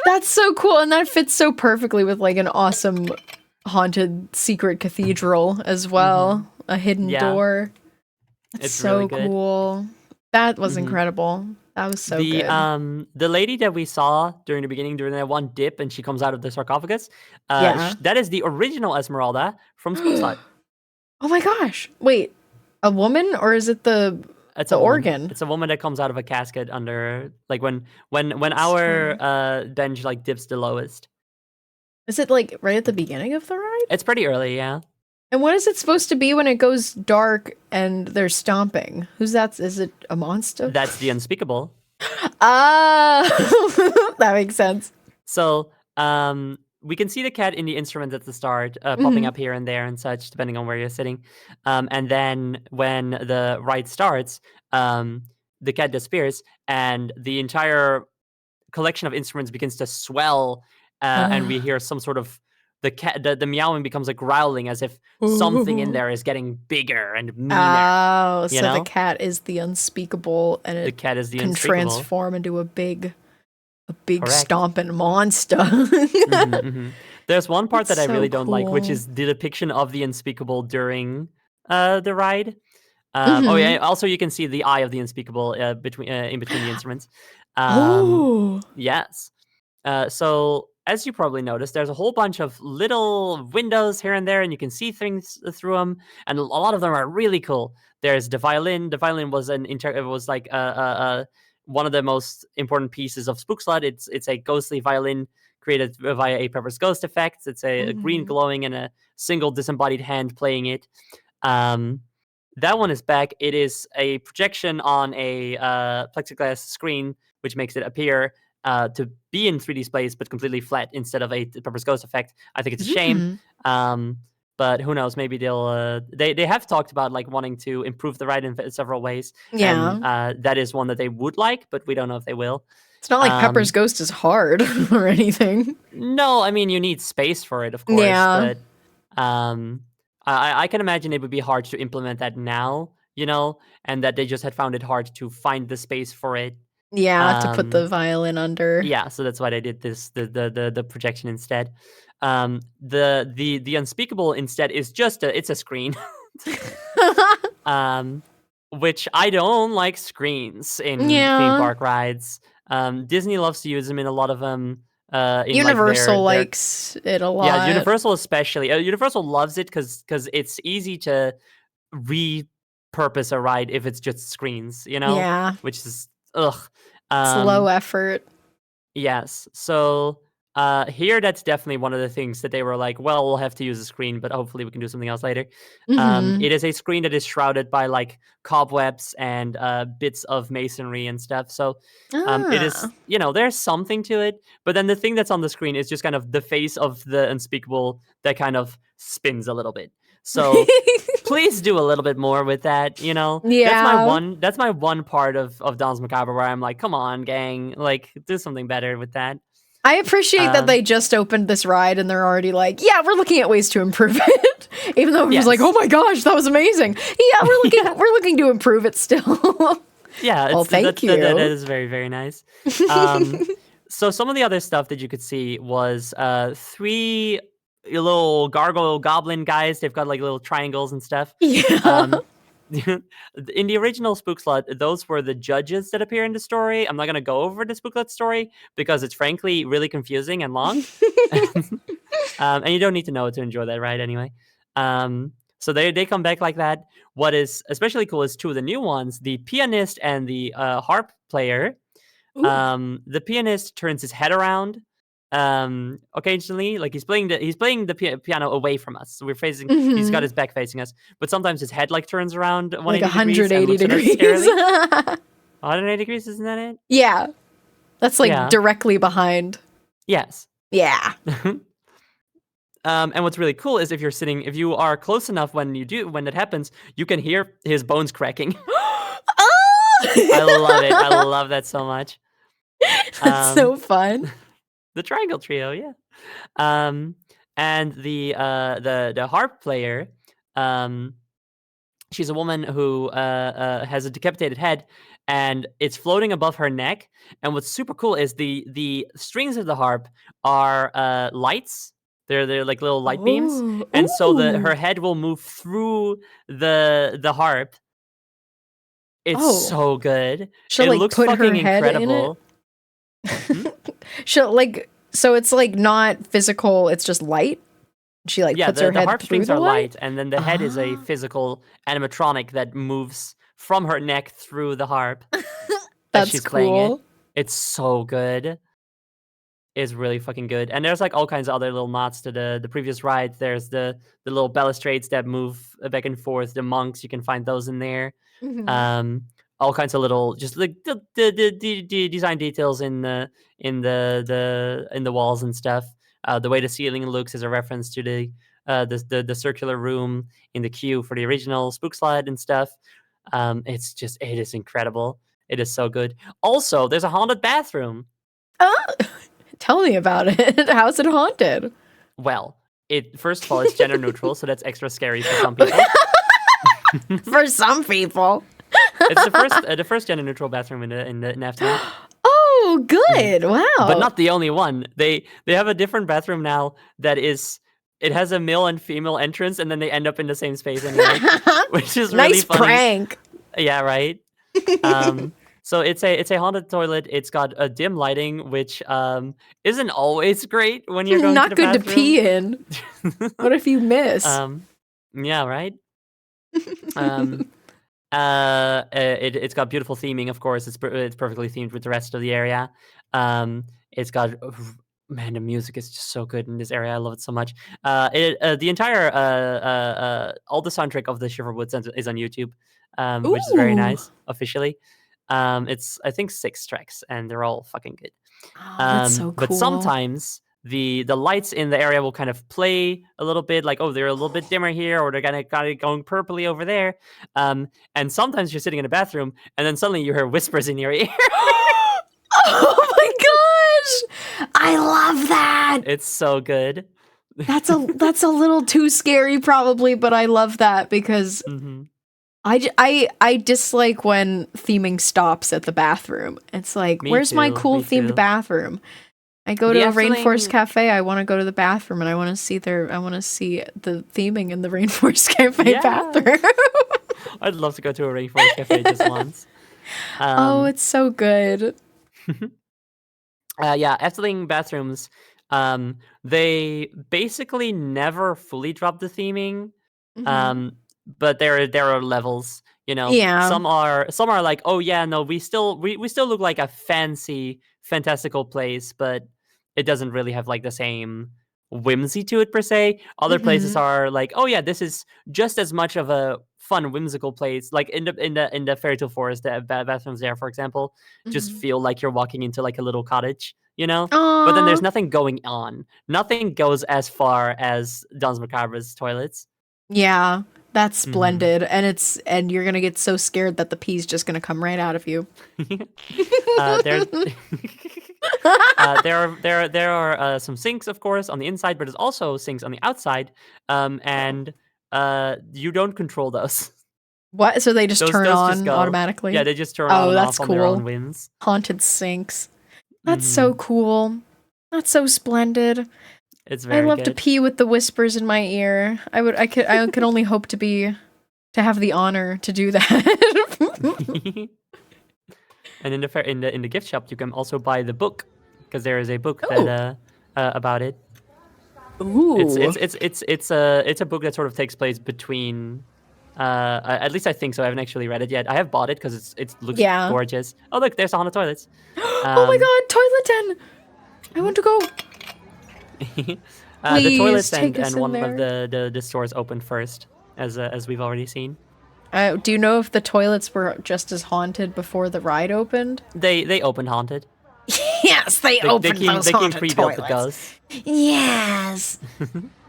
A: That's so cool, and that fits so perfectly with like an awesome haunted secret cathedral as well. A hidden
B: Yeah.
A: door. That's
B: It's
A: so
B: really good.
A: cool. That was incredible. That was so good.
B: The lady that we saw during the beginning, during that one dip, and she comes out of the sarcophagus,
A: Yeah.
B: that is the original Esmeralda from Spook Slot.
A: Oh my gosh. Wait, a woman or is it the
B: It's
A: The
B: a woman.
A: organ.
B: It's a woman that comes out of a casket under, like when our bench like dips the lowest.
A: Is it like right at the beginning of the ride?
B: It's pretty early, yeah.
A: And what is it supposed to be when it goes dark and they're stomping? Who's that? Is it a monster?
B: That's the unspeakable.
A: Ah, that makes sense.
B: So, we can see the cat in the instruments at the start, popping up here and there and such, depending on where you're sitting. And then when the ride starts, the cat disappears, and the entire collection of instruments begins to swell, and we hear some sort of the meowing becomes a growling, as if something in there is getting bigger and meaner.
A: Oh, so
B: you
A: the
B: know?
A: cat is the unspeakable, and
B: The
A: it
B: cat is the
A: can
B: unspeakable.
A: transform into a big
B: Correct.
A: stomping monster.
B: There's one part
A: That's
B: that I really
A: so
B: don't like, which
A: cool.
B: is the depiction of the unspeakable during the ride. Oh yeah. Also, you can see the eye of the unspeakable in between the instruments.
A: Oh,
B: Yes. So as you probably noticed, there's a whole bunch of little windows here and there, and you can see things through them, and a lot of them are really cool. There's the violin. The violin was like one of the most important pieces of Spook Slot. It's a ghostly violin created via a Pepper's Ghost effect. It's a green glowing and a single disembodied hand playing it. That one is back. It is a projection on a plexiglass screen, which makes it appear to be in 3D space, but completely flat instead of a Pepper's Ghost effect. I think it's a shame. But who knows? Maybe they'll. They have talked about like wanting to improve the ride in several ways.
A: Yeah.
B: And that is one that they would like, but we don't know if they will.
A: it's not like Pepper's Ghost is hard or anything.
B: No, I mean you need space for it, of course.
A: Yeah.
B: But I can imagine it would be hard to implement that now, you know, and that they just had found it hard to find the space for it.
A: Yeah, to put the violin under.
B: Yeah, so that's why they did this the projection instead. The unspeakable instead is just it's a screen. which I don't like screens in theme
A: Yeah.
B: park rides. Disney loves to use them in a lot of them. In
A: Universal
B: like their
A: likes it a lot.
B: yeah, Universal especially. Universal loves it because it's easy to repurpose a ride if it's just screens,
A: Yeah.
B: which is ugh.
A: It's low effort.
B: Yes. So here, that's definitely one of the things that they were like, well, we'll have to use a screen, but hopefully we can do something else later.
A: Mhm.
B: It is a screen that is shrouded by like cobwebs and bits of masonry and stuff. So it is,
A: Ah.
B: there's something to it. But then the thing that's on the screen is just kind of the face of the unspeakable that kind of spins a little bit. So please do a little bit more with that,
A: Yeah.
B: That's my one part of Danse Macabre where I'm like, come on, gang, like do something better with that.
A: I appreciate that they just opened this ride and they're already like, yeah, we're looking at ways to improve it. Even though it was like,
B: Yes.
A: oh my gosh, that was amazing. Yeah, we're looking to improve it still.
B: Yeah,
A: Well, thank you.
B: That is very, very nice. So some of the other stuff that you could see was 3 little gargoyle goblin guys. They've got like little triangles and stuff.
A: Yeah.
B: Um, in the original Spook Slot, those were the judges that appear in the story. I'm not going to go over the Spook Slot story because it's frankly really confusing and long. And you don't need to know it to enjoy that ride anyway. So they come back like that. What is especially cool is 2 of the new ones, the pianist and the harp player. The pianist turns his head around occasionally, like he's playing the piano away from us. So he's got his back facing us, but sometimes his head like turns around
A: Like
B: 180
A: 180
B: degrees. And looks at us
A: degrees.
B: scarily. 180 degrees, isn't that it?
A: Yeah. That's like
B: Yeah.
A: directly behind.
B: Yes.
A: Yeah.
B: And what's really cool is if you are close enough when that happens, you can hear his bones cracking. I love it. I love that so much.
A: That's so fun.
B: The triangle trio, yeah. And the harp player, she's a woman who has a decapitated head, and it's floating above her neck. And what's super cool is the strings of the harp are lights. They're like little light beams,
A: Oh,
B: and so her
A: ooh.
B: head will move through the harp. It's
A: Oh.
B: so good.
A: She'll
B: It
A: like
B: looks
A: put her
B: fucking
A: head
B: incredible.
A: in it. She'll like, so it's like not physical, it's just light. She like
B: Yeah,
A: puts her
B: the
A: head
B: harp
A: through
B: strings
A: the
B: are
A: light.
B: light, and then the head is a
A: Ah.
B: physical animatronic that moves from her neck through the harp as
A: That's
B: she's playing it.
A: cool.
B: It's so good. It's really fucking good. And there's like all kinds of other little nods to the previous ride. There's the little balustrades that move back and forth. The monks, you can find those in there.
A: Mhm.
B: All kinds of little, just like the design details in the walls and stuff. The way the ceiling looks is a reference to the circular room in the queue for the original Spook Slide and stuff. It is incredible. It is so good. Also, there's a haunted bathroom.
A: Oh, tell me about it. How's it haunted?
B: Well, first of all, it's gender neutral, so that's extra scary for some people.
A: For some people.
B: It's the first gender neutral bathroom in Efteling.
A: Oh, good. Wow.
B: But not the only one. They have a different bathroom now it has a male and female entrance, and then they end up in the same space anyway, which is really
A: nice
B: funny.
A: prank.
B: Yeah, right. So it's a haunted toilet. It's got a dim lighting, which isn't always great when you're going
A: Not
B: to the
A: good to
B: bathroom.
A: pee in. What if you miss?
B: Yeah, right. It's got beautiful theming, of course. It's perfectly themed with the rest of the area. It's got man, the music is just so good in this area. I love it so much. The entire all the soundtrack of the Shiverwoods is on YouTube, which is very
A: Ooh.
B: nice officially. It's I think 6 tracks, and they're all fucking good.
A: Oh, that's so cool.
B: But sometimes the lights in the area will kind of play a little bit, like, oh, they're a little bit dimmer here, or they're kind of going purpley over there. And sometimes you're sitting in a bathroom, and then suddenly you hear whispers in your ear.
A: Oh my gosh! I love that.
B: It's so good.
A: That's a little too scary, probably, but I love that because
B: Mhm.
A: I dislike when theming stops at the bathroom. It's like,
B: Me
A: where's my
B: too,
A: cool
B: me
A: themed
B: too.
A: bathroom? I go
B: The
A: to a Rainforest
B: Efteling-
A: Cafe. I want to go to the bathroom, and I want to see the theming in the Rainforest Cafe
B: Yes.
A: bathroom.
B: I'd love to go to a rainforest cafe just once.
A: Oh, it's so good.
B: Yeah, Efteling bathrooms, they basically never fully drop the theming, um, but there are levels. You know,
A: Yeah.
B: some are like, oh yeah, no, we still look like a fancy, fantastical place, but it doesn't really have like the same whimsy to it per se. Other places are like, oh yeah, this is just as much of a fun, whimsical place. Like in the fairy tale forest, the bathrooms there, for example, just feel like you're walking into like a little cottage, you know. But then there's
A: Aw.
B: nothing going on. Nothing goes as far as Danse Macabre's toilets.
A: Yeah, that's
B: Mhm.
A: splendid. And you're gonna get so scared that the pee's just gonna come right out of you.
B: There, there are some sinks, of course, on the inside, but there's also sinks on the outside, and you don't control those.
A: What? So they just turn
B: Those just
A: on
B: go.
A: automatically?
B: Yeah, they just turn on
A: Oh,
B: and
A: that's
B: off on their own
A: cool.
B: whims.
A: Haunted sinks. That's
B: Mhm.
A: so cool. That's so splendid.
B: It's
A: I
B: very
A: love to
B: good.
A: pee with the whispers in my ear. I could only hope to have the honor to do that.
B: And in the gift shop, you can also buy the book, because there is a book
A: Ooh.
B: that about it.
A: Ooh.
B: It's a book that sort of takes place between. At least I think so. I haven't actually read it yet. I have bought it because it looks
A: Yeah.
B: gorgeous. Oh look, there's the haunted toilets.
A: Oh my god, toilet 10! I want to go.
B: The
A: Please
B: toilets
A: take us
B: and
A: in
B: one of
A: there.
B: the stores opened first, as we've already seen.
A: Do you know if the toilets were just as haunted before the ride opened?
B: They opened haunted.
A: Yes, they opened those
B: They came
A: haunted
B: pre-built with
A: toilets.
B: ghosts.
A: Yes.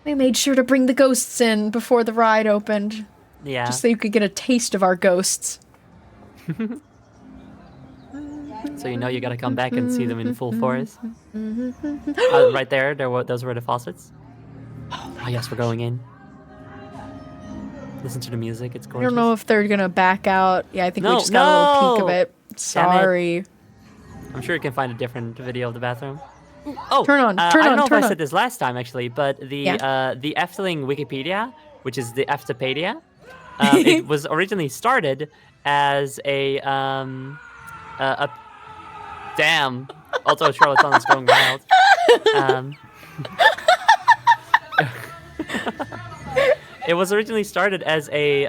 A: They made sure to bring the ghosts in before the ride opened,
B: Yeah.
A: just so you could get a taste of our ghosts.
B: So you know you gotta come back and see them in full force. Right there, those were the faucets. Oh yes, we're going in. Listen to the music, it's
A: I
B: gorgeous.
A: don't know if they're gonna back out. Yeah, I think we
B: No,
A: just got a little peek of
B: no!
A: it. Sorry.
B: I'm sure you can find a different video of the bathroom. Oh,
A: Turn on,
B: I
A: turn
B: don't
A: on,
B: know if
A: turn
B: I
A: on.
B: said this last time actually, but the Efteling Wikipedia, which is the Eftepedia, it was originally started as a damn. Also, Charlatan is going wild. It was originally started as a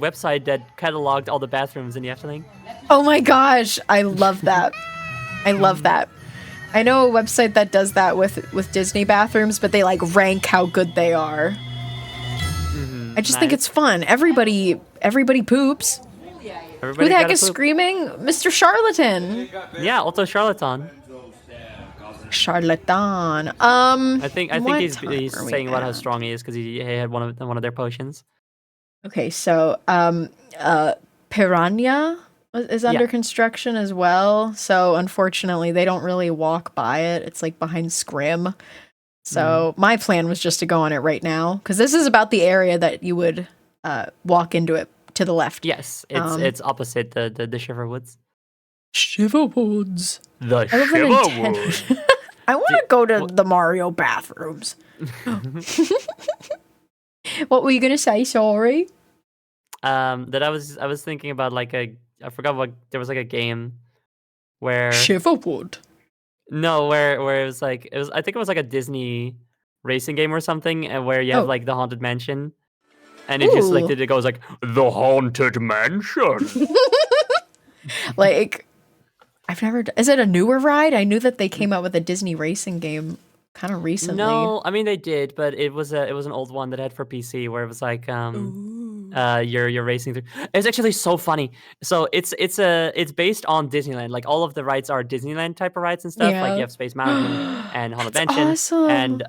B: website that cataloged all the bathrooms in the Efteling.
A: Oh my gosh, I love that. I love that. I know a website that does that with Disney bathrooms, but they like rank how good they are. I just think
B: Nice.
A: it's fun. Everybody poops.
B: Everybody
A: Who the heck
B: gotta
A: is
B: poop.
A: screaming? Mr. Charlatan.
B: Yeah, also Charlatan.
A: Charlatan.
B: I think
A: what
B: he's
A: time are we
B: saying about how
A: at?
B: strong he is because he had one of their potions.
A: Okay, so Piranha is under construction as well. So unfortunately, they don't really walk by it. It's like behind Scrim. So my plan was just to go on it right now because this is about the area that you would walk into it to the left.
B: Yes, it's opposite the Shiverwoods.
A: Shiverwoods.
B: The
A: I love that
B: Shiverwoods.
A: I want to go to the Mario bathrooms. What were you gonna say? Sorry.
B: That I was thinking about like I forgot what there was like a game where
A: Shiverwood.
B: no where it was like I think it was like a Disney racing game or something, and where you have like the haunted mansion, and if you select it, it goes like the haunted mansion.
A: Like, I've never. Is it a newer ride? I knew that they came out with a Disney racing game kind of recently.
B: No, I mean they did, but it was an old one that I had for PC where it was like you're racing through. It's actually so funny. So it's based on Disneyland. Like all of the rides are Disneyland type of rides and stuff. Like you have Space Mountain and Haunted Mansion and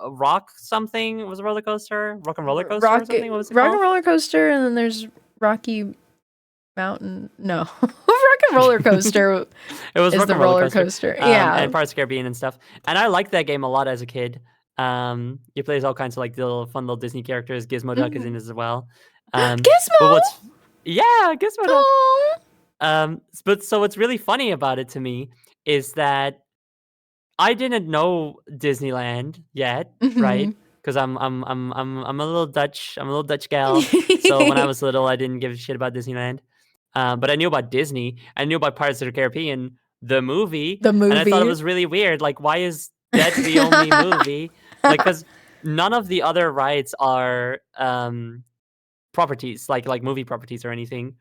B: Rock something was a roller coaster, Rock and Roller Coaster or something. What was it
A: Rock
B: called?
A: and Roller Coaster, and then there's Rocky Mountain. No, Rock and Roller Coaster.
B: It was
A: is
B: Rock
A: the
B: and Roller
A: roller coaster. Yeah,
B: and Pirates of the Caribbean and stuff. And I liked that game a lot as a kid. You play as all kinds of like little fun little Disney characters. Gizmo Duck is in it as well.
A: Gizmo.
B: But Gizmo Duck.
A: Aw.
B: But so what's really funny about it to me is that I didn't know Disneyland yet, right? because I'm a little Dutch. I'm a little Dutch gal. So when I was little, I didn't give a shit about Disneyland. But I knew about Disney. I knew about Pirates of the Caribbean, the movie,
A: The
B: and I thought it
A: movie.
B: was really weird. Like, why is that the only movie? Like, because none of the other rides are properties, like movie properties or anything.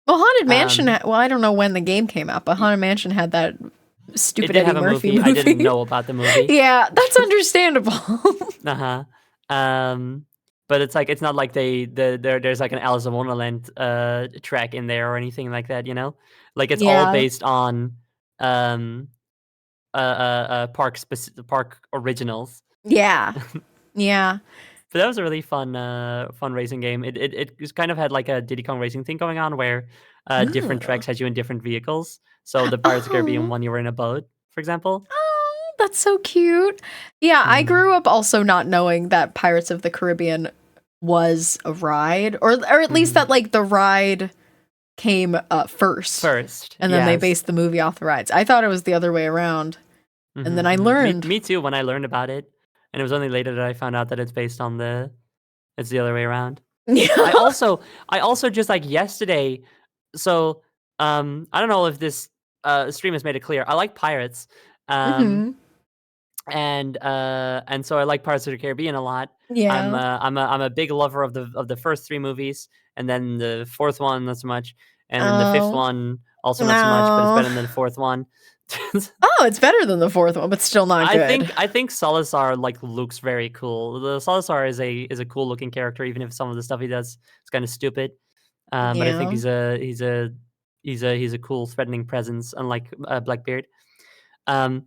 A: Well, Haunted Mansion.
B: Um,
A: Well, I don't know when the game came out, but
B: y-
A: Haunted Mansion had that
B: It
A: stupid
B: did
A: Eddie
B: have a
A: Murphy
B: movie. I didn't know about the movie.
A: Yeah, that's understandable.
B: Uh-huh. But it's like it's not like there's like an Alice in Wonderland track in there or anything like that, you know? Like it's all
A: Yeah.
B: based on um park originals.
A: Yeah. Yeah.
B: But that was a really fun fun racing game. It just kind of had like a Diddy Kong Racing thing going on where different
A: Ooh.
B: tracks had you in different vehicles. So the Pirates of the Caribbean
A: Oh.
B: one, you were in a boat, for example.
A: Oh, that's so cute. Yeah, I
B: Mhm.
A: grew up also not knowing that Pirates of the Caribbean was a ride, or at least that like the ride came first,
B: First.
A: and then they
B: yes.
A: based the movie off the rides. I thought it was the other way around, and then I
B: Mhm.
A: learned.
B: Me too when I learned about it. And it was only later that I found out that it's based on it's the other way around.
A: Yeah.
B: I also just like yesterday, so I don't know if this stream has made it clear. I like pirates.
A: Mhm.
B: And so I like Pirates of the Caribbean a lot.
A: Yeah.
B: I'm a big lover of the first 3 movies, and then the 4th one not so much, and then the 5th
A: Oh.
B: one also not so much, but it's
A: No.
B: better than the 4th one.
A: Oh, it's better than the 4th one, but still not good.
B: I think Salazar like looks very cool. The Salazar is a cool looking character, even if some of the stuff he does is kind of stupid. But I think
A: Yeah.
B: he's a cool threatening presence, unlike Blackbeard. Um,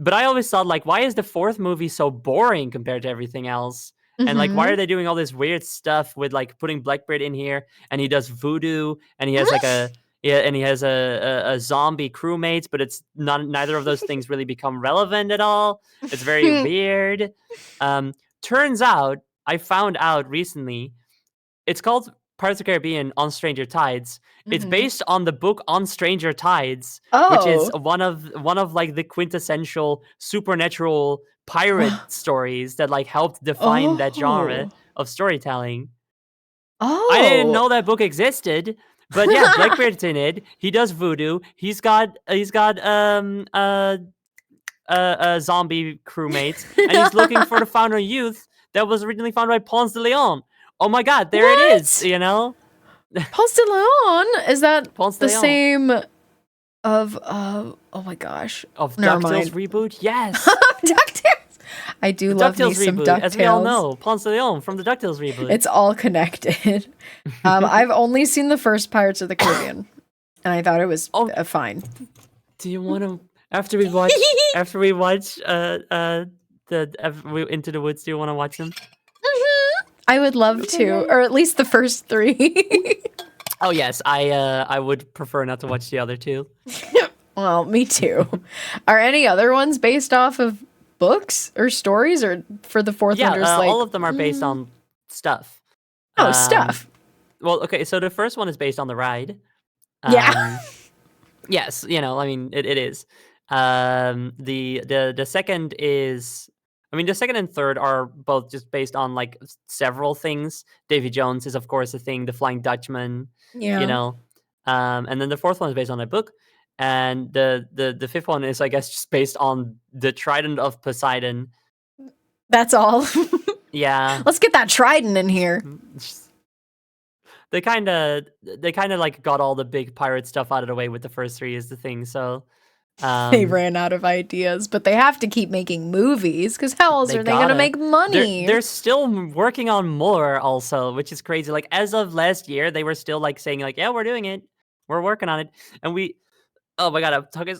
B: but I always thought, like, why is the 4th movie so boring compared to everything else? And like, why are
A: Mhm.
B: they doing all this weird stuff with like putting Blackbeard in here, and he does voodoo, and he has like and he has a zombie crewmates, but it's not neither of those things really become relevant at all. It's very weird. Turns out, I found out recently, it's called Pirates of the Caribbean on Stranger Tides. It's
A: Mhm.
B: based on the book On Stranger Tides, which is
A: Oh.
B: one of like the quintessential supernatural pirate stories that like helped define that genre
A: Oh.
B: of storytelling.
A: Oh.
B: I didn't know that book existed, but yeah, Blackbeard's in it. He does voodoo. He's got zombie crewmates, and he's looking for the Fountain of Youth that was originally found by Ponce de Leon. Oh my God, there it is.
A: What?
B: You know,
A: Ponce de Leon? Is that
B: Ponce de
A: the
B: Leon
A: same of oh my gosh.
B: of
A: Never
B: DuckTales
A: mind.
B: reboot. Yes,
A: DuckTales. I do
B: the
A: love me
B: DuckTales
A: some
B: reboot, as we all
A: DuckTales.
B: know, Ponce de Leon from the DuckTales reboot.
A: It's all connected. I've only seen the first Pirates of the Caribbean, and I thought it was
B: Oh.
A: fine.
B: Do you want to after we watch Into the Woods? Do you want to watch them?
A: I would love to, or at least the first 3.
B: Oh yes, I would prefer not to watch the other 2.
A: Well, me too. Are any other ones based off of books or stories, or for the 4th
B: Yeah,
A: one just like
B: all of them are based on stuff.
A: stuff?
B: Well, okay, so the first one is based on the ride.
A: Yeah.
B: Yes, you know, I mean, it is. The second is, I mean, the second and third are both just based on like several things. Davy Jones is of course a thing. The Flying Dutchman,
A: Yeah.
B: you know, and then the 4th one is based on a book, and the 5th one is, I guess, just based on the Trident of Poseidon.
A: That's all.
B: Yeah.
A: Let's get that trident in here.
B: They kind of like got all the big pirate stuff out of the way with the first 3 is the thing. So
A: They ran out of ideas, but they have to keep making movies because how else are they going to make money?
B: They're still working on more also, which is crazy. Like as of last year, they were still like saying like, yeah, we're doing it. We're working on it. And oh my God, I'm talking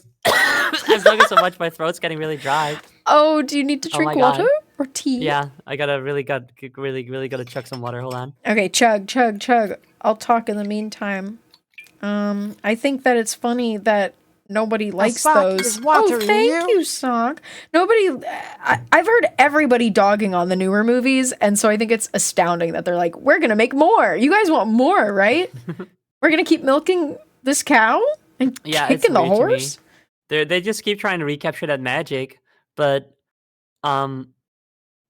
B: so much. My throat's getting really dry.
A: Oh, do you need to
B: Oh
A: drink
B: my
A: water
B: God.
A: or tea?
B: Yeah, I really gotta chug some water. Hold on.
A: Okay, chug, chug, chug. I'll talk in the meantime. I think that it's funny that nobody likes
C: sock
A: those.
C: is watering
A: Thank you, Sock. Nobody. I've heard everybody dogging on the newer movies, and so I think it's astounding that they're like, "We're gonna make more. You guys want more, right? We're gonna keep milking this cow and
B: Yeah, it's
A: kicking the
B: weird to me.
A: horse."
B: They just keep trying to recapture that magic, but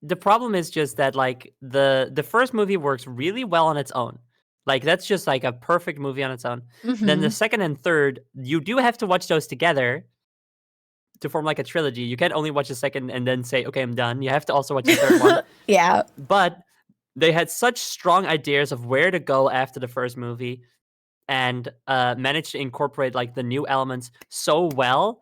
B: the problem is just that like the first movie works really well on its own. Like that's just like a perfect movie on its own. Then the second and third, you do have to watch those together to form like a trilogy. You can't only watch the second and then say, okay, I'm done. You have to also watch the third one.
A: Yeah.
B: But they had such strong ideas of where to go after the first movie and managed to incorporate like the new elements so well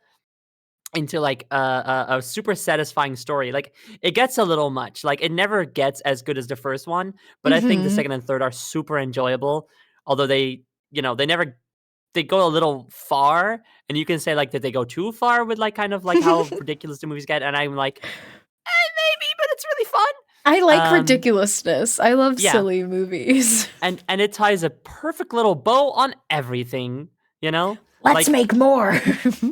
B: into like a super satisfying story. Like it gets a little much. Like it never gets as good as the first one, but I think the second and third are super enjoyable. Although they, they go a little far, and you can say like did they go too far with like kind of like how ridiculous the movies get, and I'm like maybe, but it's really fun.
A: I like ridiculousness. I love
B: yeah.
A: silly movies.
B: And it ties a perfect little bow on everything,
A: Let's make more.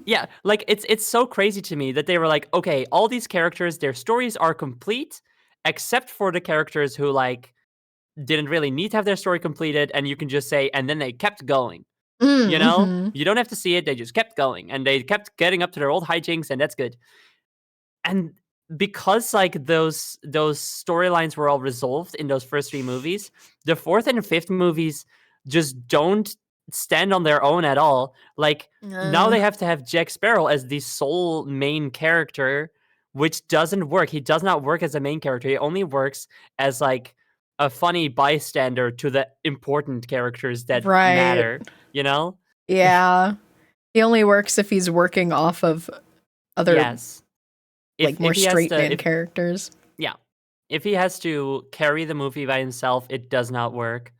B: Yeah, like it's so crazy to me that they were like, okay, all these characters, their stories are complete, except for the characters who like didn't really need to have their story completed, and you can just say, and then they kept going. You don't have to see it; they just kept going, and they kept getting up to their old hijinks, and that's good. And because like those storylines were all resolved in those first three movies, the fourth and fifth movies just don't stand on their own at all. Like now they have to have Jack Sparrow as the sole main character, which doesn't work. He does not work as a main character. He only works as like a funny bystander to the important characters that matter,
A: Yeah. He only works if he's working off of other more straight man characters.
B: Yeah. If he has to carry the movie by himself, it does not work.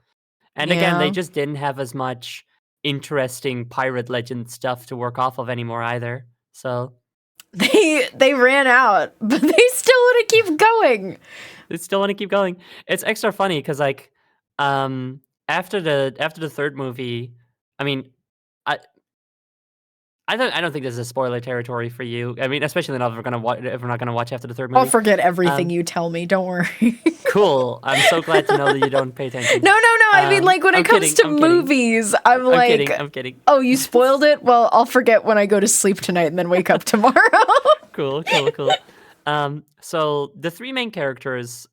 B: And again, they just didn't have as much interesting pirate legend stuff to work off of anymore either. So
A: they ran out, but they still want to keep going.
B: They still want to keep going. It's extra funny because like after the third movie, I mean, I don't think this is spoiler territory for you. I mean, especially now if we're not gonna watch after the third movie.
A: I'll forget everything you tell me. Don't worry.
B: Cool. I'm so glad to know that you don't pay attention.
A: No. I mean, like when it comes to movies, I'm like,
B: I'm kidding.
A: Oh, you spoiled it? Well, I'll forget when I go to sleep tonight and then wake up tomorrow.
B: Cool. So the three main characters,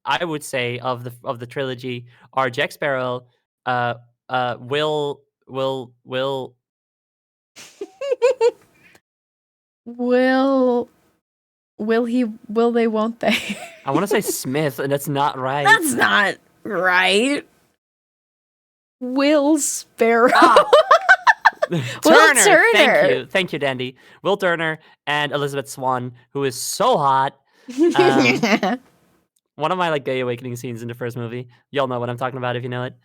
B: I would say, of the trilogy are Jack Sparrow, Will
A: they, won't they?
B: I want to say Smith, and that's not right.
A: That's not right. Will Sparrow.
B: Turner. Thank you, Dandy. Will Turner and Elizabeth Swann, who is so hot. One of my like gay awakening scenes in the first movie. Y'all know what I'm talking about if you know it.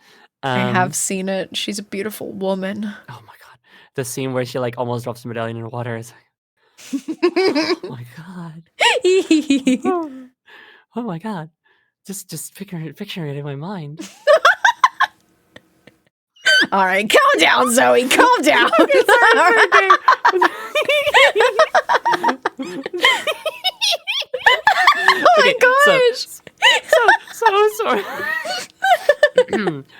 A: I have seen it. She's a beautiful woman.
B: Oh my god, the scene where she like almost drops the medallion in the water is like, oh my god. Oh my god. Just picturing it in my mind.
A: All right, calm down, Zoe. Calm down.
B: Okay, sorry.
A: Oh my gosh.
B: So sorry.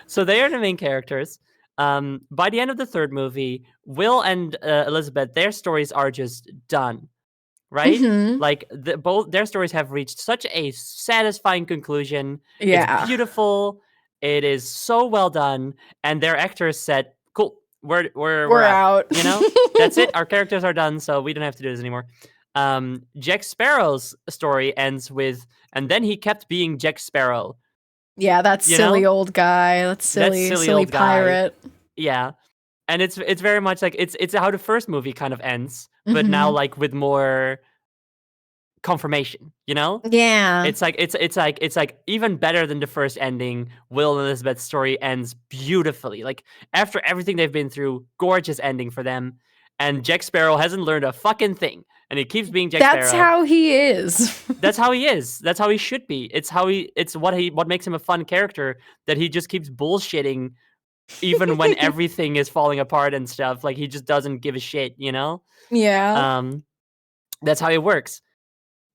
B: So they are the main characters. By the end of the third movie, Will and Elizabeth, their stories are just done. Right? Like both their stories have reached such a satisfying conclusion.
A: Yeah.
B: It's beautiful. It is so well done, and their actors said, "Cool, we're
A: out."
B: That's it. Our characters are done, so we don't have to do this anymore." Jack Sparrow's story ends with, and then he kept being Jack Sparrow.
A: Yeah, that silly old guy. That silly old pirate.
B: Guy. Yeah, and it's very much like it's how the first movie kind of ends, but now like with more confirmation,
A: Yeah.
B: It's like even better than the first ending. Will and Elizabeth's story ends beautifully. Like after everything they've been through, gorgeous ending for them. And Jack Sparrow hasn't learned a fucking thing, and he keeps being Jack Sparrow.
A: That's how he is.
B: That's how he is. That's how he should be. It's what makes him a fun character, that he just keeps bullshitting even when everything is falling apart and stuff. Like he just doesn't give a shit,
A: Yeah.
B: That's how it works.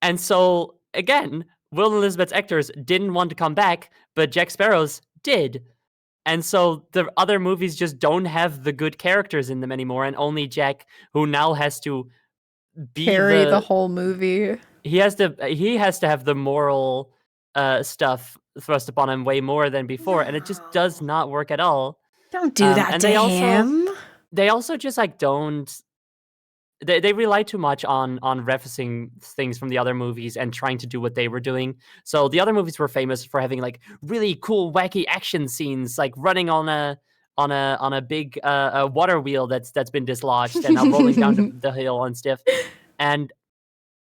B: And so again, Will and Elizabeth's actors didn't want to come back, but Jack Sparrow's did. And so the other movies just don't have the good characters in them anymore, and only Jack, who now has to be
A: carry the whole movie.
B: he has to have the moral stuff thrust upon him way more than before, and it just does not work at all.
A: Don't do that
B: and
A: to him.
B: They also just like don't. They rely too much on referencing things from the other movies and trying to do what they were doing. So the other movies were famous for having like really cool, wacky action scenes, like running on a big water wheel that's been dislodged and now rolling down the hill and stuff. And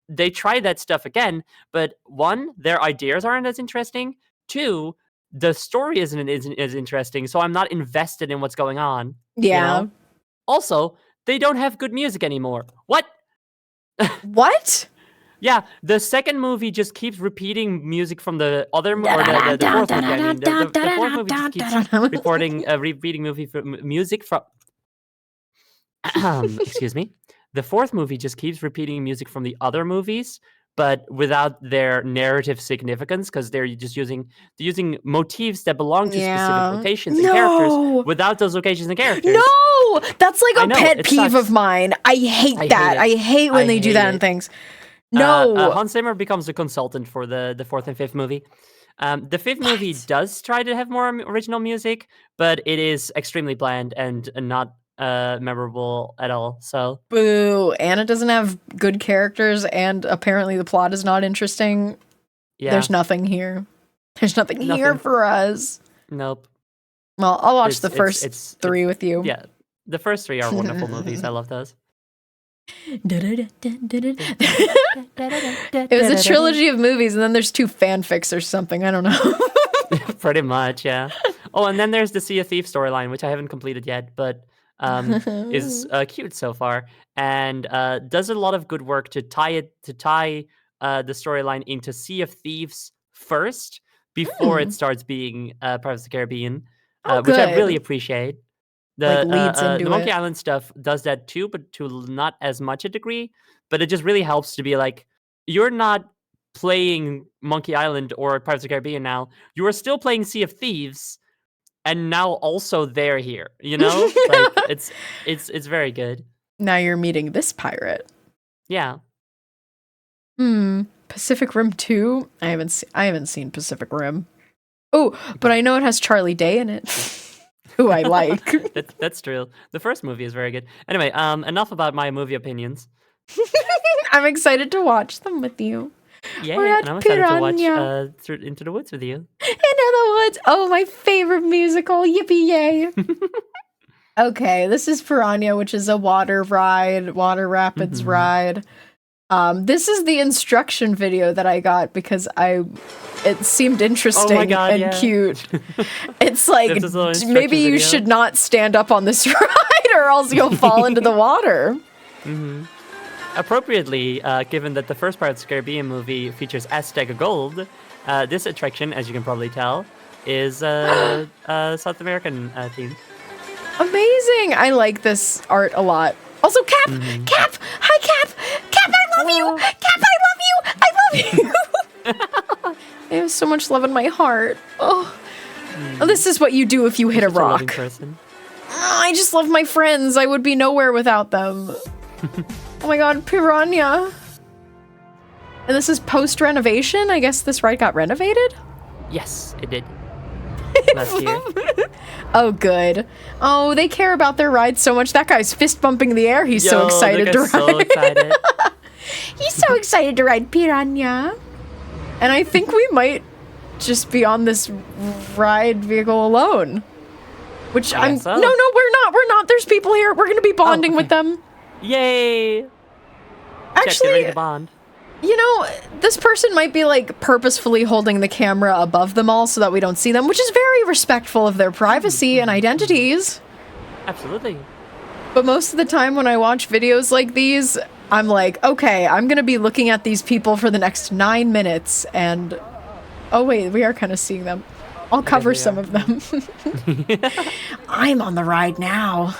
B: they try that stuff again, but one, their ideas aren't as interesting. Two, the story isn't as interesting, so I'm not invested in what's going on.
A: Yeah.
B: You know? Also, they don't have good music anymore. What?
A: What?
B: Yeah, the second movie just keeps repeating music from the other or the fourth movie. I mean, the fourth movie just keeps repeating music from. Excuse me. The fourth movie just keeps repeating music from the other movies, but without their narrative significance, because they're using motifs that belong to specific locations and characters without those locations and characters.
A: No, that's like a pet peeve
B: sucks.
A: of mine. I hate that. I hate when they do that in things. No.
B: Hans Zimmer becomes a consultant for the fourth and fifth movie. The fifth movie does try to have more original music, but it is extremely bland and not memorable at all. So
A: boo. Anna doesn't have good characters, and apparently the plot is not interesting. Yeah. There's nothing here. There's nothing here for us.
B: Nope.
A: Well, I'll watch the first three with you.
B: Yeah. The first three are wonderful movies. I love those.
A: It was a trilogy of movies, and then there's 2 fanfics or something. I don't know.
B: Pretty much, yeah. Oh, and then there's the Sea of Thieves storyline, which I haven't completed yet, but is cute so far, and does a lot of good work to tie the storyline into Sea of Thieves first before it starts being Pirates of the Caribbean, which I really appreciate. The Monkey Island stuff does that too, but to not as much a degree. But it just really helps to be like, you're not playing Monkey Island or Pirates of the Caribbean now. You are still playing Sea of Thieves, and now also they're here. You know, like it's very good.
A: Now you're meeting this pirate.
B: Yeah.
A: Pacific Rim 2. I haven't seen Pacific Rim. Oh, but I know it has Charlie Day in it. Who I like.
B: That's true. The first movie is very good. Anyway, enough about my movie opinions.
A: I'm excited to watch them with you.
B: Yeah, and I'm excited to watch Into the Woods with you.
A: Into the Woods. Oh, my favorite musical. Yippee yay. Okay, this is Piranha, which is a water rapids ride. This is the instruction video that I got because it seemed interesting and cute. It's like, maybe you should not stand up on this ride or else you'll fall into the water.
B: Appropriately, given that the first Pirates of the Caribbean movie features Aztec gold, this attraction, as you can probably tell, is South American themed.
A: Amazing! I like this art a lot. Also, Cap! Cap! Hi, Cap! Cap, I love you! Cap, I love you! I love you! I have so much love in my heart. Oh, this is what you do if you hit a rock. I just love my friends. I would be nowhere without them. Oh my god, Piranha. And this is post-renovation? I guess this ride got renovated?
B: Yes, it did. Last year.
A: Oh, good. Oh, they care about their ride so much. That guy's fist bumping the air. He's so excited to ride.
B: So excited.
A: He's so excited to ride Piranha. And I think we might just be on this ride vehicle alone. Which No, we're not. We're not. There's people here. We're going to be bonding with them.
B: Yay.
A: Actually,
B: ready to bond.
A: You know, this person might be like purposefully holding the camera above them all so that we don't see them, which is very respectful of their privacy and identities.
B: Absolutely.
A: But most of the time when I watch videos like these, I'm like, okay, I'm going to be looking at these people for the next 9 minutes and... Oh wait, we are kind of seeing them. I'll cover some of them. I'm on the ride now.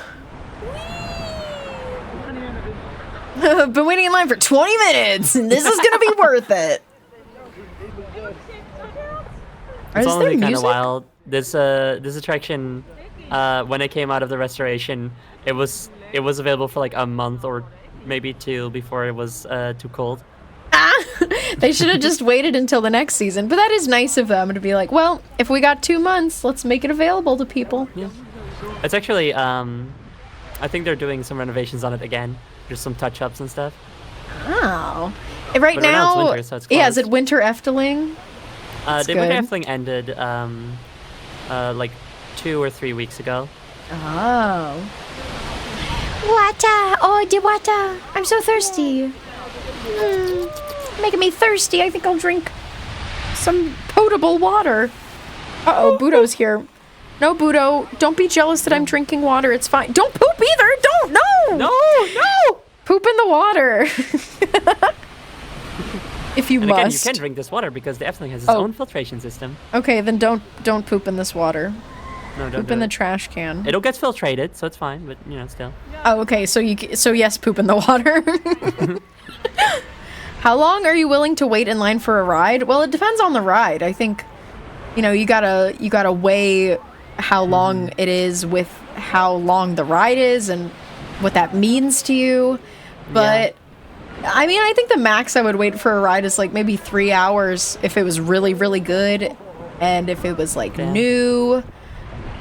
A: Been waiting in line for 20 minutes, and this is gonna be worth it.
B: It's only kind of wild. This attraction, when it came out of the restoration, it was available for like a month or maybe 2 before it was too cold.
A: They should have just waited until the next season. But that is nice of them to be like, well, if we got 2 months, let's make it available to people.
B: Yeah. It's actually, I think they're doing some renovations on it again. There's some touch-ups and stuff.
A: Oh. Right
B: But
A: now,
B: it's winter, so it's
A: yeah, is
B: closed.
A: it Winter Efteling? That's
B: The Winter
A: good.
B: Efteling ended, like 2 or 3 weeks ago.
A: Oh. Water! Oh, the water! I'm so thirsty. Making me thirsty. I think I'll drink some potable water. Uh-oh, Budo's here. No, Budo, don't be jealous that I'm drinking water. It's fine. Don't poop either! Don't! No!
B: No!
A: Poop in the water. If you
B: And
A: must.
B: again, you can drink this water because the Efteling has its
A: Oh.
B: own filtration system.
A: Okay, then don't poop in this water.
B: No, don't
A: Poop
B: do
A: in the
B: it.
A: trash can.
B: It'll get filtrated, so it's fine, but, you know, still.
A: Oh, okay. So yes, poop in the water. How long are you willing to wait in line for a ride? Well, it depends on the ride. I think, you know, you gotta weigh how long it is with how long the ride is and what that means to you. But I mean, I think the max I would wait for a ride is like maybe 3 hours if it was really, really good, and if it was like new,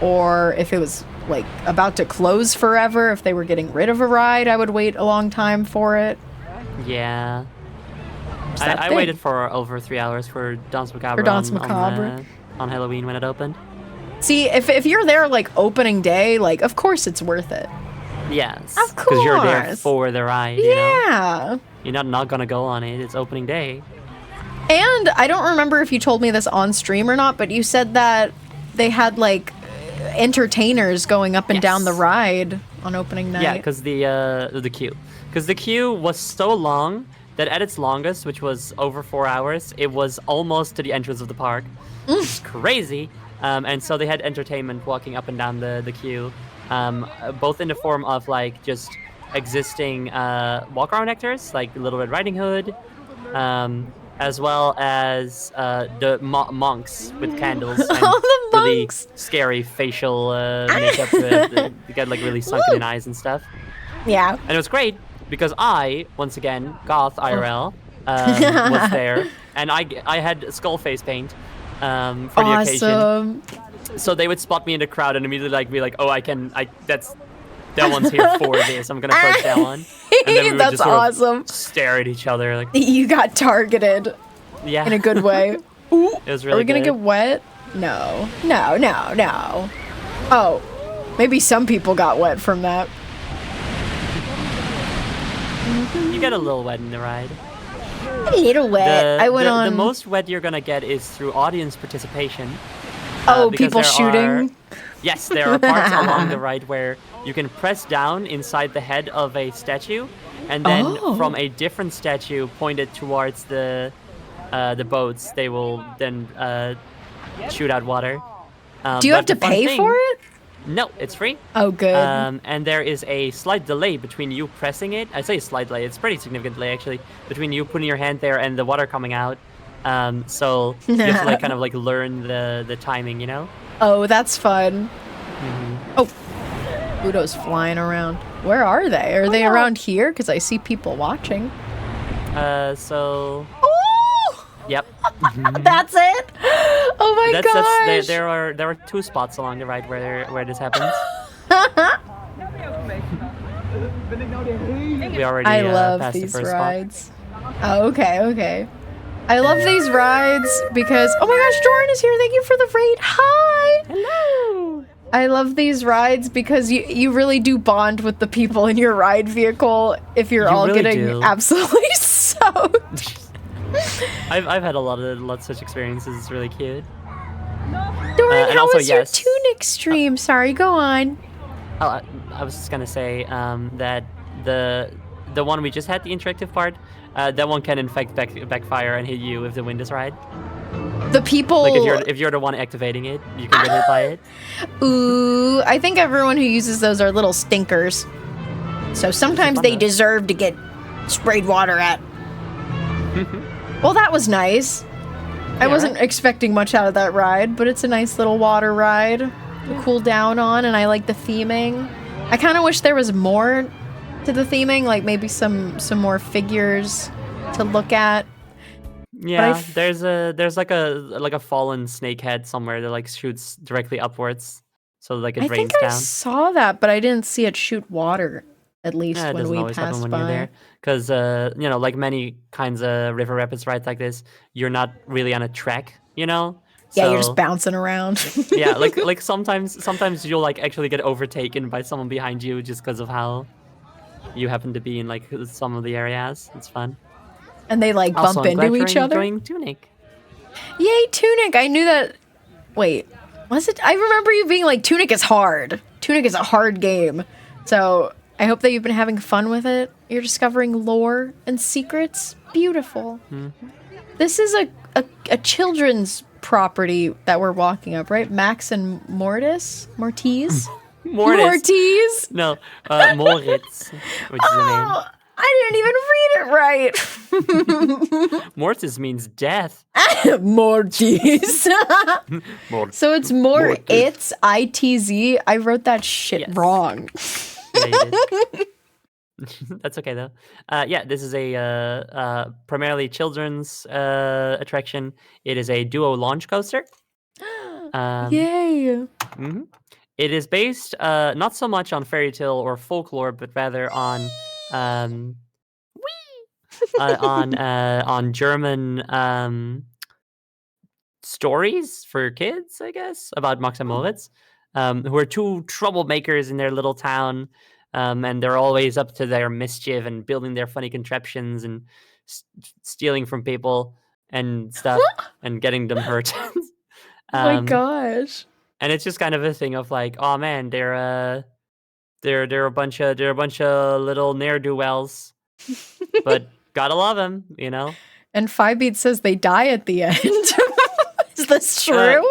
A: or if it was like about to close forever. If they were getting rid of a ride, I would wait a long time for it.
B: Yeah.
A: that
B: I
A: thing.
B: waited for over 3 hours for Danse Macabre,
A: Danse
B: on,
A: Macabre.
B: on Halloween when it opened.
A: See, if you're there like opening day, like of course it's worth it.
B: Yes.
A: Of
B: Because you're there
A: course.
B: for the ride, you know?
A: Yeah.
B: You're not gonna go on it. It's opening day.
A: And I don't remember if you told me this on stream or not, but you said that they had like entertainers going up and down the
B: Yes.
A: ride on opening night.
B: Yeah, because the queue. Because the queue was so long that at its longest, which was over 4 hours, it was almost to the entrance of the park. It's crazy. And so they had entertainment walking up and down the queue, both in the form of like just existing walk-around actors, like Little Red Riding Hood, as well as the monks with candles and
A: the
B: really
A: monks!
B: scary facial makeup. They got like really sunken in eyes and stuff.
A: Yeah.
B: And it was great because I, once again, Goth IRL, was there, and I had skull face paint for the occasion.
A: Awesome.
B: So they would spot me in the crowd and immediately like be like, "Oh, that one's here for this. I'm gonna approach that one." And then we would
A: That's
B: just sort of
A: awesome.
B: stare at each other like,
A: You got targeted
B: yeah,
A: in a good way. Ooh,
B: It was
A: are
B: really
A: we gonna
B: good.
A: get wet? No. No, no, no. Oh, maybe some people got wet from that.
B: You get a little wet in the ride.
A: A little wet. I went on.
B: The most wet you're gonna get is through audience participation.
A: Oh,
B: because
A: people
B: there
A: shooting.
B: Yes, there are parts along the ride where you can press down inside the head of a statue, and then
A: Oh.
B: from a different statue pointed towards the boats, they will then shoot out water.
A: Do you have
B: but
A: to
B: the fun
A: pay
B: thing-
A: for it?
B: No, it's free.
A: Oh, good.
B: And there is a slight delay between you pressing it. I say slight delay. It's pretty significant delay actually between you putting your hand there and the water coming out. So you have to like kind of like learn the timing, you know.
A: Oh, that's fun.
B: Mm-hmm.
A: Oh, Udo's flying around. Where are they? Are they around here? Because I see people watching.
B: So
A: Oh,
B: yep.
A: that's it. Oh my gosh.
B: There are 2 spots along the ride where this happens. We already
A: I love
B: passed
A: these
B: the first
A: rides. Oh, okay, okay. I love these rides because, oh my gosh, Doran is here. Thank you for the raid. Hi.
B: Hello.
A: I love these rides because you really do bond with the people in your ride vehicle if you're
B: You
A: all
B: really
A: getting
B: do.
A: absolutely soaked.
B: I've had a lot of such experiences. It's really cute.
A: Doran,
B: and
A: how
B: also,
A: was your
B: yes.
A: Tunic stream? Sorry, go on.
B: Oh, I was just gonna say that the one we just had, the interactive part, that one can in fact backfire and hit you if the wind is right.
A: The people.
B: Like if you're the one activating it, you can get hit by it.
A: Ooh, I think everyone who uses those are little stinkers. So sometimes
B: fun,
A: they
B: though.
A: deserve to get sprayed water at. Well, that was nice. I wasn't expecting much out of that ride, but it's a nice little water ride to cool down on, and I like the theming. I kind of wish there was more to the theming, like maybe some more figures to look at.
B: Yeah, there's like a fallen snake head somewhere that like shoots directly upwards, so like it
A: I
B: rains
A: think I
B: down.
A: saw that, but I didn't see it shoot water. At least
B: Yeah, it
A: when
B: doesn't
A: we
B: always happen
A: passed
B: when
A: by.
B: you're there, because like many kinds of river rapids rides like this, you're not really on a track,
A: Yeah,
B: So
A: you're just bouncing around.
B: yeah, like sometimes you'll like actually get overtaken by someone behind you just because of how you happen to be in like some of the areas. It's fun.
A: And they like
B: Also,
A: bump
B: I'm glad
A: into
B: you're
A: each other.
B: enjoying Tunic.
A: Yay, Tunic! I knew that. Wait, was it? I remember you being like, Tunic is hard. Tunic is a hard game. So I hope that you've been having fun with it. You're discovering lore and secrets. Beautiful. This is a children's property that we're walking up, right? Max and Mortis? Mortiz? Mortiz?
B: No, Moritz, which is the name.
A: Oh, I didn't even read it right.
B: Mortis means death.
A: Mortiz. So it's more it's ITZ. I wrote that shit
B: Yes.
A: wrong.
B: Yeah, you did. That's okay though. Yeah, this is a primarily children's attraction. It is a duo launch coaster.
A: Yay.
B: Mhm. It is based not so much on fairy tale or folklore, but rather on on German stories for kids, I guess, about Max and Moritz, who are two troublemakers in their little town, and they're always up to their mischief and building their funny contraptions and stealing from people and stuff and getting them hurt.
A: Oh my gosh.
B: And it's just kind of a thing of like, oh man, they're a bunch of little ne'er do wells, but gotta love them,
A: And Five Beat says they die at the end. Is this true?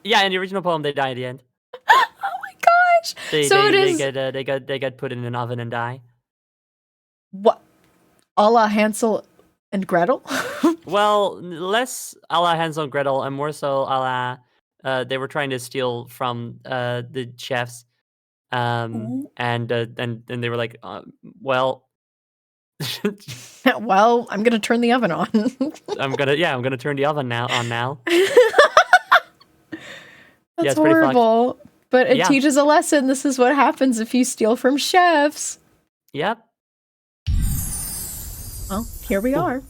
B: Yeah, in the original poem, they die at the end.
A: Oh my gosh.
B: They get put in an oven and die.
A: What? A la Hansel and Gretel?
B: Well, less a la Hansel and Gretel, and more so a la they were trying to steal from the chefs, and they were like, well.
A: Well, I'm gonna turn the oven on.
B: I'm gonna turn the oven on now.
A: That's
B: it's pretty fucked.
A: horrible. But it
B: Yeah.
A: teaches a lesson. This is what happens if you steal from chefs.
B: Yep.
A: Well, here we are.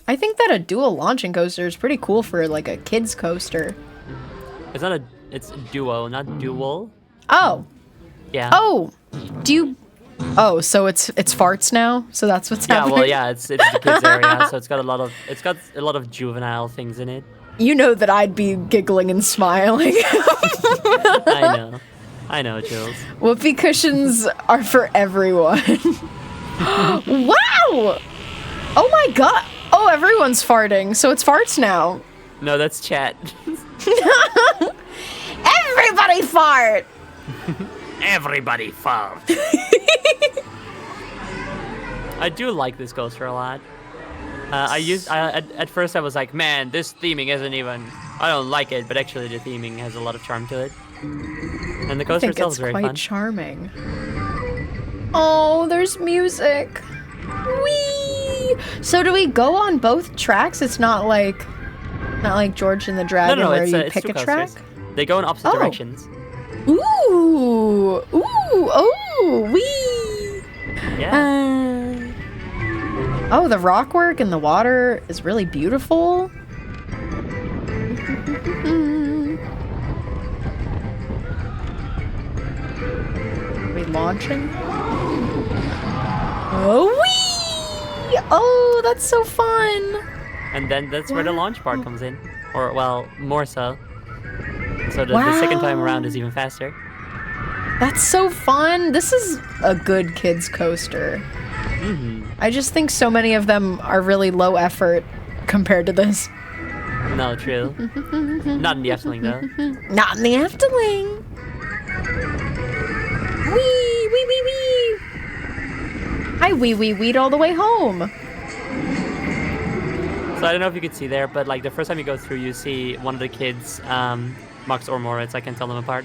A: I think that a dual launching coaster is pretty cool for like a kid's coaster.
B: It's duo, not dual.
A: Oh.
B: Yeah.
A: Oh. Do you Oh, so it's farts now? So that's what's
B: Yeah,
A: happening?
B: well, yeah, it's the kids area, so it's got a lot of juvenile things in it.
A: You know that I'd be giggling and smiling.
B: I know, Jules.
A: Whoopee cushions are for everyone. Wow! Oh my god! Oh, everyone's farting, so it's farts now.
B: No, that's chat.
A: Everybody fart!
B: Everybody fart. I do like this coaster a lot. At first I was like, man, this theming isn't even. I don't like it, but actually the theming has a lot of charm to it. And the
A: I
B: coaster
A: think
B: itself
A: it's
B: is very
A: quite
B: fun.
A: charming. Oh, there's music. Whee! So do we go on both tracks? It's not like George and the Dragon
B: No,
A: where
B: it's,
A: you
B: it's
A: pick
B: two
A: a track?
B: coasters. They go in opposite
A: Oh.
B: directions.
A: Ooh! Ooh! Oh! Wee!
B: Yeah.
A: Oh, the rock work in the water is really beautiful. Are we launching? Oh, wee! Oh, that's so fun.
B: And then that's where the launch part comes in. Or, well, more so. So the second time around is even faster.
A: That's so fun. This is a good kids coaster. I just think so many of them are really low effort compared to this.
B: No, true. Not in the Efteling, though.
A: Not in the Efteling. Wee, wee, wee, wee. I weed all the way home.
B: So I don't know if you could see there, but like the first time you go through, you see one of the kids, Max or Moritz, I can tell them apart,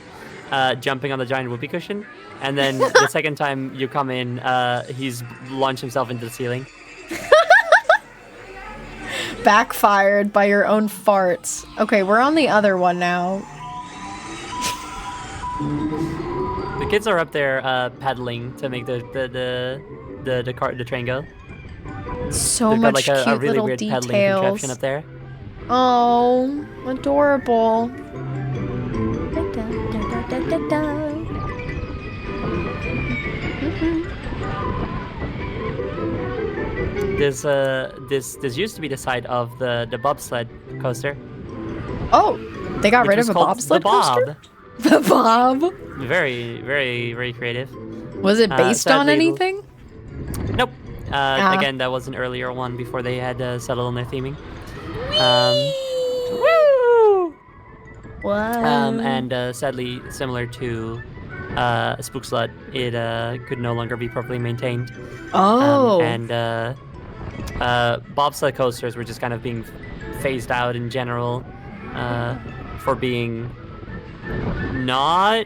B: jumping on the giant whoopee cushion. And then the second time you come in, he's launched himself into the ceiling.
A: backfired by your own farts. Okay, we're on the other one now.
B: The kids are up there paddling to make the train go.
A: So
B: They've got
A: much
B: like a
A: cute
B: really
A: little
B: weird paddling contraption
A: details.
B: up there.
A: Oh, adorable.
B: This used to be the site of the bobsled coaster.
A: Oh, they got
B: which
A: rid
B: was
A: of a
B: called
A: bobsled
B: the Bob.
A: coaster? The Bob?
B: Very, very, very creative.
A: Was it based on
B: sadly,
A: anything?
B: Nope. Again, that was an earlier one before they had settled on their theming. Woo!
A: Wow.
B: And sadly, similar to Spook Slut, it could no longer be properly maintained.
A: Oh.
B: And bobsled coasters were just kind of being phased out in general for being not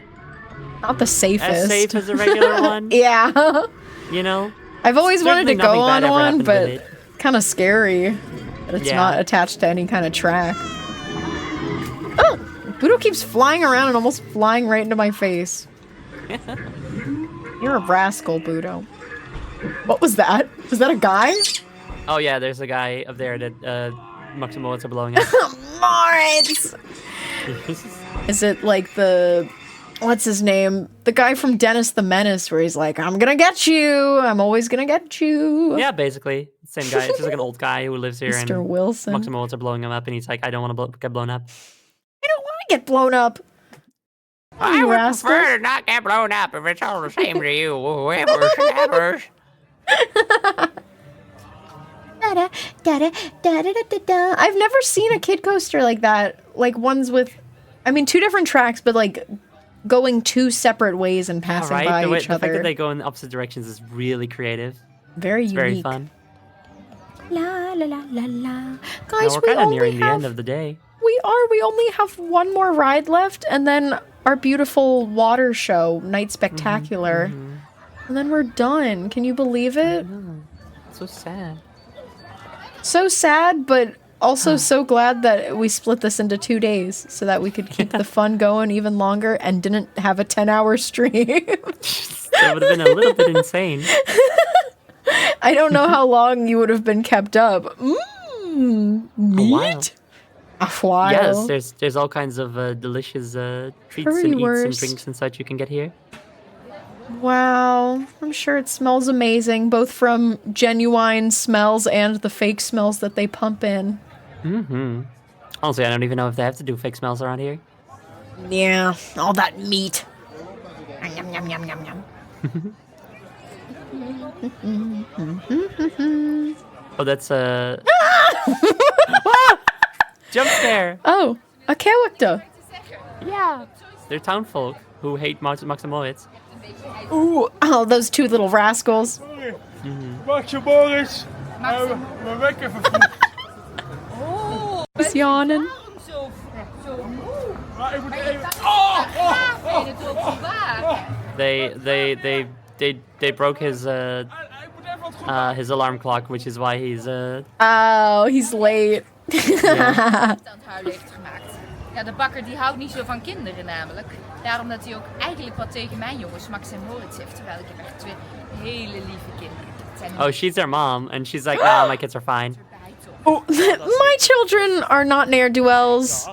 A: the safest.
B: as safe as a regular one.
A: Yeah.
B: You know?
A: I've always wanted to
B: Certainly
A: go
B: nothing bad
A: on
B: ever
A: one,
B: happened
A: but
B: with it.
A: kind of scary that it's
B: Yeah.
A: not attached to any kind of track. Oh! Budo keeps flying around and almost flying right into my face. You're a rascal, Budo. What was that? Was that a guy?
B: Oh yeah, there's a guy up there that Maximo's are blowing up.
A: Moritz! Is it like the... What's his name? The guy from Dennis the Menace, where he's like, I'm gonna get you! I'm always gonna get you!
B: Yeah, basically. Same guy. It's just like an old guy who lives here
A: Mr.
B: and
A: Wilson.
B: Maximo's are blowing him up and he's like, I don't want to get blown up.
A: I don't want to get blown up!
E: I would
A: rascal.
E: prefer to not get blown up if it's all the same to you. Whoever, snappers.
A: I've never seen a kid coaster like that. Like ones with, I mean, 2 different tracks, but like going 2 separate ways and passing
B: Right?
A: by
B: The
A: each
B: fact
A: other.
B: that they go in opposite directions is really creative.
A: Very
B: It's
A: unique.
B: very fun.
A: La la la la la.
B: Now
A: Guys,
B: we're
A: we
B: kind of
A: only
B: nearing the
A: have
B: end of the day.
A: we only have one more ride left, and then our beautiful water show, Night Spectacular, and then we're done. Can you believe it?
B: So sad.
A: So sad, but also so glad that we split this into 2 days so that we could keep the fun going even longer and didn't have a 10-hour stream.
B: That would have been a little bit insane.
A: I don't know how long you would have been kept up.
B: While.
A: A while.
B: Yes, there's all kinds of delicious treats and eats and
A: Currywurst.
B: drinks and such you can get here.
A: Wow. I'm sure it smells amazing, both from genuine smells and the fake smells that they pump in.
B: Honestly, I don't even know if they have to do fake smells around here.
A: Yeah, all that meat. Yum, yum, yum, yum, yum.
B: Oh, that's jump scare.
A: Oh, a character.
B: Yeah. They're townfolk who hate Maximoids.
A: Ooh, oh, those 2 little rascals.
G: Wachtje Boris, we wekken vervloekt.
A: He's yawning.
G: Maar ik moet even...
B: They broke his alarm clock, which is why he's
A: Oh, he's late.
H: aan het huilen heeft gemaakt. Ja, de bakker die houdt niet zo van kinderen namelijk. Daarom dat hij ook eigenlijk wat tegen mijn jongens Max en Moritz heeft. Terwijl ik heb echt 2 hele lieve kinderen. Het zijn
B: Oh, she's their mom, and she's like, nah, my kids are fine.
H: erbij toch.
A: Oh, my children are not ne'er-do-wells.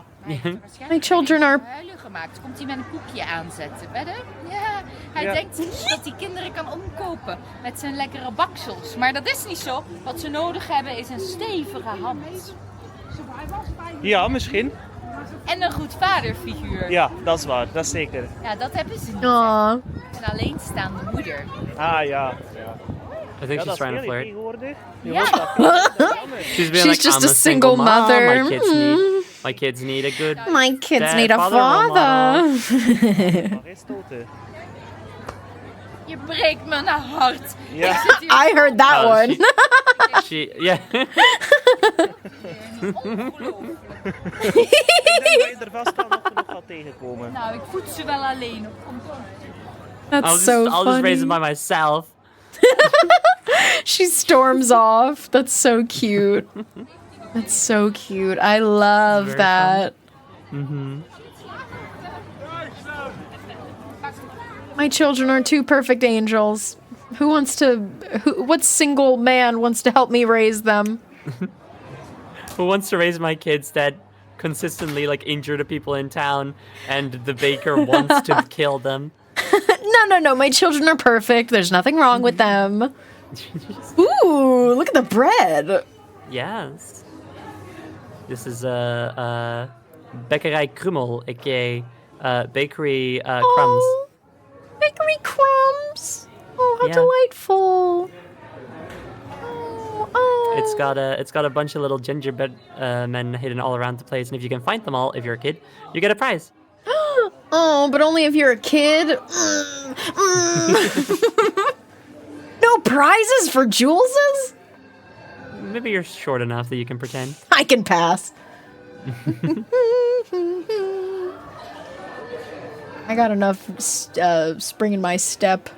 A: My children are...
H: Huilen gemaakt. Komt hij met een koekje aanzetten, wedden? Ja, hij denkt dat hij kinderen kan omkopen met zijn lekkere baksels. Maar dat is niet zo. Wat ze nodig hebben is een stevige hand.
G: Ja, misschien.
H: En een goed vaderfiguur.
G: Ja, dat is waar. Dat is zeker.
H: Ja, dat hebben ze niet.
A: Aw.
H: Een alleenstaande moeder.
G: Ah, ja.
B: I think
G: Ja,
B: she's
G: dat is
B: trying to
G: eerlijk
B: flirt.
G: tegenwoordig.
H: Ja.
B: She's being
A: She's
B: like,
A: just
B: I'm
A: a single mother.
B: My kids need a good.
A: My kids
B: dad,
A: need a
B: father role
A: father.
B: model.
G: Mag eens stoten.
H: Je breekt mijn hart.
G: Ja.
H: Ik zit hier
A: I heard that
B: Oh,
A: one.
B: Yeah.
H: ongelooflijk.
G: Ik denk dat je er vast wel nog genoeg gaat tegenkomen.
H: Nou, ik voed ze wel alleen op kantoor.
A: That's so
B: I'll just raise them
A: funny.
B: by myself.
A: She storms off. That's so cute. That's so cute. I love
B: Very
A: that.
B: Mm-hmm.
A: My children are two perfect angels. What single man wants to help me raise them?
B: Who wants to raise my kids that consistently like injure the people in town and the baker wants to kill them?
A: No. My children are perfect. There's nothing wrong with them. Ooh, look at the bread.
B: Yes. This is Bäckerei Krummel, aka Bakery Crumbs.
A: Oh, bakery crumbs. Oh, how
B: Yeah.
A: delightful. Oh.
B: It's got a bunch of little gingerbread men hidden all around the place, and if you can find them all, if you're a kid, you get a prize.
A: Oh, but only if you're a kid. No prizes for Juleses?
B: Maybe you're short enough that you can pretend.
A: I can pass. I got enough spring in my step.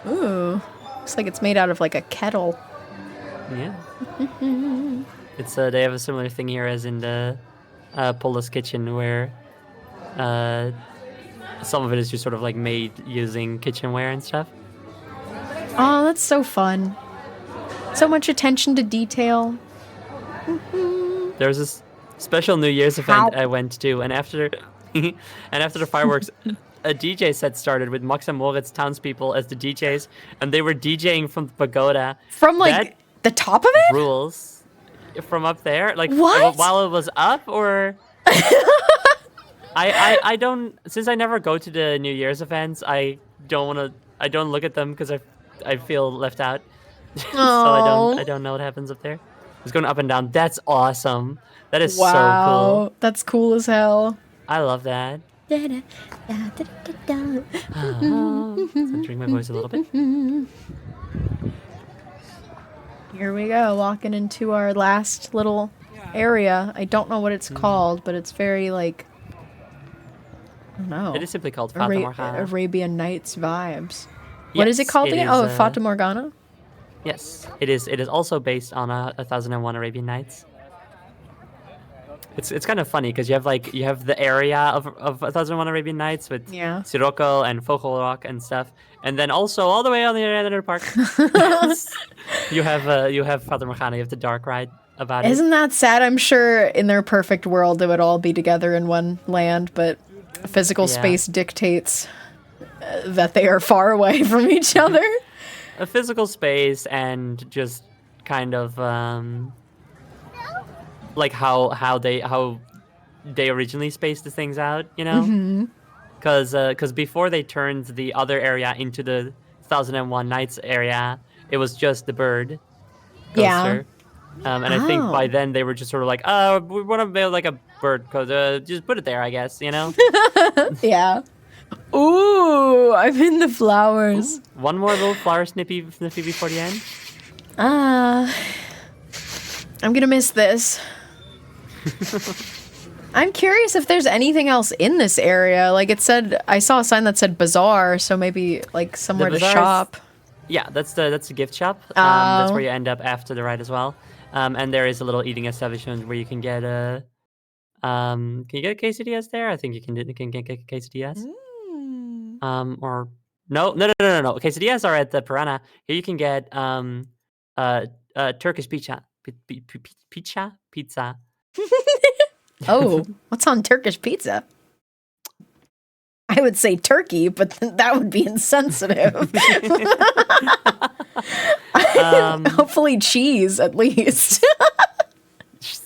A: Ooh, looks like it's made out of like a kettle.
B: Yeah. It's they have a similar thing here as in the Pola's kitchen, where some of it is just sort of like made using kitchenware and stuff.
A: Oh, that's so fun. So much attention to detail.
B: There was this special New Year's event I went to, and after the fireworks, a DJ set started with Max and Moritz townspeople as the DJs, and they were DJing from the pagoda.
A: From like
B: That
A: the top of it?
B: rules from up there, like
A: What?
B: while it was up, or I don't, since I never go to the New Year's events, I don't look at them because I feel left out. So I don't know what happens up there. It's going up and down. That's awesome. That is so cool.
A: That's cool as hell.
B: I love that. Centering my voice a little bit.
A: Here we go, walking into our last little area. I don't know what it's called, but it's very like, I don't know.
B: It is simply called Fata Morgana.
A: Arabian Nights vibes. What is it
B: Yes,
A: called
B: it
A: again?
B: is,
A: Oh, Fata Morgana?
B: Yes, it is. It is also based on 1001 Arabian Nights. It's kind of funny because you have the area of 1001 Arabian Nights with Sirocco and Vogelrok and stuff, and then also all the way on the other park, you have Fata Morgana. You have the dark ride about it.
A: Isn't that sad? I'm sure in their perfect world it would all be together in one land, but physical space dictates that they are far away from each other.
B: A physical space and just kind of like how they originally spaced the things out, you know? Because before they turned the other area into the 1001 Nights area, it was just the bird coaster. And I think by then they were just sort of like, oh, we want to build like a bird coaster, just put it there, I guess, you know?
A: Yeah. Ooh, I'm in the flowers.
B: One more little flower snippy before the end.
A: I'm gonna miss this. I'm curious if there's anything else in this area. Like it said, I saw a sign that said bazaar, so maybe like somewhere to shop.
B: Yeah, that's the gift shop. That's where you end up after the ride as well. And there is a little eating establishment where you can get a can you get quesadillas there? I think you can get quesadillas. Or no. Quesadillas are at the Piranha. Here you can get Turkish pizza. Pizza.
A: Oh, what's on Turkish pizza? I would say turkey, but that would be insensitive. Hopefully cheese, at least.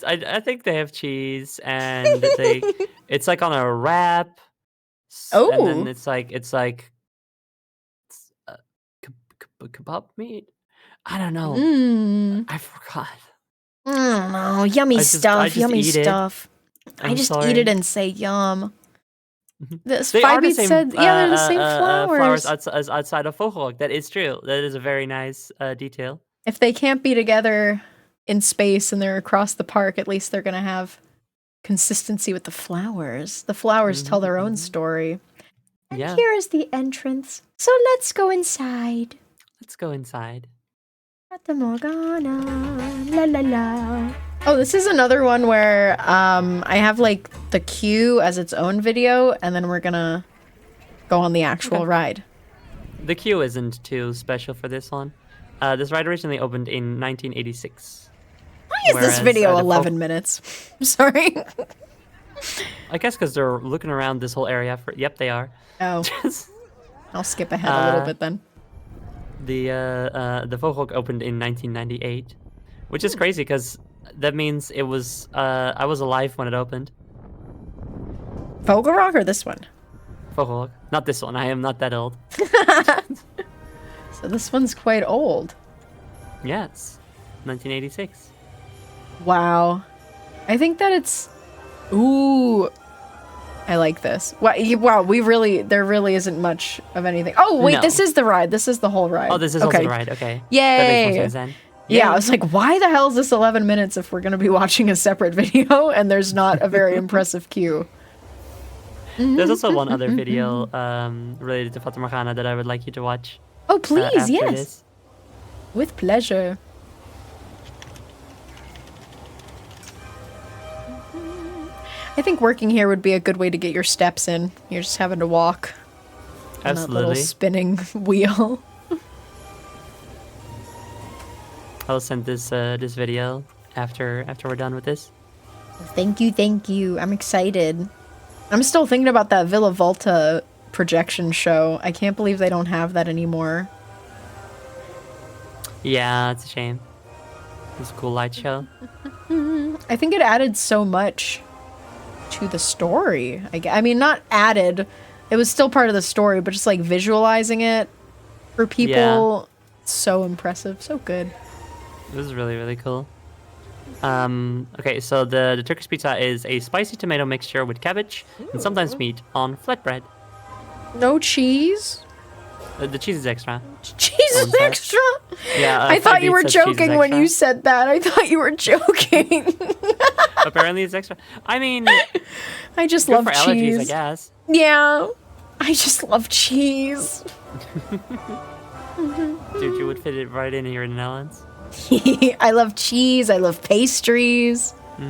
B: I think they have cheese, and it's like on a wrap.
A: Oh,
B: and then it's like kebab meat. I don't know. I forgot.
A: I don't know. Yummy stuff. Yummy stuff. I just eat it and say yum. This Five said, they're the same flowers.
B: Flowers outside of Vogelrok. That is true. That is a very nice detail.
A: If they can't be together in space and they're across the park, at least they're going to have consistency with the flowers. The flowers tell their own story. And here is the entrance. So let's go inside.
B: Let's go inside.
A: Fata Morgana, la la la. Oh, this is another one where I have like the queue as its own video, and then we're gonna go on the actual ride.
B: The queue isn't too special for this one. This ride originally opened in 1986.
A: Why is this video
B: the
A: 11 minutes? I'm sorry.
B: I guess because they're looking around this whole area for. Yep, they are.
A: Oh, I'll skip ahead a little bit then.
B: The Vogelhoek opened in 1998, which is crazy because that means it was I was alive when it opened.
A: Vogelhoek or this one?
B: Vogelhoek, not this one. I am not that old.
A: So this one's quite old.
B: Yes, 1986.
A: Wow. I think that it's... Ooh. I like this. Wow, there really isn't much of anything. Oh, wait,
B: No.
A: this is the ride. This is the whole ride.
B: Oh, this is also the ride. Okay.
A: Yay.
B: That makes more sense then.
A: Yeah, I was like, why the hell is this 11 minutes if we're going to be watching a separate video and there's not a very impressive queue?
B: There's also one other video related to Fata Morgana that I would like you to watch.
A: Oh, please,
B: after
A: yes.
B: this.
A: With pleasure. I think working here would be a good way to get your steps in. You're just having to walk on that little
B: Absolutely.
A: spinning wheel.
B: I'll send this this video after we're done with this.
A: Thank you. I'm excited. I'm still thinking about that Villa Volta projection show. I can't believe they don't have that anymore.
B: Yeah, it's a shame. It's a cool light show.
A: I think it added so much to the story. I mean, not added. It was still part of the story, but just like visualizing it for people, so impressive, so good.
B: It was really, really cool. Okay, so the Turkish pizza is a spicy tomato mixture with cabbage and sometimes meat on flatbread.
A: No cheese?
B: The cheese is extra.
A: Cheese is
B: Inside.
A: extra?
B: Yeah,
A: I thought you were
B: Flatbread says cheese is
A: joking when
B: extra.
A: you said that. I thought you were joking.
B: Apparently it's extra. I mean,
A: I just
B: good
A: love
B: for
A: cheese.
B: allergies, I guess.
A: Yeah. I just love cheese.
B: Dude, you would fit it right in here in the Netherlands.
A: I love cheese. I love pastries.
B: We're a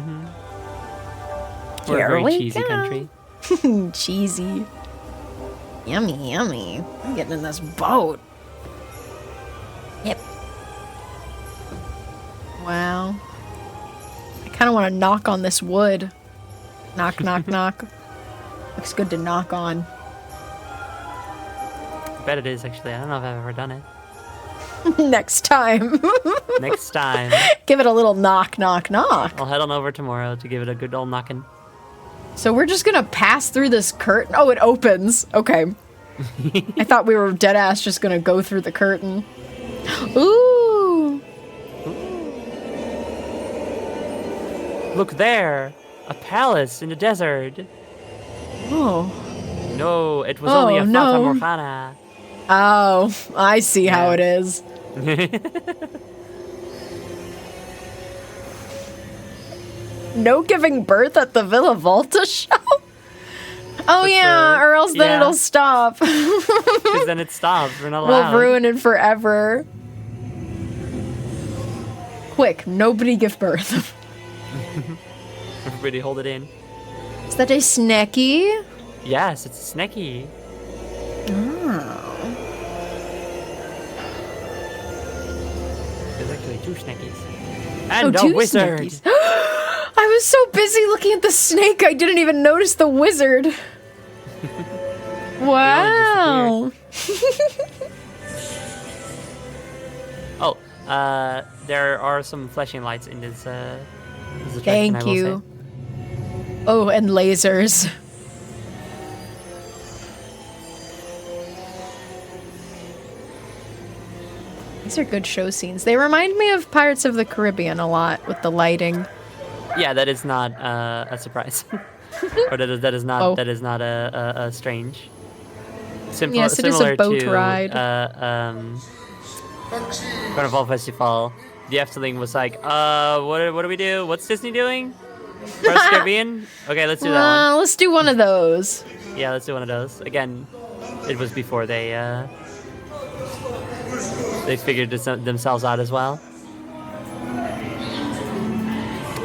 A: Here
B: very
A: we
B: cheesy
A: go.
B: country.
A: Cheesy. Yummy, yummy. I'm getting in this boat. Yep. Wow. I kind of want to knock on this wood. Knock, knock, knock. Looks good to knock on.
B: I bet it is, actually. I don't know if I've ever done it.
A: Next time.
B: Next time,
A: Give it a little knock, knock, knock.
B: I'll head on over tomorrow to give it a good old knocking.
A: So we're just gonna pass through this curtain. Oh, it opens. Okay. I thought we were dead ass just gonna go through the curtain. Ooh.
B: Look there! A palace in the desert!
A: Oh.
B: No, it was only a Fata
A: no.
B: Morgana.
A: Oh, I see how
B: Yeah.
A: it is. No giving birth at the Villa Volta show? Oh yeah, or else then
B: yeah.
A: it'll stop.
B: Because then it stops. We're not allowed.
A: We'll ruin it forever. Quick, nobody give birth.
B: Everybody hold it in.
A: Is that a snacky?
B: Yes, it's a snacky.
A: Oh.
B: There's actually 2 snackies. And a
A: two
B: wizard!
A: snackies. I was so busy looking at the snake, I didn't even notice the wizard. Wow.
B: Oh, there are some flashing lights in this attraction,
A: Thank
B: I will
A: you.
B: say.
A: Oh, and lasers. These are good show scenes. They remind me of Pirates of the Caribbean a lot with the lighting.
B: Yeah, that is not a surprise. Or that is not
A: Oh.
B: a strange.
A: Yes, it is a
B: Similar
A: boat
B: to,
A: ride.
B: Carnival Festival. The Efteling was like, what do we do? What's Disney doing? Pirates of the Caribbean? Okay, let's do that one.
A: Let's do one of those.
B: Yeah, let's do one of those. Again, it was before they they figured themselves out as well.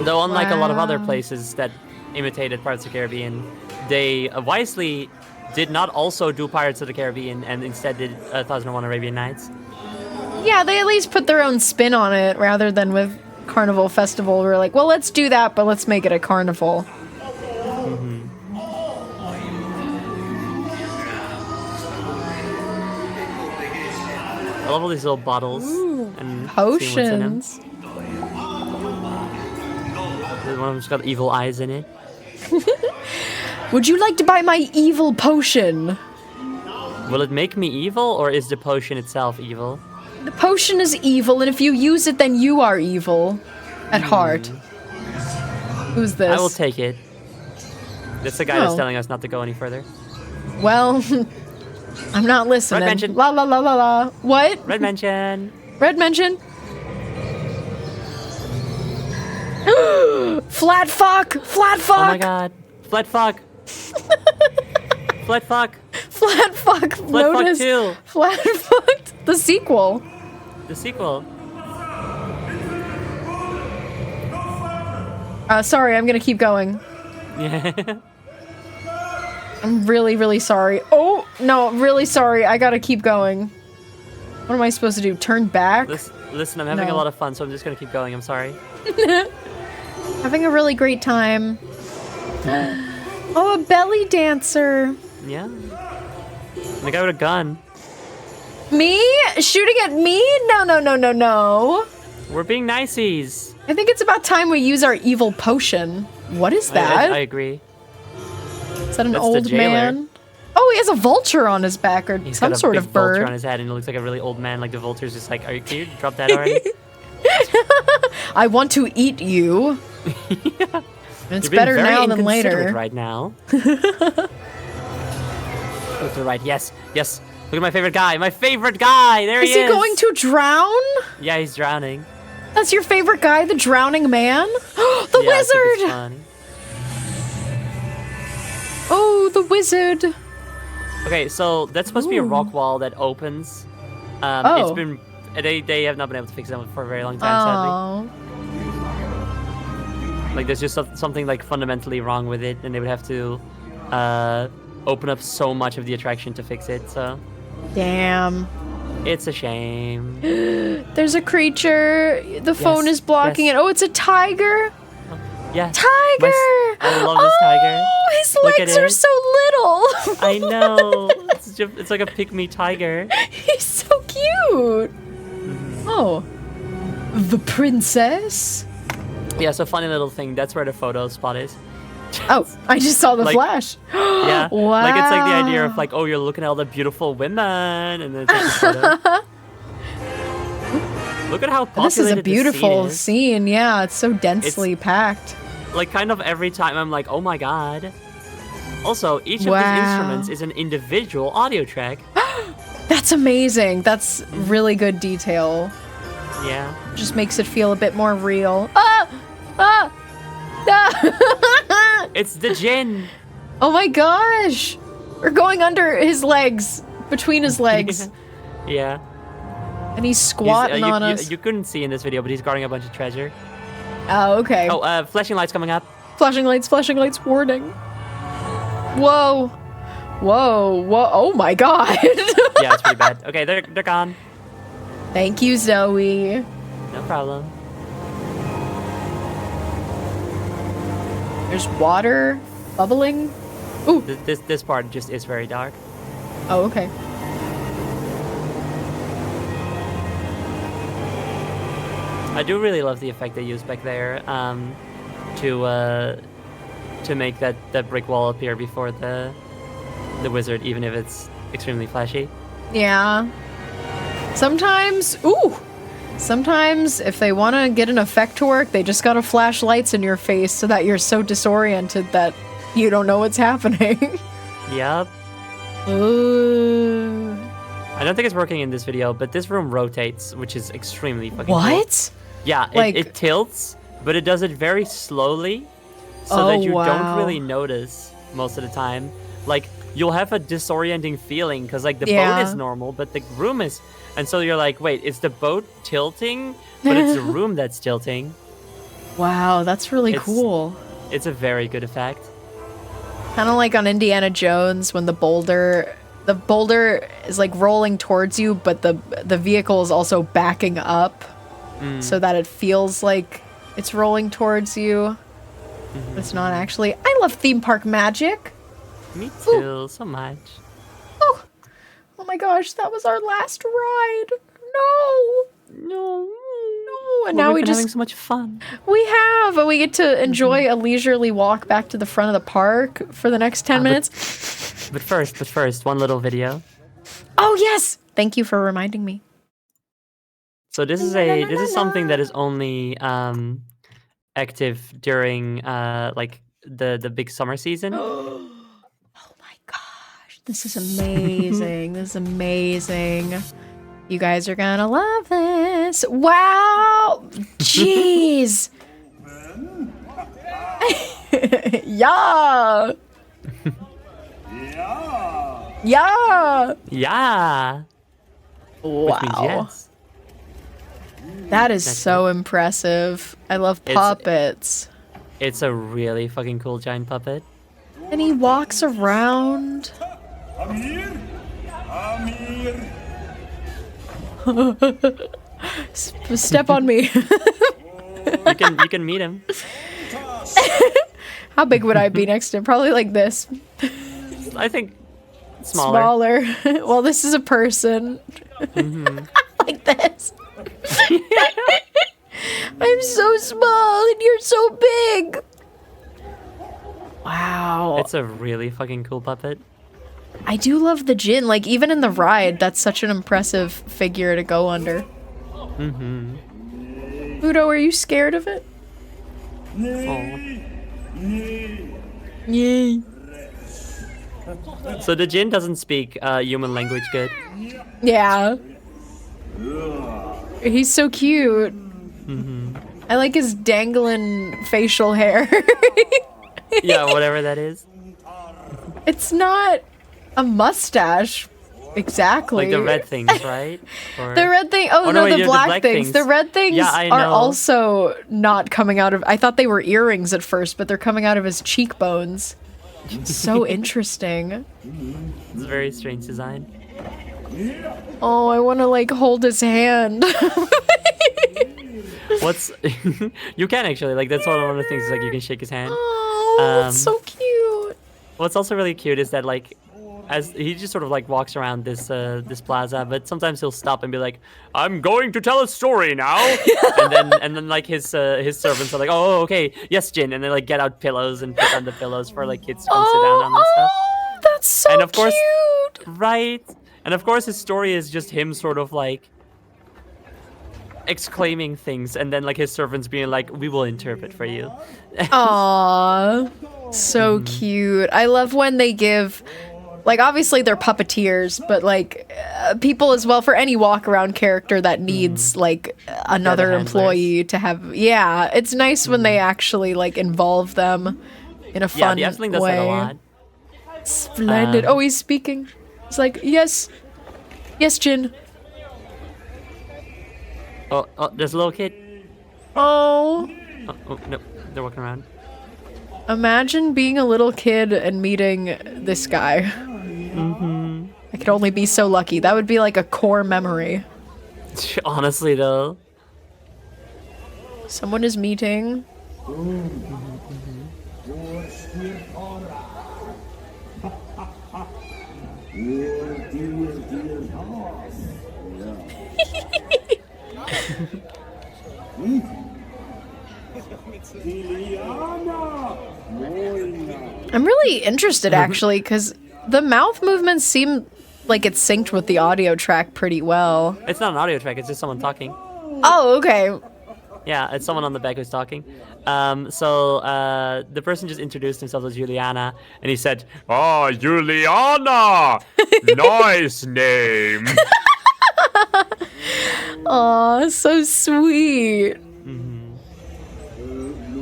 B: Though unlike a lot of other places that imitated Pirates of the Caribbean, they wisely did not also do Pirates of the Caribbean and instead did 1001 Arabian Nights.
A: Yeah, they at least put their own spin on it rather than with Carnival Festival. We're like, well, let's do that, but let's make it a carnival.
B: I love all these little bottles and
A: Potions.
B: seeing what's in them. One of them's got evil eyes in it.
A: Would you like to buy my evil potion?
B: Will it make me evil, or is the potion itself evil?
A: The potion is evil, and if you use it, then you are evil. At heart. Who's this?
B: I will take it. That's the guy that's telling us not to go any further.
A: Well, I'm not listening.
B: Red mention.
A: La la la la la. What?
B: Red mention.
A: Red mention. Flat fuck! Flat fuck!
B: Oh my god. Flat fuck. Flat fuck.
A: Flat fuck.
B: Flat
A: Notice.
B: fuck 2.
A: Flat fucked. The sequel.
B: The sequel.
A: Sorry, I'm gonna keep going.
B: Yeah.
A: I'm really, really sorry. Oh, no, really sorry. I gotta keep going. What am I supposed to do? Turn back?
B: Listen, I'm having a
A: No.
B: lot of fun, so I'm just gonna keep going. I'm sorry.
A: Having a really great time. Oh, a belly dancer.
B: Yeah. The guy with a gun.
A: Me? Shooting at me? No, no, no, no, no.
B: We're being niceys.
A: I think it's about time we use our evil potion. What is that?
B: I agree.
A: Is that an
B: That's the
A: old
B: jailer.
A: man? Oh, he has a vulture on his back or
B: He's
A: some
B: got a
A: sort
B: big
A: of bird.
B: vulture on his head, and it looks like a really old man. Like the vulture's just like, "Are you cute? Drop that already."
A: I want to eat you.
B: Yeah.
A: It's
B: You're being
A: better
B: very
A: now than
B: inconsiderate
A: later.
B: right now. Look to the right. Yes, yes. Look at my favorite guy. My favorite guy. There he is.
A: Is he going to drown?
B: Yeah, he's drowning.
A: That's your favorite guy, the drowning man? The
B: Yeah, I think it's
A: wizard!
B: funny.
A: Oh, the wizard.
B: Okay, so that's supposed to be a rock wall that opens.
A: Oh.
B: It's been they have not been able to fix it for a very long time, sadly.
A: Oh.
B: Like there's just something like fundamentally wrong with it, and they would have to open up so much of the attraction to fix it. So
A: Damn.
B: it's a shame.
A: There's a creature. The phone
B: Yes,
A: is blocking
B: yes.
A: it. Oh, it's a tiger.
B: Yeah.
A: Tiger!
B: I love this tiger.
A: Oh, his
B: Look at
A: legs are
B: it.
A: so little.
B: I know. It's like a pick-me tiger.
A: He's so cute. Oh. The princess?
B: Yeah, so funny little thing. That's where the photo spot is.
A: Oh, I just saw the
B: Like-
A: flash.
B: Yeah.
A: Wow.
B: Like it's like the idea of like, oh, you're looking at all the beautiful women, and then it's like the photo. Look at how populated
A: This is a beautiful
B: this
A: scene. Yeah, it's so densely packed.
B: scene is. Like kind of every time I'm like, oh my god. Also, each of these
A: Wow.
B: instruments is an individual audio track.
A: That's amazing. That's really good detail.
B: Yeah.
A: Just makes it feel a bit more real. Ah! Ah! Ah!
B: It's the gin.
A: Oh my gosh! We're going under his legs, between his legs,
B: Yeah.
A: and he's squatting on us.
B: You couldn't see in this video, but he's guarding a bunch of treasure.
A: Oh, okay.
B: Oh, flashing lights coming up.
A: Flashing lights, warning. Whoa. Whoa, whoa, oh my god.
B: Yeah, it's pretty bad. Okay, they're gone.
A: Thank you, Zoe.
B: No problem.
A: There's water bubbling. Ooh.
B: This part just is very dark.
A: Oh, okay.
B: I do really love the effect they used back there to make that brick wall appear before the wizard, even if it's extremely flashy.
A: Yeah. Sometimes if they want to get an effect to work, they just gotta flash lights in your face so that you're so disoriented that you don't know what's happening.
B: Yep.
A: Ooh.
B: I don't think it's working in this video, but this room rotates, which is extremely fucking cool.
A: What?
B: Yeah,
A: Like-
B: it tilts, but it does it very slowly, so
A: Oh,
B: that you
A: wow.
B: don't really notice most of the time. like you'll have a disorienting feeling because like the boat
A: Yeah.
B: is normal, but the room is, and so you're like, wait, is the boat tilting? But it's the room that's tilting.
A: Wow, that's really
B: It's-
A: cool.
B: It's a very good effect.
A: Kind of like on Indiana Jones when the boulder is like rolling towards you, but the vehicle is also backing up so that it feels like it's rolling towards you. But it's not actually. I love theme park magic.
B: Me too, so much.
A: Oh my gosh, that was our last ride. No.
B: No.
A: And
B: Well,
A: now
B: we've
A: we
B: been
A: just
B: having so much fun.
A: we have and we get to enjoy a leisurely walk back to the front of the park for the next 10 minutes.
B: But first, one little video.
A: Oh yes. Thank you for reminding me.
B: So this is something that is only active during like the big summer season.
A: Oh my gosh. This is amazing. This is amazing. You guys are gonna love this. Wow. Jeez. Yeah. Yeah.
B: Yeah. Which means
A: Wow.
B: yes.
A: That is
B: That's
A: so impressive. I love
B: It's-
A: puppets.
B: It's a really fucking cool giant puppet.
A: And he walks around. Step on me.
B: You can meet him.
A: How big would I be next to him? Probably like this.
B: I think smaller.
A: Smaller. Well, this is a person. Like this. I'm so small and you're so big. Wow.
B: It's a really fucking cool puppet.
A: I do love the Jinn. Like, even in the ride, that's such an impressive figure to go under. Udo, are you scared of it?
B: Oh.
A: Yay.
B: So the Jinn doesn't speak human language good.
A: Yeah. He's so cute. I like his dangling facial hair.
B: Yeah, whatever that is.
A: It's not a mustache. Exactly.
B: Like the red things, right? Or...
A: The red thing. Oh,
B: Oh,
A: no,
B: no, wait,
A: the
B: yeah, the
A: black
B: black
A: things.
B: things.
A: The red things
B: Yeah, I
A: are
B: know.
A: also not coming out of. I thought they were earrings at first, but they're coming out of his cheekbones. So interesting.
B: It's a very strange design.
A: Oh, I want to like hold his hand.
B: What's you can actually like that's one of the things is, like you can shake his hand.
A: Oh, it's so cute.
B: What's also really cute is that like as he just sort of like walks around this this plaza, but sometimes he'll stop and be like, "I'm going to tell a story now," and then like his servants are like, "Oh, okay, yes, Jin," and they like get out pillows and put on the pillows for like kids to come sit down on and stuff.
A: Oh, that's so
B: And of course-
A: cute.
B: Right, and of course his story is just him sort of like exclaiming things, and then like his servants being like, "We will interpret for you."
A: Aww, so cute. I love when they give, like, obviously they're puppeteers, but like people as well for any walk around character that needs like another
B: handlers.
A: employee to have. Yeah, it's nice when they actually like involve them in a
B: Yeah,
A: fun
B: the Efteling does
A: way.
B: that a lot.
A: Splendid. Oh, he's speaking. It's like, yes, yes, Jin.
B: Oh, there's a little kid.
A: Oh.
B: Oh, no, they're walking around.
A: Imagine being a little kid and meeting this guy. I could only be so lucky. That would be like a core memory.
B: Honestly, though.
A: Someone is meeting. I'm really interested actually because the mouth movements seem like it's synced with the audio track pretty well.
B: It's not an audio track, it's just someone talking.
A: Oh, okay.
B: Yeah, it's someone on the back who's talking. The person just introduced himself as Juliana, and he said, "Ah, Juliana! Nice name!"
A: Aw, so sweet.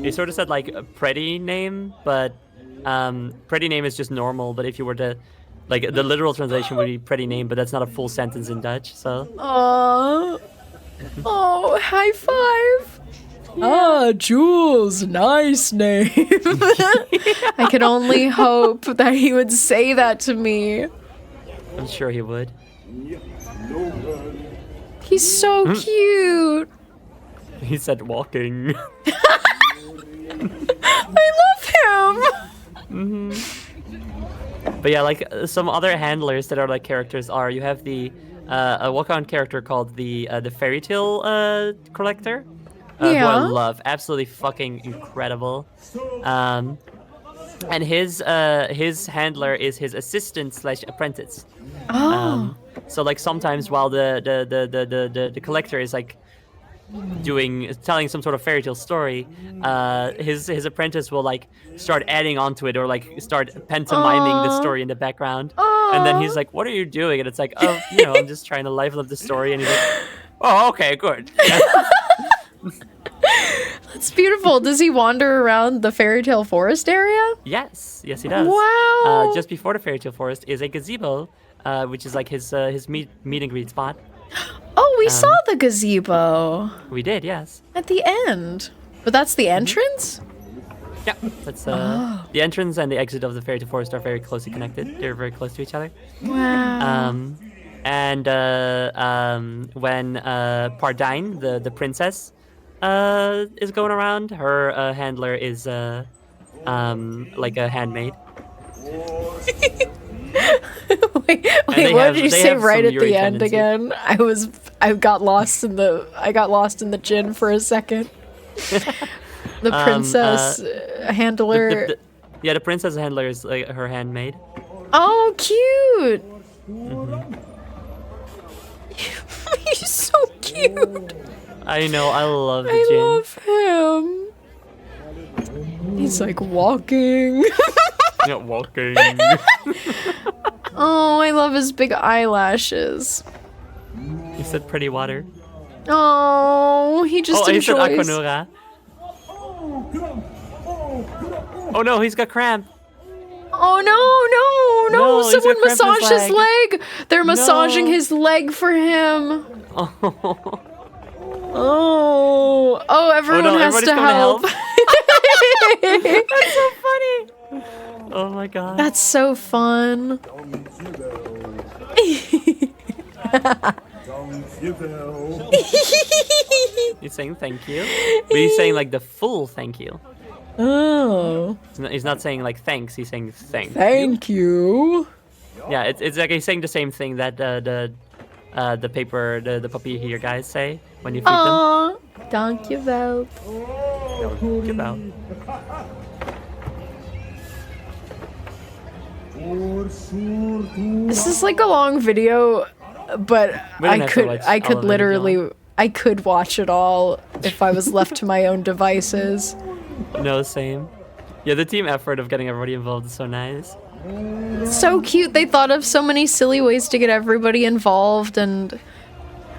B: He sort of said, like, a pretty name, but Pretty name is just normal, but if you were to, like, the literal translation would be pretty name, but that's not a full sentence in Dutch, so.
A: Aww. Oh, high five. Ah, Jules, nice name. I could only hope that he would say that to me.
B: I'm sure he would.
A: He's so cute.
B: He said walking.
A: I love him.
B: But yeah, like some other handlers that are like characters are, you have the a walk-on character called the fairy tale collector, who I
A: Yeah.
B: love, absolutely fucking incredible. And his handler is his assistant / apprentice.
A: Oh.
B: So like sometimes while the collector is like telling some sort of fairy tale story, his apprentice will like start adding onto it or like start pantomiming the story in the background. And then he's like, "What are you doing?" And it's like, "Oh, I'm just trying to liven up the story." And he's like, "Oh, okay, good."
A: That's beautiful. Does he wander around the fairy tale forest area?
B: Yes, he does.
A: Wow.
B: Just before the fairy tale forest is a gazebo, which is like his meet and greet spot.
A: Oh, we saw the gazebo
B: We did, yes.
A: at the end. But that's the entrance?
B: Yeah, that's the entrance and the exit of the fairy tale forest are very closely connected. They're very close to each other.
A: Wow.
B: And when Pardine, the princess, is going around, her handler is like a handmaid.
A: Wait,
B: they
A: what
B: have-
A: did you
B: they
A: say
B: have
A: right
B: some
A: at the
B: Yuri
A: end
B: tendency.
A: again? I got lost in the gin for a second. The princess handler.
B: The princess handler is like her handmaid.
A: Oh, cute. He's so cute.
B: I know, I love the
A: I
B: gin.
A: love him. He's like walking.
B: Yeah, walking.
A: Oh, I love his big eyelashes.
B: He said pretty water.
A: Oh, he just
B: He said
A: enjoys.
B: Aquanura. Oh no, he's got cramp.
A: Oh no, no, no!
B: No, he's got
A: Someone
B: cramp in his
A: massage his leg. They're massaging
B: No.
A: his leg for him.
B: Oh,
A: Oh, everyone has
B: everybody's
A: to
B: going to
A: help.
B: That's so funny. Oh my god.
A: That's so fun.
B: He's saying thank you, but he's saying like the full thank you.
A: Oh,
B: He's not saying like thanks. He's saying thank.
A: thank you.
B: Yeah, it's like he's saying the same thing that the puppy here guys say when you feed them.
A: Aw, dankjewel.
B: Goodbye.
A: This is like a long video, but
B: We don't have to watch
A: I
B: all
A: could
B: of it if you
A: literally, I could watch it all if I was left to my own devices.
B: No, same. Yeah, the team effort of getting everybody involved is so nice.
A: So cute. They thought of so many silly ways to get everybody involved, and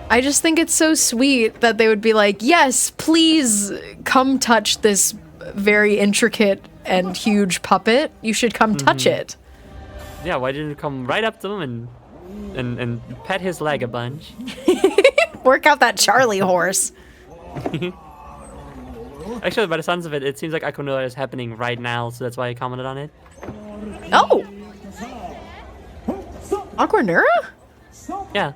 A: I just think it's so sweet that they would be like, yes, please come touch this very intricate and huge puppet. You should come touch it.
B: Yeah, why didn't you come right up to him and pet his leg a bunch?
A: Work out that Charlie horse.
B: Actually, by the sounds of it, it seems like Aquanura is happening right now, so that's why I commented on it.
A: Oh! Aquanura?
B: Yeah.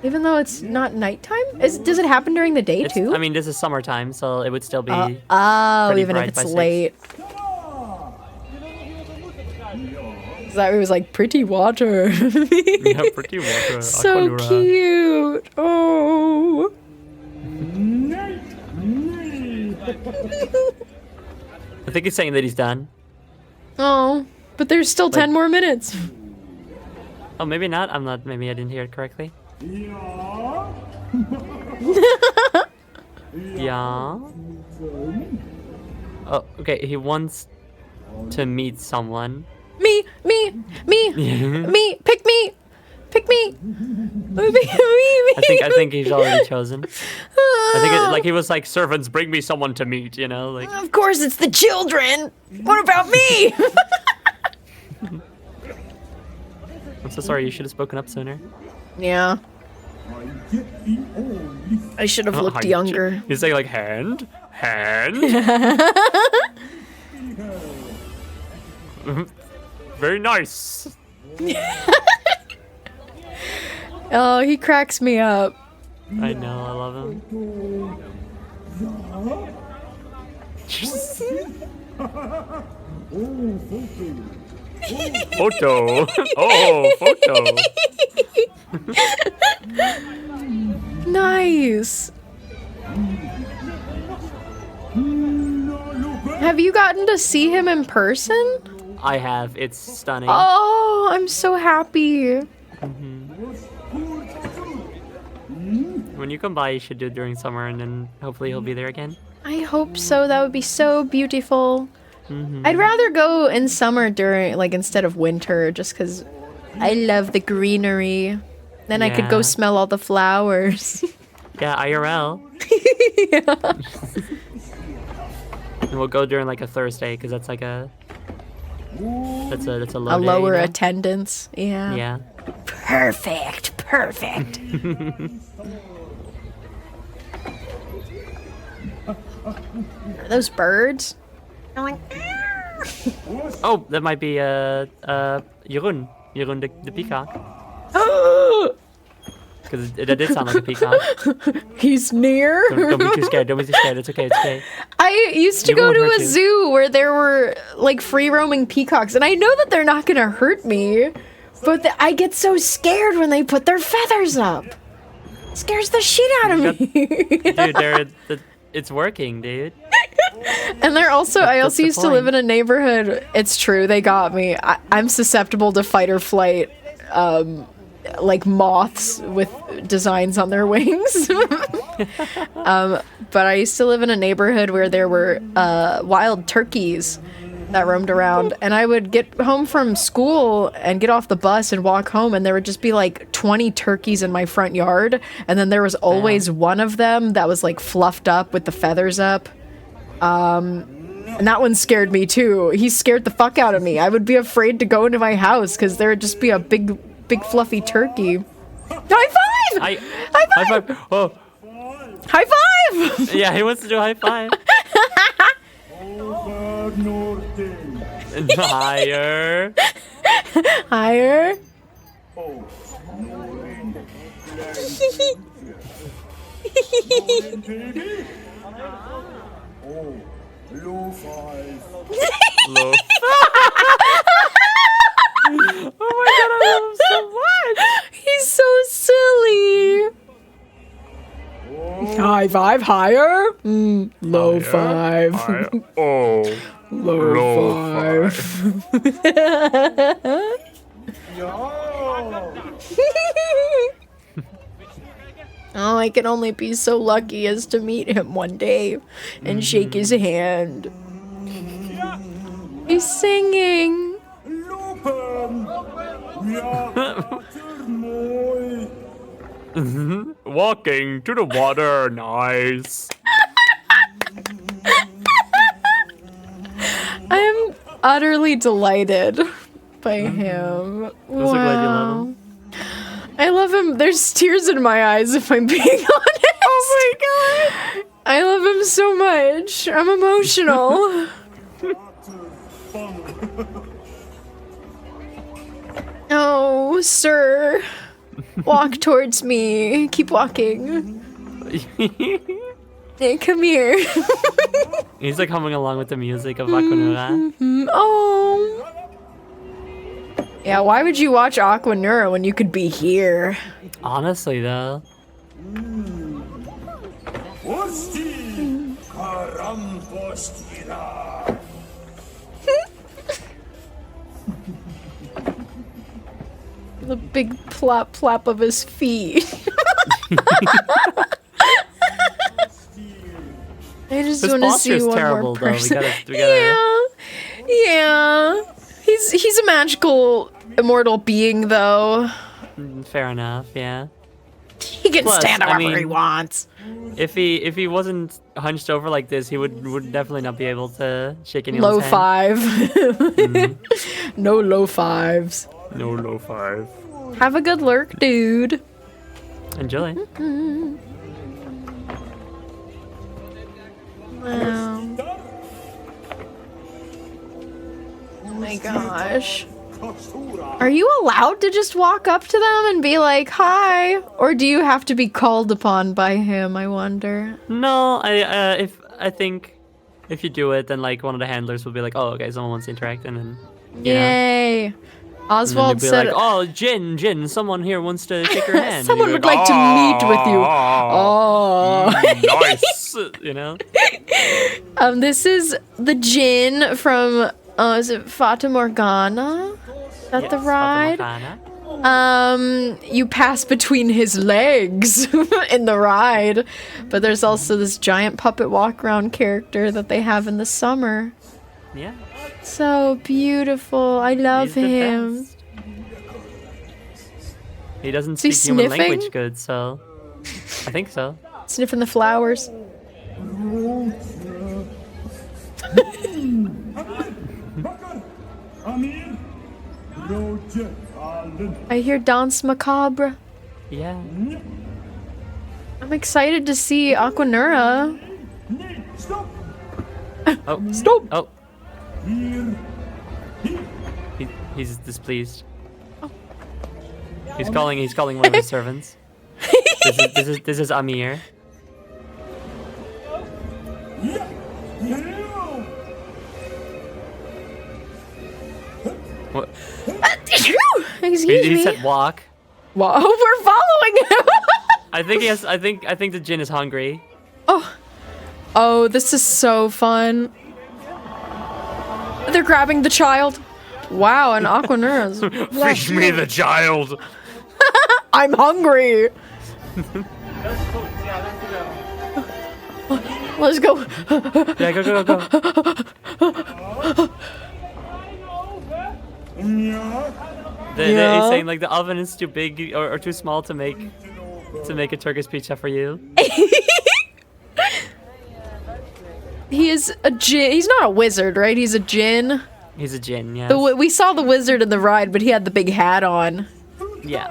A: Even though it's not nighttime? Does it happen during the day too?
B: I mean, this is summertime, so it would still be.
A: Oh,
B: pretty
A: even if
B: bright
A: it's
B: by 6.
A: late. That was like pretty water.
B: Yeah, pretty water.
A: So
B: Aquanura.
A: cute. Oh.
B: I think he's saying that he's done.
A: Oh, but there's still 10 more minutes.
B: Oh, maybe not. I'm not. Maybe I didn't hear it correctly. Yeah. Oh, okay. He wants to meet someone.
A: Me, pick me. Me.
B: I think he's already chosen. I think like he was like, servants, bring me someone to meet, you know, like.
A: Of course, it's the children. What about me?
B: I'm so sorry. You should have spoken up sooner.
A: Yeah. I should have looked younger.
B: He's saying like hand. Very nice.
A: Oh, he cracks me up.
B: I know. I love him. Photo. Oh, photo.
A: Nice. Have you gotten to see him in person?
B: I have. It's stunning.
A: Oh, I'm so happy.
B: When you come by, you should do it during summer, and then hopefully he'll be there again.
A: I hope so. That would be so beautiful. I'd rather go in summer during, like, instead of winter, just because I love the greenery. Then I could go
B: Yeah.
A: smell all the flowers.
B: Yeah, IRL. And we'll go during like a Thursday, because that's like a low
A: A
B: day,
A: lower
B: you know?
A: attendance. Yeah.
B: Yeah.
A: Perfect. Perfect. Are those birds? I'm like,
B: Oh, that might be Jeroen the peacock, because it did sound like a peacock.
A: he's near.
B: Don't be too scared. Don't be too scared. It's okay. It's okay.
A: I used to
B: You
A: go
B: won't
A: to
B: hurt
A: a
B: you.
A: zoo where there were like free roaming peacocks, and I know that they're not gonna hurt me, but I get so scared when they put their feathers up. Scares the shit out of me.
B: Dude, it's working, dude.
A: And they're also, I
B: That's
A: also
B: the
A: used to live in
B: point.
A: a neighborhood. It's true, they got me. I'm susceptible to fight or flight, like moths with designs on their wings. But I used to live in a neighborhood where there were wild turkeys that roamed around, and I would get home from school and get off the bus and walk home, and there would just be like 20 turkeys in my front yard, and then there was always one of them that was like fluffed up with the feathers up. And that one scared me too. He scared the fuck out of me. I would be afraid to go into my house because there would just be a big fluffy turkey. High five! High five!
B: Oh,
A: High five!
B: yeah, he wants to do a high five. And higher.
A: Higher.
B: Low. Oh my god, I love him so much.
A: He's so silly. High five, higher. Low five.
B: Oh.
A: Low five. Oh, I can only be so lucky as to meet him one day and shake his hand. He's singing.
B: Walking to the water, nice.
A: I'm utterly delighted by him.
B: I'm so glad you love him.
A: I love him. There's tears in my eyes if I'm being honest. Oh my god. I love him so much. I'm emotional. Oh, sir. Walk towards me. Keep walking. Hey, come here.
B: He's like humming along with the music of Aquanura.
A: Oh. Yeah, why would you watch Aquanura when you could be here?
B: Honestly, though.
A: The big plop plop of his feet. I just
B: His
A: want to see
B: posture's
A: one
B: terrible,
A: more
B: though. We
A: person.
B: gotta-
A: Yeah. He's a magical immortal being, though.
B: Fair enough, yeah.
A: He can
B: Plus,
A: stand
B: I
A: however he
B: mean-
A: wants.
B: If he wasn't hunched over like this, he would definitely not be able to shake
A: Low
B: anyone's hand.
A: 5. No low 5s.
B: No low 5.
A: Have a good lurk, dude.
B: Enjoy.
A: Wow. Oh my gosh. Are you allowed to just walk up to them and be like, hi? Or do you have to be called upon by him, I wonder?
B: No, I think if you do it, then like one of the handlers will be like, oh, okay, someone wants to interact, and then you know.
A: Yay.
B: And then
A: Oswald
B: you'd be
A: said,
B: like, oh, Jin, someone here wants to shake your hand.
A: someone
B: And
A: would
B: you'd be
A: like to meet with you. Oh.
B: nice. You know?
A: This is the Jin from, is it Fata Morgana? Is that the
B: Yes,
A: ride?
B: Fatamorgana.
A: You pass between his legs in the ride, but there's also this giant puppet walk around character that they have in the summer.
B: Yeah.
A: So beautiful. I love
B: He's the
A: him.
B: best. He doesn't
A: he
B: speak human
A: sniffing?
B: language good, so I think so.
A: Sniffing the flowers. I hear Danse Macabre.
B: Yeah.
A: I'm excited to see Aquanura.
B: Oh.
A: Stop!
B: Oh. He's displeased. He's calling one of his servants. This is Amir. What?
A: Excuse
B: He
A: me.
B: said walk.
A: Whoa, we're following him!
B: I think he has. I think the Jin is hungry.
A: Oh, this is so fun. They're grabbing the child. Wow, and Aquanura's.
B: Feed me the child.
A: I'm hungry. Let's go.
B: Yeah, go. He's saying like the oven is too big or too small to make a Turkish pizza for you.
A: He is a Jin. He's not a wizard, right? He's a Jin.
B: He's a Jin, yes.
A: We saw the wizard in the ride, but he had the big hat on.
B: Yeah.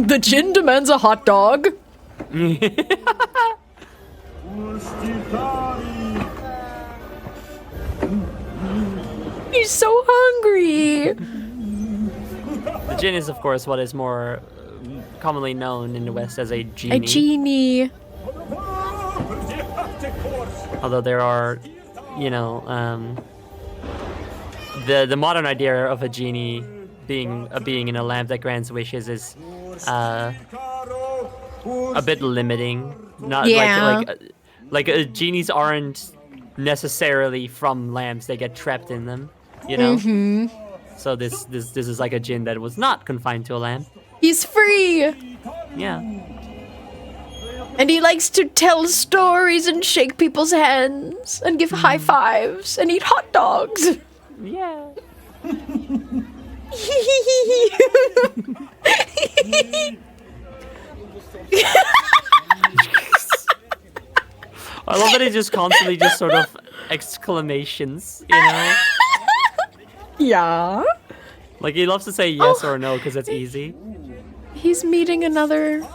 A: The Jin demands a hot dog. He's so hungry.
B: The Jin is, of course, what is more commonly known in the West as a genie.
A: A genie.
B: Although there are, you know, the modern idea of a genie being a being in a lamp that grants wishes is a bit limiting. Not
A: Yeah.
B: like genies aren't necessarily from lamps; they get trapped in them. You know.
A: Mm-hmm.
B: So this is like a djinn that was not confined to a lamp.
A: He's free.
B: Yeah.
A: And he likes to tell stories and shake people's hands and give high fives and eat hot dogs.
B: Yeah. I love that he just constantly just sort of exclamations, you know?
A: Yeah.
B: Like he loves to say yes or no because it's easy.
A: He's meeting another.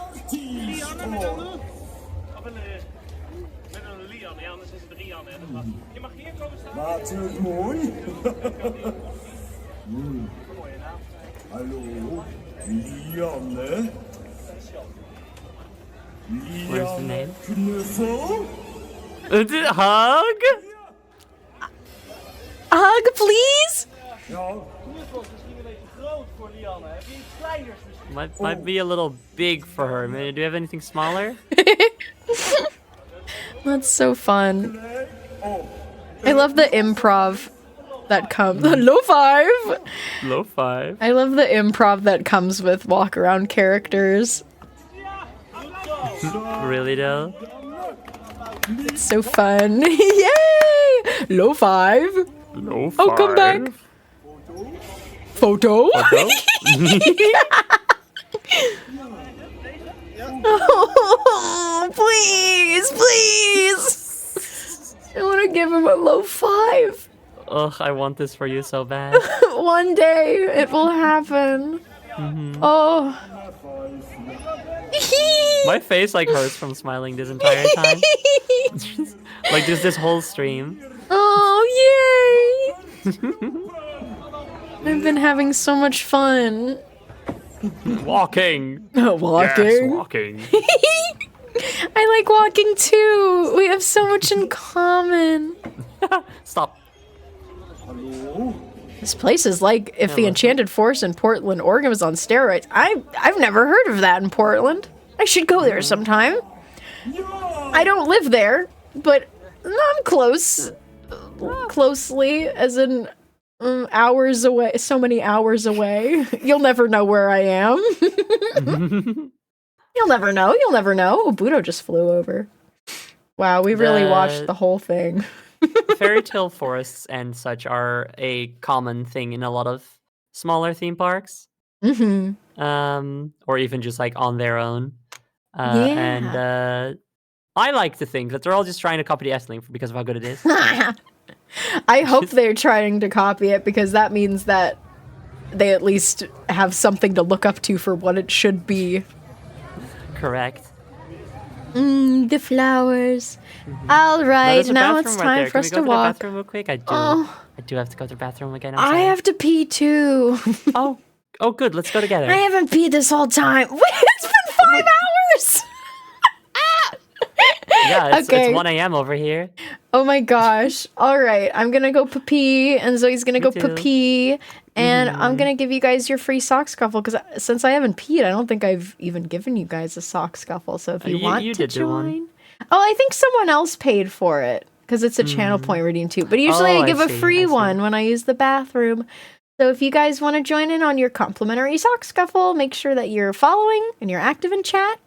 B: Where's the name? Hug?
A: Hug, please?
B: Might be a little big for her. Man, do you have anything smaller?
A: That's so fun. I love the improv that comes. Low five!
B: Low five.
A: I love the improv that comes with walk around characters.
B: Really though?
A: It's so fun. Yay! Low five.
B: Low five.
A: Oh, come back. Photo?
B: Photo?
A: Oh, please, please. I want to give him a low 5.
B: Ugh, I want this for you so bad.
A: One day it will happen. Oh.
B: My face like hurts from smiling this entire time. Like just this whole stream.
A: Oh, yay! I've been having so much fun.
B: Walking.
A: Walking.
B: Yes, walking.
A: I like walking too. We have so much in common.
B: Stop.
A: This place is like if the Enchanted Forest in Portland, Oregon was on steroids. I've never heard of that in Portland. I should go there sometime. I don't live there, but I'm close. Closely, as in hours away. So many hours away. You'll never know where I am. You'll never know. You'll never know. Oh, Budo just flew over. Wow, we really watched the whole thing.
B: Fairy tale forests and such are a common thing in a lot of smaller theme parks. Or even just like on their own. And I like to think that they're all just trying to copy the Efteling because of how good it is.
A: I hope they're trying to copy it because that means that they at least have something to look up to for what it should be.
B: Correct.
A: The flowers. All right, now it's time for us to walk.
B: Bathroom real quick? I do have to go to the bathroom again.
A: I have to pee too.
B: Oh, good. Let's go together.
A: I haven't peed this whole time. Wait, it's been 5 hours.
B: Yeah, it's 1 a.m. over here.
A: Oh my gosh. All right, I'm gonna go pee, and Zoe's gonna go pee, and I'm gonna give you guys your free sock scuffle because since I haven't peed, I don't think I've even given you guys a sock scuffle. So if you want to join, I think someone else paid for it because it's a channel point redeem too. But usually I give a free one when I use the bathroom. So if you guys want to join in on your complimentary sock scuffle, make sure that you're following and you're active in chat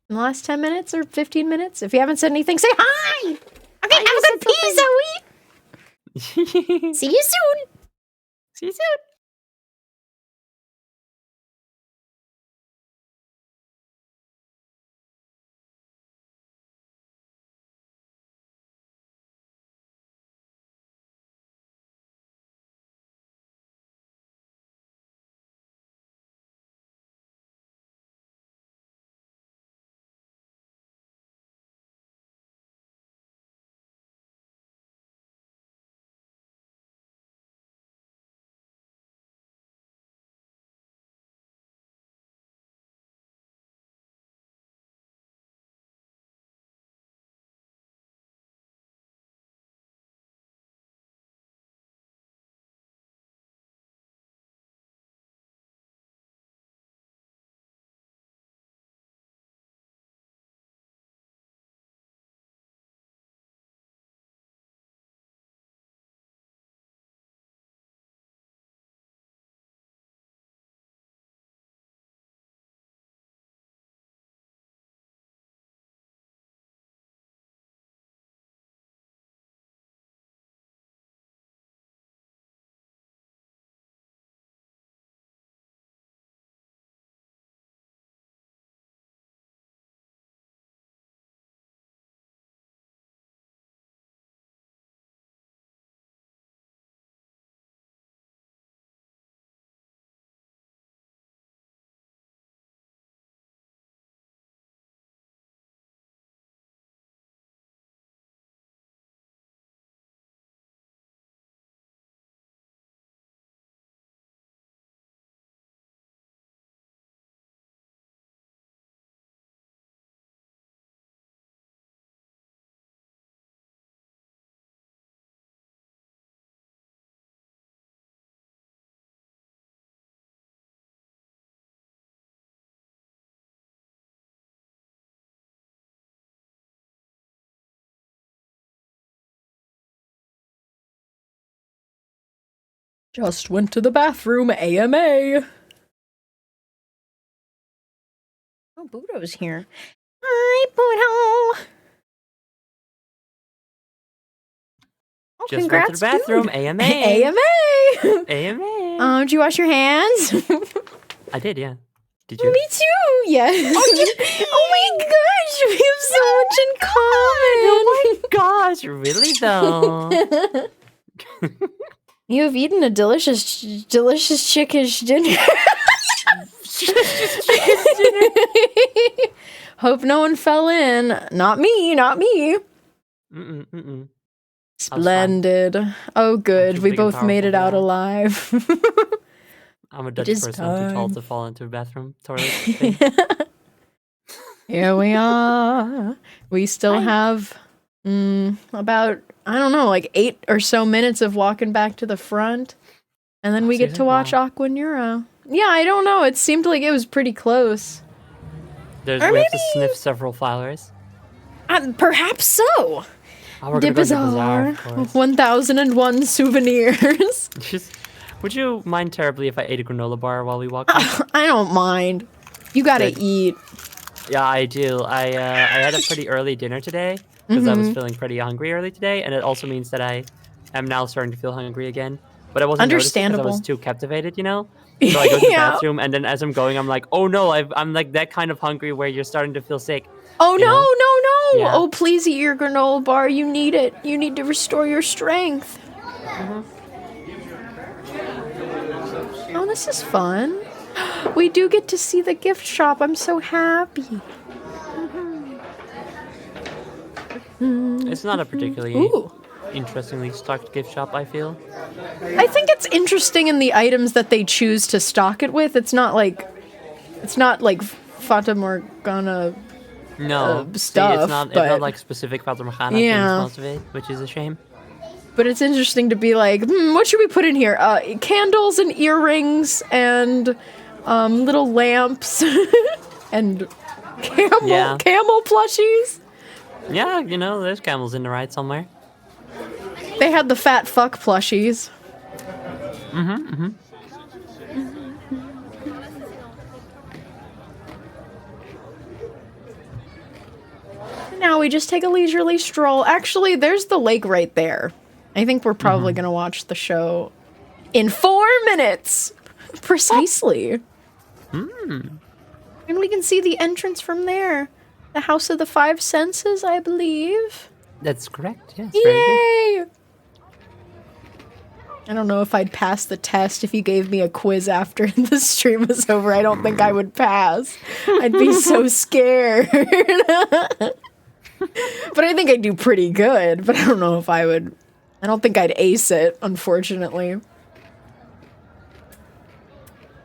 A: in the last 10 minutes or 15 minutes. If you haven't said anything, say hi. Okay, have a good pee, Zoe. See you soon.
B: See you soon.
A: Just went to the bathroom, AMA. Oh, Budo's here. Hi, Budo. Oh,
B: Just
A: congrats,
B: went to the bathroom.
A: dude.
B: AMA.
A: AMA.
B: AMA.
A: Did you wash your hands?
B: I did, yeah. Did you?
A: Me too. Yeah. Oh my gosh, we have so much in common.
B: Gosh, really though?
A: You have eaten a delicious chickish dinner. Hope no one fell in. Not me.
B: Mm-mm.
A: Splendid. Oh, good.
B: too
A: We
B: big and
A: both made it out
B: powerful,
A: alive.
B: I'm a Dutch
A: is
B: person. I'm too tall
A: time.
B: to fall into a bathroom toilet. thing.
A: Here we are. We still have about, I don't know, like 8 or so minutes of walking back to the front. And then we get to
B: seriously?
A: watch
B: Wow.
A: Aquanura. Yeah, I don't know. It seemed like it was pretty close.
B: We
A: Or
B: have to
A: maybe-
B: sniff several flowers.
A: Perhaps so.
B: Oh, we're gonna go to the bazaar, of course.
A: 1001 souvenirs.
B: Would you mind terribly if I ate a granola bar while we walk? Back?
A: I don't mind. You gotta
B: Good.
A: eat.
B: Yeah, I do. I had a pretty early dinner today because I was feeling pretty hungry early today, and it also means that I am now starting to feel hungry again. But I wasn't noticing because I was too captivated, you know. So I go to the
A: Yeah.
B: bathroom, and then as I'm going, I'm like, oh no, I'm like that kind of hungry where you're starting to feel sick.
A: Oh
B: You
A: no,
B: know?
A: no.
B: Yeah.
A: Oh, please eat your granola bar. You need it. You need to restore your strength. Oh, this is fun. We do get to see the gift shop. I'm so happy.
B: It's not a particularly
A: Ooh.
B: interestingly stocked gift shop, I feel.
A: I think it's interesting in the items that they choose to stock it with. It's not like Fata Morgana.
B: No, see,
A: stuff,
B: it's not
A: but-
B: like specific Fata Morgana
A: Yeah.
B: things, most of it, which is a shame.
A: But it's interesting to be like, what should we put in here? Candles and earrings and little lamps and camel plushies.
B: Yeah, you know, there's camels in the ride somewhere.
A: They had the fat fuck plushies. Now we just take a leisurely stroll. Actually, there's the lake right there. I think we're probably going to watch the show in 4 minutes. Precisely. And we can see the entrance from there. The House of the Five Senses, I believe.
B: That's correct, yes. Very good.
A: Yay! I don't know if I'd pass the test if you gave me a quiz after the stream was over. I don't think I would pass. I'd be so scared. But I think I'd do pretty good. But I don't know if I would. I don't think I'd ace it, unfortunately.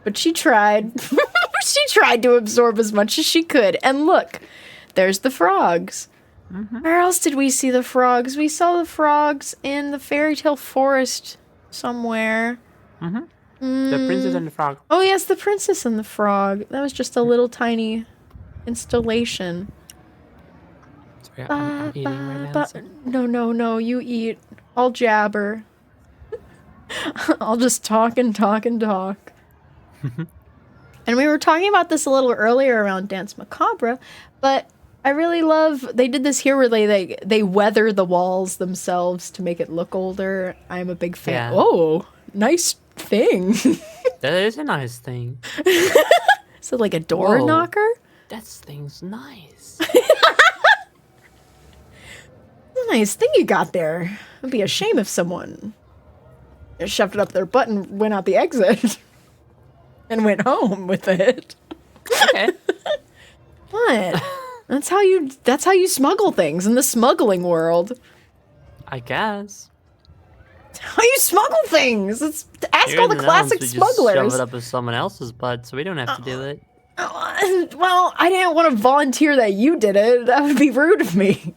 A: But she tried. She tried to absorb as much as she could. And look, there's the frogs. Where else did we see the frogs? We saw the frogs in the fairy tale forest somewhere.
B: The Princess and the Frog.
A: Oh, yes, the princess and the frog. That was just a little tiny installation.
B: Sorry, I'm eating right now. so-
A: No, you eat. I'll jabber. I'll just talk and talk and talk. And we were talking about this a little earlier around Dance Macabre, but I really love, they did this here where they weather the walls themselves to make it look older. I'm a big fan.
B: Yeah.
A: Oh, nice thing.
B: That is a nice thing.
A: Is it like a door
B: Whoa.
A: knocker?
B: That thing's nice.
A: Nice thing you got there. It'd be a shame if someone shoved it up their butt and went out the exit and went home with it.
B: Okay.
A: What? That's how you smuggle things in the smuggling world.
B: I guess.
A: How you smuggle things? Ask
B: Here
A: all
B: in
A: the
B: the
A: classic
B: Netherlands, we just
A: smugglers.
B: shove it up with someone else's butt, so we don't have to do it.
A: Well, I didn't want to volunteer that you did it. That would be rude of me.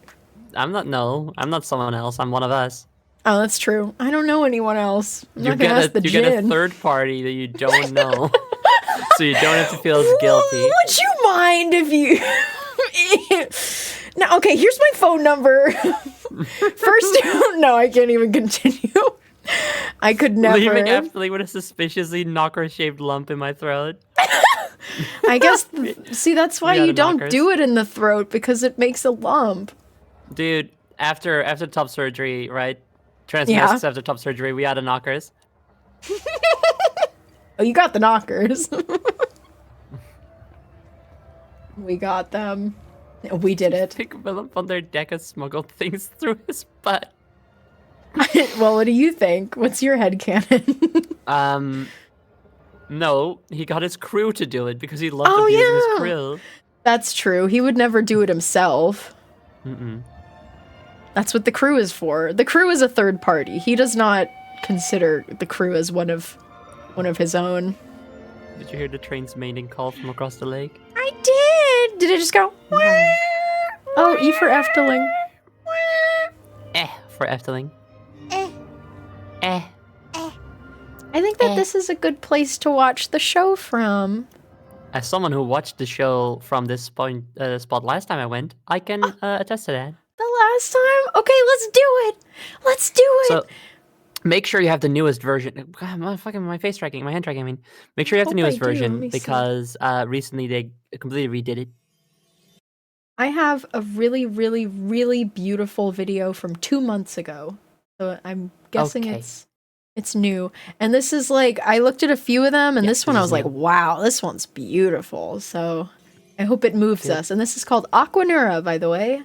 B: I'm not someone else. I'm one of us.
A: Oh, that's true. I don't know anyone else. I'm
B: You
A: not gonna ask the
B: get a
A: gin.
B: third party that you don't know, so you don't have to feel as guilty.
A: Would you mind if you? Now, okay. Here's my phone number. First, no, I can't even continue. I could never.
B: Leaving Efteling with a suspiciously knocker-shaped lump in my throat.
A: I guess. See, that's why
B: We got
A: you
B: a
A: don't
B: knockers.
A: do it in the throat because it makes a lump.
B: Dude, after top surgery, right? Transmasks
A: Yeah.
B: after top surgery, we had a knockers.
A: Oh, you got the knockers. We got them. We did it.
B: Think Willem van der Decken smuggled things through his butt.
A: Well, what do you think? What's your headcanon?
B: No, he got his crew to do it because he loved
A: Oh,
B: abusing
A: yeah.
B: his crew.
A: That's true. He would never do it himself. That's what the crew is for. The crew is a third party. He does not consider the crew as one of his own.
B: Did you hear the train's mating call from across the lake?
A: I did. Did it just go? Oh, E for Efteling.
B: For Efteling.
A: I think that this is a good place to watch the show from.
B: As someone who watched the show from this spot last time I went, I can attest to that.
A: The last time? Okay, let's do it. Let's do it.
B: So, make sure you have the newest version. God, my hand tracking, I mean. Make sure you have the
A: Hope I
B: newest
A: do. Let
B: version
A: me see.
B: because recently they completely redid it.
A: I have a really, really, really beautiful video from 2 months ago. So I'm guessing
B: Okay.
A: it's new. And this is like, I looked at a few of them, and
B: Yeah,
A: this one
B: this
A: I
B: is
A: was like,
B: new.
A: wow, this one's beautiful. So I hope it moves
B: Good.
A: us. And this is called Aquanura, by the way.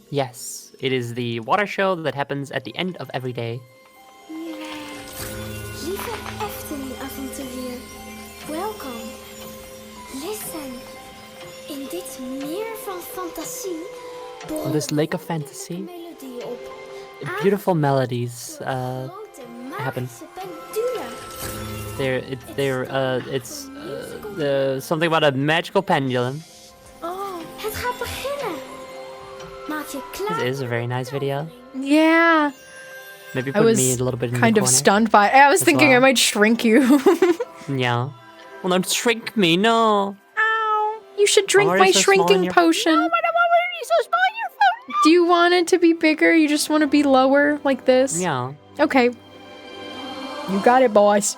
B: Yes, it is the water show that happens at the end of every day.
I: Lieve Efteling-avonturier, welkom. Listen. In dit meer van fantasie
B: On this lake of fantasy,
I: melodie op.
B: beautiful melodies
I: Grote
B: happen.
I: magische pendule.
B: It's something about a magical pendulum.
I: Oh, het gaat beginnen. Maak je klaar.
B: This is a very nice video.
A: Yeah.
B: Maybe
A: I
B: put
A: was
B: me a little bit in
A: kind
B: the
A: of
B: corner.
A: stunned by it. I was
B: as
A: thinking I
B: well.
A: might shrink you.
B: Yeah. Well, don't shrink me, no.
A: Ow. You should drink
B: already
A: my
B: so small in
A: shrinking
B: your-
A: potion. No, but I'm already so small in your phone. Do you want it to be bigger? You just want to be lower like this?
B: Yeah.
A: Okay. You got it, boys.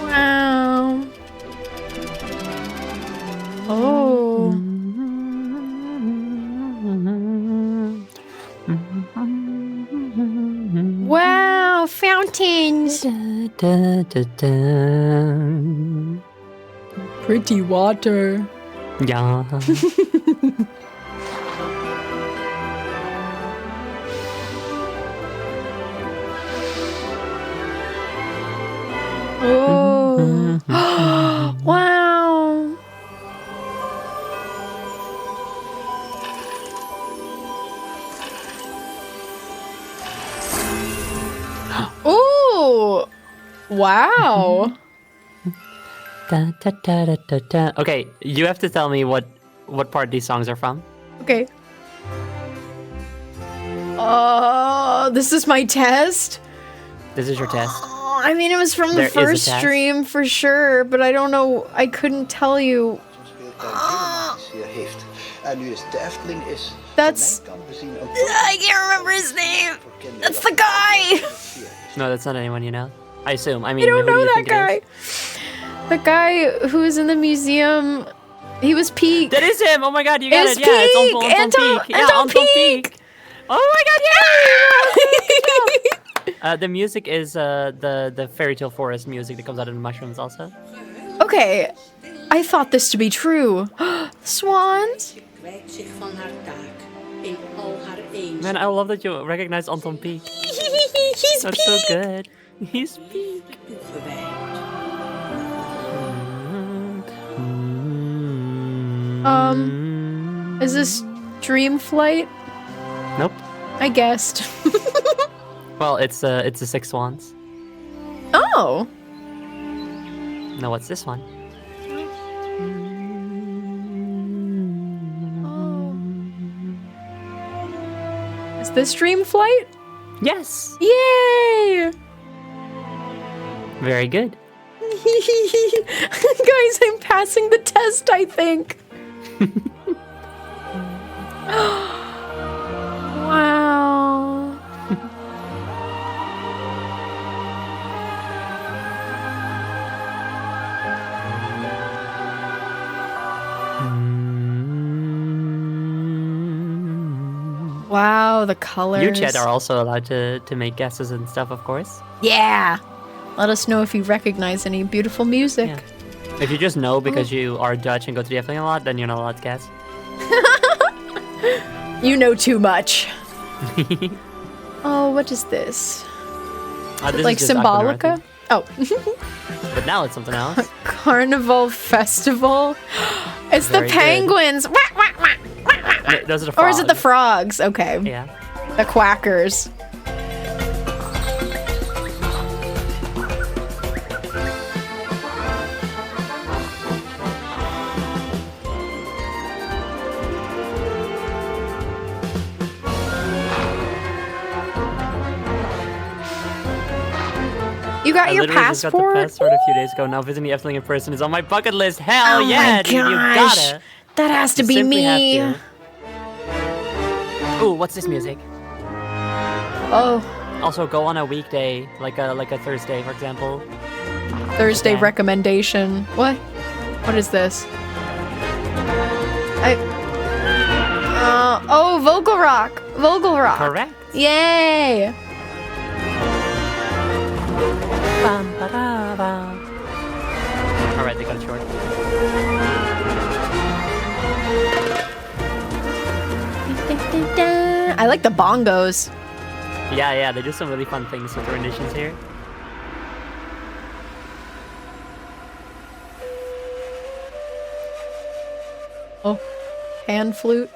A: Wow. Oh. Wow, fountains.
B: Da, da, da.
A: Pretty water.
B: Yeah.
A: Oh. Wow. Oh. Wow.
B: Da, da, da, da, da, da. Okay, you have to tell me what part these songs are from.
A: Okay. This is my test.
B: This is your test.
A: Oh, I mean, it was from the
B: There is a
A: first
B: test.
A: stream for sure, but I don't know. I couldn't tell you.
J: speeltuin helemaal niet heeft. En nu is de Efteling is
A: That's.
J: van mijn kant bezien ook
A: I can't remember his name.
J: voor kinderen
A: That's the guy.
B: No, that's not anyone you know. I assume. I mean,
A: I don't
B: who do
A: know
B: you
A: that
B: think it
A: guy.
B: is?
A: The guy who was in the museum. He was Peak.
B: That is him. Oh my god, you got
A: It's
B: it. Yeah, it's
A: Peak.
B: Anton Peak. Yeah,
A: Anton
B: Anton
A: Peak.
B: Peak. Oh my god, yeah! The music is the fairy tale forest music that comes out of the mushrooms also.
A: Okay, I thought this to be true. Swans.
K: Kwijt zich van haar taak in al haar eenzaamheid.
B: Man, I love that you recognize Anton Peak.
A: He's
B: That's
A: Peak.
B: so good. He's Peak.
K: Toegewijd.
A: Is this Dream Flight?
B: Nope.
A: I guessed.
B: Well, it's the Six Swans.
A: Oh.
B: No, what's this one?
A: Is this Dream Flight?
B: Yes.
A: Yay!
B: Very good.
A: Guys, I'm passing the test, I think. Wow. Wow, the colors.
B: You, Chet, are also allowed to make guesses and stuff, of course.
A: Yeah. Let us know if you recognize any beautiful music.
B: Yeah. If you just know because you are Dutch and go to the Efteling a lot, then you're not allowed to guess.
A: You know too much. Oh, what is this?
B: This
A: Like
B: is just Aquanura, I
A: Symbolica?
B: think.
A: Oh.
B: But now it's something else.
A: Carnival Festival? It's
B: Very
A: the
B: good.
A: penguins! Wah, wah, wah, wah, wah.
B: Those are the
A: Or
B: frogs.
A: is it the frogs? Okay.
B: Yeah.
A: The quackers. You got
B: I
A: your
B: literally just got the
A: passport?
B: passport a few days ago. Now visiting the Efteling in person is on my bucket list. Hell
A: Oh
B: yeah,
A: my
B: dude, you
A: gosh.
B: gotta.
A: That has to
B: You
A: be
B: simply have
A: me.
B: to. Ooh, what's this music?
A: Oh,
B: Also, go on a weekday, like a Thursday, for example.
A: Thursday
B: Okay.
A: recommendation. What? What is this? Oh, Vogel Rock. Vogel Rock.
B: Correct.
A: Yay.
B: Bum, ba-da, bum. All right, they got it short.
A: I like the bongos.
B: Yeah, they do some really fun things with the renditions here.
A: Oh, hand flute.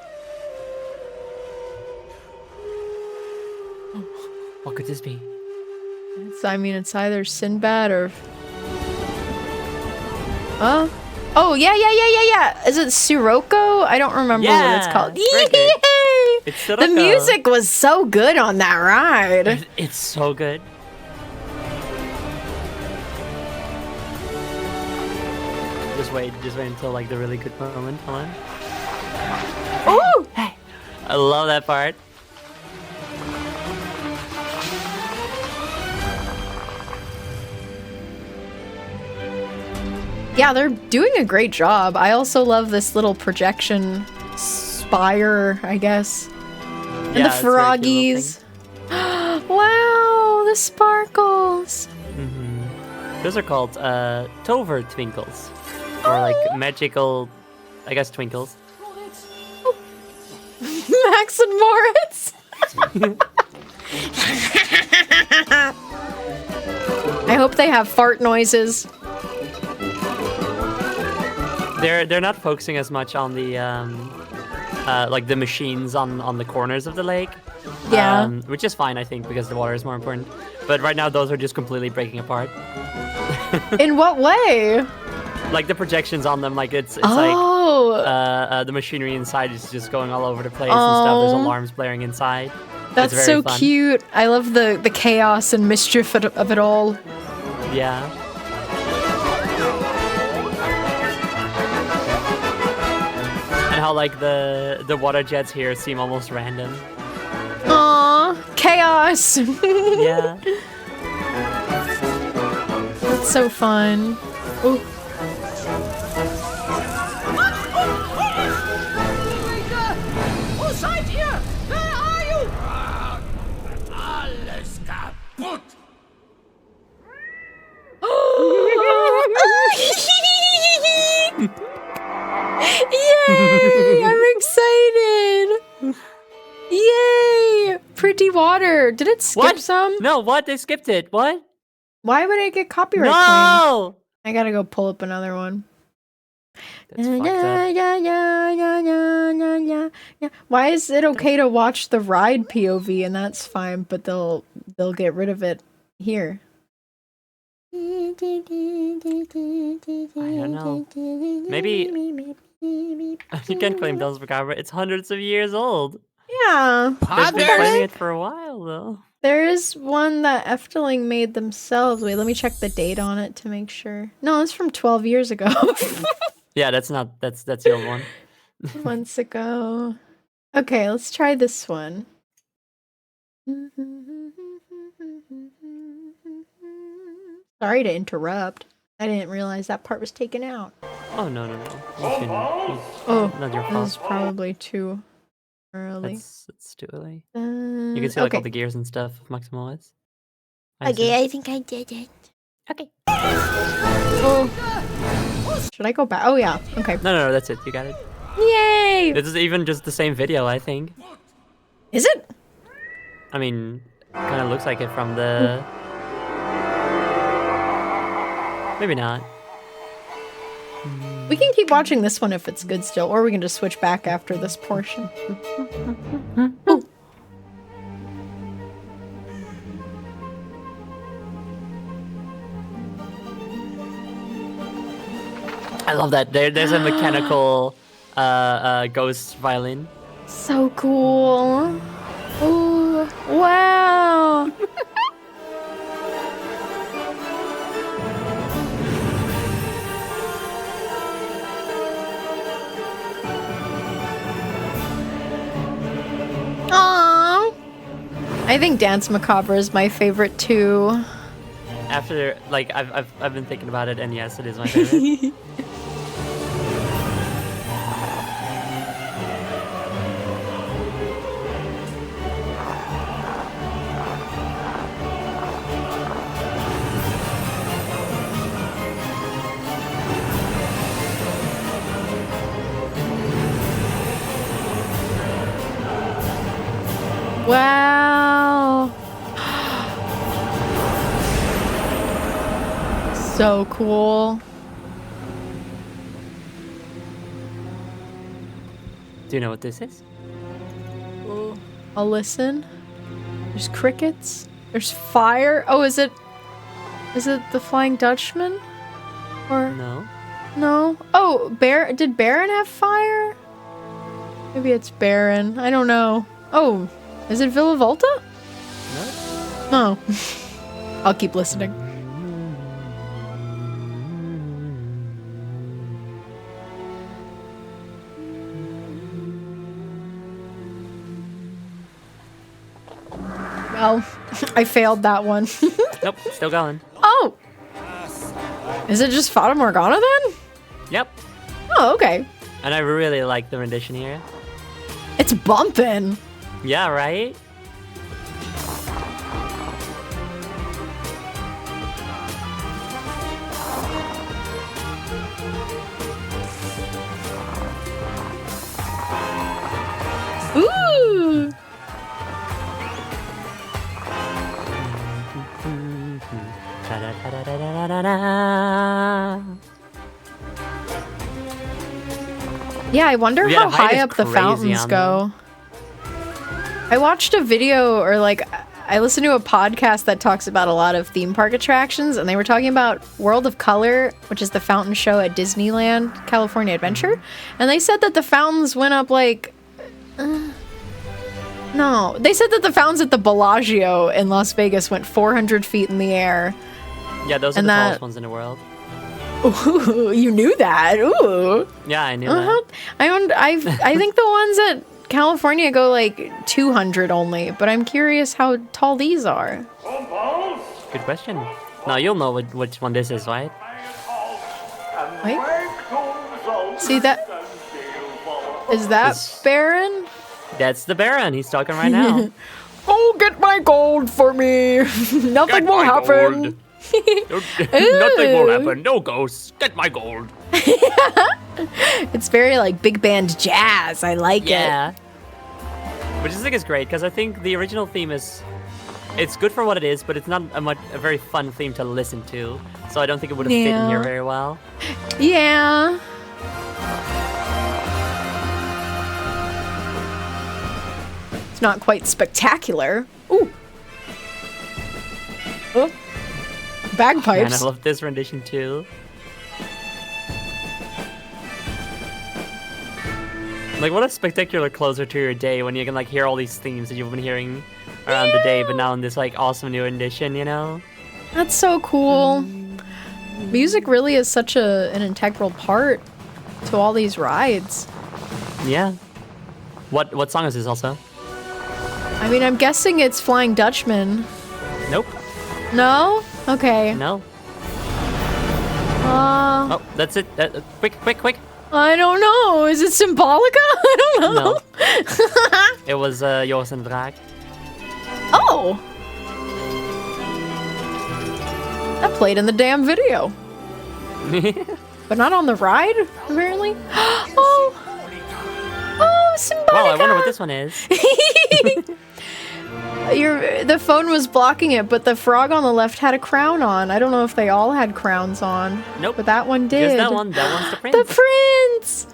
B: What could this be?
A: I mean, it's either Sinbad or... Huh? Oh, yeah. Is it Sirocco? I don't remember what it's called.
B: very good.
A: Yay!
B: It's
A: The
B: Sirocco.
A: music was so good on that ride.
B: It's so good. Just wait until like the really good moment. Hold on.
A: Ooh!
B: Hey, I love that part.
A: Yeah, they're doing a great job. I also love this little projection spire, I guess. And
B: Yeah,
A: the
B: it's a very cute little
A: froggies. Wow, the sparkles.
B: Those are called Tover Twinkles, or like magical, I guess, twinkles.
A: Max and Moritz. I hope they have fart noises.
B: They're not focusing as much on the like the machines on the corners of the lake.
A: Yeah.
B: Which is fine, I think, because the water is more important. But right now, those are just completely breaking apart.
A: In what way?
B: Like the projections on them, like it's
A: Oh.
B: like the machinery inside is just going all over the place and stuff. There's
A: Oh.
B: alarms blaring inside.
A: That's
B: it's very
A: so
B: fun.
A: cute. I love the chaos and mischief of it all.
B: Yeah. And how like the water jets here seem almost random.
A: Aww, chaos.
B: Yeah.
A: It's so fun. Ooh.
E: Wo seid ihr? Where are you? Alles kaputt.
A: Yay! I'm excited. Yay! Pretty water. Did it skip
B: What?
A: some?
B: No, what? They skipped it. What?
A: Why would it get copyright claim?
B: No!
A: I gotta go pull up another one.
B: That's fucked up.
A: Yeah. Why is it okay to watch the ride POV and that's fine, but they'll get rid of it here?
B: I don't know. Maybe you can't claim those for copyright. It's hundreds of years old.
A: Yeah.
B: They've been claiming it for a while though.
A: There is one that Efteling made themselves. Wait, let me check the date on it to make sure. No, it's from 12 years ago.
B: Yeah, that's the old one.
A: Months ago. Okay, let's try this one. Sorry to interrupt. I didn't realize that part was taken out.
B: Oh no.
A: Oh,
B: Not your
A: this
B: fault.
A: is probably too Early.
B: It's too early. You can see like all the gears and stuff of Maximus.
A: Okay, I think I did it. Okay. Oh. Should I go back? Oh yeah. Okay.
B: No, that's it. You got it.
A: Yay!
B: This is even just the same video, I think.
A: Is it?
B: I mean, kind of looks like it from the... Maybe not.
A: We can keep watching this one if it's good still, or we can just switch back after this portion. Ooh.
B: I love that. There's a mechanical ghost violin.
A: So cool. Ooh, wow. Aww. I think Dance Macabre is my favorite too.
B: After, like, I've been thinking about it, and yes, it is my favorite.
A: Wow. So cool.
B: Do you know what this is?
A: I'll listen. There's crickets. There's fire. Oh, is it the Flying Dutchman? Or
B: No.
A: no? Oh, did Baron have fire? Maybe it's Baron. I don't know. Oh, is it Villa Volta?
B: No.
A: No. I'll keep listening. Well, I failed that one.
B: Nope, still going.
A: Oh! Is it just Fata Morgana then?
B: Yep.
A: Oh, okay.
B: And I really like the rendition here.
A: It's bumping.
B: Yeah, right?
A: Ooh! Yeah, I wonder
B: Yeah,
A: how
B: the height
A: high
B: is
A: up the
B: crazy
A: fountains
B: on
A: go. I watched a video, or like, I listened to a podcast that talks about a lot of theme park attractions, and they were talking about World of Color, which is the fountain show at Disneyland California Adventure, and they said that the fountains went up like... no, they said that the fountains at the Bellagio in Las Vegas went 400 feet in the air.
B: Yeah, those are
A: And
B: the
A: that-
B: tallest ones in the world.
A: Ooh, you knew that. Ooh.
B: Yeah, I knew
A: Uh-huh. I think the ones at California go like 200 only, but I'm curious how tall these are.
B: that. Good question. Now you'll know which one this is, right?
A: Wait. See that? Is that
B: This-
A: Baron?
B: That's the Baron. He's talking right now.
A: Oh, get my gold for me. Nothing will happen.
B: Nothing will happen. No ghosts. Get my gold.
A: It's very like big band jazz. I like it.
B: Yeah. Which I think is great, because I think the original theme is... It's good for what it is, but it's not a very fun theme to listen to. So I don't think it would have fit in here
A: Yeah.
B: very well.
A: Yeah. It's not quite spectacular. Ooh. Oh.
B: And
A: Bagpipes.
B: I love this rendition too. Like, what a spectacular closer to your day when you can like hear all these themes that you've been hearing around the day, but now in this like awesome new rendition, you know?
A: That's so cool. Music really is such an integral part to all these rides.
B: Yeah. What song is this also?
A: I mean, I'm guessing it's Flying Dutchman.
B: Nope.
A: No? Okay.
B: No.
A: Uh,
B: Oh, that's it. Quick.
A: I don't know. Is it Symbolica? I don't know.
B: No. It was Joris en de Draak.
A: Oh! That played in the damn video. But not on the ride, apparently. Oh! Oh, Symbolica!
B: Well, I wonder what this one is.
A: The phone was blocking it, but the frog on the left had a crown on. I don't know if they all had crowns on.
B: Nope.
A: But that one did.
B: Just that one. That one's the prince.
A: The prince!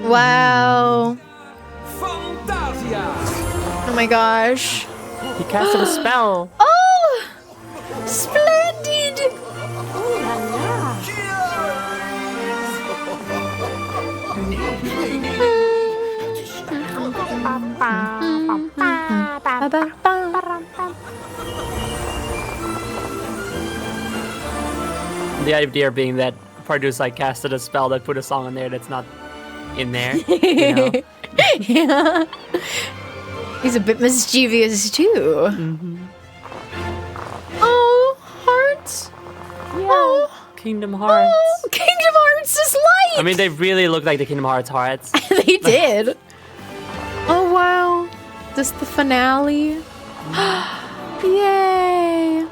A: Wow. Oh my gosh.
B: He casted a spell.
A: Oh! Splendid!
B: The idea being that Pardu's like casted a spell that put a song in there that's not in there. You know?
A: Yeah. He's a bit mischievous too. Oh, hearts. Yeah. Oh.
B: Kingdom Hearts.
A: Oh, Kingdom Hearts is light.
B: I mean, they really look like the Kingdom Hearts hearts.
A: They did. Oh wow. This the finale. Yay.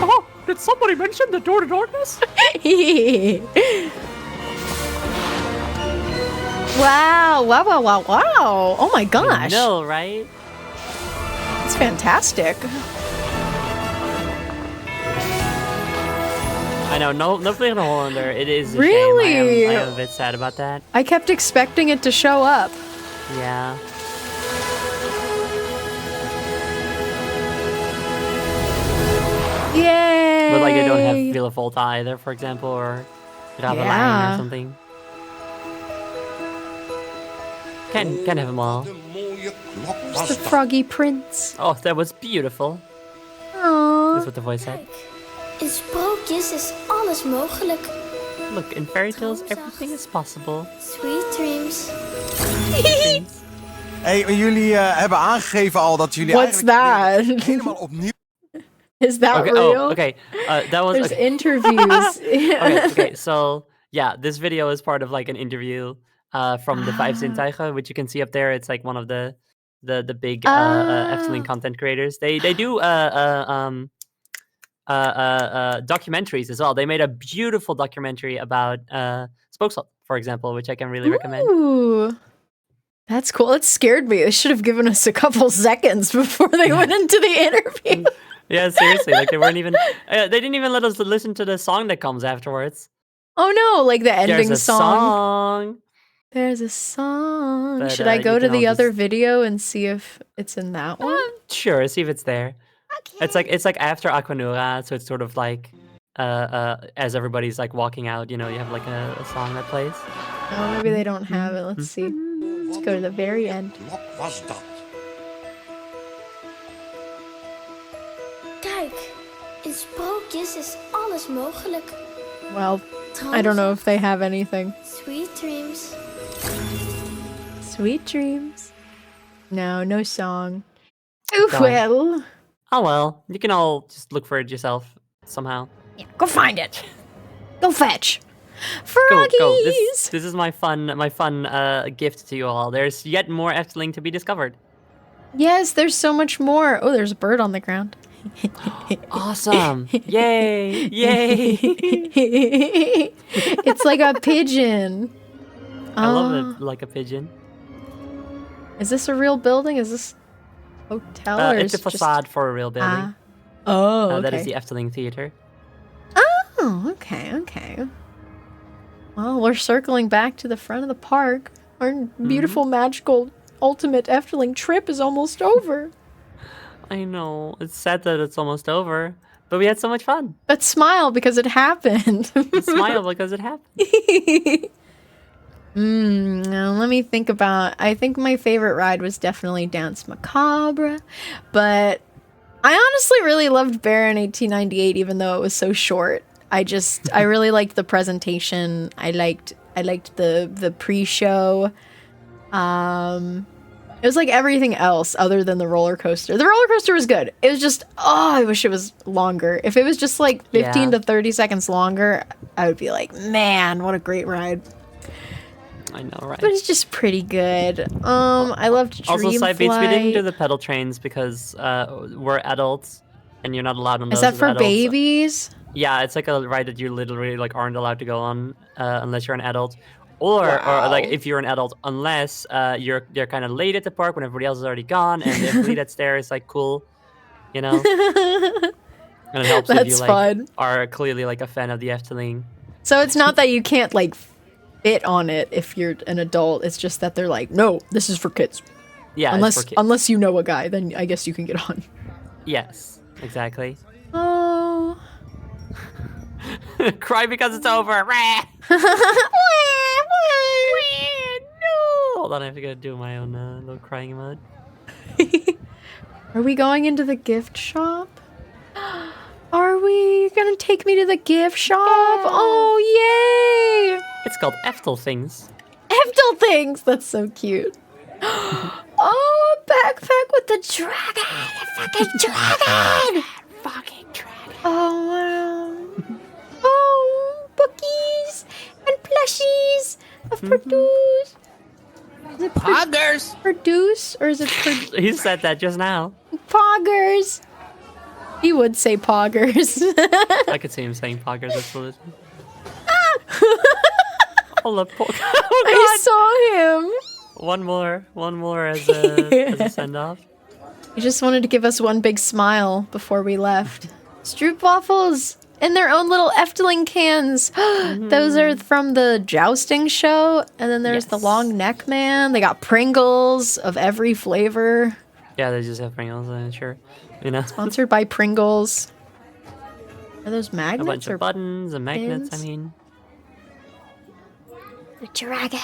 B: Oh, did somebody mention the door to darkness?
A: Wow, wow, wow, wow, wow. Oh my gosh.
B: No, right?
A: It's fantastic.
B: I know, no Vliegende Hollander. It is a
A: Really?
B: shame. I am a bit sad about that.
A: I kept expecting it to show up.
B: Yeah.
A: Yay!
B: But like they don't have Villa Volta either, for example, or Ravelijn
A: Yeah.
B: or something. Can't have them all.
A: It's the froggy prince.
B: Oh, that was beautiful.
A: Aww.
B: That's what the voice said.
I: In sprookjes is alles mogelijk.
B: Look, in fairy tales, everything is possible.
I: Sweet dreams.
L: Hey, maar jullie hebben aangegeven al dat jullie
A: What's
L: eigenlijk
A: that?
L: helemaal opnieuw...
A: Is that
B: Okay,
A: real?
B: oh, okay. That was
A: There's
B: okay.
A: interviews.
B: Okay, so yeah, this video is part of like an interview from the Five Zintuigen, which you can see up there. It's like one of the big Efteling content creators. They do documentaries as well. They made a beautiful documentary about Spookslot, for example, which I can really recommend.
A: Ooh. That's cool. It scared me. They should have given us a couple seconds before they went into the interview.
B: Yeah, seriously, like they weren't even. They didn't even let us listen to the song that comes afterwards.
A: Oh no, like the ending
B: There's a song.
A: There's a song.
B: But,
A: Should I go
B: you
A: to
B: can all
A: the other
B: just-
A: video and see if it's in that one?
B: Sure, see if it's there. It's like after Aquanura, so it's sort of like as everybody's like walking out, you know, you have like a song that plays.
A: Oh, maybe they don't have it. Let's see. Let's go to the very end.
J: was dat?
I: Kijk, in sprookjes is alles mogelijk.
A: Well, I don't know if they have anything.
I: Sweet dreams.
A: Sweet dreams. No, no song. Oh
B: Darn.
A: well.
B: Oh well, you can all just look for it yourself somehow.
A: Yeah, go find it. Go fetch.
B: Go,
A: Froggies.
B: go. This is my fun gift to you all. There's yet more Efteling to be discovered.
A: Yes, there's so much more. Oh, there's a bird on the ground.
B: Awesome! Yay! Yay!
A: It's like a pigeon.
B: I love it like a pigeon.
A: Is this a real building? Is this hotel or
B: It's a
A: is it just-
B: facade for a real building.
A: Oh, okay.
B: That is the Efteling Theater.
A: Oh, okay, okay. Well, we're circling back to the front of the park. Our beautiful, magical, ultimate Efteling trip is almost over.
B: I know. It's sad that it's almost over, but we had so much fun.
A: But smile because it happened.
B: Smile because it happened.
A: Now let me think about. I think my favorite ride was definitely Dance Macabre, but I honestly really loved Bear in 1898, even though it was so short. I really liked the presentation. I liked the pre-show. It was like everything else other than the roller coaster. The roller coaster was good. It was just, I wish it was longer. If it was just like 15 to 30 seconds longer, I would be like, man, what a great ride.
B: I know, right?
A: But it's just pretty good. I loved Dream
B: Also, side beats, we
A: Flight.
B: didn't do the pedal trains because we're adults and you're not allowed on those.
A: Is that
B: as
A: for
B: adults.
A: babies?
B: Yeah, it's like a ride that you literally like aren't allowed to go on unless you're an adult. Or like if you're an adult, unless you're kind of late at the park when everybody else is already gone, and everybody that's there is like cool, you know. And it helps if you like
A: fun.
B: are clearly like a fan of the Efteling.
A: So it's not that you can't like fit on it if you're an adult. It's just that they're like, no, this is for kids.
B: Yeah,
A: unless
B: it's for kids.
A: unless you know a guy, then I guess you can get on.
B: Yes, exactly.
A: Oh.
B: Cry because it's over. No. Hold on, I have to go do my own little crying emote.
A: Are we going into the gift shop? Are we gonna take me to the gift shop? Oh, yay!
B: It's called Eftelthings.
A: Eftelthings! That's so cute. Oh, a backpack with the dragon! A fucking dragon!
B: Fucking dragon.
A: Oh, wow. Oh, bookies and plushies of Produce. Is it
E: Poggers!
A: Produce or is it
B: He said that just now.
A: Poggers? He would say poggers.
B: I could see him saying poggers. That's what it is. Oh,
A: I saw him.
B: One more as a send off.
A: He just wanted to give us one big smile before we left. Stroopwafels in their own little Efteling cans. Those are from the jousting show. And then there's the long neck man. They got Pringles of every flavor.
B: Yeah, they just have Pringles, sure. You know,
A: sponsored by Pringles. Are those magnets?
B: A bunch
A: or
B: of buttons and magnets.
A: pins?
B: I mean,
A: The dragon.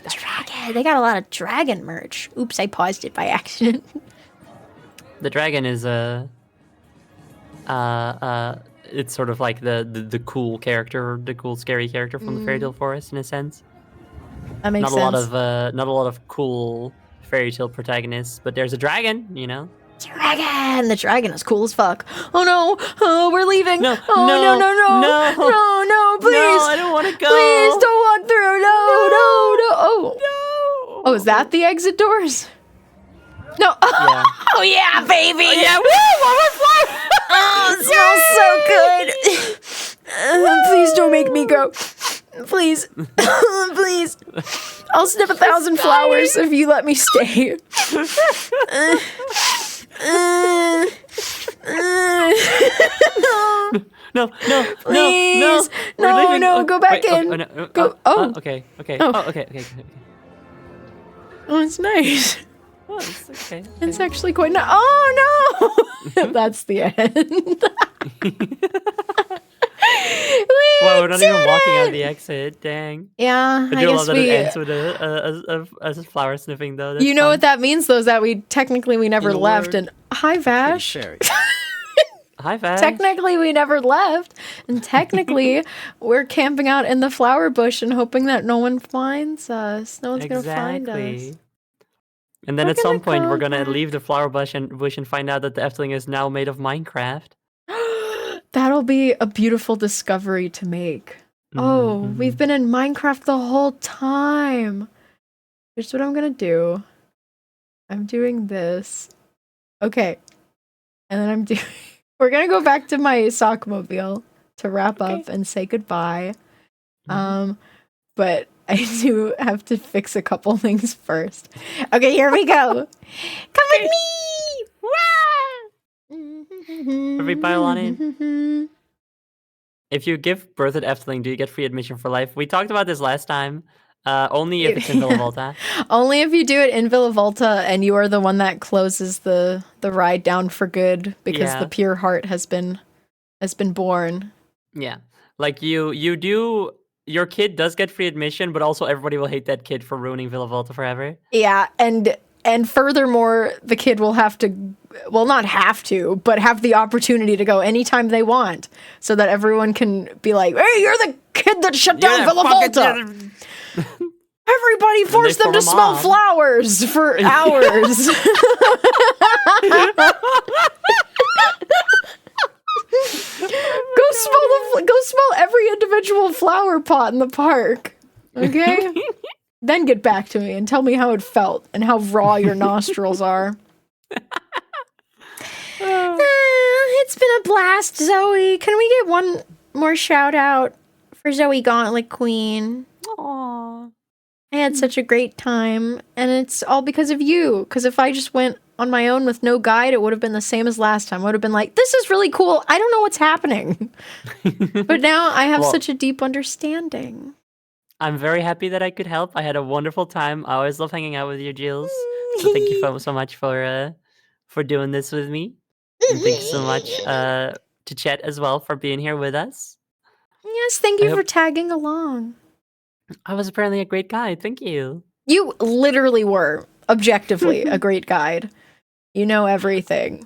A: The dragon. They got a lot of dragon merch. Oops, I paused it by accident.
B: the dragon is it's sort of like the cool character, the cool scary character from the fairy tale forest in a sense.
A: That makes
B: not
A: sense.
B: Not a lot of cool fairy tale protagonists, but there's a dragon, you know.
A: Dragon! The dragon is cool as fuck. Oh no! Oh, we're leaving!
B: No,
A: oh
B: no,
A: no, no, no!
B: no.
A: No, no, please!
B: No, I don't want to go!
A: Please don't walk through! No, no, no! Oh! No! Oh, is that the exit doors? No!
B: Yeah.
A: Oh yeah, baby!
B: Oh, yeah, woo! One more fly!
A: Oh, it smells so good! Please don't make me go. Please. Please. I'll snip 1,000 flowers if you let me stay.
B: No,
A: Please.
B: no,
A: No, go back in. Go.
B: Okay.
A: Oh.
B: Okay.
A: Oh, it's nice.
B: Oh, it's okay.
A: It's actually quite nice. Oh, no. That's the end.
B: Wow, we're not even walking out of the exit. Dang.
A: Yeah,
B: I
A: I
B: do
A: guess
B: love that it ends with a flower sniffing, though. That's
A: you know
B: fun.
A: what that means, though, is that we never left.
L: word,
A: And hi, Vash.
B: Hi, Vash.
A: Technically, we never left. And technically, we're camping out in the flower bush and hoping that no one finds us. No one's going to find us.
B: And then
A: We're
B: at some
A: gonna
B: point,
A: go
B: we're going to
A: back.
B: leave the flower bush and find out that the Efteling is now made of Minecraft.
A: That'll be a beautiful discovery to make. Oh, we've been in Minecraft the whole time. Here's what I'm gonna do. I'm doing this. Okay. And then we're gonna go back to my sockmobile to wrap up and say goodbye. But I do have to fix a couple things first. Okay, here we go. Come with me!
B: Every pile on in. If you give birth at Efteling, do you get free admission for life? We talked about this last time. Only if it's in Villa Volta.
A: Only if you do it in Villa Volta and you are the one that closes the ride down for good because the pure heart has been born.
B: Yeah. Like you do, your kid does get free admission, but also everybody will hate that kid for ruining Villa Volta forever.
A: Yeah, and And furthermore, the kid will have to, well, not have to, but have the opportunity to go anytime they want, so that everyone can be like, hey, you're the kid that shut down Villa Volta. Everybody force them to smell flowers for hours. Go smell every individual flower pot in the park. Okay? Then get back to me and tell me how it felt and how raw your nostrils are. It's been a blast, Zoe. Can we get one more shout out for Zoe Gauntlet Queen?
B: Aww.
A: I had such a great time, and it's all because of you. Because if I just went on my own with no guide, it would have been the same as last time. I would have been like, this is really cool. I don't know what's happening. But now I have such a deep understanding.
B: I'm very happy that I could help. I had a wonderful time. I always love hanging out with you, Jules. So thank you so much for doing this with me. And thank you so much to Chet as well for being here with us.
A: Yes, thank you for tagging along.
B: I was apparently a great guide. Thank you.
A: You literally were, objectively, a great guide. You know everything.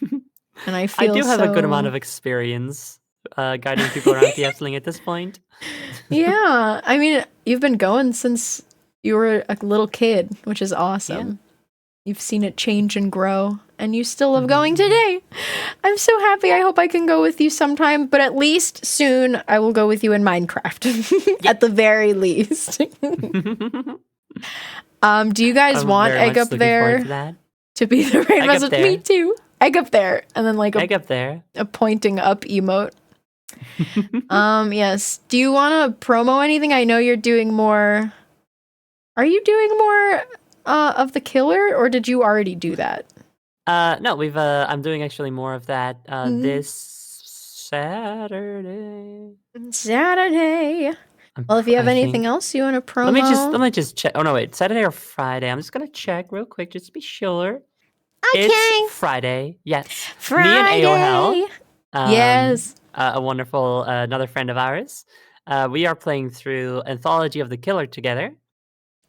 A: And I feel
B: I do have a good amount of experience guiding people around the Efteling at this point.
A: Yeah. I mean, you've been going since you were a little kid, which is awesome. Yeah. You've seen it change and grow, and you still love going today. I'm so happy. I hope I can go with you sometime, but at least soon I will go with you in Minecraft. At the very least. Do you guys want Egg Up There to be the right message? Me too. Egg Up There. And then like
B: Egg Up There.
A: A pointing up emote. Yes. Do you want to promo anything? I know you're doing more. Are you doing more of the killer, or did you already do that?
B: No, I'm doing actually more of that this Saturday.
A: Well, if you have anything else you want to promo,
B: let me just check. Oh no, wait, Saturday or Friday? I'm just gonna check real quick just to be sure.
A: Okay.
B: It's Friday. Yes.
A: Friday.
B: Me and Aohel.
A: Yes.
B: A wonderful another friend of ours. We are playing through Anthology of the Killer together.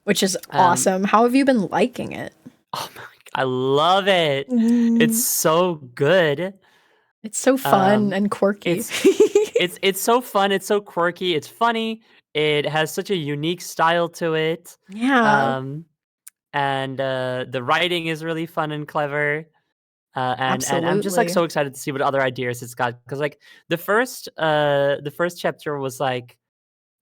A: Which is awesome. How have you been liking it?
B: Oh my, I love it. It's so good.
A: It's so fun and quirky.
B: It's so fun. It's so quirky. It's funny. It has such a unique style to it.
A: Yeah.
B: And the writing is really fun and clever. And I'm just like so excited to see what other ideas it's got, because like the first chapter was like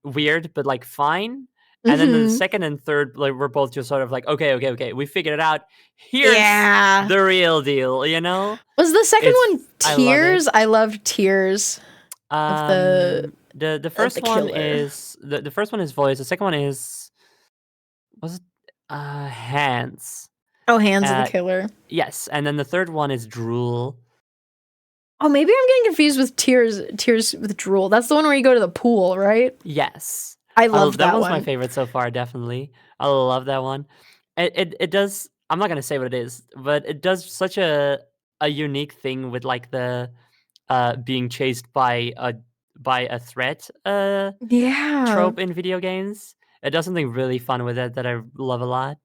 B: weird but like fine. And then the second and third, like, we're both just sort of like, okay, we figured it out. Here's the real deal, you know?
A: Was the second one Tears? I loved Tears.
B: The first one is the first one is Voice. The second one is Hands.
A: Oh, Hands of the Killer.
B: Yes, and then the third one is Drool.
A: Oh, maybe I'm getting confused with Tears with Drool. That's the one where you go to the pool, right?
B: Yes.
A: I love that one.
B: That was my favorite so far, definitely. I love that one. It does, I'm not going to say what it is, but it does such a unique thing with like the being chased by a threat trope in video games. It does something really fun with it that I love a lot.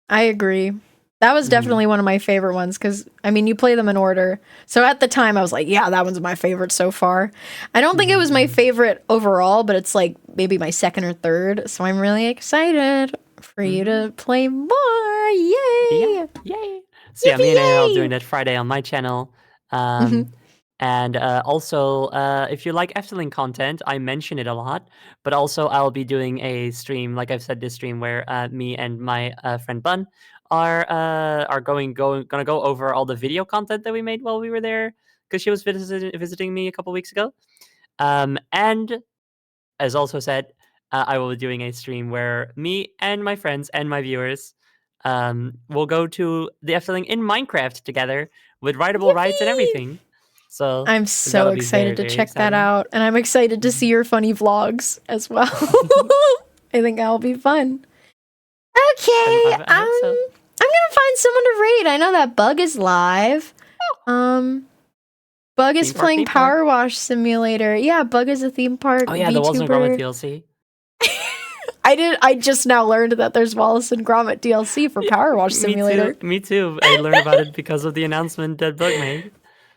A: I agree. That was definitely one of my favorite ones, because, I mean, you play them in order. So at the time, I was like, yeah, that one's my favorite so far. I don't think it was my favorite overall, but it's like maybe my second or third. So I'm really excited for you to play more. Yay!
B: Yay! So yeah, me and Ariel doing that Friday on my channel. And also, if you like Efteling content, I mention it a lot. But also, I'll be doing a stream, like I've said, this stream where me and my friend Bun are gonna go over all the video content that we made while we were there, because she was visiting me a couple weeks ago. And as also said, I will be doing a stream where me and my friends and my viewers will go to the Efteling in Minecraft together with rideable rides and everything. So
A: I'm so excited to check that out, and I'm excited to see your funny vlogs as well. I think that'll be fun. Okay, I'm gonna find someone to raid. I know that Bug is live. Bug is playing Power Wash Simulator. Yeah, Bug is a theme park.
B: Oh yeah, there was no Gromit DLC.
A: I just now learned that there's Wallace and Gromit DLC for Power Wash Simulator.
B: Me too. I learned about it because of the announcement that Bug made.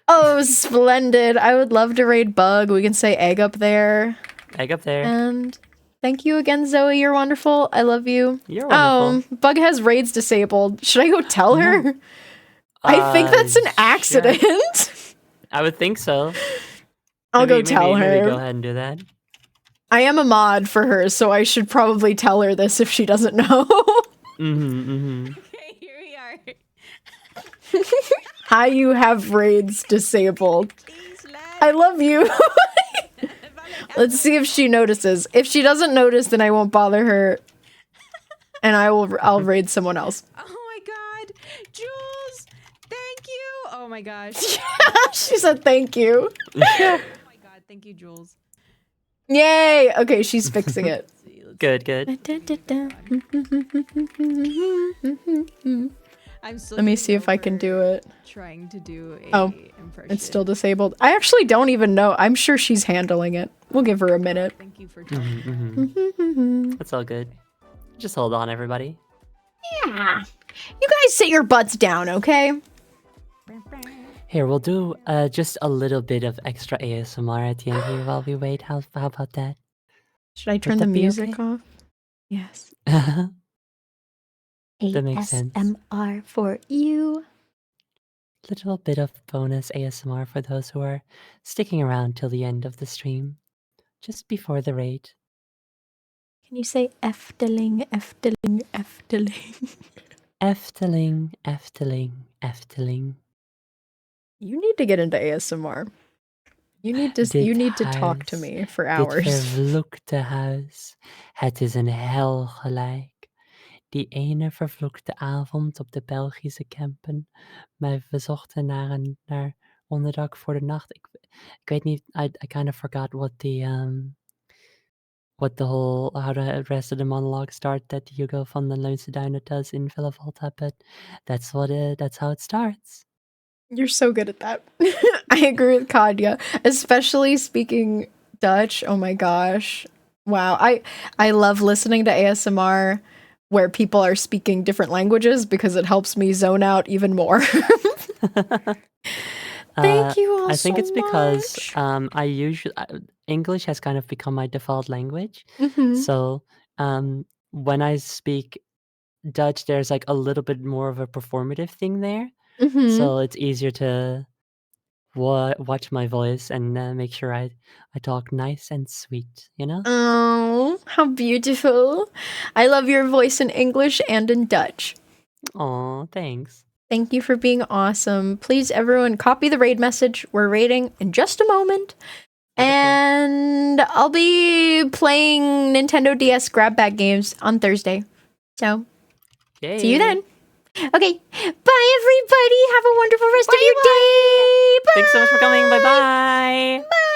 A: Oh, splendid. I would love to raid Bug. We can say egg up there.
B: Egg up there.
A: And thank you again, Zoe. You're wonderful. I love you.
B: You're wonderful.
A: Oh, Bug has raids disabled. Should I go tell her? I think that's an accident.
B: Sure. I would think so.
A: I'll go tell her.
B: Maybe go ahead and do that.
A: I am a mod for her, so I should probably tell her this if she doesn't know.
M: Okay, here we are.
A: Hi, you have raids disabled. I love you. Let's see if she notices. If she doesn't notice, then I won't bother her, and I'll raid someone else.
M: Oh my god, Jules, thank you. Oh my gosh.
A: She said thank you.
M: Oh my god, thank you, Jules.
A: Yay! Okay, she's fixing it.
B: Good.
A: Let me see if I can do it.
M: Trying to do a impression.
A: It's still disabled. I actually don't even know. I'm sure she's handling it. We'll give her a minute.
M: Thank you for telling
B: That's all good. Just hold on, everybody.
A: Yeah. You guys sit your butts down, okay?
B: Here, we'll do just a little bit of extra ASMR at the end here while we wait. How about that?
A: Should I turn the music off? Yes.
B: That makes sense.
A: ASMR for you.
B: Little bit of bonus ASMR for those who are sticking around till the end of the stream, just before the raid.
A: Can you say Efteling, Efteling, Efteling?
B: Efteling, Efteling, Efteling.
A: You need to get into ASMR. You need to talk to me for hours.
B: Dit vervloekte huis. Het is een hel gelijk. Die ene vervloekte avond op de Belgische campen. Maar we zochten naar onderdak voor de nacht. Ik weet niet. I kind of forgot what how the rest of the monologue start that Hugo van den Leunse Duinen does in Villa Volta, but that's how it starts.
A: You're so good at that. I agree with Kadja, especially speaking Dutch. Oh my gosh. Wow. I love listening to ASMR where people are speaking different languages because it helps me zone out even more. Thank you all
B: I think
A: so
B: it's because
A: much.
B: I usually English has kind of become my default language.
A: Mhm.
B: So when I speak Dutch, there's like a little bit more of a performative thing there.
A: Mhm.
B: So it's easier to watch my voice and make sure I talk nice and sweet, you know?
A: Oh, how beautiful. I love your voice in English and in Dutch.
B: Aw, thanks.
A: Thank you for being awesome. Please, everyone, copy the raid message. We're raiding in just a moment. And I'll be playing Nintendo DS grab bag games on Thursday. So, see you then. Okay, bye everybody. Have a wonderful rest of your day. Bye.
B: Thanks so much for coming. Bye-bye.
A: Bye.